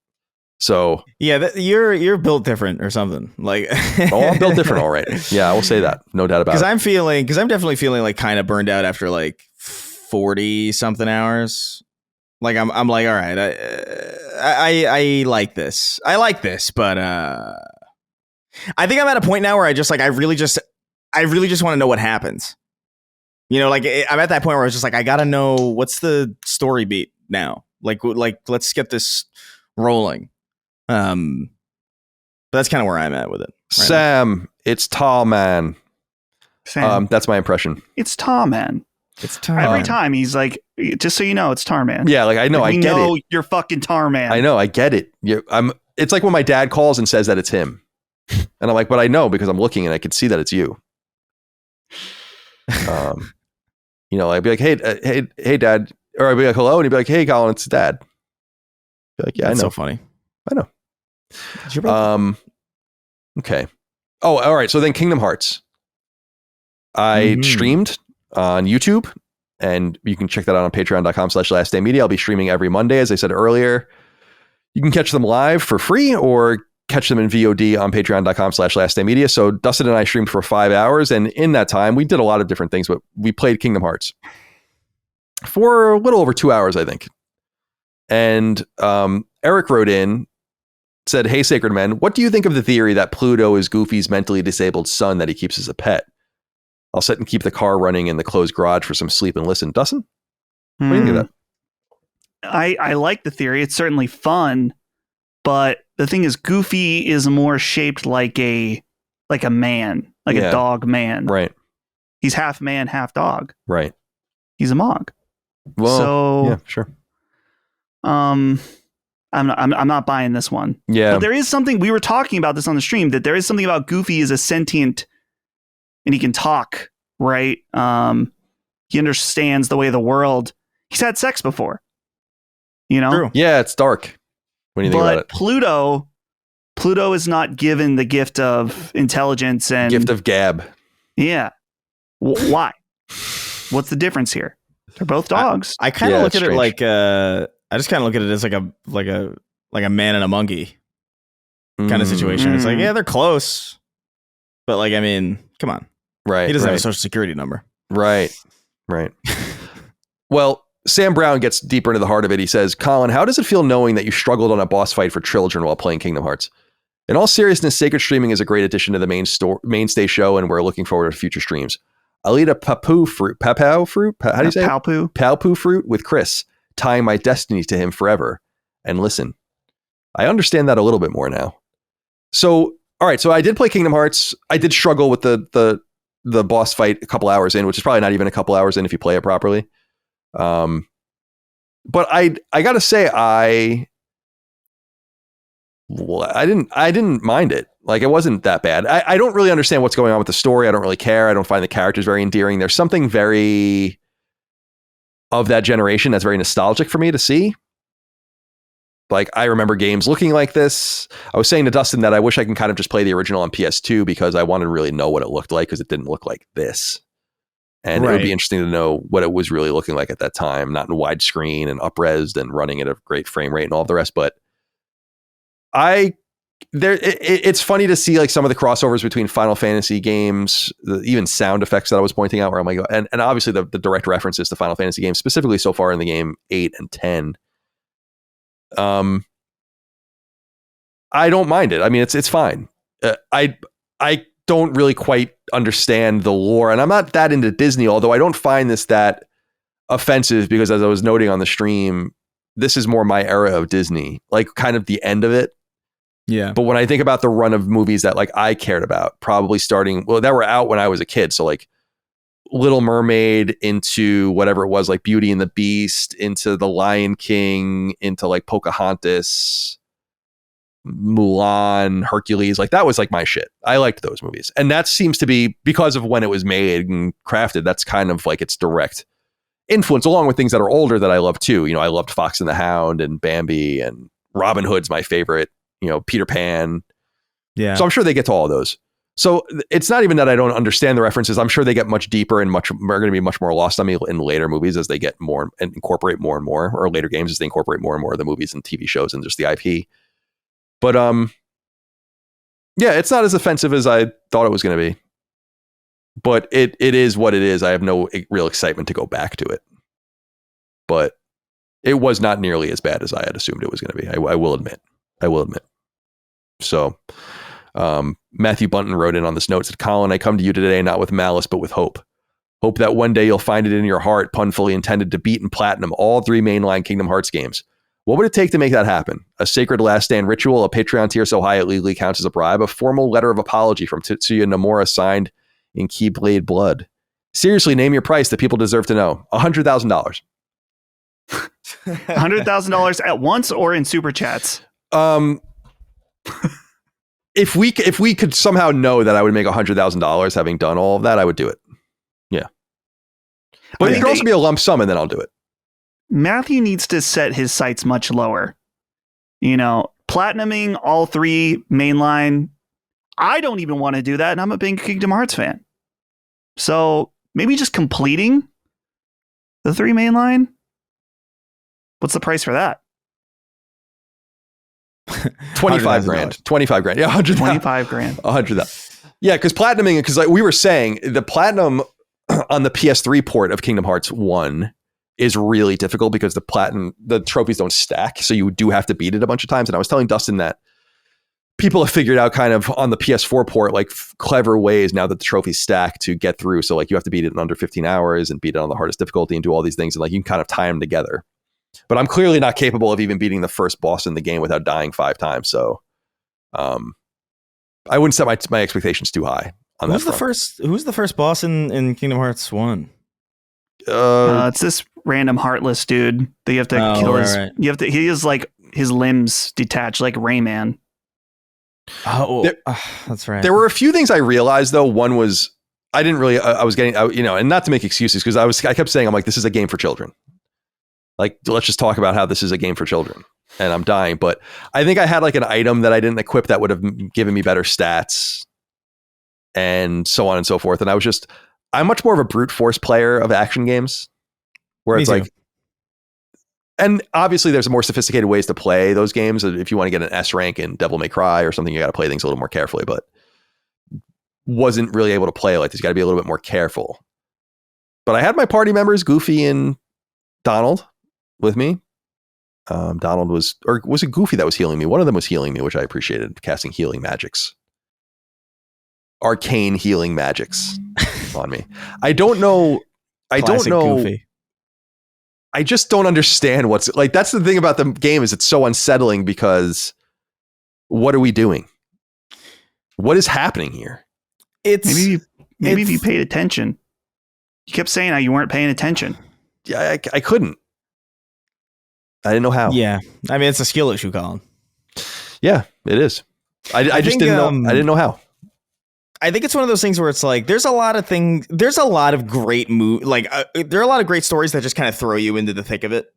So yeah, you're built different or something. Like, oh, I'm built different, all right. Yeah, I will say that, no doubt about it. Because I'm definitely feeling like kind of burned out after like 40 something hours. Like I'm like, all right, I like this. I like this, but I think I'm at a point now where I really just want to know what happens. You know, like I'm at that point where I was just like, I gotta know what's the story beat now. Like let's get this rolling. But that's kind of where I'm at with it. Right Sam, now. it's tall man. Sam, that's my impression. it's Tar Man. It's Tar. Every time he's like, just so you know, it's Tar Man. Yeah, like I know, like, I get it. You're fucking Tar Man. I know, I get it. It's like when my dad calls and says that it's him, and I'm like, but I know because I'm looking and I can see that it's you. You know, I'd be like, hey, Dad, or I'd be like, hello, and he'd be like, hey, Colin, it's Dad. I'd be like, yeah, That's I know. so funny. I know. It's your birthday. Okay. Oh, all right. So then Kingdom Hearts. I streamed on YouTube, and you can check that out on patreon.com/lastdaymedia. I'll be streaming every Monday, as I said earlier. You can catch them live for free or catch them in VOD on patreon.com/lastdaymedia. So Dustin and I streamed for 5 hours, and in that time, we did a lot of different things, but we played Kingdom Hearts for a little over 2 hours, I think. And Eric wrote in, said, hey, Sacred Men, what do you think of the theory that Pluto is Goofy's mentally disabled son that he keeps as a pet? I'll sit and keep the car running in the closed garage for some sleep and listen. Dustin? What do you think of that? I like the theory. It's certainly fun, but the thing is, Goofy is more shaped like a man, like a dog man. Right. He's half man, half dog. Right. He's a Mog. Well, so yeah, sure. I'm not buying this one. Yeah. But there is something, we were talking about this on the stream, that there is something about Goofy is a sentient and he can talk, right? He understands the way of the world. He's had sex before. You know? True. Yeah, it's dark when you think about it. Pluto is not given the gift of intelligence and Gift of gab. Yeah. Why? What's the difference here? They're both dogs. I kind of look at strange. it like I just kind of look at it as like a man and a monkey kind of situation. It's like, yeah, they're close, but like, I mean, come on. Right. He doesn't have a social security number. Right. Well, Sam Brown gets deeper into the heart of it. He says, Colin, how does it feel knowing that you struggled on a boss fight for children while playing Kingdom Hearts? In all seriousness, Sacred Streaming is a great addition to the mainstay show, and we're looking forward to future streams. I'll eat a papow fruit. How do you say Palpoo? Palpoo fruit with Chris, tying my destiny to him forever. And listen, I understand that a little bit more now. So, all right. So I did play Kingdom Hearts. I did struggle with the boss fight a couple hours in, which is probably not even a couple hours in if you play it properly. But I gotta say, I didn't mind it. Like, it wasn't that bad. I don't really understand what's going on with the story. I don't really care. I don't find the characters very endearing. There's something very of that generation that's very nostalgic for me to see. Like, I remember games looking like this. I was saying to Dustin that I wish I can kind of just play the original on PS2 because I wanted to really know what it looked like, because it didn't look like this. And It would be interesting to know what it was really looking like at that time, not in widescreen and up-resed and running at a great frame rate and all of the rest. But it's funny to see like some of the crossovers between Final Fantasy games, even sound effects that I was pointing out, where I'm like, and obviously the direct references to Final Fantasy games, specifically so far in the game 8 and 10. I don't mind it. I mean, it's fine. I don't really quite understand the lore. And I'm not that into Disney, although I don't find this that offensive because, as I was noting on the stream, this is more my era of Disney, like kind of the end of it. Yeah. But when I think about the run of movies that like I cared about, probably starting, well, that were out when I was a kid. So like Little Mermaid into whatever it was, like Beauty and the Beast, into The Lion King, into like Pocahontas, Mulan, Hercules, like that was like my shit. I liked those movies. And that seems to be because of when it was made and crafted. That's kind of like its direct influence, along with things that are older that I love too. You know, I loved Fox and the Hound and Bambi, and Robin Hood's my favorite, you know, Peter Pan. Yeah. So I'm sure they get to all of those. So it's not even that I don't understand the references. I'm sure they get much deeper and are going to be much more lost on me in later movies as they get more and incorporate more and more, or later games as they incorporate more and more of the movies and TV shows and just the IP. But yeah, it's not as offensive as I thought it was going to be. But it is what it is. I have no real excitement to go back to it. But it was not nearly as bad as I had assumed it was going to be. I will admit. So Matthew Bunton wrote in on this note, said, Colin, I come to you today not with malice, but with hope. Hope that one day you'll find it in your heart, pun fully intended, to beat and platinum all 3 mainline Kingdom Hearts games. What would it take to make that happen? A sacred last stand ritual, a Patreon tier so high it legally counts as a bribe, a formal letter of apology from Tetsuya Nomura signed in Keyblade blood. Seriously, name your price that people deserve to know. $100,000. $100,000 at once or in super chats? If we could somehow know that I would make $100,000 having done all of that, I would do it. Yeah. But it could also be a lump sum and then I'll do it. Matthew needs to set his sights much lower. You know, platinuming all 3 mainline. I don't even want to do that, and I'm a big Kingdom Hearts fan. So maybe just completing the 3 mainline. What's the price for that? 25 grand. 25 grand. Yeah, 25 grand. 100. Yeah, because platinuming, because like we were saying, the platinum on the PS3 port of Kingdom Hearts 1 is really difficult because the trophies don't stack. So you do have to beat it a bunch of times. And I was telling Dustin that people have figured out kind of on the PS4 port, like clever ways now that the trophies stack to get through. So like you have to beat it in under 15 hours and beat it on the hardest difficulty and do all these things. And like you can kind of tie them together. But I'm clearly not capable of even beating the first boss in the game without dying 5 times. So I wouldn't set my expectations too high on that front. Who's the first boss in Kingdom Hearts 1? It's this random heartless dude that you have to kill. Right. You have to. He is like his limbs detached, like Rayman. That's right. There were a few things I realized though. One was I didn't really. I was getting, and not to make excuses because I kept saying I'm like, this is a game for children. Like, let's just talk about how this is a game for children, and I'm dying. But I think I had like an item that I didn't equip that would have given me better stats, and so on and so forth. And I'm much more of a brute force player of action games, where it's like, and obviously there's more sophisticated ways to play those games. If you want to get an S rank in Devil May Cry or something, you got to play things a little more carefully. But wasn't really able to play like this. You got to be a little bit more careful. But I had my party members, Goofy and Donald, with me. Donald was it Goofy that was healing me? One of them was healing me, which I appreciated, casting healing magics. Arcane healing magics on me. I don't know. Goofy. I just don't understand what's like. That's the thing about the game is it's so unsettling because what are we doing? What is happening here? Maybe if you paid attention. You kept saying how you weren't paying attention. Yeah, I couldn't. I didn't know how. Yeah, I mean it's a skill issue, Colin. Yeah, it is. I just didn't know. I didn't know how. I think it's one of those things where it's like there's a lot of great there are a lot of great stories that just kind of throw you into the thick of it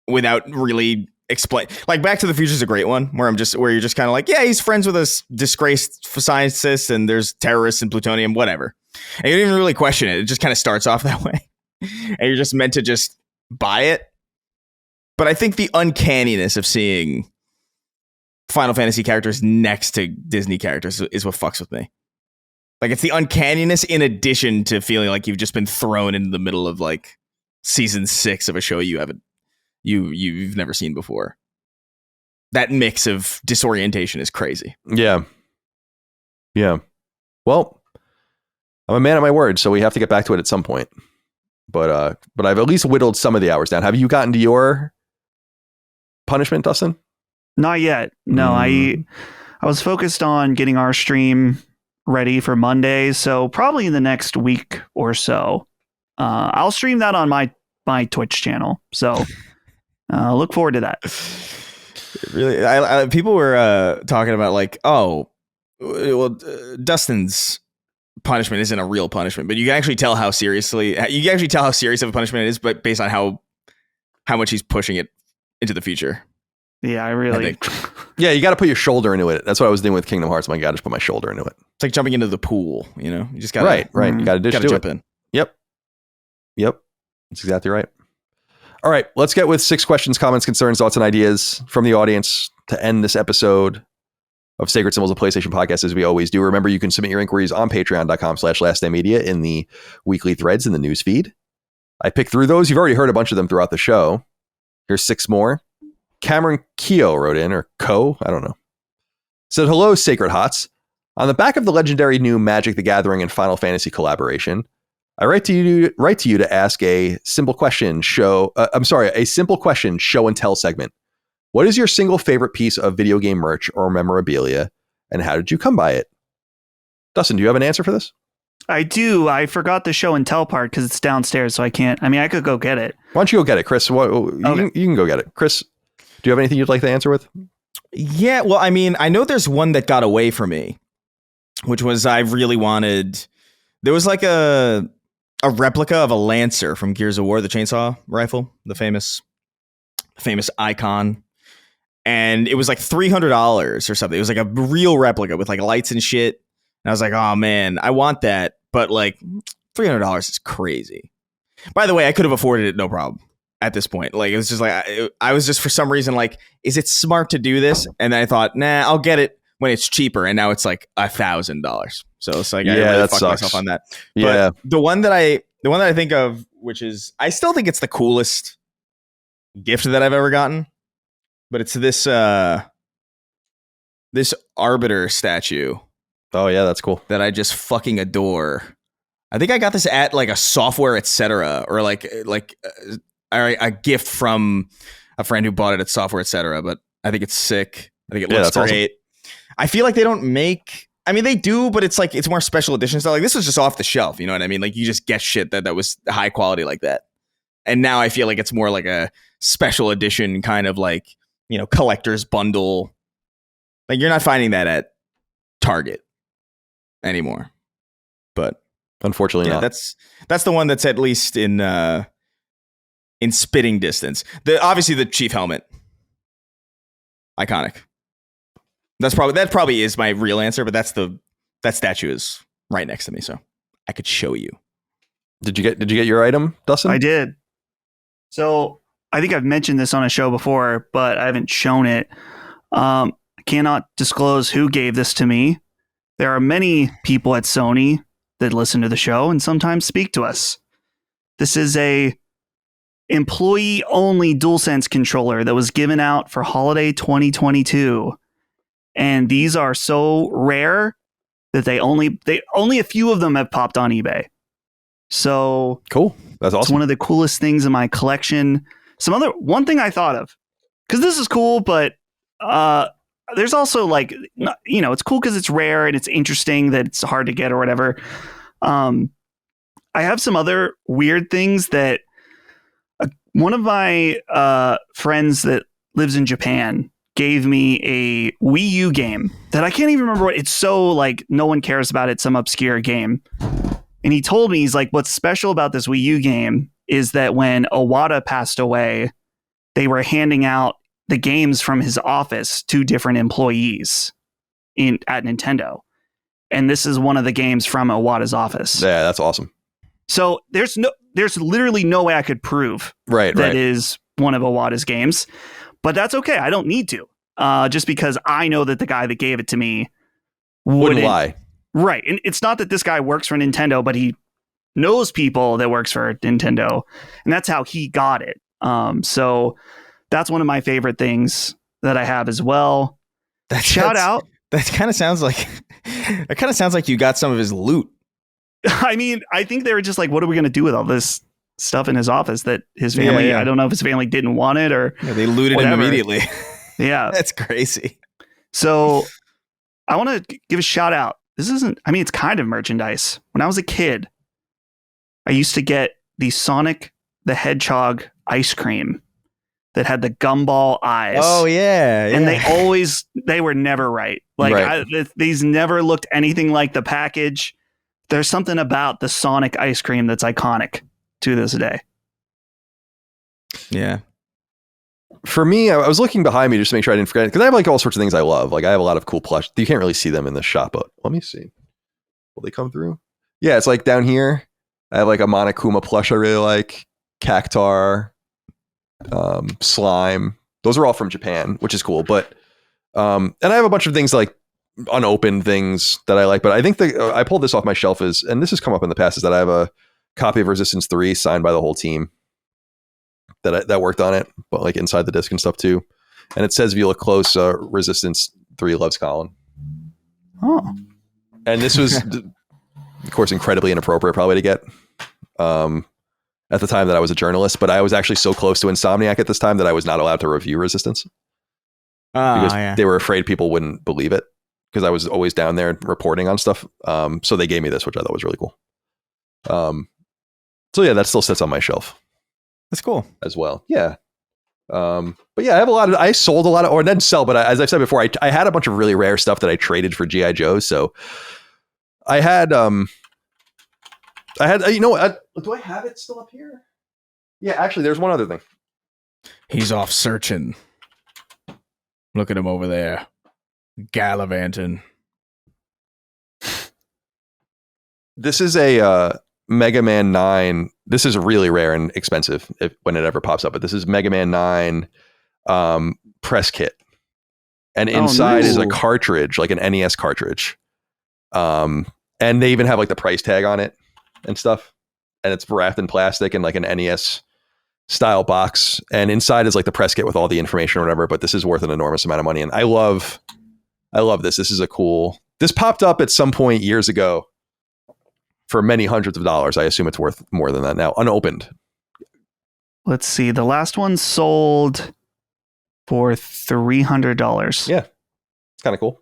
without really explain. Like Back to the Future is a great one where you're just kind of like, yeah, he's friends with a disgraced scientist and there's terrorists and plutonium, whatever. And you don't even really question it. It just kind of starts off that way, and you're just meant to just buy it. But I think the uncanniness of seeing Final Fantasy characters next to Disney characters is what fucks with me. Like it's the uncanniness in addition to feeling like you've just been thrown into the middle of like season 6 of a show you've never seen before. That mix of disorientation is crazy. Yeah. Well, I'm a man of my word, so we have to get back to it at some point. But I've at least whittled some of the hours down. Have you gotten to your punishment, Dustin? Not yet. No, I was focused on getting our stream ready for Monday, so probably in the next week or so. I'll stream that on my Twitch channel. So look forward to that. Really, I people were talking about like, oh, well, Dustin's punishment isn't a real punishment, but you can actually tell how serious of a punishment it is, but based on how much he's pushing it into the future. Yeah, I really. Yeah, you got to put your shoulder into it. That's what I was doing with Kingdom Hearts. My God, just put my shoulder into it. It's like jumping into the pool. You just got right. You got to jump in. Yep. That's exactly right. All right, let's get with 6 questions, comments, concerns, thoughts, and ideas from the audience to end this episode of Sacred Symbols of PlayStation Podcast, as we always do. Remember, you can submit your inquiries on patreon.com/lastdaymedia in the weekly threads in the news feed. I picked through those. You've already heard a bunch of them throughout the show. Here's 6 more. Cameron Keogh wrote in, or Co, I don't know. Said, hello, Sacred Hots. On the back of the legendary new Magic the Gathering and Final Fantasy collaboration, I write to you to ask a simple question show and tell segment. What is your single favorite piece of video game merch or memorabilia, and how did you come by it? Dustin, do you have an answer for this? I do. I forgot the show and tell part because it's downstairs, so I can't. I mean, I could go get it. Why don't you go get it, Chris? You can go get it. Chris, do you have anything you'd like to answer with? Yeah, well, I mean, I know there's one that got away from me, which was I really wanted. There was like a replica of a Lancer from Gears of War, the chainsaw rifle, the famous icon. And it was like $300 or something. It was like a real replica with like lights and shit. And I was like, oh man, I want that. But like $300 is crazy. By the way, I could have afforded it no problem at this point. Like it was just like, I was just for some reason like, is it smart to do this? And then I thought, nah, I'll get it when it's cheaper. And now it's like $1,000. So it's like, I really fucked myself on that. Yeah. But the one that I think of, which is, I still think it's the coolest gift that I've ever gotten. But it's this Arbiter statue. Oh yeah, that's cool. That I just fucking adore. I think I got this at like a Software Etc. or like a gift from a friend who bought it at Software Etc. But I think it's sick. I think it looks great. Awesome. I feel like they don't make. I mean, they do, but it's like it's more special edition stuff. Like this was just off the shelf. You know what I mean? Like you just get shit that was high quality like that. And now I feel like it's more like a special edition kind of like, collector's bundle. Like you're not finding that at Target anymore. But unfortunately not. That's the one that's at least in spitting distance. Obviously the Chief helmet. Iconic. That probably is my real answer, but that statue is right next to me, so I could show you. Did you get your item, Dustin? I did. So I think I've mentioned this on a show before, but I haven't shown it. I cannot disclose who gave this to me. There are many people at Sony that listen to the show and sometimes speak to us. This is a employee-only DualSense controller that was given out for holiday 2022. And these are so rare that they only a few of them have popped on eBay. So cool. That's awesome. It's one of the coolest things in my collection. One thing I thought of, because this is cool, but there's also like, it's cool because it's rare and it's interesting that it's hard to get or whatever. I have some other weird things that one of my friends that lives in Japan gave me a Wii U game that I can't even remember what it's so like no one cares about it, some obscure game. And he told me, he's like, what's special about this Wii U game is that when Iwata passed away, they were handing out the games from his office to different employees at Nintendo. And this is one of the games from Iwata's office. Yeah, that's awesome. So there's literally no way I could prove that is one of Iwata's games, but that's okay. I don't need to, just because I know that the guy that gave it to me wouldn't lie. Right. And it's not that this guy works for Nintendo, but he knows people that works for Nintendo, and that's how he got it. So that's one of my favorite things that I have as well. Shout out. That kind of sounds like It kind of sounds like you got some of his loot. I mean, I think they were just like, what are we going to do with all this stuff in his office that his family, I don't know if his family didn't want it or they looted him immediately. Yeah. That's crazy. So I want to give a shout out. This isn't, I mean, it's kind of merchandise. When I was a kid, I used to get the Sonic the Hedgehog ice cream that had the gumball eyes. Oh, yeah. And they were never right. Like these never looked anything like the package. There's something about the Sonic ice cream that's iconic to this day. Yeah. For me, I was looking behind me just to make sure I didn't forget, because I have like all sorts of things I love. Like I have a lot of cool plush. You can't really see them in the shop, but let me see. Will they come through? Yeah, it's like down here. I have like a Monokuma plush I really like, Cactar, Slime. Those are all from Japan, which is cool. But and I have a bunch of things like unopened things that I like. But I think I pulled this off my shelf and this has come up in the past, is that I have a copy of Resistance 3 signed by the whole team that worked on it, but like inside the disc and stuff too. And it says, if you look close, Resistance 3 loves Colin. Oh. And this was, of course, incredibly inappropriate probably to get at the time that I was a journalist, but I was actually so close to Insomniac at this time that I was not allowed to review Resistance. Because they were afraid people wouldn't believe it, because I was always down there reporting on stuff. So they gave me this, which I thought was really cool. So yeah, that still sits on my shelf. That's cool as well. Yeah. But yeah, I sold a lot of, or didn't sell, but as I've said before, I had a bunch of really rare stuff that I traded for G.I. Joes. So I had, you know what? Do I have it still up here? Yeah, actually, there's one other thing. He's off searching. Look at him over there. Gallivanting. This is a Mega Man 9. This is really rare and expensive when it ever pops up, but this is Mega Man 9 press kit. And inside is a cartridge, like an NES cartridge. And they even have like the price tag on it and stuff. And it's wrapped in plastic and like an NES style box. And inside is like the press kit with all the information or whatever, but this is worth an enormous amount of money. And I love this. This is this popped up at some point years ago for many hundreds of dollars. I assume it's worth more than that now, unopened. Let's see. The last one sold for $300. Yeah. It's kind of cool.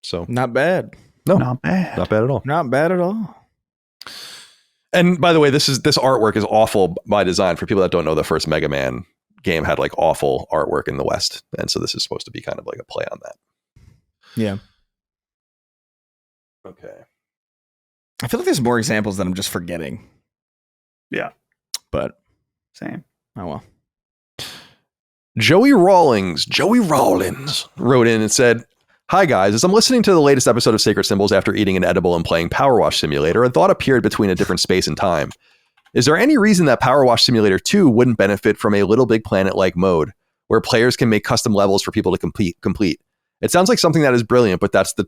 So not bad. No, not bad. Not bad at all. Not bad at all. And by the way, this artwork is awful by design. For people that don't know, the first Mega Man game had like awful artwork in the West. And so this is supposed to be kind of like a play on that. Yeah. Okay. I feel like there's more examples that I'm just forgetting. Yeah. But same. Oh well. Joey Rawlings wrote in and said, "Hi guys, as I'm listening to the latest episode of Sacred Symbols after eating an edible and playing Powerwash Simulator, a thought appeared between a different space and time. Is there any reason that Powerwash Simulator 2 wouldn't benefit from a Little Big Planet-like mode where players can make custom levels for people to complete? It sounds like something that is brilliant, but that's the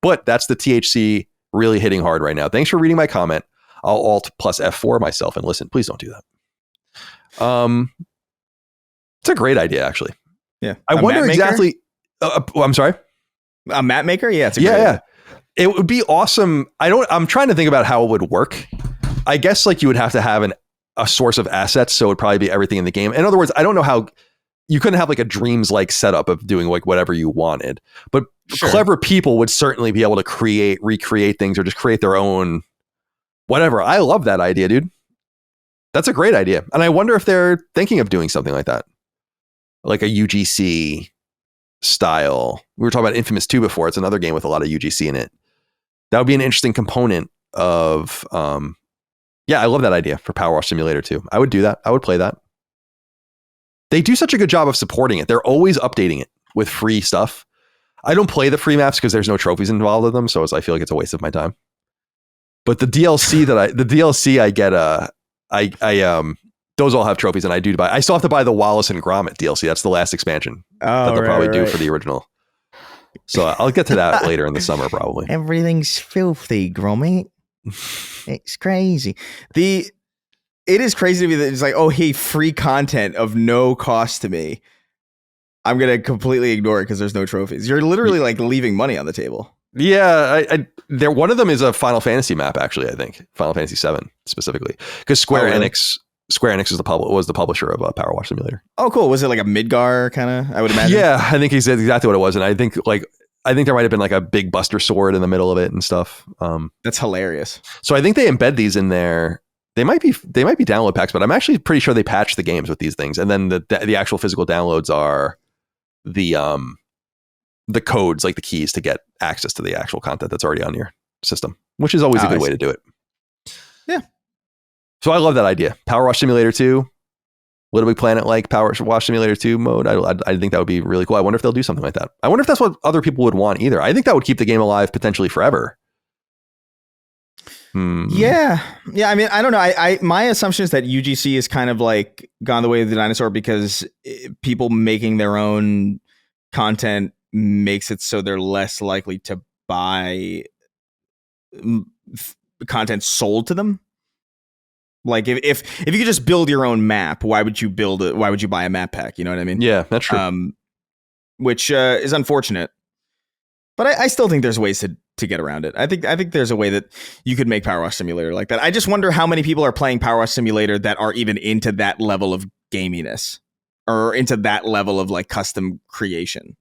THC really hitting hard right now. Thanks for reading my comment. I'll Alt plus F4 myself and listen. Please don't do that." It's a great idea, actually. Yeah. I wonder exactly. I'm sorry. A map maker? Yeah. It's yeah. It would be awesome. I'm trying to think about how it would work. I guess like you would have to have a source of assets. So it would probably be everything in the game. In other words, I don't know how you couldn't have like a Dreams-like setup of doing like whatever you wanted, but clever people would certainly be able to recreate things or just create their own whatever. I love that idea, dude. That's a great idea. And I wonder if they're thinking of doing something like that. Like a UGC style. We were talking about Infamous 2 before. It's another game with a lot of UGC in it. That would be an interesting component of, I love that idea for Powerwash Simulator 2. I would do that. I would play that. They do such a good job of supporting it. They're always updating it with free stuff. I don't play the free maps because there's no trophies involved with them. So I feel like it's a waste of my time. But the DLC I get, those all have trophies, and I do buy. I still have to buy the Wallace and Gromit DLC. That's the last expansion that they'll probably do for the original. So I'll get to that later in the summer, probably. Everything's filthy, Gromit. It's crazy. It is crazy to me that it's like, oh, hey, free content of no cost to me. I'm gonna completely ignore it because there's no trophies. You're literally like leaving money on the table. Yeah, there. One of them is a Final Fantasy map, actually. I think Final Fantasy VII specifically, because Square Enix is was the publisher of Powerwash Simulator. Oh, cool. Was it like a Midgar kind of? I would imagine. Yeah, I think he said exactly what it was, and I think there might have been like a big Buster Sword in the middle of it and stuff. That's hilarious. So I think they embed these in there. They might be download packs, but I'm actually pretty sure they patch the games with these things, and then the actual physical downloads are the codes, like the keys to get access to the actual content that's already on your system, which is always a good way to do it. Yeah. So I love that idea. Powerwash Simulator 2, Little Big Planet like Powerwash Simulator 2 mode. I think that would be really cool. I wonder if they'll do something like that. I wonder if that's what other people would want either. I think that would keep the game alive potentially forever. Yeah. I mean, I don't know. My assumption is that UGC is kind of like gone the way of the dinosaur because people making their own content makes it so they're less likely to buy content sold to them. Like if you could just build your own map, why would you build it? Why would you buy a map pack? You know what I mean? Yeah, that's true. Which is unfortunate, but I still think there's ways to get around it. I think there's a way that you could make Powerwash Simulator like that. I just wonder how many people are playing Powerwash Simulator that are even into that level of gaminess or into that level of like custom creation.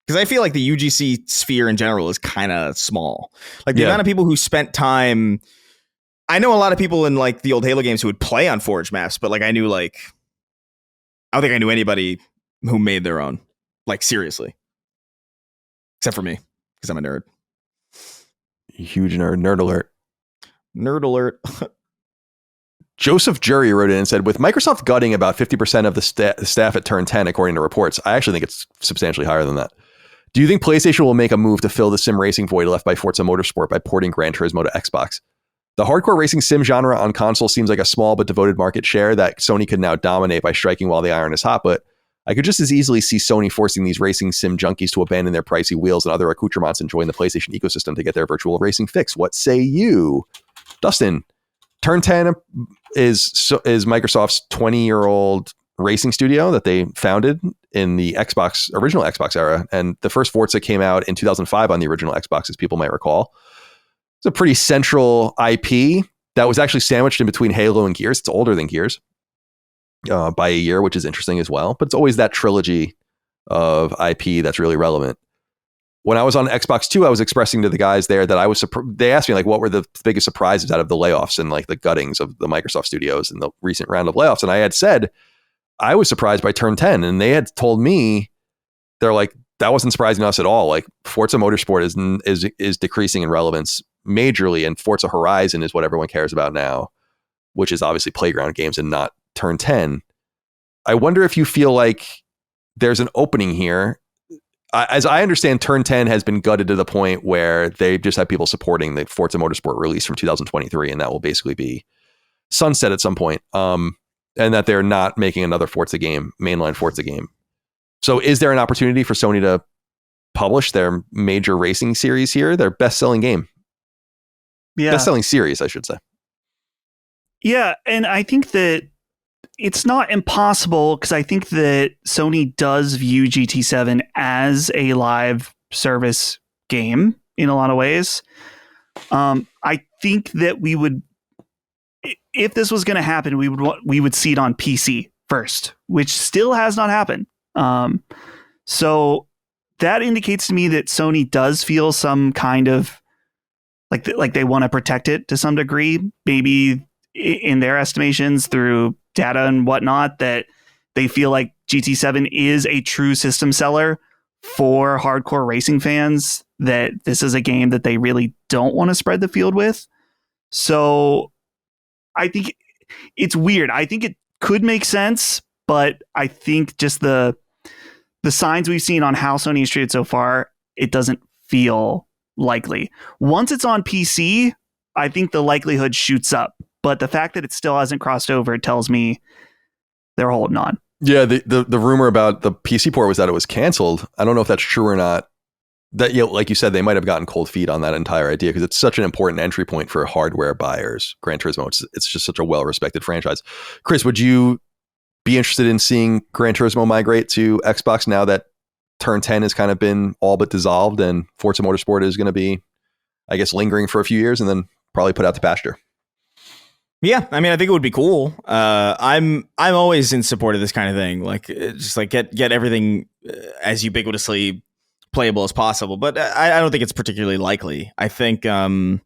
Because I feel like the UGC sphere in general is kind of small. Like the amount of people who spent time. I know a lot of people in like the old Halo games who would play on Forge maps, but like I don't think I knew anybody who made their own. Like seriously, except for me, because I'm a nerd. Huge nerd. Nerd alert. Nerd alert. Joseph Jury wrote in and said, with Microsoft gutting about 50% of the staff at Turn 10, according to reports, I actually think it's substantially higher than that. Do you think PlayStation will make a move to fill the sim racing void left by Forza Motorsport by porting Gran Turismo to Xbox? The hardcore racing sim genre on console seems like a small but devoted market share that Sony could now dominate by striking while the iron is hot, but I could just as easily see Sony forcing these racing sim junkies to abandon their pricey wheels and other accoutrements and join the PlayStation ecosystem to get their virtual racing fix. What say you? Dustin, Turn 10 is Microsoft's 20-year-old racing studio that they founded in the original Xbox era, and the first Forza came out in 2005 on the original Xbox, as people might recall. It's a pretty central IP that was actually sandwiched in between Halo and Gears. It's older than Gears by a year, which is interesting as well. But it's always that trilogy of IP that's really relevant. When I was on Xbox 2, I was expressing to the guys there that they asked me like, what were the biggest surprises out of the layoffs and like the guttings of the Microsoft studios in the recent round of layoffs. And I had said, I was surprised by Turn 10. And they had told me, they're like, that wasn't surprising to us at all. Like Forza Motorsport is decreasing in relevance majorly, and Forza Horizon is what everyone cares about now, which is obviously Playground games and not Turn 10. I wonder if you feel like there's an opening here. As I understand, Turn 10 has been gutted to the point where they just have people supporting the Forza Motorsport release from 2023, and that will basically be sunset at some point. And that they're not making another Forza game, mainline Forza game. So is there an opportunity for Sony to publish their major racing series here, their best-selling game? Yeah. Best-selling series, I should say. Yeah, and I think that it's not impossible, because I think that Sony does view GT7 as a live service game in a lot of ways. I think that we would, if this was going to happen, we would see it on PC first, which still has not happened. So that indicates to me that Sony does feel some kind of like they want to protect it to some degree, maybe in their estimations through data and whatnot, that they feel like GT7 is a true system seller for hardcore racing fans, that this is a game that they really don't want to spread the field with. So I think it's weird. I think it could make sense, but I think just the signs we've seen on how Sony has treated so far, it doesn't feel likely. Once it's on PC, I think the likelihood shoots up. But the fact that it still hasn't crossed over tells me they're holding on. Yeah, the rumor about the PC port was that it was canceled. I don't know if that's true or not. That, you know, like you said, they might have gotten cold feet on that entire idea, because it's such an important entry point for hardware buyers. Gran Turismo, it's just such a well-respected franchise. Chris, would you be interested in seeing Gran Turismo migrate to Xbox now that Turn 10 has kind of been all but dissolved, and Forza Motorsport is going to be, I guess, lingering for a few years and then probably put out to pasture. Yeah, I mean, I think it would be cool. I'm always in support of this kind of thing. Like, just like get everything as ubiquitously playable as possible. But I don't think it's particularly likely. I think even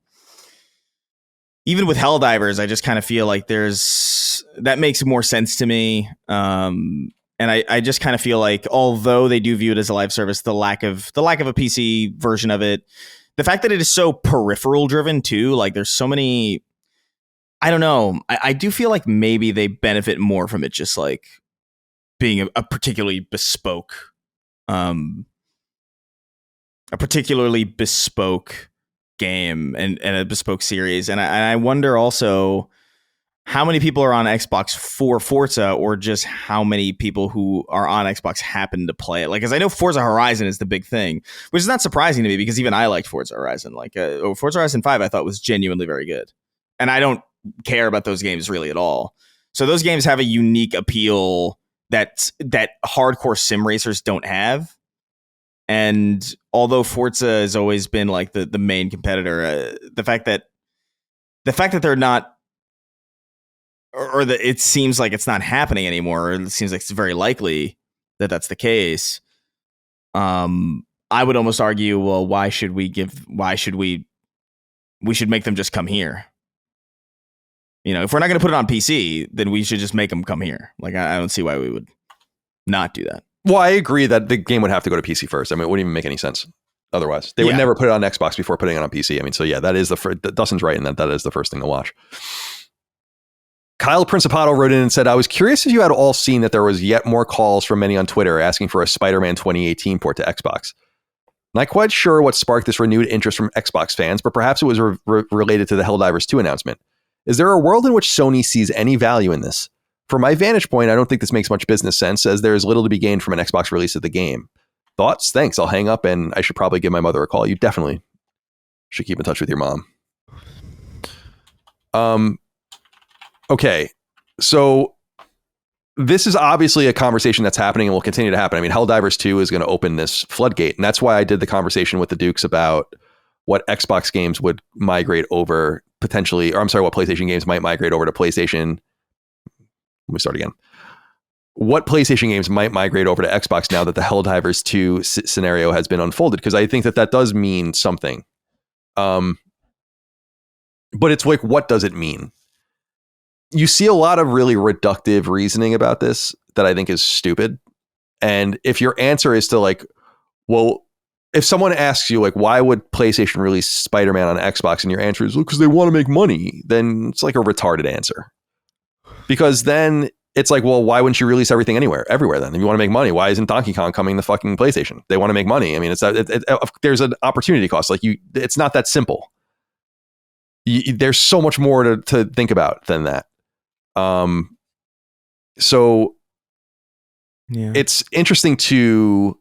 with Helldivers, I just kind of feel like that makes more sense to me. And I just kind of feel like, although they do view it as a live service, the lack of a PC version of it, the fact that it is so peripheral driven too, like there's so many. I don't know. I do feel like maybe they benefit more from it just like being a particularly bespoke, game and a bespoke series. And I wonder also how many people are on Xbox for Forza, or just how many people who are on Xbox happen to play it. Like, as I know Forza Horizon is the big thing, which is not surprising to me because even I liked Forza Horizon. Like Forza Horizon 5, I thought was genuinely very good. And I don't care about those games really at all. So those games have a unique appeal that hardcore sim racers don't have. And although Forza has always been like the main competitor, the fact that they're not, or that it seems like it's not happening anymore, or it seems like it's very likely that that's the case. I would almost argue, well, we should make them just come here. You know, if we're not going to put it on PC, then we should just make them come here. Like, I don't see why we would not do that. Well, I agree that the game would have to go to PC first. I mean, it wouldn't even make any sense otherwise. They would never put it on Xbox before putting it on PC. I mean, so yeah, that is Dustin's right in that is the first thing to watch. Kyle Principato wrote in and said, I was curious if you had all seen that there was yet more calls from many on Twitter asking for a Spider-Man 2018 port to Xbox. Not quite sure what sparked this renewed interest from Xbox fans, but perhaps it was related to the Helldivers 2 announcement. Is there a world in which Sony sees any value in this? From my vantage point, I don't think this makes much business sense, as there is little to be gained from an Xbox release of the game. Thoughts? Thanks. I'll hang up, and I should probably give my mother a call. You definitely should keep in touch with your mom. Okay. So this is obviously a conversation that's happening and will continue to happen. I mean, Helldivers 2 is going to open this floodgate, and that's why I did the conversation with the Dukes about what Xbox games would migrate over potentially, or I'm sorry, what PlayStation games might migrate over to PlayStation. Let me start again. What PlayStation games might migrate over to Xbox now that the Helldivers 2 scenario has been unfolded? Because I think that does mean something. But it's like, what does it mean? You see a lot of really reductive reasoning about this that I think is stupid. And if your answer is to like, well, if someone asks you like, why would PlayStation release Spider-Man on Xbox? And your answer is, well, because they want to make money. Then it's like a retarded answer. Because then it's like, well, why wouldn't you release everything everywhere then? If you want to make money, why isn't Donkey Kong coming to fucking PlayStation? They want to make money. I mean, there's an opportunity cost. Like it's not that simple. There's so much more to think about than that. So yeah, it's interesting to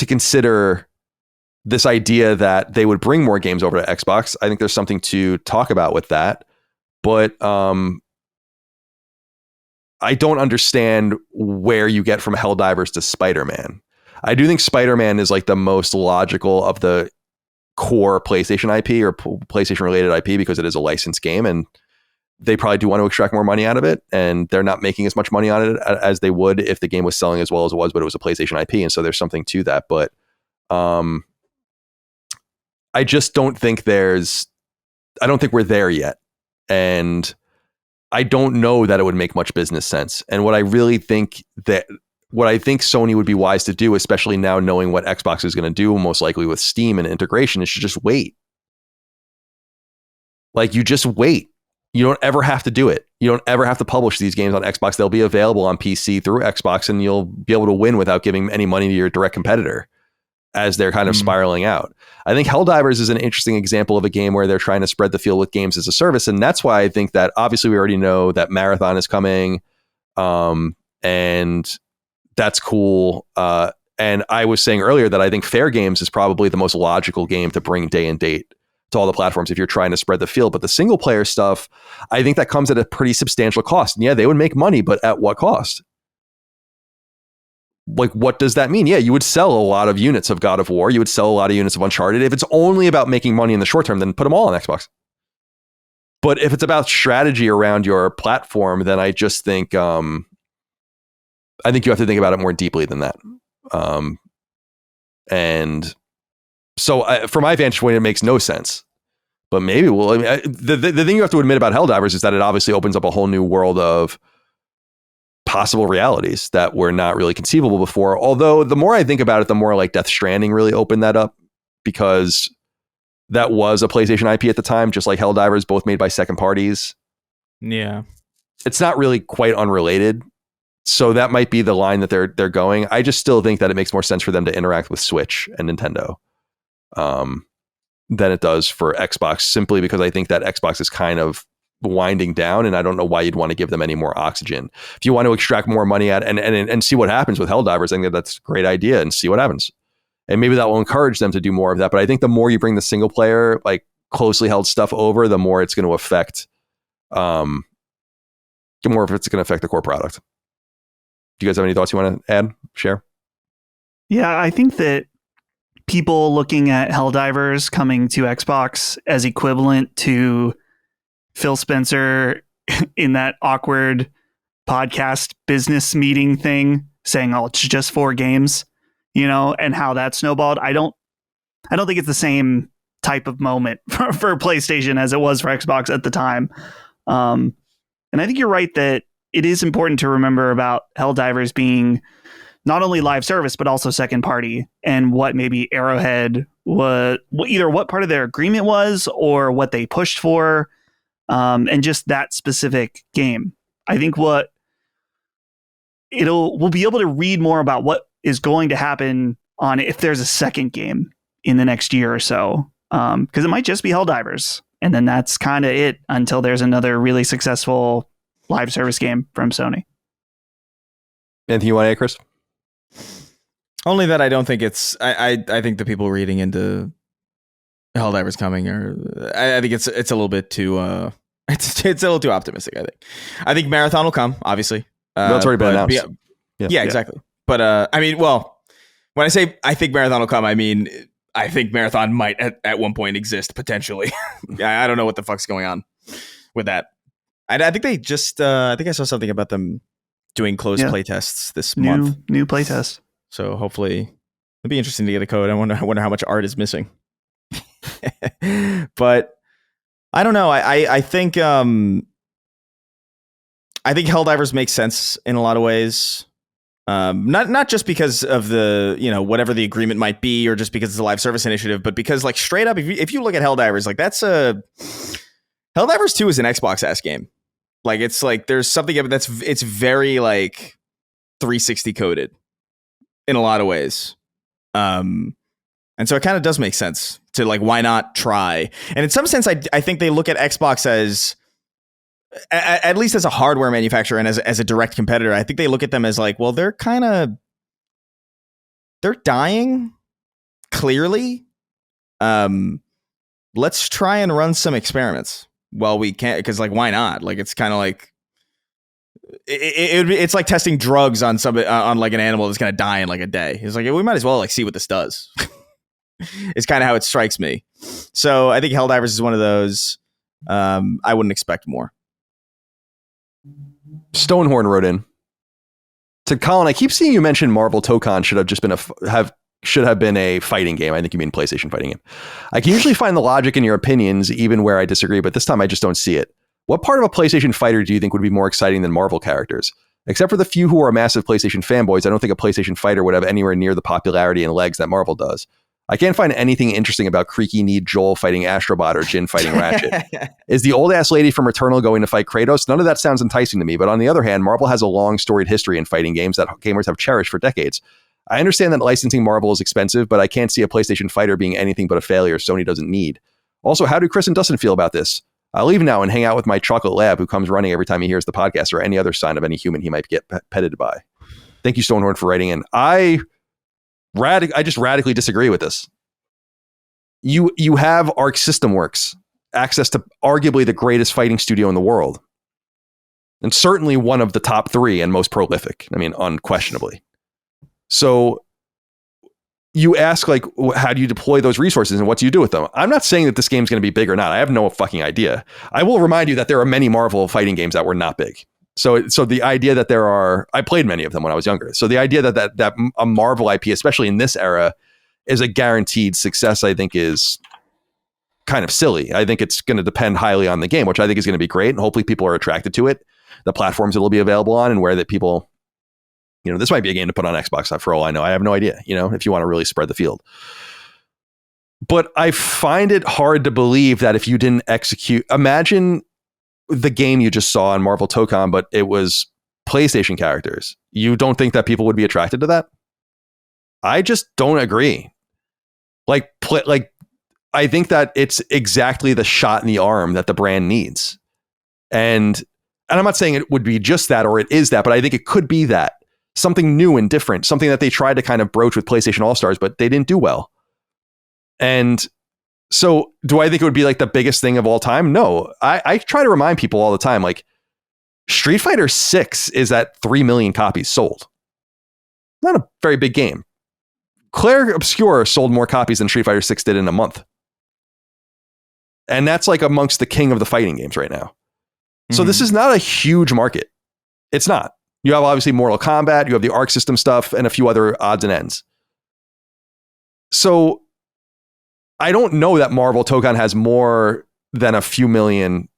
consider this idea that they would bring more games over to Xbox. I think there's something to talk about with that, but I don't understand where you get from Helldivers to Spider-Man. I do think Spider-Man is like the most logical of the core PlayStation IP or PlayStation related IP because it is a licensed game and they probably do want to extract more money out of it, and they're not making as much money on it as they would if the game was selling as well as it was, but it was a PlayStation IP. And so there's something to that. But I just don't think I don't think we're there yet. And I don't know that it would make much business sense. And what I think Sony would be wise to do, especially now knowing what Xbox is going to do, most likely with Steam and integration, is to just wait. Like, you just wait. You don't ever have to do it. You don't ever have to publish these games on Xbox. They'll be available on PC through Xbox, and you'll be able to win without giving any money to your direct competitor as they're kind of spiraling out. I think Helldivers is an interesting example of a game where they're trying to spread the field with games as a service. And that's why I think that obviously we already know that Marathon is coming, and that's cool. And I was saying earlier that I think Fair Games is probably the most logical game to bring day and date to all the platforms if you're trying to spread the field. But the single player stuff, I think that comes at a pretty substantial cost. And yeah, they would make money, but at what cost? like, what does that mean? Yeah, you would sell a lot of units of God of War. You would sell a lot of units of Uncharted. If it's only about making money in the short term, then put them all on Xbox. But if it's about strategy around your platform, then I just think I think you have to think about it more deeply than that. And so from my vantage point, it makes no sense. But maybe the thing you have to admit about Helldivers is that it obviously opens up a whole new world of possible realities that were not really conceivable before. Although the more I think about it, the more like Death Stranding really opened that up, because that was a PlayStation IP at the time, just like Helldivers, both made by second parties. Yeah. It's not really quite unrelated. So that might be the line that they're going. I just still think that it makes more sense for them to interact with Switch and Nintendo than it does for Xbox, simply because I think that Xbox is kind of winding down, and I don't know why you'd want to give them any more oxygen. If you want to extract more money at and see what happens with Helldivers, I think that's a great idea, and see what happens. And maybe that will encourage them to do more of that. But I think the more you bring the single player, like closely held stuff over, the more it's going to affect the core product. Do you guys have any thoughts you want to add, share? Yeah, I think that people looking at Helldivers coming to Xbox as equivalent to Phil Spencer in that awkward podcast business meeting thing saying, oh, it's just 4 games, and how that snowballed. I don't think it's the same type of moment for PlayStation as it was for Xbox at the time. And I think you're right that it is important to remember about Helldivers being not only live service, but also second party, and what maybe Arrowhead was, either what part of their agreement was or what they pushed for, and just that specific game. I think we'll be able to read more about what is going to happen on if there's a second game in the next year or so, because it might just be Helldivers, and then that's kind of it until there's another really successful live service game from Sony. Anything you want to add, Chris? Only that I don't think it's. I think the people reading into Helldivers coming I think it's a little bit too. It's a little too optimistic. I think Marathon will come. Obviously, that's already been announced. Yeah, exactly. But I mean, well, when I say I think Marathon will come, I mean I think Marathon might at one point exist potentially. I don't know what the fuck's going on with that. I think they just. I think I saw something about them doing closed playtests this month. New playtest. So hopefully it'll be interesting to get a code. I wonder how much art is missing. But I don't know. I think Helldivers makes sense in a lot of ways. Not just because of the, whatever the agreement might be, or just because it's a live service initiative, but because like straight up, if you look at Helldivers, like Helldivers 2 is an Xbox ass game. Like it's like there's something it's very like 360 coded in a lot of ways. And so it kind of does make sense to like, why not try? And in some sense, I think they look at Xbox as, at least as a hardware manufacturer and as a direct competitor, I think they look at them as like, well, they're dying clearly. Let's try and run some experiments. Well, we can't, because like, why not? Like, it's kind of like it's like testing drugs on on like an animal that's gonna die in like a day. It's like, we might as well like see what this does. It's kind of how it strikes me. So I think Helldivers is one of those. I wouldn't expect more. Stonehorn wrote in, said, Colin, I keep seeing you mention Marvel Tokon should have been a fighting game. I think you mean PlayStation fighting game. I can usually find the logic in your opinions, even where I disagree, but this time I just don't see it. What part of a PlayStation fighter do you think would be more exciting than Marvel characters? Except for the few who are massive PlayStation fanboys, I don't think a PlayStation fighter would have anywhere near the popularity and legs that Marvel does. I can't find anything interesting about Creaky Kneed Joel fighting Astrobot or Jin fighting Ratchet. Is the old ass lady from Returnal going to fight Kratos? None of that sounds enticing to me, but on the other hand, Marvel has a long storied history in fighting games that gamers have cherished for decades. I understand that licensing Marvel is expensive, but I can't see a PlayStation fighter being anything but a failure Sony doesn't need. Also, how do Chris and Dustin feel about this? I'll leave now and hang out with my chocolate lab who comes running every time he hears the podcast, or any other sign of any human he might get petted by. Thank you, Stonehorn, for writing in. I just radically disagree with this. You have Arc System Works, access to arguably the greatest fighting studio in the world, and certainly one of the top 3 and most prolific. I mean, unquestionably. So you ask, like, how do you deploy those resources and what do you do with them? I'm not saying that this game's going to be big or not. I have no fucking idea. I will remind you that there are many Marvel fighting games that were not big. So the idea that I played many of them when I was younger. So the idea that a Marvel IP, especially in this era, is a guaranteed success, I think is kind of silly. I think it's going to depend highly on the game, which I think is going to be great. And hopefully people are attracted to it, the platforms it'll be available on, and where that people, this might be a game to put on Xbox for all I know. I have no idea, if you want to really spread the field. But I find it hard to believe that if you didn't execute, imagine the game you just saw on Marvel Tokon, but it was PlayStation characters. You don't think that people would be attracted to that? I just don't agree. I think that it's exactly the shot in the arm that the brand needs. And I'm not saying it would be just that or it is that, but I think it could be that. Something new and different, something that they tried to kind of broach with PlayStation All-Stars, but they didn't do well. And so do I think it would be like the biggest thing of all time? No. I try to remind people all the time, like Street Fighter 6 is at 3 million copies sold. Not a very big game. Claire Obscure sold more copies than Street Fighter 6 did in a month. And that's like amongst the king of the fighting games right now. So this is not a huge market. It's not. You have obviously Mortal Kombat, you have the Arc System stuff, and a few other odds and ends. So I don't know that Marvel Tokon has more than a few million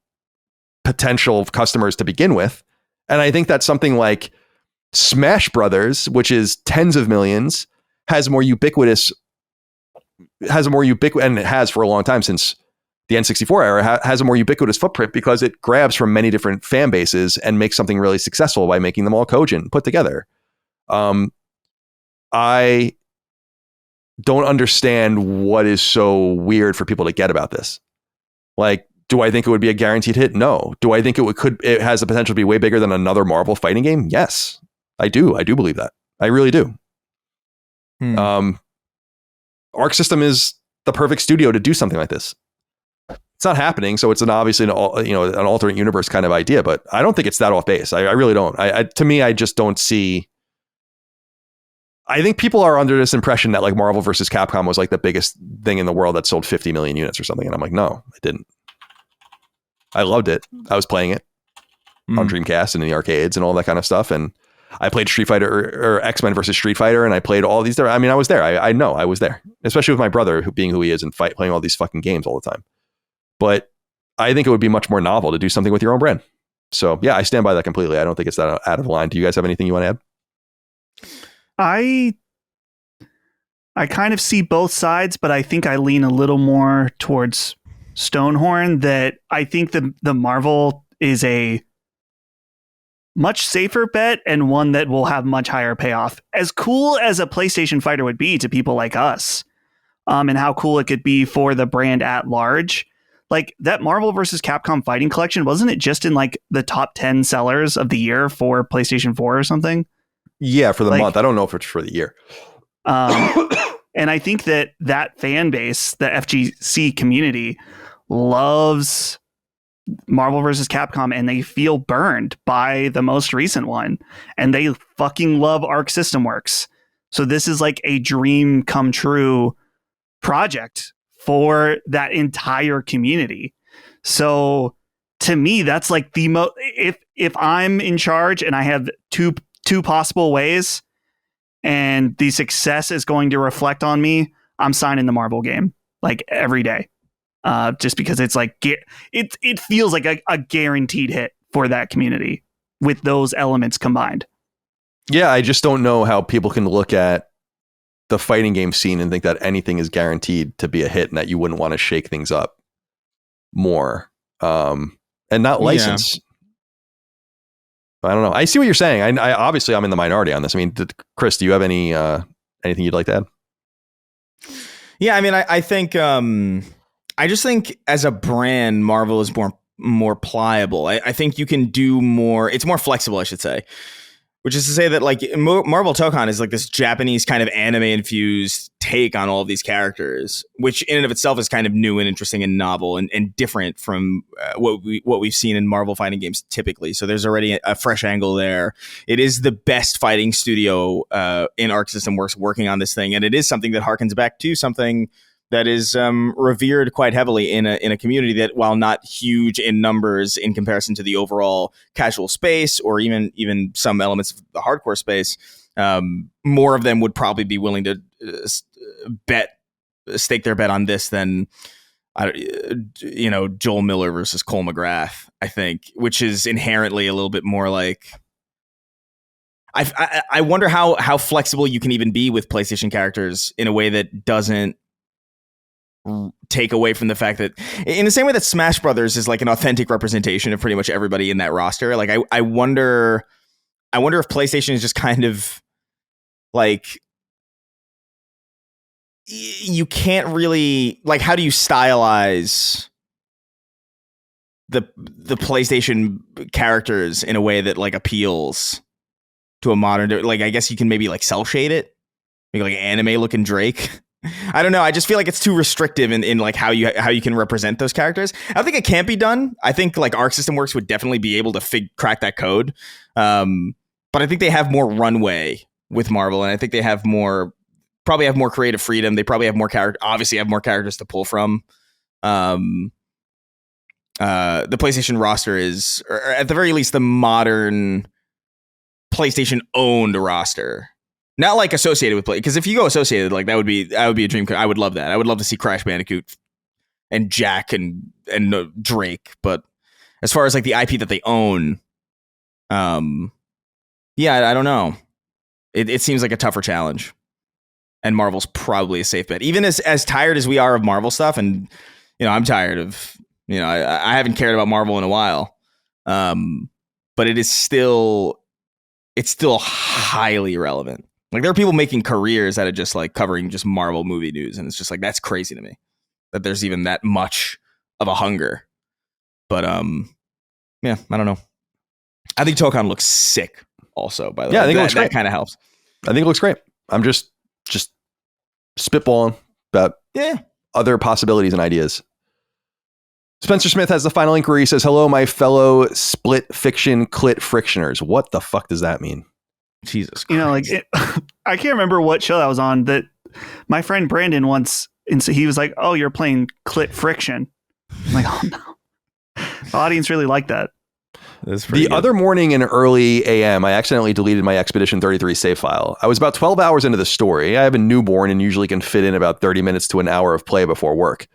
potential customers to begin with. And I think that something like Smash Brothers, which is tens of millions, has a more ubiquitous, and it has for a long time since the N64 era, has a more ubiquitous footprint because it grabs from many different fan bases and makes something really successful by making them all cogent, put together. I don't understand what is so weird for people to get about this. Like, do I think it would be a guaranteed hit? No. Do I think it has the potential to be way bigger than another Marvel fighting game? Yes, I do. I do believe that. I really do. Arc System is the perfect studio to do something like this. It's not happening, so it's obviously an alternate universe kind of idea, but I don't think it's that off base. I really don't. To me, I just don't see. I think people are under this impression that like Marvel versus Capcom was like the biggest thing in the world that sold 50 million units or something, and I'm like, no, it didn't. I loved it. I was playing it on Dreamcast and in the arcades and all that kind of stuff, and I played Street Fighter or X-Men versus Street Fighter, and I played all these. I mean, I was there. I know I was there, especially with my brother being who he is and playing all these fucking games all the time. But I think it would be much more novel to do something with your own brand. So yeah, I stand by that completely. I don't think it's that out of line. Do you guys have anything you want to add? I kind of see both sides, but I think I lean a little more towards Stonehorn, that I think the Marvel is a much safer bet and one that will have much higher payoff. As cool as a PlayStation fighter would be to people like us, and how cool it could be for the brand at large. Like that Marvel versus Capcom fighting collection, wasn't it just in like the top 10 sellers of the year for PlayStation 4 or something? Yeah, for the month. I don't know if it's for the year. And I think that fan base, the FGC community, loves Marvel versus Capcom, and they feel burned by the most recent one, and they fucking love Arc System Works. So this is like a dream come true project for that entire community. So to me, that's like the most, if I'm in charge and I have two possible ways and the success is going to reflect on me, I'm signing the Marvel game like every day. Just because it's like, it feels like a guaranteed hit for that community with those elements combined. Yeah. I just don't know how people can look at the fighting game scene and think that anything is guaranteed to be a hit and that you wouldn't want to shake things up more, and not license. Yeah. I don't know. I see what you're saying. I obviously I'm in the minority on this. I mean, Chris, do you have anything you'd like to add? Yeah. I mean, I think, I just think as a brand, Marvel is more pliable. I think you can do more. It's more flexible, I should say. Which is to say that like Marvel Tokon is like this Japanese kind of anime infused take on all of these characters, which in and of itself is kind of new and interesting and novel and different from what we've seen in Marvel fighting games typically. So there's already a fresh angle there. It is the best fighting studio in Arc System Works working on this thing, and it is something that harkens back to something that is revered quite heavily in a community that, while not huge in numbers in comparison to the overall casual space or even some elements of the hardcore space, more of them would probably be willing to stake their bet on this than Joel Miller versus Cole McGrath, I think, which is inherently a little bit more like. I wonder how flexible you can even be with PlayStation characters in a way that doesn't take away from the fact that, in the same way that Smash Brothers is like an authentic representation of pretty much everybody in that roster, like I wonder if PlayStation is just kind of like, you can't really, like, how do you stylize the PlayStation characters in a way that like appeals to a modern, like, I guess you can maybe like cell shade it, make like anime looking Drake. I don't know. I just feel like it's too restrictive in like how you can represent those characters. I don't think it can't be done. I think like Arc System Works would definitely be able to crack that code. But I think they have more runway with Marvel, and I think they probably have more creative freedom. They probably have obviously have more characters to pull from. The PlayStation roster is, or at the very least, the modern PlayStation owned roster. Not like associated with play, because if you go associated, like that would be a dream. I would love that. I would love to see Crash Bandicoot and Jack and Drake. But as far as like the IP that they own, yeah, I don't know. It seems like a tougher challenge, and Marvel's probably a safe bet. Even as tired as we are of Marvel stuff, and I'm tired of I haven't cared about Marvel in a while, but it's still highly relevant. Like, there are people making careers out of just like covering just Marvel movie news, and it's just like, that's crazy to me that there's even that much of a hunger. But yeah, I don't know. I think Tokon looks sick also, by the way. I think it looks great. That kind of helps. I think it looks great. I'm just spitballing about other possibilities and ideas. Spencer Smith has the final inquiry. He says, hello, my fellow split fiction clit frictioners. What the fuck does that mean? Jesus Christ. I can't remember what show that was on, that my friend Brandon once, and so he was like, oh, you're playing clit friction. I'm like, oh no. The audience really liked that. Other morning in early AM, I accidentally deleted my Expedition 33 save file. I was about 12 hours into the story. I have a newborn and usually can fit in about 30 minutes to an hour of play before work.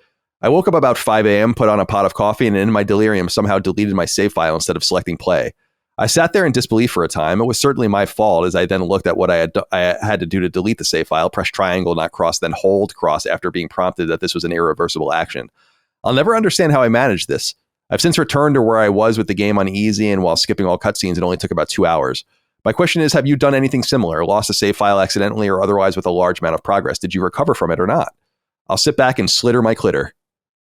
I woke up about 5 a.m., put on a pot of coffee, and in my delirium somehow deleted my save file instead of selecting play. I sat there in disbelief for a time. It was certainly my fault, as I then looked at what I had to do to delete the save file, press triangle, not cross, then hold cross after being prompted that this was an irreversible action. I'll never understand how I managed this. I've since returned to where I was with the game on easy, and while skipping all cutscenes, it only took about 2 hours. My question is, have you done anything similar? Lost a save file accidentally or otherwise with a large amount of progress? Did you recover from it or not? I'll sit back and slitter my clitter.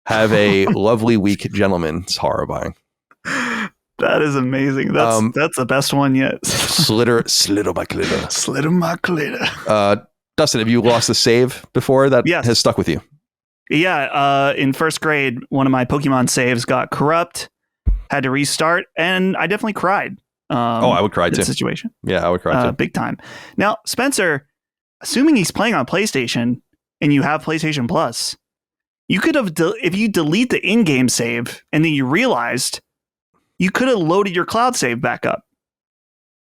Have a lovely week, gentlemen. It's horrifying. That is amazing. That's the best one yet. Slitter my clitter. Slitter my clitter. Dustin, have you lost a save before that has stuck with you? Yeah. In first grade, one of my Pokemon saves got corrupt, had to restart, and I definitely cried. I would cry too. Situation. Yeah, I would cry too. Big time. Now, Spencer, assuming he's playing on PlayStation and you have PlayStation Plus, you could have, if you delete the in-game save and then you realized, you could have loaded your cloud save back up.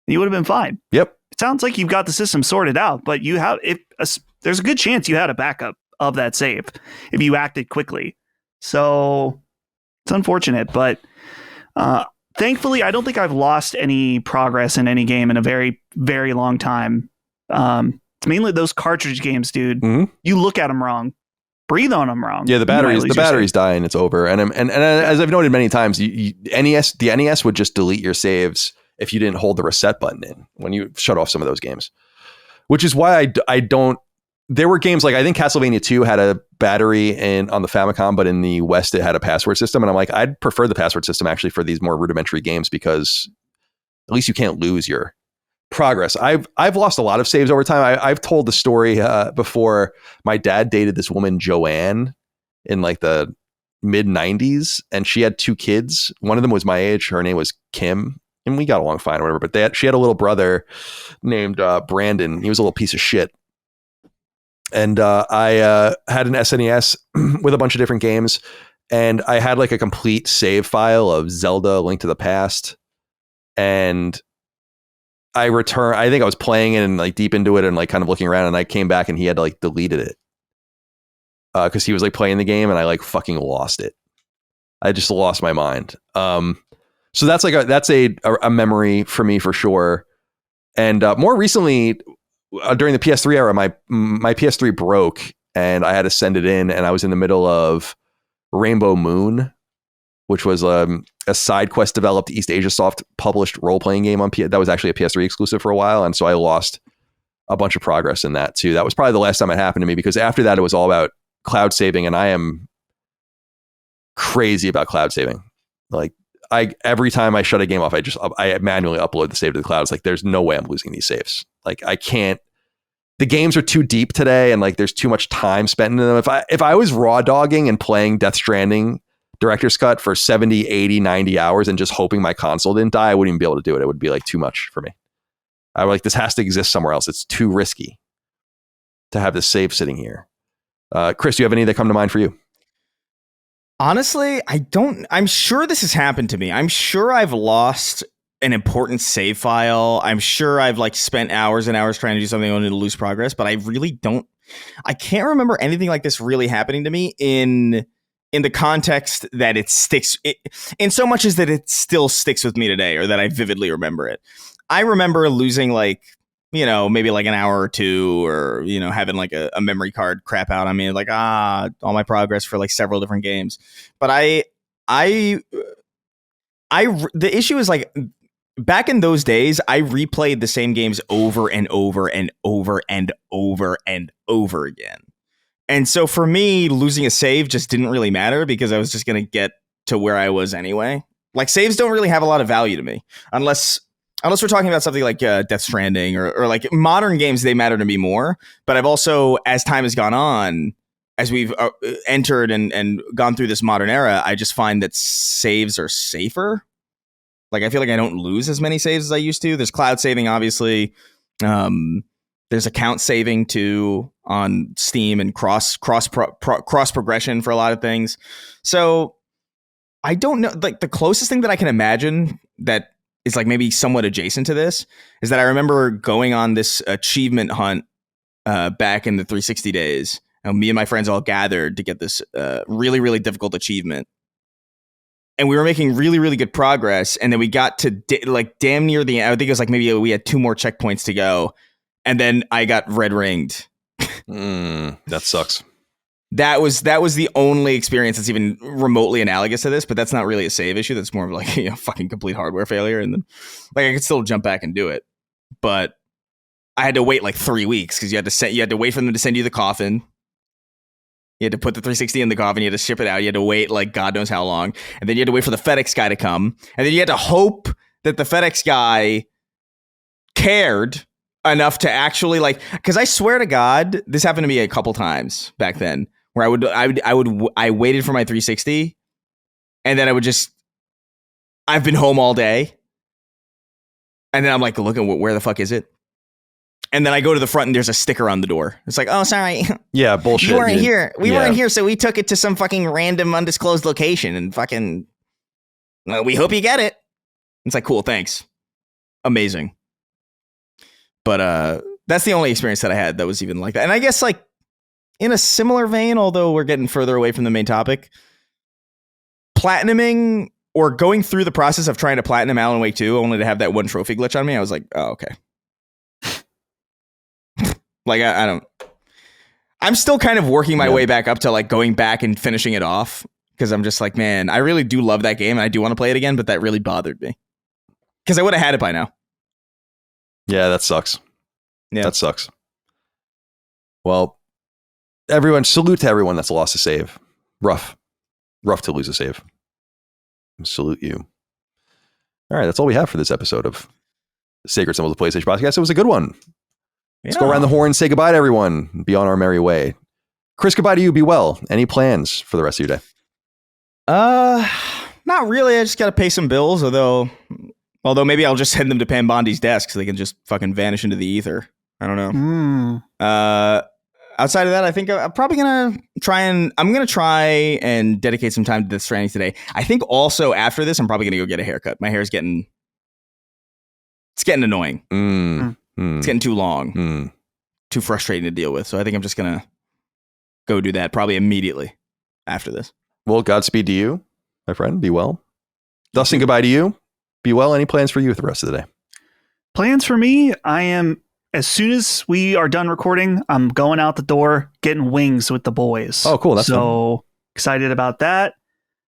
You would have been fine. Yep. It sounds like you've got the system sorted out, but there's a good chance you had a backup of that save if you acted quickly. So it's unfortunate, but thankfully, I don't think I've lost any progress in any game in a very, very long time. It's mainly those cartridge games, dude. Mm-hmm. You look at them wrong. Breathe on them wrong. Yeah, the batteries die and it's over. And as I've noted many times, the NES would just delete your saves if you didn't hold the reset button in when you shut off some of those games. Which is why I don't. There were games like, I think Castlevania 2 had a battery on the Famicom, but in the West it had a password system. And I'm like, I'd prefer the password system actually for these more rudimentary games, because at least you can't lose your progress. I've lost a lot of saves over time. I've told the story before. My dad dated this woman, Joanne, in like the mid 90s, and she had 2 kids. One of them was my age. Her name was Kim, and we got along fine or whatever. But she had a little brother named Brandon. He was a little piece of shit. And I had an SNES with a bunch of different games, and I had like a complete save file of Zelda: Link to the Past. And I think I was playing it and like deep into it and like kind of looking around, and I came back and he had like deleted it because he was like playing the game, and I like fucking lost it. I just lost my mind. So that's like a memory for me for sure. And more recently, during the PS3 era, my PS3 broke and I had to send it in, and I was in the middle of Rainbow Moon, which was a side quest developed East Asia Soft published role-playing game on that was actually a PS3 exclusive for a while. And so I lost a bunch of progress in that too. That was probably the last time it happened to me, because after that it was all about cloud saving, and I am crazy about cloud saving. Like every time I shut a game off, I manually upload the save to the cloud. It's like, there's no way I'm losing these saves. Like I can't, the games are too deep today, and like there's too much time spent in them. If I was raw dogging and playing Death Stranding Director's Cut for 70, 80, 90 hours and just hoping my console didn't die, I wouldn't even be able to do it. It would be like too much for me. I would like, this has to exist somewhere else. It's too risky to have this save sitting here. Chris, do you have any that come to mind for you? Honestly, I'm sure this has happened to me. I'm sure I've lost an important save file. I'm sure I've like spent hours and hours trying to do something only to lose progress, but I can't remember anything like this really happening to me in the context that it sticks in so much as that it still sticks with me today, or that I vividly remember it. I remember losing like, maybe like an hour or two, or, having like a memory card crap out on me, like, all my progress for like several different games. But the issue is like, back in those days, I replayed the same games over and over and over and over and over again. And so for me, losing a save just didn't really matter, because I was just going to get to where I was anyway. Like, saves don't really have a lot of value to me, unless we're talking about something like Death Stranding or like modern games. They matter to me more. But I've also, as time has gone on, as we've entered and gone through this modern era, I just find that saves are safer. Like, I feel like I don't lose as many saves as I used to. There's cloud saving, obviously. There's account saving too on Steam, and cross progression for a lot of things. So I don't know. Like, the closest thing that I can imagine that is like maybe somewhat adjacent to this is that I remember going on this achievement hunt back in the 360 days, and me and my friends all gathered to get this really, really difficult achievement. And we were making really, really good progress. And then we got to damn near the end. I think it was like maybe we had 2 more checkpoints to go. And then I got red ringed. That sucks. That was the only experience that's even remotely analogous to this, but that's not really a save issue. That's more of like a fucking complete hardware failure. And then like I could still jump back and do it, but I had to wait like 3 weeks because you had to wait for them to send you the coffin. You had to put the 360 in the coffin. You had to ship it out. You had to wait like God knows how long, and then you had to wait for the FedEx guy to come, and then you had to hope that the FedEx guy cared enough to actually like. Because I swear to God, this happened to me a couple times back then, where I waited for my 360, and then I've been home all day, and then I'm like looking, where the fuck is it? And then I go to the front and there's a sticker on the door. It's like, oh, sorry. Yeah, bullshit. You weren't here. We weren't here, so we took it to some fucking random undisclosed location and fucking, well, we hope you get it. It's like, cool, thanks. Amazing. But that's the only experience that I had that was even like that. And I guess like in a similar vein, although we're getting further away from the main topic, platinuming or going through the process of trying to platinum Alan Wake 2 only to have that one trophy glitch on me, I was like, oh, okay. Like, I'm still kind of working my way back up to like going back and finishing it off, because I'm just like, man, I really do love that game and I do want to play it again, but that really bothered me because I would have had it by now. Yeah, that sucks. Yeah, that sucks. Well, salute to everyone that's lost a save. Rough to lose a save. Salute you. All right, that's all we have for this episode of Sacred Symbols of PlayStation podcast. It was a good one. Let's go Yeah. around the horn, say goodbye to everyone, and be on our merry way. Chris, goodbye to you. Be well. Any plans for the rest of your day? Not really. I just got to pay some bills, although maybe I'll just send them to Pam Bondi's desk so they can just fucking vanish into the ether. I don't know. Outside of that, I think I'm probably going to try and dedicate some time to Death Stranding today. I think also after this, I'm probably going to go get a haircut. My hair is getting annoying. It's getting too long, too frustrating to deal with. So I think I'm just going to go do that probably immediately after this. Well, Godspeed to you, my friend. Be well. Dustin, goodbye to you. Be well. Any plans for you for the rest of the day? Plans for me, as soon as we are done recording, I'm going out the door, getting wings with the boys. Oh, cool. That's so excited about that.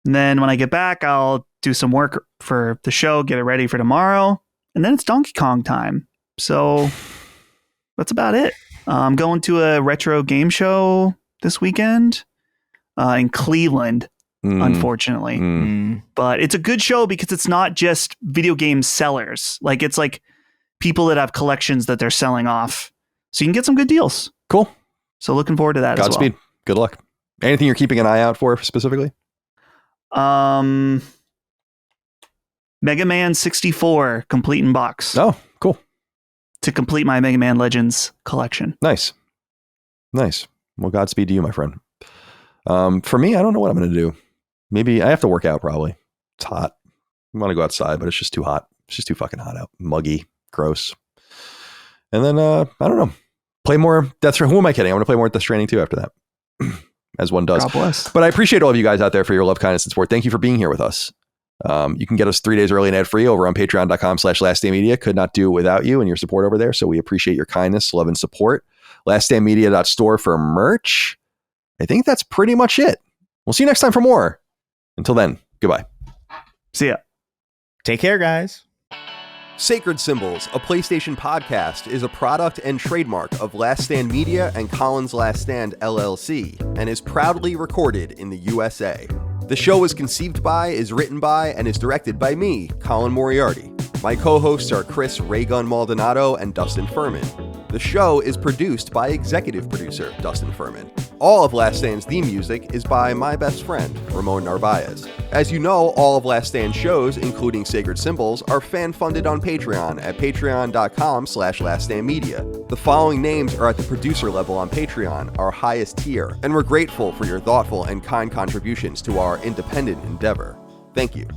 And then when I get back, I'll do some work for the show, get it ready for tomorrow. And then it's Donkey Kong time. So that's about it. I'm going to a retro game show this weekend in Cleveland, unfortunately. But it's a good show because it's not just video game sellers. Like, it's like people that have collections that they're selling off. So you can get some good deals. Cool. So looking forward to that Godspeed. as well. Good luck. Anything you're keeping an eye out for specifically? Mega Man 64 complete in box. Oh, cool. To complete my Mega Man Legends collection. Nice. Well, Godspeed to you, my friend. For me, I don't know what I'm going to do. Maybe I have to work out probably. It's hot. I want to go outside, but it's just too hot. It's just too fucking hot out. Muggy. Gross. And then, I don't know. Play more Death Stranding. Who am I kidding? I'm going to play more Death Stranding 2 after that. As one does. God bless. But I appreciate all of you guys out there for your love, kindness, and support. Thank you for being here with us. You can get us 3 days early and ad free over on patreon.com/lastdaymedia. Could not do it without you and your support over there. So we appreciate your kindness, love, and support. Lastdaymedia.store for merch. I think that's pretty much it. We'll see you next time for more. Until then, goodbye. See ya. Take care, guys. Sacred Symbols, a PlayStation podcast, is a product and trademark of Last Stand Media and Collins Last Stand LLC, and is proudly recorded in the USA. The show is conceived by, is written by, and is directed by me, Colin Moriarty. My co-hosts are Chris Raygun Maldonado and Dustin Furman. The show is produced by executive producer Dustin Furman. All of Last Stand's theme music is by my best friend, Ramon Narvaez. As you know, all of Last Stand's shows, including Sacred Symbols, are fan-funded on Patreon at patreon.com/laststandmedia. The following names are at the producer level on Patreon, our highest tier, and we're grateful for your thoughtful and kind contributions to our independent endeavor. Thank you.